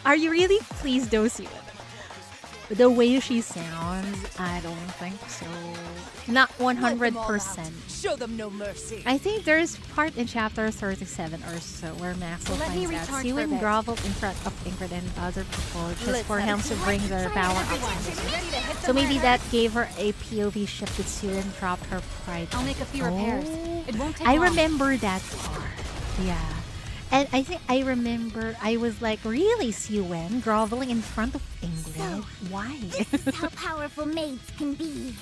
Are you really pleased, though, Sewin? The way she sounds, I don't think so. Not 100%. Show them no mercy. I think there's part in chapter 37 or so where Maxwell finds out Sewin groveled in front of Ingrid and other people just for him to bring their power up. So maybe that gave her a POV shift that Sewin dropped her pride. I'll make a few repairs. It won't take I long. remember that part. Yeah. And I think I remember I was like, really, Sewin groveling in front of Ingrid? So, why? This is how powerful maids can be.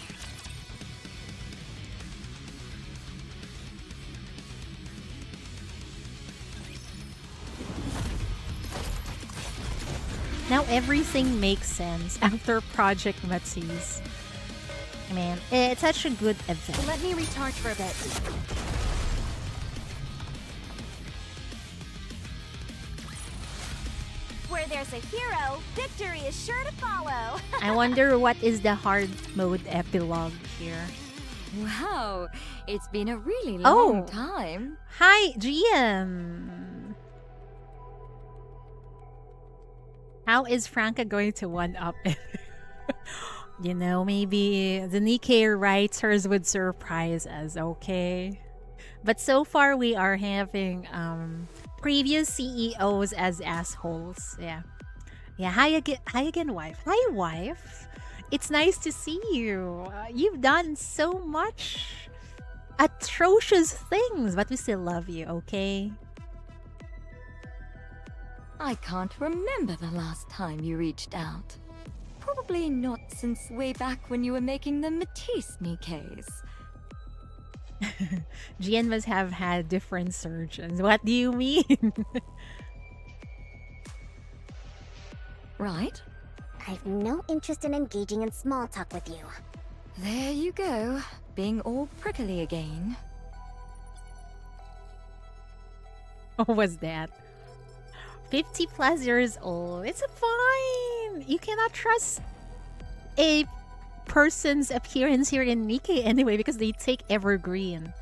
Now everything makes sense after Project MATIS. Man, it's such a good event. Let me recharge for a bit. Where there's a hero, victory is sure to follow. I wonder what is the hard mode epilogue here. Wow, it's been a really Oh. long time. Hi, GM. How is Franca going to one-up it? You know, maybe the Nikke writers would surprise us, okay? But so far, we are having previous CEOs as assholes. Yeah. Yeah, hi again, wife. Hi, wife. It's nice to see you. You've done so much atrocious things, but we still love you, okay? I can't remember the last time you reached out. Probably not since way back when you were making the MATIS Nikkes. Jian must have had different surgeons. What do you mean? Right? I've no interest in engaging in small talk with you. There you go, being all prickly again. What was that? 50 plus years old. It's fine. You cannot trust a person's appearance here in Nikke anyway because they take evergreen.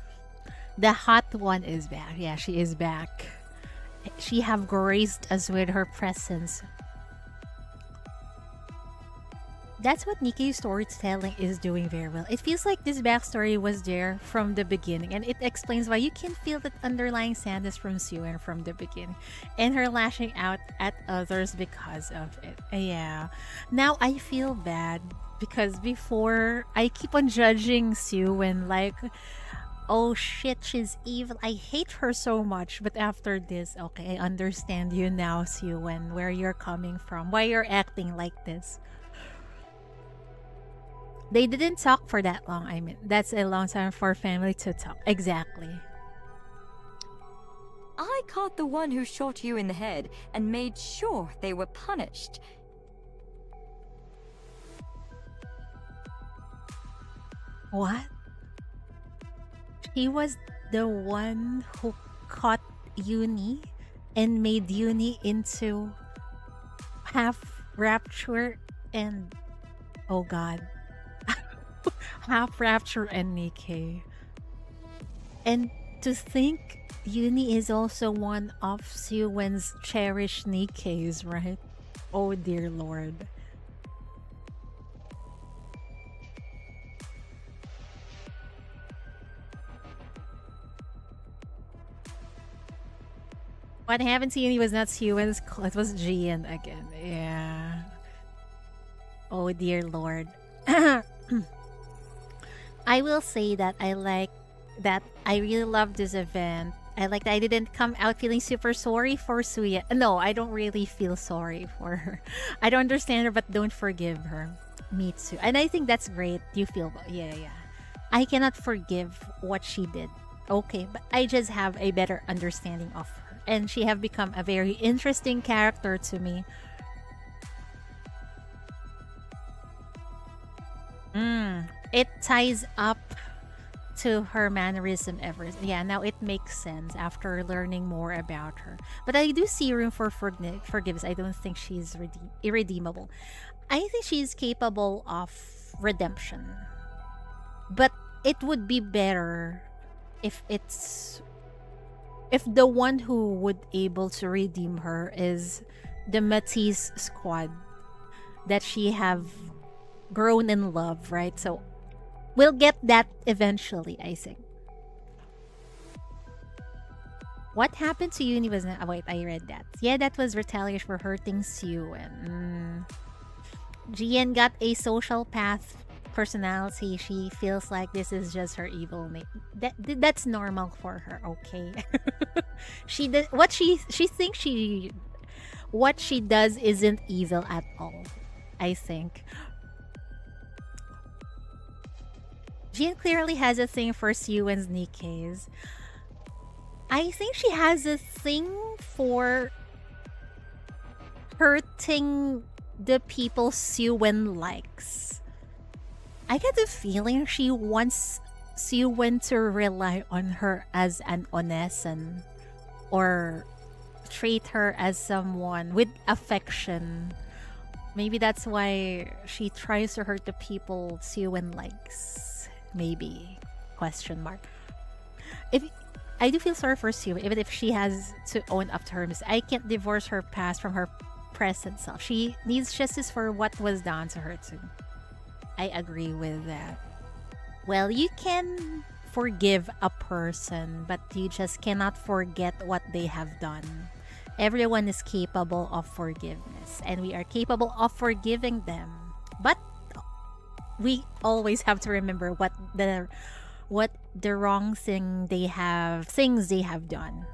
The hot one is back. Yeah, she is back. She have graced us with her presence. That's what Nikke's storytelling is doing very well. It feels like this backstory was there from the beginning, and it explains why you can feel that underlying sadness from Sewin from the beginning, and her lashing out at others because of it. Yeah. Now I feel bad because before I keep on judging Sewin like, oh shit, she's evil. I hate her so much. But after this, okay, I understand you now, Sewin, where you're coming from, why you're acting like this. They didn't talk for that long. I mean, that's a long time for family to talk. Exactly. I caught the one who shot you in the head and made sure they were punished. What? He was the one who caught Uni and made Uni into half Rapture and... oh god. Half Rapture and Nikke. And to think Uni is also one of Sewin's cherished Nikkes, right? Oh dear lord. What happened to Uni was not Suwon's call, it was Jian again. Yeah. Oh dear lord. I will say that I really love this event. I like that I didn't come out feeling super sorry for Suya. No, I don't really feel sorry for her. I don't understand her, but don't forgive her. Me too. And I think that's great. You feel, yeah. I cannot forgive what she did. Okay, but I just have a better understanding of her. And she have become a very interesting character to me. It ties up to her mannerism ever. Yeah, now it makes sense after learning more about her. But I do see room for forgiveness. I don't think she's irredeemable. I think she's capable of redemption. But it would be better if the one who would able to redeem her is the MATIS squad that she have grown in love, right? So we'll get that eventually, I think. What happened to Uni was not... Oh, wait, I read that. Yeah, that was retaliation for hurting Suwon. Jian got a social path personality. She feels like this is just her evil name. That's normal for her, okay? What she does isn't evil at all, I think. Jian clearly has a thing for Suwon's Nikke's. I think she has a thing for hurting the people Suwon likes. I get the feeling she wants Suwon to rely on her as an onesan or treat her as someone with affection. Maybe that's why she tries to hurt the people Suwon likes. Maybe. Question mark. If I do feel sorry for Suwon, even if she has to own up to her mistakes. I can't divorce her past from her present self. She needs justice for what was done to her too. I agree with that. Well, you can forgive a person, but you just cannot forget what they have done. Everyone is capable of forgiveness, and we are capable of forgiving them. But we always have to remember what the wrong things they have done.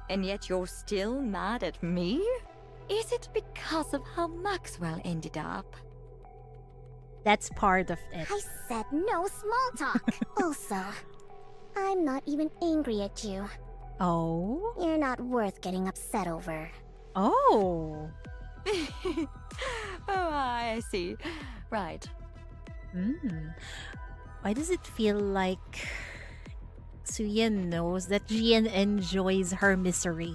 And yet you're still mad at me? Is it because of how Maxwell ended up? That's part of it. I said no small talk. Also, I'm not even angry at you. Oh? You're not worth getting upset over. Oh. Oh, I see. Right. Why does it feel like Suyin knows that Jian enjoys her misery?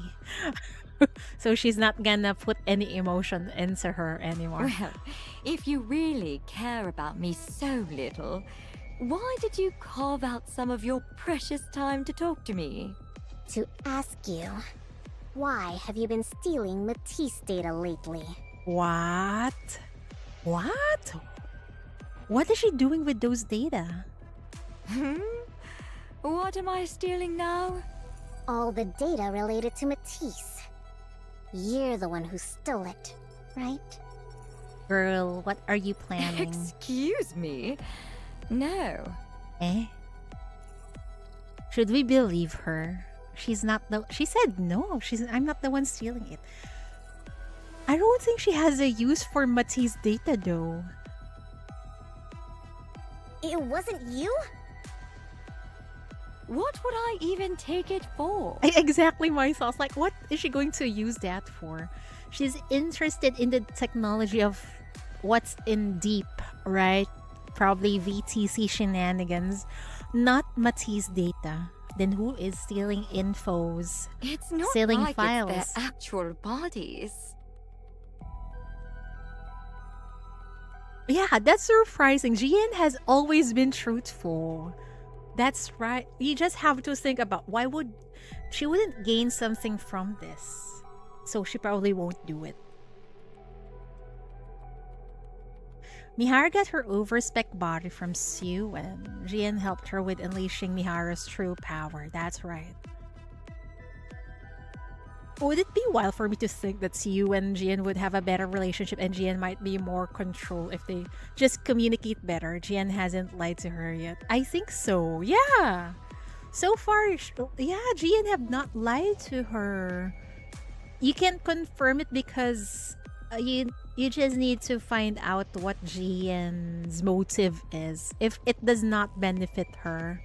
So she's not gonna put any emotion into her anymore. Well, if you really care about me so little, why did you carve out some of your precious time to talk to me? To ask you, why have you been stealing MATIS data lately? What? What? What is she doing with those data? What am I stealing now? All the data related to MATIS. You're the one who stole it, right? Girl, what are you planning? Excuse me? No. Eh? Should we believe her? She said no. I'm not the one stealing it. I don't think she has a use for MATIS data though. It wasn't you? What would I even take it for? Exactly my thoughts. Like, what is she going to use that for? She's interested in the technology of what's in deep, right? Probably VTC shenanigans, not MATIS data. Then who is stealing infos? It's not stealing like files. It's their actual bodies. Yeah, that's surprising. Jian has always been truthful. That's right. You just have to think about she wouldn't gain something from this. So she probably won't do it. Mihara got her overspec body from Suwon. Jian helped her with unleashing Mihara's true power. That's right. would it be wild for me to think that Siyu and Jian would have a better relationship and Jian might be more control if they just communicate better? Jian hasn't lied to her yet. I think so. Yeah. So far, yeah, Jian have not lied to her. You can't confirm it because you just need to find out what Jian's motive is. If it does not benefit her,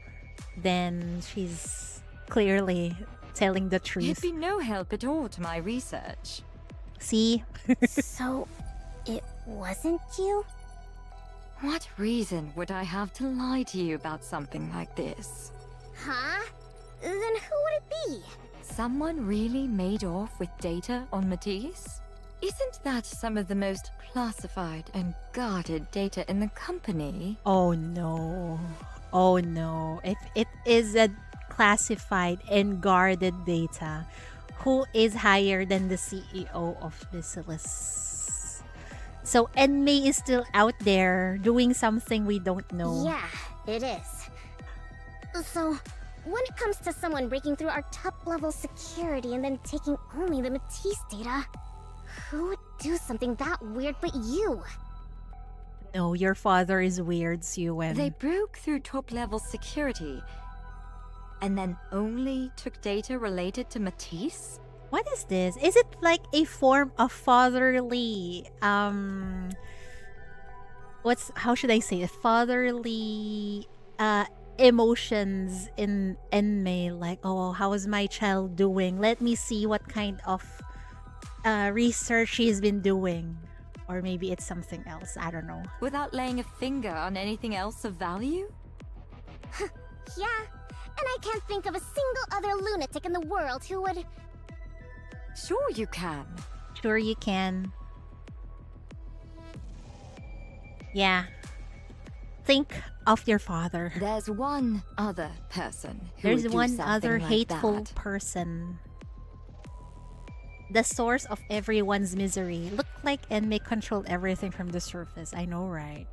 then she's clearly telling the You'd truth. be no help at all to my research. See? So, it wasn't you? What reason would I have to lie to you about something like this? Huh? Then who would it be? Someone really made off with data on MATIS? Isn't that some of the most classified and guarded data in the company? Oh no. Oh no. If it is a classified and guarded data, who is higher than the CEO of Basilis? So Enmei is still out there doing something we don't know. Yeah, it is. So, when it comes to someone breaking through our top-level security and then taking only the Matisse data, who would do something that weird but you? No, your father is weird, Siwen. They broke through top-level security and then only took data related to Matisse? What is this? Is it like a form of fatherly how should I say it? Fatherly emotions in Enmei, like, oh, how is my child doing? Let me see what kind of research she's been doing. Or maybe it's something else, I don't know. Without laying a finger on anything else of value? Yeah, and I can't think of a single other lunatic in the world who would... Sure you can. Sure you can. Yeah. Think of your father. There's one other person who There's would do one other something like hateful that. person. The source of everyone's misery. Look like Enmei controlled everything from the surface. I know, right?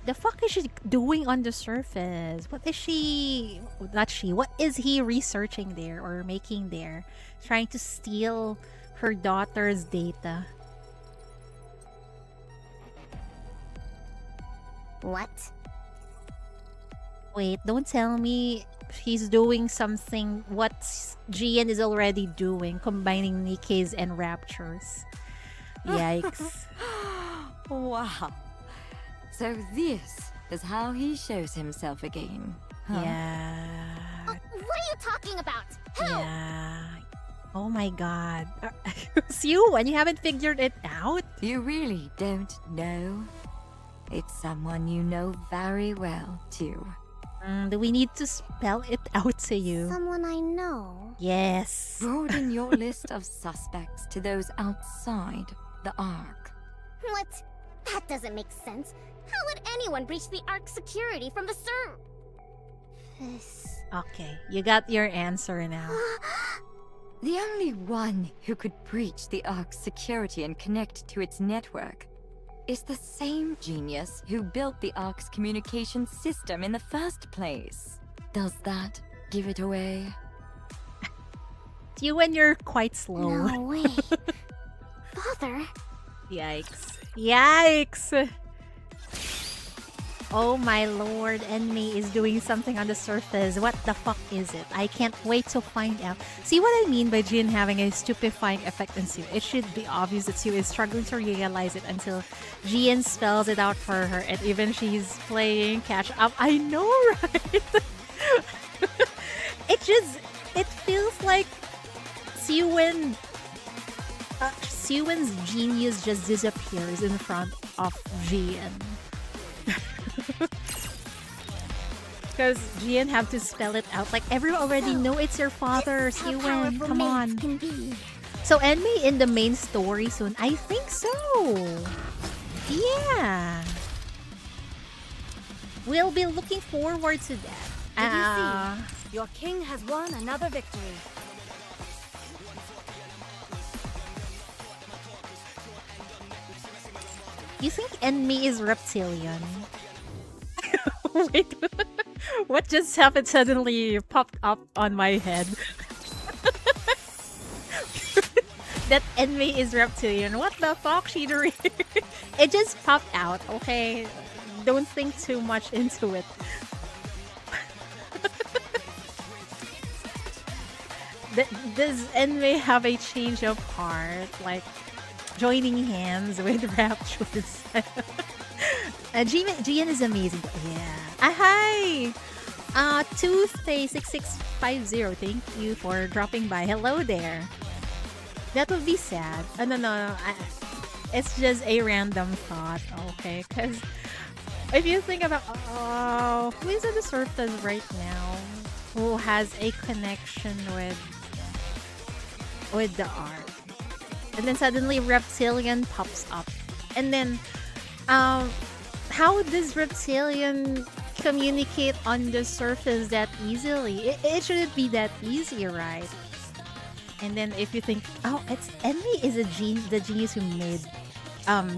The fuck is she doing on the surface? What is she... Not she. What is he researching there or making there? Trying to steal her daughter's data. What? Wait, don't tell me he's doing something what Jian is already doing, combining Nikke's and Rapture's. Yikes. Wow. So this is how he shows himself again. Huh? Yeah. What are you talking about? Who? Yeah. Oh my god. It's you when you haven't figured it out? You really don't know? It's someone you know very well, too. Do we need to spell it out to you? Someone I know. Yes. Broaden your list of suspects to those outside the Ark. What? That doesn't make sense. How would anyone breach the Ark security from the surface? Okay, you got your answer now. The only one who could breach the Ark's security and connect to its network is the same genius who built the Ark's communication system in the first place. Does that give it away? You when you're quite slow. No way. Father? Yikes. Yikes! Oh my lord, Enmei is doing something on the surface. What the fuck is it? I can't wait to find out. See what I mean by Jin having a stupefying effect on Sue? It should be obvious that Sue is struggling to realize it until Jian spells it out for her and even she's playing catch up. I know, right? It feels like Siwen's genius just disappears in front of Jian. Because Jian have to spell it out. Like, everyone already know it's your father, Siwen. Come on. So, Enmei in the main story soon? I think so. Yeah. We'll be looking forward to that. Did you see? Your king has won another victory. You think Enmei is reptilian? Wait, what just happened suddenly popped up on my head? that Envy is reptilian. What the fuck, Shidori? It just popped out, okay? Don't think too much into it. Does Envy have a change of heart? Like, joining hands with Raptures? Gian is amazing. Yeah. Hi! Tuesday6650, thank you for dropping by. Hello there. That would be sad. No. It's just a random thought, okay? Because if you think about, who is on the surface right now who has a connection with the art? And then suddenly Reptilian pops up. And then, how does Reptilian communicate on the surface that easily? It shouldn't be that easy, right? And then if you think, oh, it's Envy is the genius who made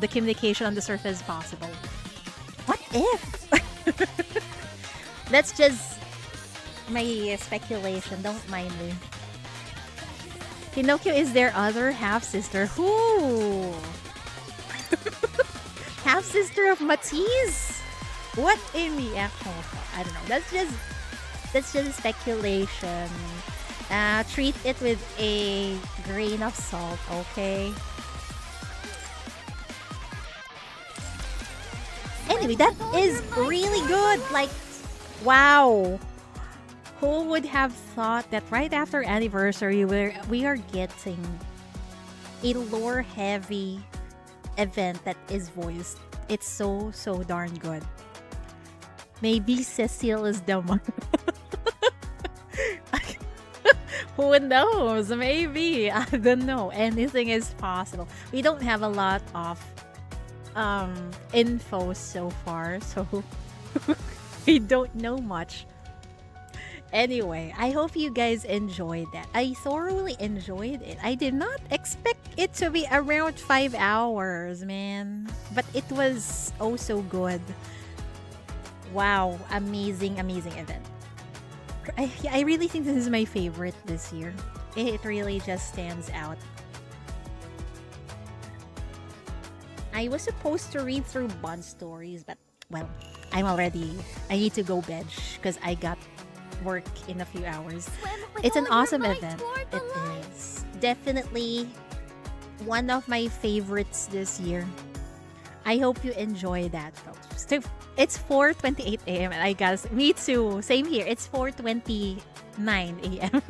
the communication on the surface possible. What if? That's just my speculation. Don't mind me. Pinocchio is their other half-sister. Who? Half-sister of MATIS? What in the actual? I don't know. That's just speculation. Treat it with a grain of salt, okay? Anyway, that is really good. Like, wow. Who would have thought that right after anniversary we are getting a lore-heavy event that is voiced? It's so darn good. Maybe Cecile is the one. Who knows? Maybe. I don't know. Anything is possible. We don't have a lot of info so far, so we don't know much. Anyway, I hope you guys enjoyed that. I thoroughly enjoyed it. I did not expect it to be around 5 hours, man. But it was oh so good. Wow, amazing event. I really think this is my favorite this year. It really just stands out. I was supposed to read through Bond stories, but well, I need to go bed because I got work in a few hours. It's an awesome event. It is definitely one of my favorites this year. I hope you enjoy that, folks. So, it's 4:28 a.m. and I guess me too. Same here. It's 4:29 a.m.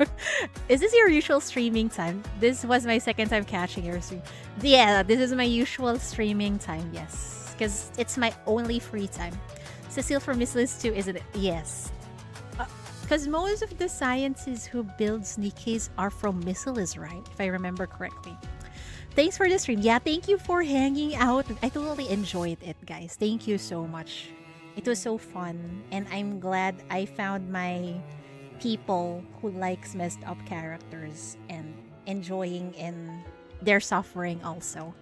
Is this your usual streaming time? This was my second time catching your stream. Yeah, this is my usual streaming time. Yes, because it's my only free time. Cecile from Miss Liz too, isn't it? Yes. Because most of the scientists who build Nikkes are from Missilis, right? If I remember correctly. Thanks for the stream. Yeah, thank you for hanging out. I totally enjoyed it, guys. Thank you so much. It was so fun. And I'm glad I found my people who likes messed up characters and enjoying in their suffering also.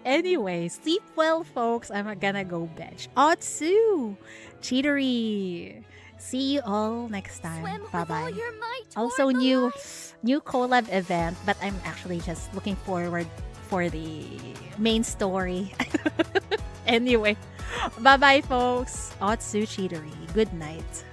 Anyway, sleep well, folks. I'm gonna go bed. Otsu! Cheatery! See you all next time. Bye-bye. Also, new collab event, but I'm actually just looking forward for the main story. Anyway, bye-bye, folks. Otsu Cheatery. Good night.